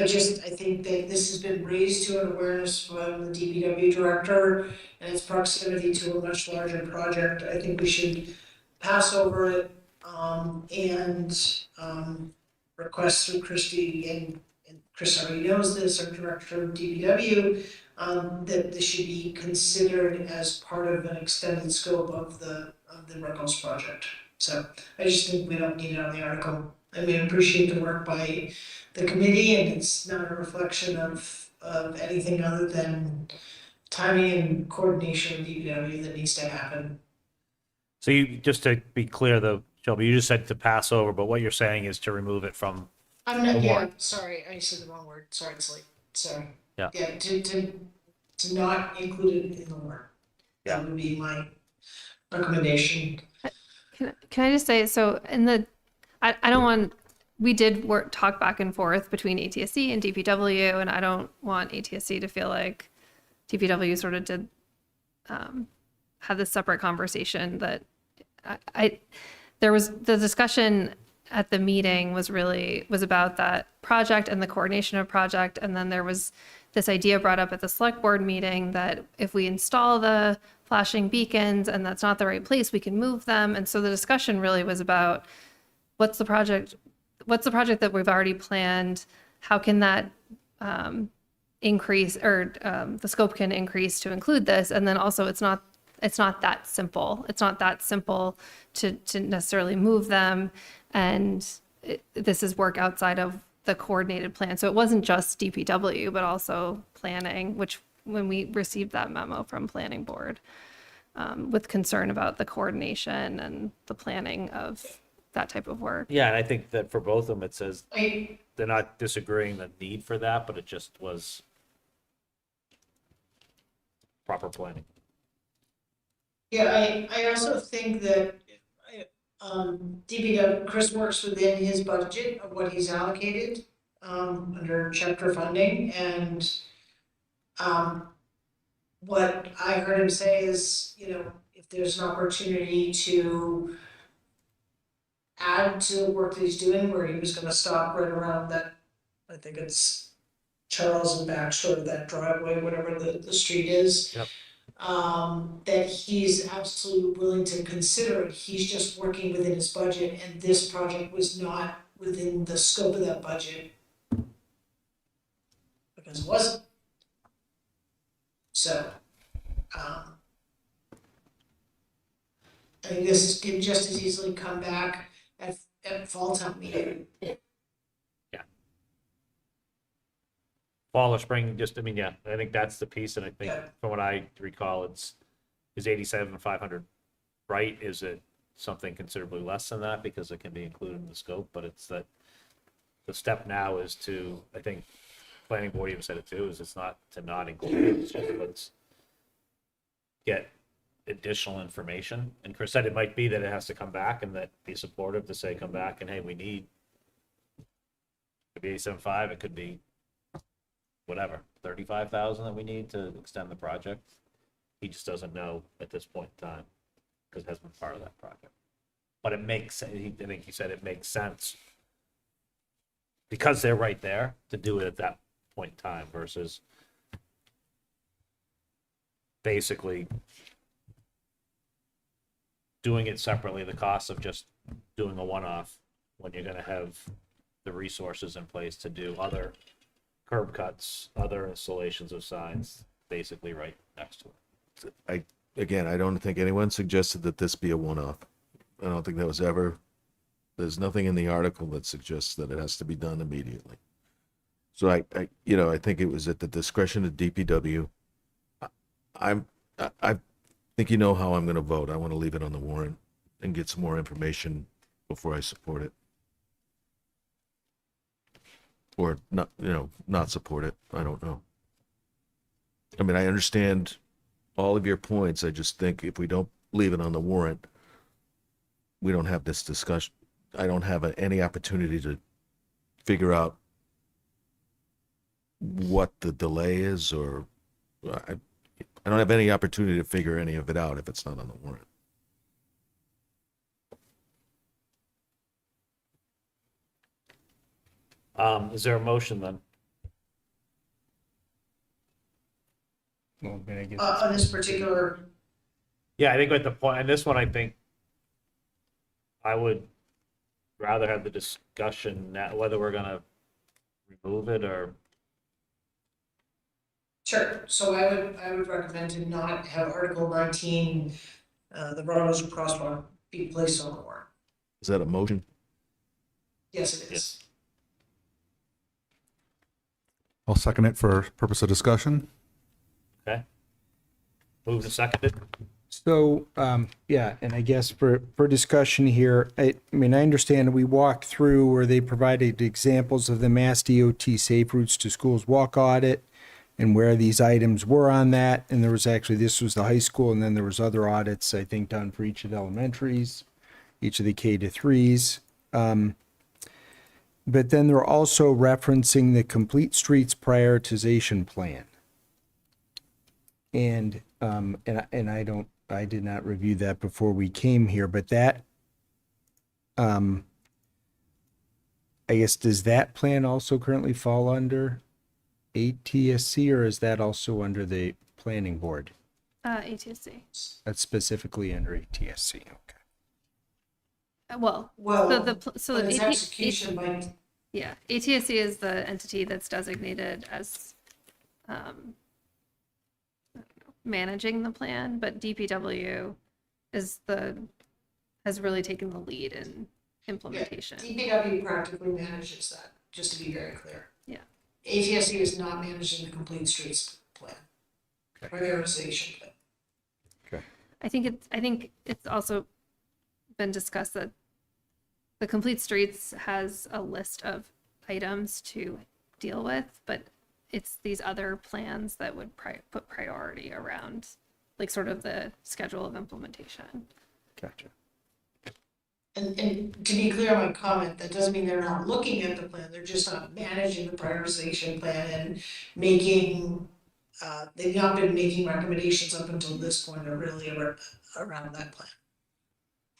think that this has been raised to an awareness from the DPW director and its proximity to a much larger project. I think we should pass over it, and request through Christie, and Chris already knows this, our director of DPW, that this should be considered as part of an extended scope of the Ruggles project. So I just think we don't need it on the article. I mean, I appreciate the work by the committee, and it's not a reflection of anything other than timing and coordination with DPW that needs to happen. So you, just to be clear though, Shelby, you just said to pass over, but what you're saying is to remove it from. I'm not, the yeah, warrant. sorry, I said the wrong word. Sorry, it's late. Sorry. Yeah. Yeah, to not include it in the warrant. Yeah. That would be my recommendation. Can I just say, so I don't want, we did talk back and forth between ATSC and DPW, and I don't want ATSC to feel like DPW sort of did, had this separate conversation that there was the discussion at the meeting was about that project and the coordination of project. And then there was this idea brought up at the select board meeting that if we install the flashing beacons and that's not the right place, we can move them. And so the discussion really was about what's the project that we've already planned? How can that increase, or the scope can increase to include this? And then also it's not that simple. It's not that simple to necessarily move them. And this is work outside of the coordinated plan. So it wasn't just DPW, but also planning, which when we received that memo from planning board with concern about the coordination and the planning of that type of work. Yeah, and I think that for both of them, it says I, they're not disagreeing the need for that, but it just was proper planning. I also think that DPW, Chris works within his budget of what he's allocated under chapter funding, and what I heard him say is, if there's an opportunity to add to the work that he's doing, where he was gonna stop right around that, I think it's Charles and Baxter, that driveway, whatever the street is. Yep. That he's absolutely willing to consider it. He's just working within his budget, and this project was not within the scope of that budget. Because it wasn't. So, I think this can just as easily come back at fall town meeting. Fall or spring, I think that's the piece, and I think Yeah. from what I recall, is 87,500 right? Is it something considerably less than that because it can be included in the scope? But it's that the step now is to, I think, planning board even said it too, is it's not to not include it, it's just let's get additional information. And Chris said it might be that it has to come back and that be supportive to say, come back and hey, we need, it could be 87.5, it could be whatever, 35,000 that we need to extend the project. He just doesn't know at this point in time because it hasn't been part of that project. But it makes, I think he said it makes sense because they're right there to do it at that point in time versus basically doing it separately, the cost of just doing a one-off when you're going to have the resources in place to do other curb cuts, other installations of signs, basically right next to it. I don't think anyone suggested that this be a one-off. I don't think that was ever, there's nothing in the article that suggests that it has to be done immediately. So I think it was at the discretion of DPW. think you know how I'm going to vote. I want to leave it on the warrant and get some more information before I support it. Or not, not support it. I don't know. I mean, I understand all of your points. I just think if we don't leave it on the warrant, we don't have this discussion. I don't have any opportunity to figure out what the delay is, or I don't have any opportunity to figure any of it out if it's not on the warrant. Is there a motion then? Well, then I guess On this particular, Yeah, I think at the point, and this one, I think I would rather have the discussion now, whether we're gonna remove it or, sure, so I would recommend to not have Article 19, the Runnels Crosswalk, be placed on the warrant. Is that a motion? Yes, it is. I'll second it for purpose of discussion. okay? Moved and seconded. So, yeah, and I guess for discussion here, I mean, I understand we walked through where they provided examples of the Mass DOT Safe Routes to Schools walk audit and where these items were on that. And there was actually, this was the high school, and then there was other audits, I think, done for each of the elementaries, each of the K to 3s. But then they're also referencing the Complete Streets Prioritization Plan. And I did not review that before we came here, but that, I guess, does that plan also currently fall under ATSC, or is that also under the planning board? ATSC. That's specifically under ATSC, okay. Well, Well, so but the its execution might, yeah, ATSC is the entity that's designated as managing the plan, but DPW has really taken the lead in implementation. DPW practically manages that, just to be very clear. Yeah. ATSC is not managing the Complete Streets Plan, prioritization plan. I think it's also been discussed that the Complete Streets has a list of items to deal with, but it's these other plans that would put priority around, like, sort of the schedule of implementation. Gotcha. And to be clear on my comment, that doesn't mean they're not looking at the plan, they're just not managing the prioritization plan and making, they've not been making recommendations up until this point are really around that plan.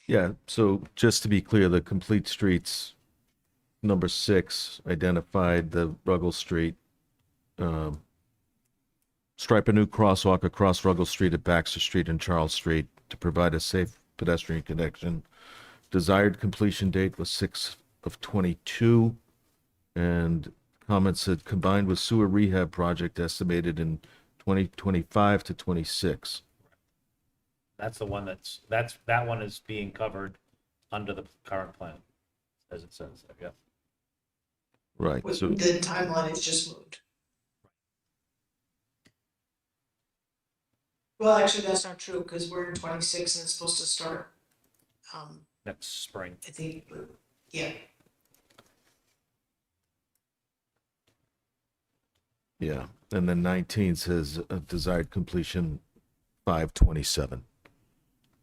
Yeah, so just to be clear, the Complete Streets number 6 identified the Ruggles Street, stripe a new crosswalk across Ruggles Street at Baxter Street and Charles Street to provide a safe pedestrian connection. Desired completion date was 6/22, and comments said combined with sewer rehab project estimated in 2025 to 26. That's the one that one is being covered under the current plan, as it says there, yeah. Right, so The timeline is just moved. Well, actually, that's not true, because we're in 26 and it's supposed to start, Next spring. I think, yeah. yeah, and then 19 says desired completion 5/27.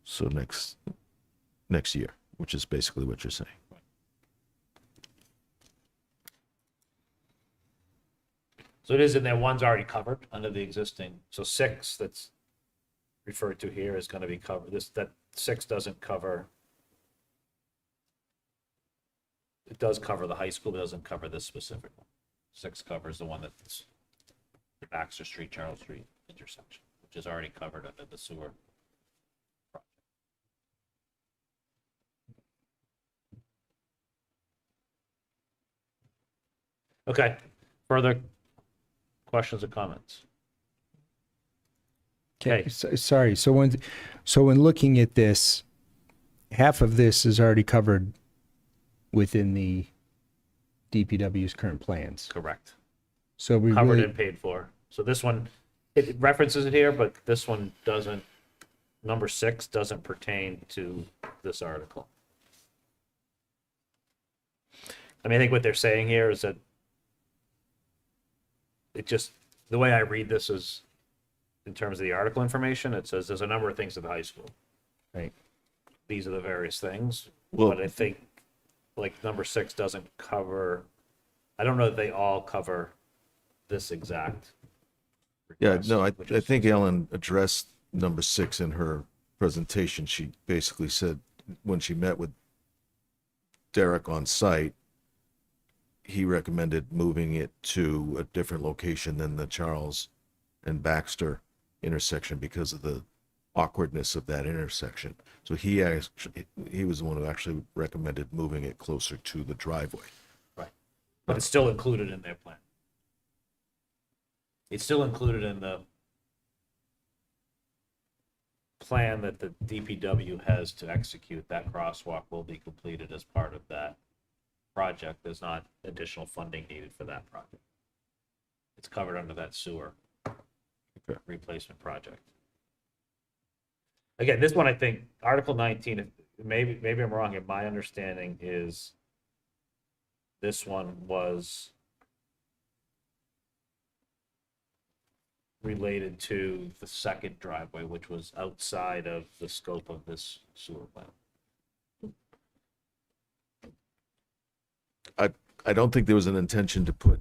So next year, which is basically what you're saying. So it is in there, one's already covered under the existing, so 6 that's referred to here is gonna be covered, that 6 doesn't cover. It does cover the high school, but doesn't cover this specific one. 6 covers the one that's the Baxter Street, Charles Street intersection, which is already covered under the sewer project. Okay, further questions or comments? Okay. Sorry, so when looking at this, half of this is already covered within the DPW's current plans. Correct. So we Covered really, and paid for. So this one, it references it here, but this one doesn't number 6 doesn't pertain to this article. I mean, I think what they're saying here is that it just, the way I read this is, in terms of the article information, it says there's a number of things at the high school. Right. These are the various things. Well- But I think, like, number 6 doesn't cover, I don't know that they all cover this exact. Yeah, request, no, I which is- think Ellen addressed number 6 in her presentation. She basically said when she met with Derek on site, he recommended moving it to a different location than the Charles and Baxter intersection because of the awkwardness of that intersection. So he was the one who actually recommended moving it closer to the driveway. Right. But it's still included in their plan. It's still included in the plan that the DPW has to execute. That crosswalk will be completed as part of that project. There's not additional funding needed for that project. It's covered under that sewer replacement project. Again, this one, I think, Article 19, maybe I'm wrong here, my understanding is this one was related to the second driveway, which was outside of the scope of this sewer plan. I don't think there was an intention to put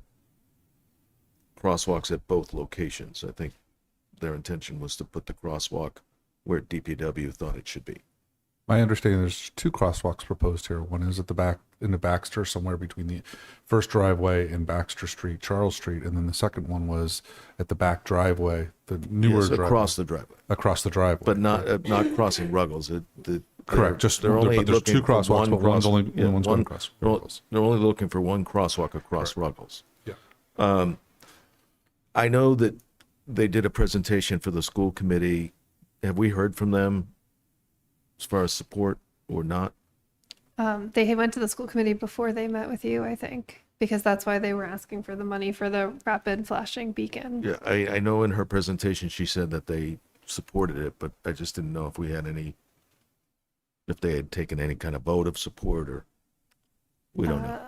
crosswalks at both locations. I think their intention was to put the crosswalk where DPW thought it should be. My understanding, there's 2 crosswalks proposed here. One is at the back, in the Baxter, somewhere between the first driveway and Baxter Street, Charles Street, and then the second one was at the back driveway, the newer Yes, driveway. across the driveway. Across the driveway. But not crossing Ruggles. Correct, just, they're only but there's 2 looking for crosswalks, but one's only, yeah, one's one- going across Ruggles. They're only looking for one crosswalk across Ruggles. Yeah. I know that they did a presentation for the school committee. Have we heard from them as far as support or not? They had went to the school committee before they met with you, I think, because that's why they were asking for the money for the rapid flashing beacon. Yeah, I know in her presentation she said that they supported it, but I just didn't know if we had if they had taken any kind of vote of support or we don't know.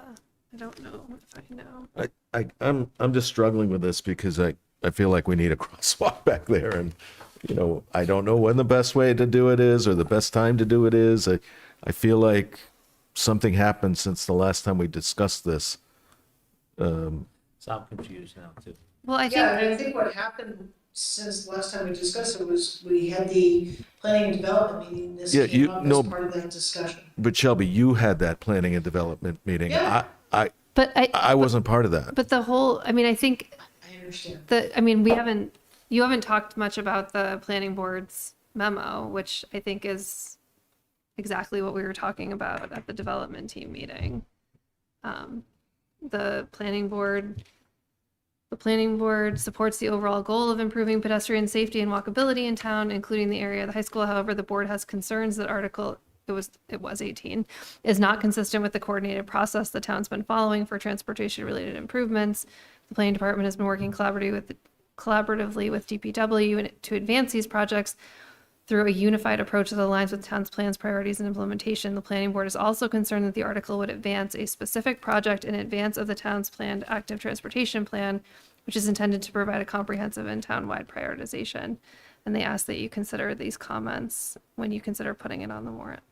I don't know if I know. I'm just struggling with this because I feel like we need a crosswalk back there, and I don't know when the best way to do it is or the best time to do it is. I feel like something happened since the last time we discussed this. So I'm confused now too. Well, I think Yeah, and I think what happened since the last time we discussed it was we had the planning and development meeting. This Yeah, came up as part of that discussion. But Shelby, you had that planning and development meeting. Yeah. But I wasn't part of that. But the whole, I mean, I think I understand. you haven't talked much about the planning board's memo, which I think is exactly what we were talking about at the development team meeting. The planning board supports the overall goal of improving pedestrian safety and walkability in town, including the area of the high school. However, the board has concerns that it was 18, is not consistent with the coordinated process the town's been following for transportation related improvements. The planning department has been working collaboratively with DPW to advance these projects through a unified approach that aligns with town's plans, priorities, and implementation. The planning board is also concerned that the article would advance a specific project in advance of the town's planned active transportation plan, which is intended to provide a comprehensive and town-wide prioritization. And they ask that you consider these comments when you consider putting it on the warrant.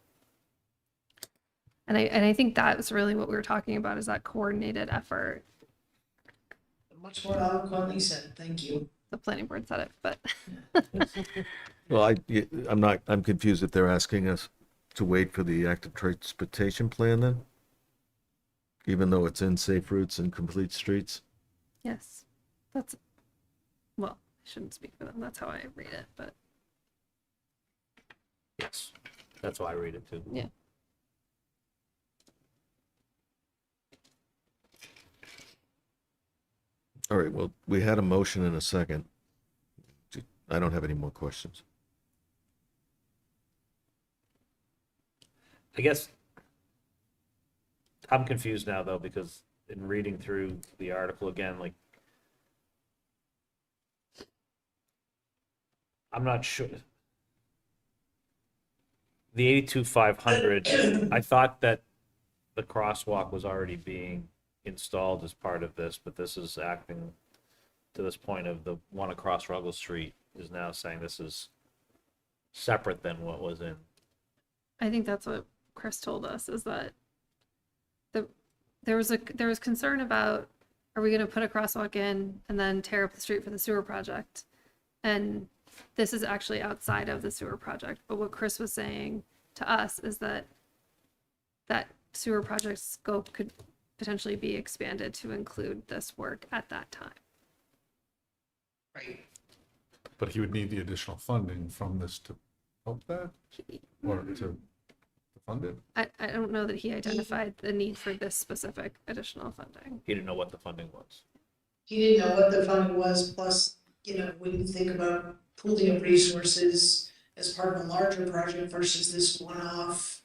And I think that's really what we were talking about, is that coordinated effort. Much more eloquently said, thank you. The planning board said it, but Well, I'm confused if they're asking us to wait for the active transportation plan then? Even though it's in safe routes and complete streets? yes, well, I shouldn't speak for them. That's how I read it, but Yes, that's why I read it too. yeah. All right, well, we had a motion and a second. I don't have any more questions. I guess I'm confused now though, because in reading through the article again, like, I'm not sure. the 82,500, I thought that the crosswalk was already being installed as part of this, but this is acting to this point of the one across Ruggles Street is now saying this is separate than what was in. I think that's what Chris told us, is that there was concern about, are we going to put a crosswalk in and then tear up the street for the sewer project? And this is actually outside of the sewer project. But what Chris was saying to us is that that sewer project scope could potentially be expanded to include this work at that time. Right. But he would need the additional funding from this to help that, or to fund it? I don't know that he identified the need for this specific additional funding. He didn't know what the funding was. He didn't know what the funding was, plus, when you think about pooling of resources as part of a larger project versus this one-off,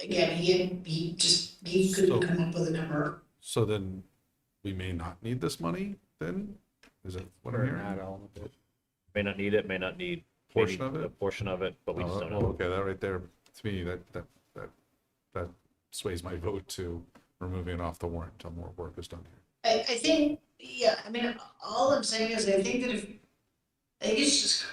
again, he couldn't come up with a number. So then we may not need this money then? Is it what I'm hearing? May not need it, may not need Portion maybe of it? a portion of it, but we just don't know. Okay, that right there, to me, that sways my vote to removing it off the warrant until more work is done here. I think, all I'm saying is I think it's just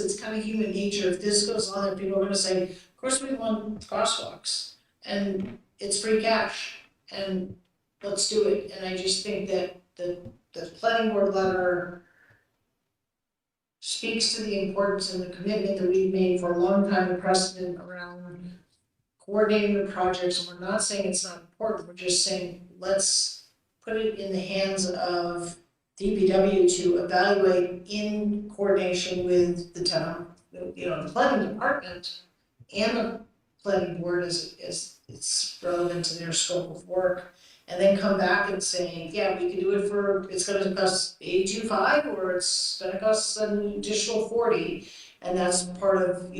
it's kind of human nature. If this goes on, then people are gonna say, of course we want crosswalks, and it's free cash, and let's do it. And I just think that the planning board letter speaks to the importance and the commitment that we've made for a long time, the precedent around coordinating the projects. And we're not saying it's not important, we're just saying, let's put it in the hands of DPW to evaluate in coordination with the town, the planning department and the planning board as it's relevant to their scope of work. And then come back and say, yeah, we can do it it's gonna cost 82.5, or it's gonna cost an additional 40, and that's part of,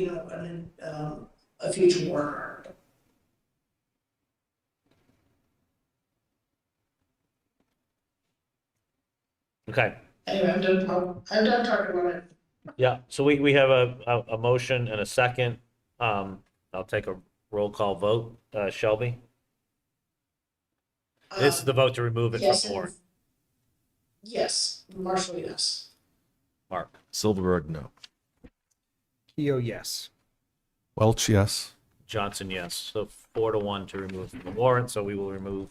a future warrant article. Okay. Anyway, I'm done talking about it. Yeah, so we have a motion and a second. I'll take a roll call vote. Shelby? This is the vote to remove it Yes, from warrant. Yes, Marshall, yes. Mark? Silverberg, no. Keo, yes. Welch, yes. Johnson, yes. So 4-1 to remove from the warrant, so we will remove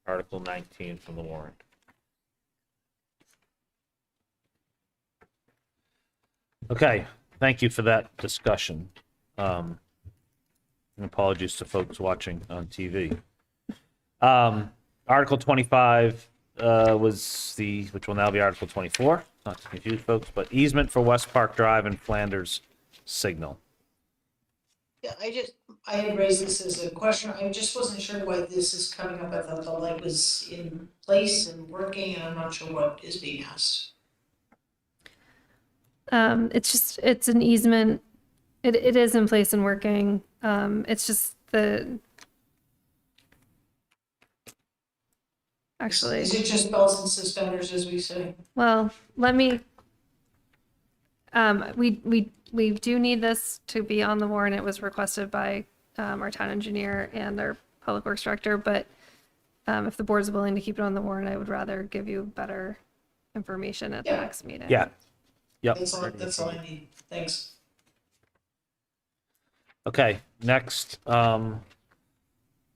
Article 19 from the warrant. Okay, thank you for that discussion. And apologies to folks watching on TV. Article 25 was which will now be Article 24, not to confuse folks, but easement for West Park Drive and Flanders Signal. Yeah, I had raised this as a question. I just wasn't sure why this is coming up. I thought the light was in place and working, and I'm not sure what is being asked. It's an easement. It is in place and working. It's just actually. Is it just belts and suspenders, as we say? Well, let me, we do need this to be on the warrant. It was requested by our town engineer and our public works director, but if the board is willing to keep it on the warrant, I would rather give you better information at the next meeting. Yeah. Yep. That's all I need. Thanks. Okay, next,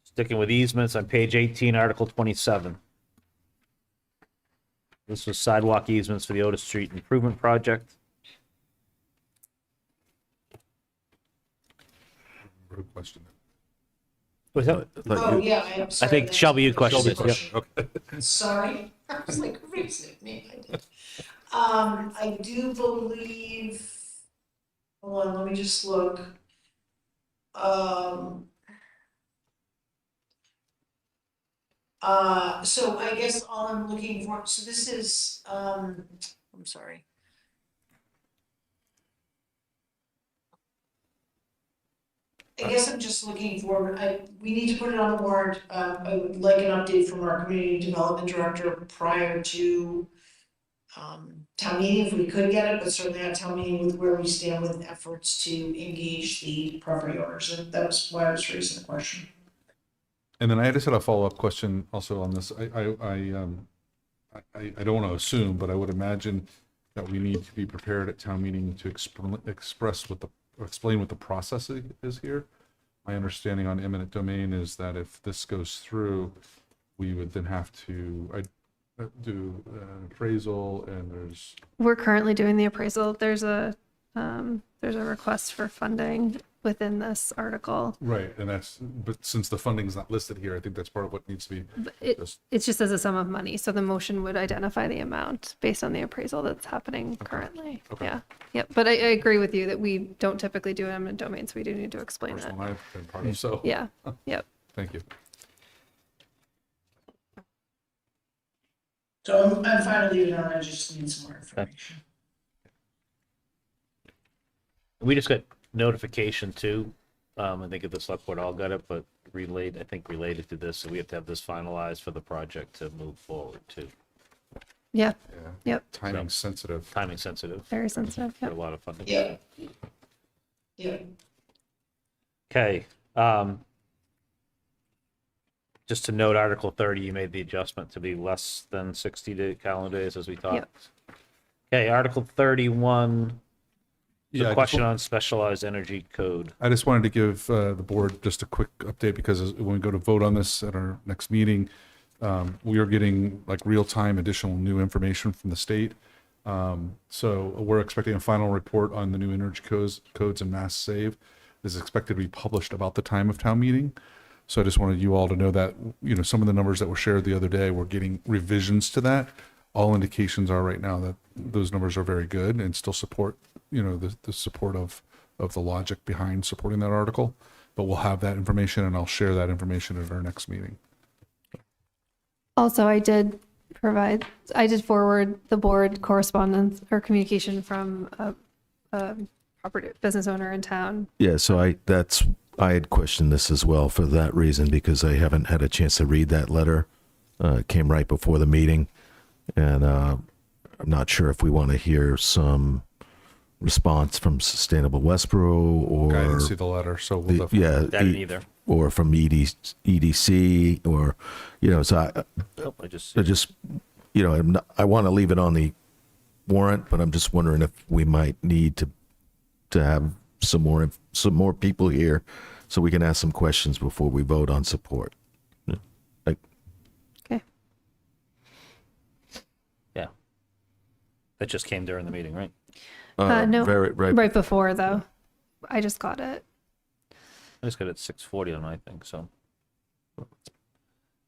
sticking with easements on page 18, Article 27. This was sidewalk easements for the Otis Street Improvement Project. Rude question. What's that? Oh, yeah, I'm sorry. I think Shelby, you questioned Shelby this. question, Yep. okay. Sorry, I was like, wait a second, maybe I did. I do believe, hold on, let me just look. So I guess all I'm looking for, so this is, I'm sorry. I guess I'm just looking for, we need to put it on the warrant. I would like an update from our community development director prior to town meeting if we could get it, but certainly at town meeting with where we stand with efforts to engage the property owners. And that was why I was raising the question. And then I just had a follow-up question also on this. I don't want to assume, but I would imagine that we need to be prepared at town meeting to explain what the process is here. My understanding on eminent domain is that if this goes through, we would then have to do an appraisal, and there's We're currently doing the appraisal. There's a request for funding within this article. right, and but since the funding's not listed here, I think that's part of what needs to be. It's just as a sum of money. So the motion would identify the amount based on the appraisal that's happening currently. Okay. Yeah. Yep. But I agree with you that we don't typically do eminent domain, so we do need to explain First that. one I've been part of, so. Yeah. Yep. Thank you. So I'm fine with leaving it on, I just need some more information. We just got notification too. I think if the select board all got it, but related to this, so we have to have this finalized for the project to move forward too. Yeah. Yeah. Yep. Timing sensitive. Timing sensitive. Very sensitive. For a Yep. lot of funding. Yeah. Yeah. Okay. Just to note, Article 30, you made the adjustment to be less than 60 calendar days as we talked. Yep. Okay, Article 31, Yeah, I the just question on specialized energy code. I just wanted to give the board just a quick update because when we go to vote on this at our next meeting, we are getting like real-time additional new information from the state. So we're expecting a final report on the new energy codes and mass save is expected to be published about the time of town meeting. So I just wanted you all to know that, some of the numbers that were shared the other day, we're getting revisions to that. All indications are right now that those numbers are very good and still support, the support of the logic behind supporting that article. But we'll have that information and I'll share that information at our next meeting. Also, I did forward the board correspondence or communication from a property business owner in town. Yeah, so I had questioned this as well for that reason, because I haven't had a chance to read that letter. It came right before the meeting, and I'm not sure if we want to hear some response from Sustainable Westborough or I didn't see the letter, so we'll definitely. I didn't either. Or from EDC, or so I just I want to leave it on the warrant, but I'm just wondering if we might need to have some more people here so we can ask some questions before we vote on support. Okay. Yeah. That just came during the meeting, right? No, right. right before though. I just got it. I just got it at 6:40 on my thing, so I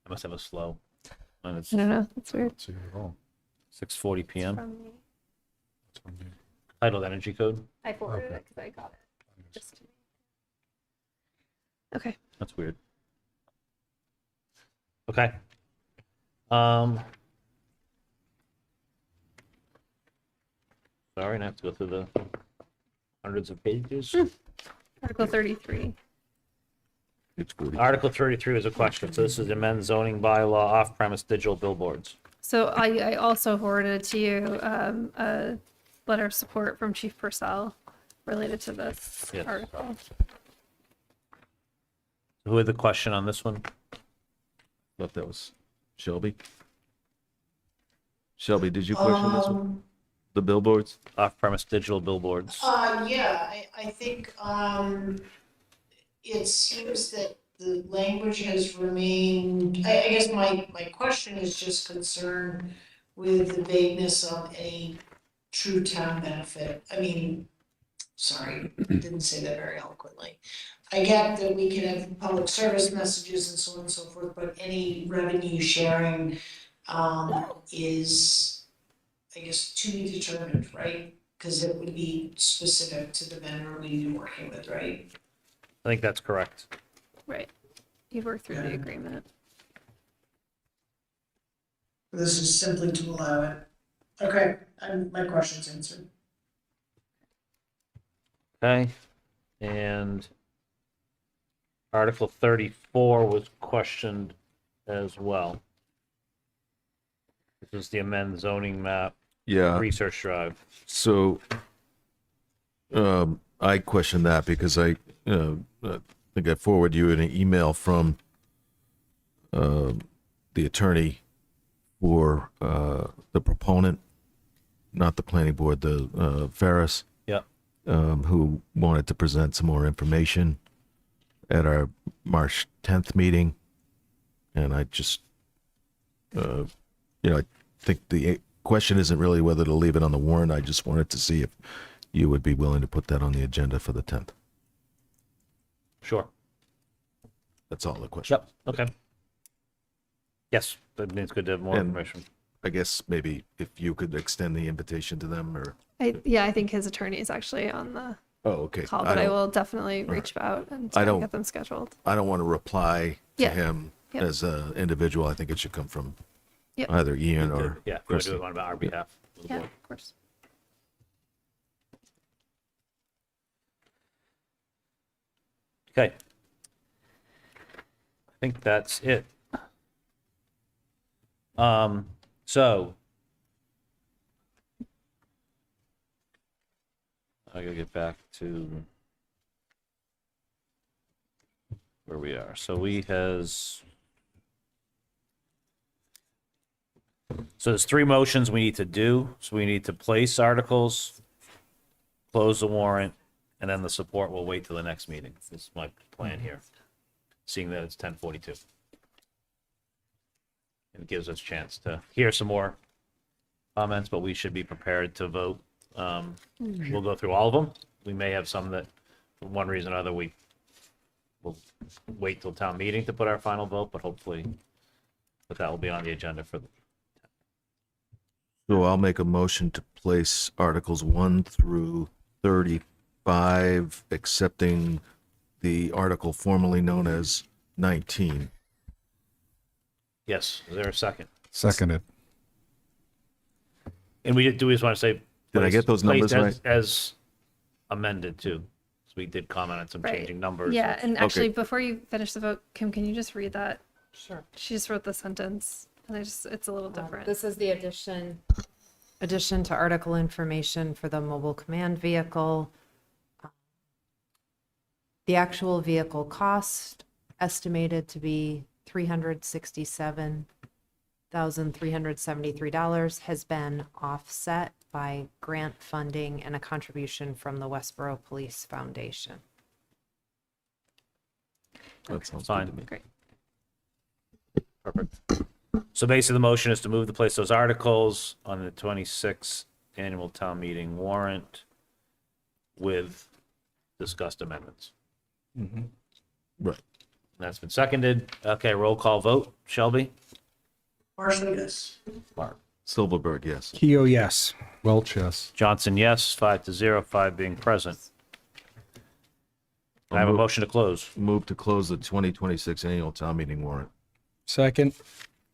must have a slow. And it's I don't know. That's weird. 6:40 p.m. From me. Titled Energy Code. I forwarded it because I got it. Just to me. Okay. That's weird. Okay. Sorry, and I have to go through the hundreds of pages. Article 33. It's 40. Article 33 is a question. So this is amend zoning bylaw off-premise digital billboards. So I also forwarded to you a letter of support from Chief Purcell related to this Yes. article. Who had the question on this one? Thought that was Shelby. Shelby, did you question this one? The billboards? Off-premise digital billboards. Yeah, I think, it seems that the language has remained, I guess my question is just concerned with the vagueness of any true town benefit. I mean, sorry, I didn't say that very eloquently. I get that we can have public service messages and so on and so forth, but any revenue sharing, is, I guess, to be determined, right? Because it would be specific to the vendor we'd be working with, right? I think that's correct. Right. You worked through the agreement. This is simply to allow it. Okay, my question's answered. Okay. And Article 34 was questioned as well. This is the amend zoning map Yeah. research drive. So, I question that because I think I forwarded you an email from the attorney for the proponent, not the planning board, the Ferris, Yep. who wanted to present some more information at our March 10th meeting. And I just, I think the question isn't really whether to leave it on the warrant. I just wanted to see if you would be willing to put that on the agenda for the 10th. Sure. That's all the question. Yep. Okay. Yes, that means good to have more And- information. I guess maybe if you could extend the invitation to them or. I think his attorney is actually on the Oh, okay. call, but I don't- will definitely reach out and I try and don't- get them scheduled. I don't want to reply to Yeah. him Yep. as an individual. I think it should come from Yep. either Ian or Yeah, if you want to Christie. do it on our behalf. of the Yeah, board. of course. Okay. I think that's it. So I gotta get back to where we are. So there's three motions we need to do. So we need to place articles, close the warrant, and then the support will wait till the next meeting. This is my plan here, seeing that it's 10:42. It gives us a chance to hear some more comments, but we should be prepared to vote. We'll go through all of them. We may have some that, for one reason or other, we will wait till town meeting to put our final vote, but hopefully, that will be on the agenda for the. So I'll make a motion to place Articles 1 through 35, accepting the article formerly known as 19. Yes, is there a second? Seconded. And we just want to say. Did I get those numbers placed right? as amended too. So we did comment on some Right. changing numbers. Yeah, and actually, Okay. before you finish the vote, Kim, can you just read that? Sure. She just wrote the sentence, and it's a little different. This is the addition to article information for the mobile command vehicle. The actual vehicle cost estimated to be $367,373 has been offset by grant funding and a contribution from the Westborough Police Foundation. That sounds Fine. good to me. Great. Perfect. So basically, the motion is to move to place those articles on the 26th annual town meeting warrant with discussed amendments. Right. That's been seconded. Okay, roll call vote. Shelby? Marshall, yes. Mark. Silverberg, yes. Keo, yes. Welch, yes. Johnson, yes. 5-0, 5 being present. I have a motion to close. Move to close the 2026 annual town meeting warrant. Second.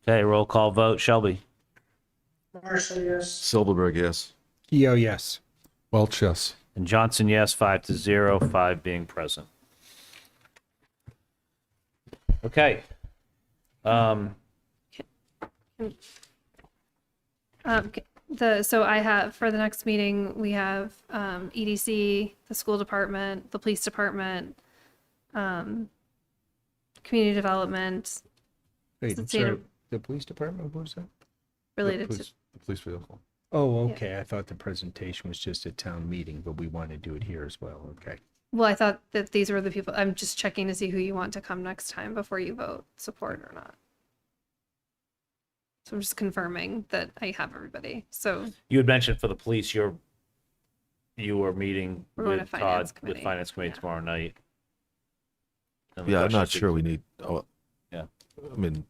Okay, roll call vote. Shelby? Marshall, yes. Silverberg, yes. Keo, yes. Welch, yes. And Johnson, yes. 5-0, 5 being present. Okay. So I have, for the next meeting, we have EDC, the school department, the police department, community development, Wait, Sustainab- sorry, the police department, what was that? related to, The police vehicle. Oh, okay. I thought the presentation was just a town meeting, but we want to do it here as well. Okay. well, I thought that these were the people, I'm just checking to see who you want to come next time before you vote support or not. So I'm just confirming that I have everybody. So You had mentioned for the police, you were meeting We're going with to Todd, Finance with Committee. Finance Committee Yeah. tomorrow night. And the Yeah, I'm question not is- sure we need, Yeah. I mean,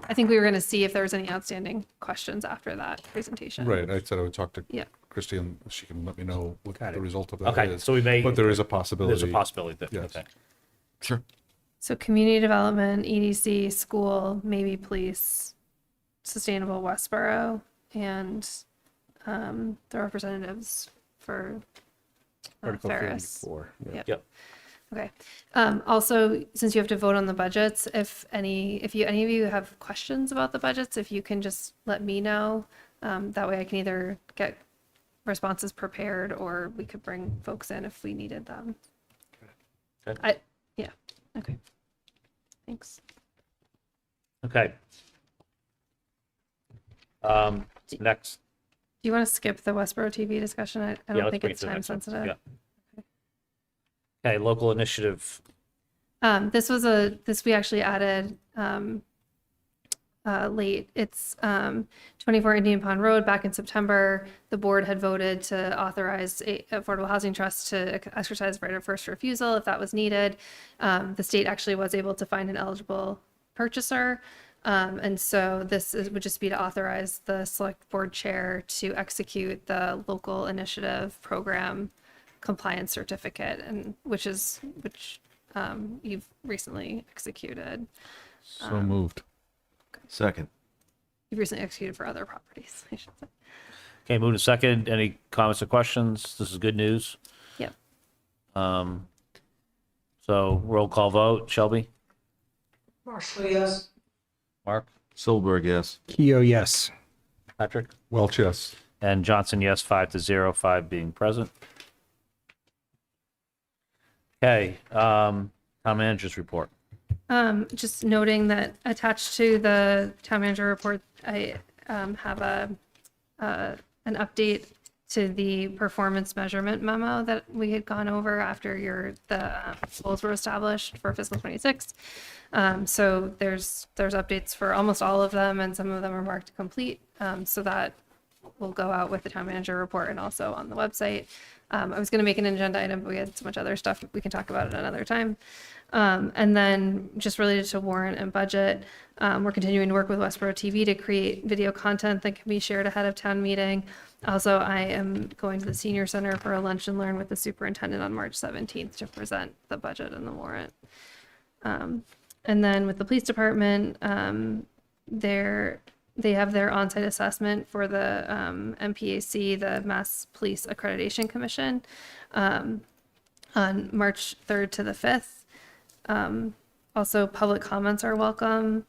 I think we were going to see if there was any outstanding questions after that presentation. Right, I said I would talk to Yeah. Christie and she can let me know what Got the it. result of that Okay, is. so we may. But there is a possibility. There's a possibility that, Yes. okay. sure. So community development, EDC, school, maybe police, sustainable Westborough, and the representatives for Article Ferris. 34. Yeah. Yep. Yep. Okay. Also, since you have to vote on the budgets, if any of you have questions about the budgets, if you can just let me know. That way I can either get responses prepared or we could bring folks in if we needed them. Okay. Yeah, okay. Thanks. Okay. Next. Do you want to skip the Westborough TV discussion? I Yeah, don't let's think bring it's it to the time next one. sensitive. Yeah. Okay, local initiative. This we actually added late. It's 24 Indian Pond Road. Back in September, the board had voted to authorize Affordable Housing Trust to exercise right of first refusal if that was needed. The state actually was able to find an eligible purchaser. And so would just be to authorize the select board chair to execute the local initiative program compliance certificate, and which you've recently executed. So moved. Second. You've recently executed for other properties, I should say. Okay, move to second. Any comments or questions? This is good news. Yep. So roll call vote. Shelby? Marshall, yes. Mark? Silberg, yes. Keo, yes. Patrick? Welch, yes. And Johnson, yes, 5-0, 5 being present. Okay, town manager's report. Just noting that attached to the town manager report, I have an update to the performance measurement memo that we had gone over after the goals were established for fiscal 26. So there's updates for almost all of them, and some of them are marked complete. So that will go out with the town manager report and also on the website. I was going to make an agenda item, but we had so much other stuff. We can talk about it another time. And then just related to warrant and budget, we're continuing to work with Westborough TV to create video content that can be shared ahead of town meeting. Also, I am going to the senior center for a lunch and learn with the superintendent on March 17th to present the budget and the warrant. And then with the police department, they have their on-site assessment for the MPAC, the Mass Police Accreditation Commission, on March 3rd to the 5th. Also, public comments are welcome.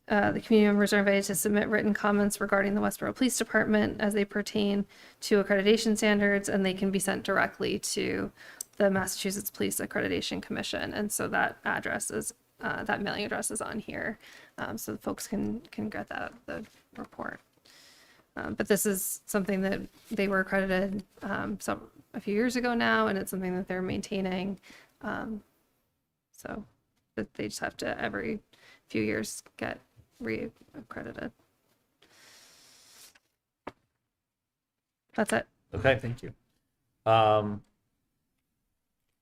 The community members are invited to submit written comments regarding the Westborough Police Department as they pertain to accreditation standards, and they can be sent directly to the Massachusetts Police Accreditation Commission. And so that address is, that mailing address is on here, so folks can get that out of the report. But this is something that they were accredited a few years ago now, and it's something that they're maintaining. So that they just have to every few years get re-accredited. That's it. Okay, thank you.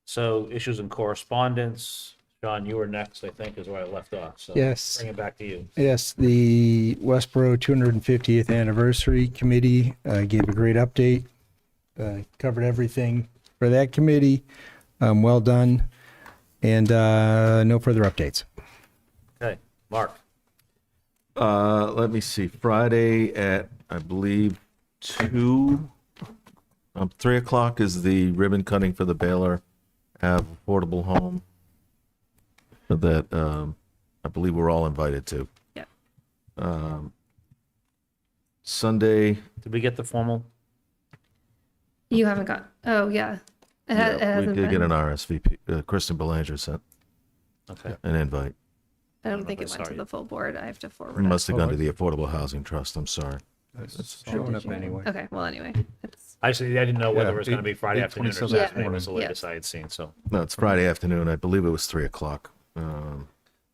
So issues and correspondence. John, you were next, I think, is where I left off. So Yes. bring it back to you. Yes, the Westborough 250th Anniversary Committee gave a great update, covered everything for that committee. Well done, and no further updates. Okay, Mark. Let me see. Friday at, I believe, 3 o'clock is the ribbon cutting for the Baylor Ave Affordable Home that I believe we're all invited to. Yeah. Sunday. Did we get the formal? You haven't got, oh, yeah. It Yeah, we hasn't did get been. an RSVP. Kristen Belanger sent Okay. an invite. I don't think if it I went saw to you. the full board. I have to forward It it. must have gone to the Affordable Housing Trust. I'm sorry. It's Showing up anyway. Okay, well, anyway, it's, Actually, I didn't know whether Yeah, it was going to be Friday afternoon or 8:27 Saturday. this It was the morning. latest I had seen, so No, it's Friday afternoon. I believe it was 3 o'clock. I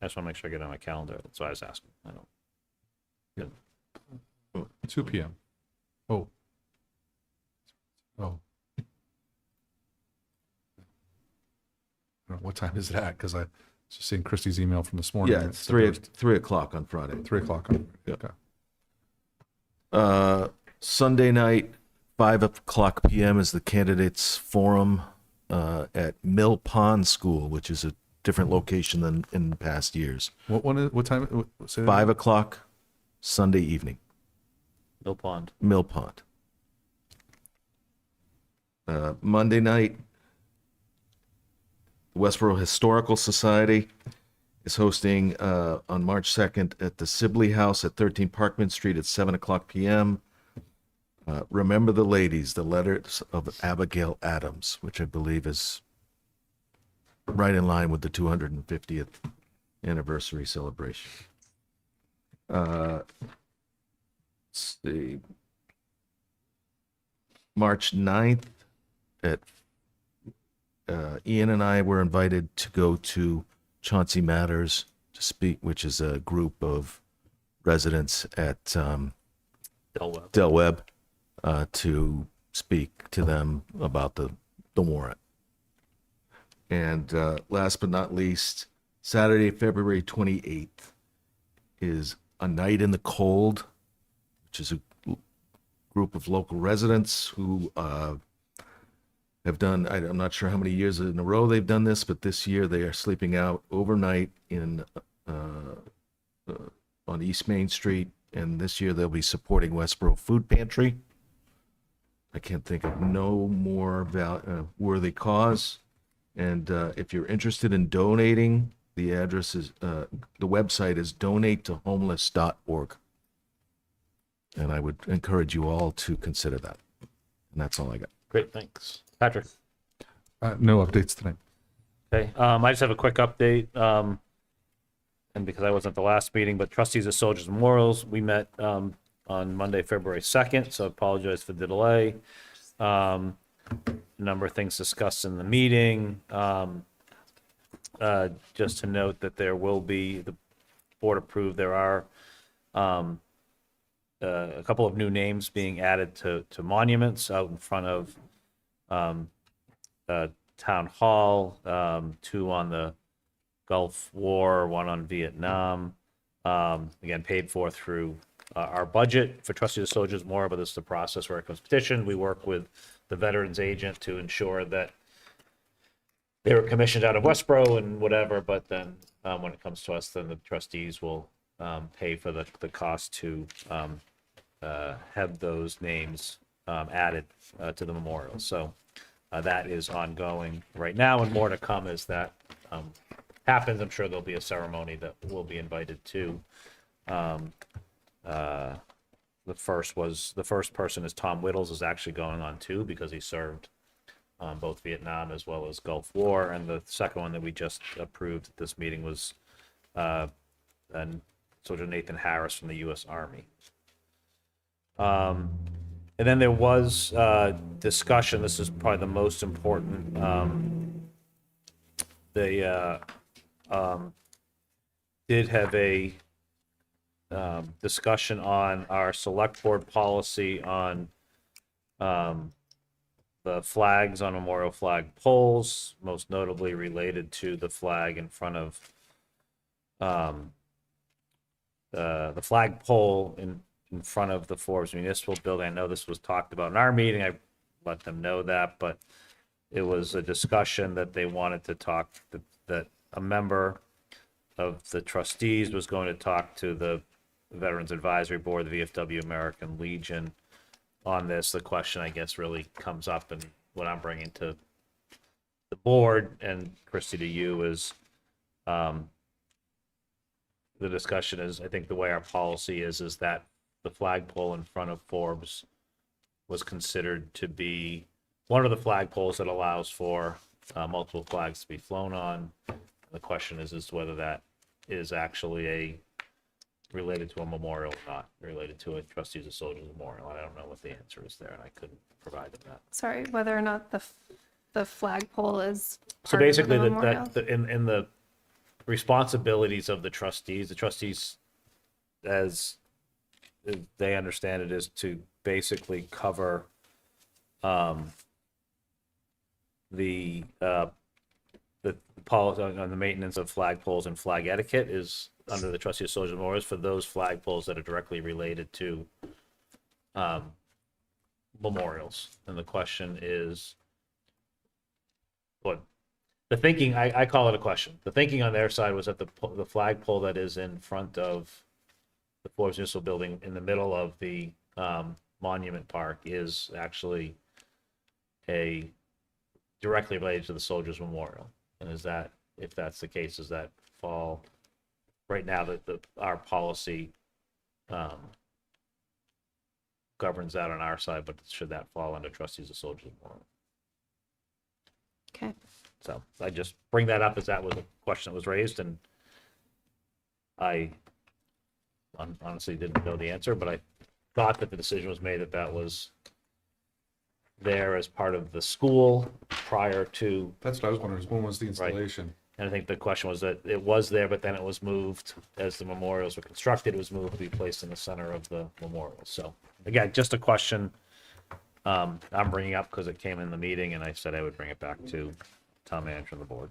just want to make sure I get it on my calendar. That's why I was asking. I don't. 2 p.m. Oh. Oh. I don't know, what time is that? Because I was just seeing Christie's email from this morning. Yeah, it's 3 o'clock on Friday. 3 o'clock. Okay. Sunday night, 5 o'clock p.m. is the candidates forum at Mill Pond School, which is a different location than in past years. What time? Say that 5 again? o'clock Sunday evening. Mill Pond. Mill Pond. Monday night, the Westborough Historical Society is hosting on March 2nd at the Sibley House at 13 Parkman Street at 7 o'clock p.m. Remember the Ladies, the letters of Abigail Adams, which I believe is right in line with the 250th anniversary celebration. Let's see. March 9th at Ian and I were invited to go to Chauncey Matters to speak, which is a group of residents at Del Webb, to speak to them about the warrant. And last but not least, Saturday, February 28th is A Night in the Cold, which is a group of local residents who have done, I'm not sure how many years in a row they've done this, but this year they are sleeping out overnight in on East Main Street, and this year they'll be supporting Westborough Food Pantry. I can't think of no more worthy cause. And if you're interested in donating, the address is, the website is donatetohomeless.org. And I would encourage you all to consider that. And that's all I got. Great, thanks. Patrick? No updates tonight. Okay, I just have a quick update, and because I wasn't at the last meeting, but trustees of Soldiers Memorials, we met on Monday, February 2nd, so I apologize for the delay. A number of things discussed in the meeting. Just to note that there will be, the board approved, there are a couple of new names being added to monuments out in front of Town Hall, 2 on the Gulf War, 1 on Vietnam. Again, paid for through our budget for Trustees of Soldiers Memorial, but this is the process where it comes petitioned. We work with the veterans agent to ensure that they were commissioned out of Westborough and whatever, but then when it comes to us, then the trustees will pay for the cost to have those names added to the memorial. So that is ongoing right now, and more to come as that happens. I'm sure there'll be a ceremony that we'll be invited to. The first person is Tom Whittles, is actually going on too, because he served both Vietnam as well as Gulf War. And the second one that we just approved at this meeting was Soldier Nathan Harris from the U.S. Army. And then there was discussion, this is probably the most important, they did have a discussion on our select board policy on the flags on memorial flag poles, most notably related to the flag in front of the flag pole in front of the Forbes Municipal Building. I know this was talked about in our meeting. I let them know that, but it was a discussion that they wanted to talk, that a member of the trustees was going to talk to the Veterans Advisory Board, the VFW American Legion on this. The question, I guess, really comes up, and what I'm bringing to the board, and Christy, to you, is the discussion is, I think the way our policy is that the flagpole in front of Forbes was considered to be one of the flagpoles that allows for multiple flags to be flown on. The question is whether that is actually related to a memorial or not, related to a Trustees of Soldiers Memorial. I don't know what the answer is there, and I couldn't provide them that. Sorry, whether or not the flagpole is So part of basically, the memorial? in the responsibilities of the trustees, as they understand it, is to basically cover the policy on the maintenance of flagpoles and flag etiquette is under the Trustees of Soldiers Memorials for those flagpoles that are directly related to memorials. And the question is, what the thinking, I call it a question. The thinking on their side was that the flagpole that is in front of the Forbes Municipal Building in the middle of the Monument Park is actually directly related to the Soldiers Memorial. And is that, if that's the case, does that fall right now that our policy governs that on our side, but should that fall under trustees of soldiers warrant? Okay. So I just bring that up as that was a question that was raised, and I honestly didn't know the answer, but I thought that the decision was made that that was there as part of the school prior to. That's what I was wondering, is when was the installation? And I think the question was that it was there, but then it was moved as the memorials were constructed. It was moved to be placed in the center of the memorial. So again, just a question I'm bringing up because it came in the meeting, and I said I would bring it back to town manager and the board.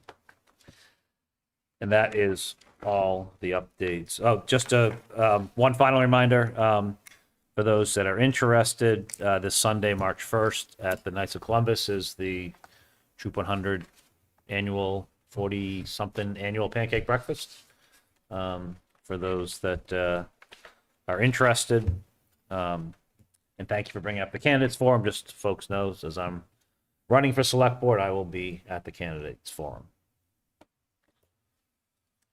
And that is all the updates. Oh, just one final reminder for those that are interested. This Sunday, March 1st, at the Knights of Columbus is the Troop 100 annual 40-something annual pancake breakfast. For those that are interested, and thank you for bringing up the candidates forum. Just so folks know, as I'm running for select board, I will be at the candidates forum.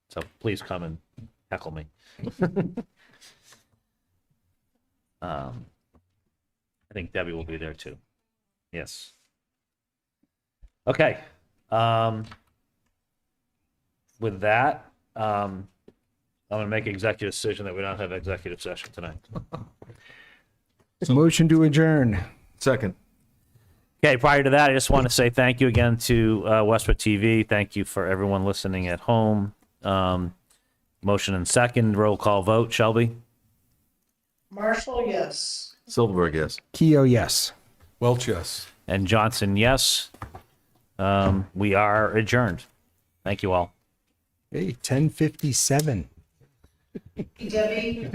So please come and heckle me. I think Debbie will be there too. Yes. Okay. With that, I'm going to make an executive decision that we don't have executive session tonight. Motion to adjourn. Second. Okay, prior to that, I just want to say thank you again to Westborough TV. Thank you for everyone listening at home. Motion and second, roll call vote. Shelby? Marshall, yes. Silverberg, yes. Keo, yes. Welch, yes. And Johnson, yes. We are adjourned. Thank you all. Hey, 10:57. Debbie,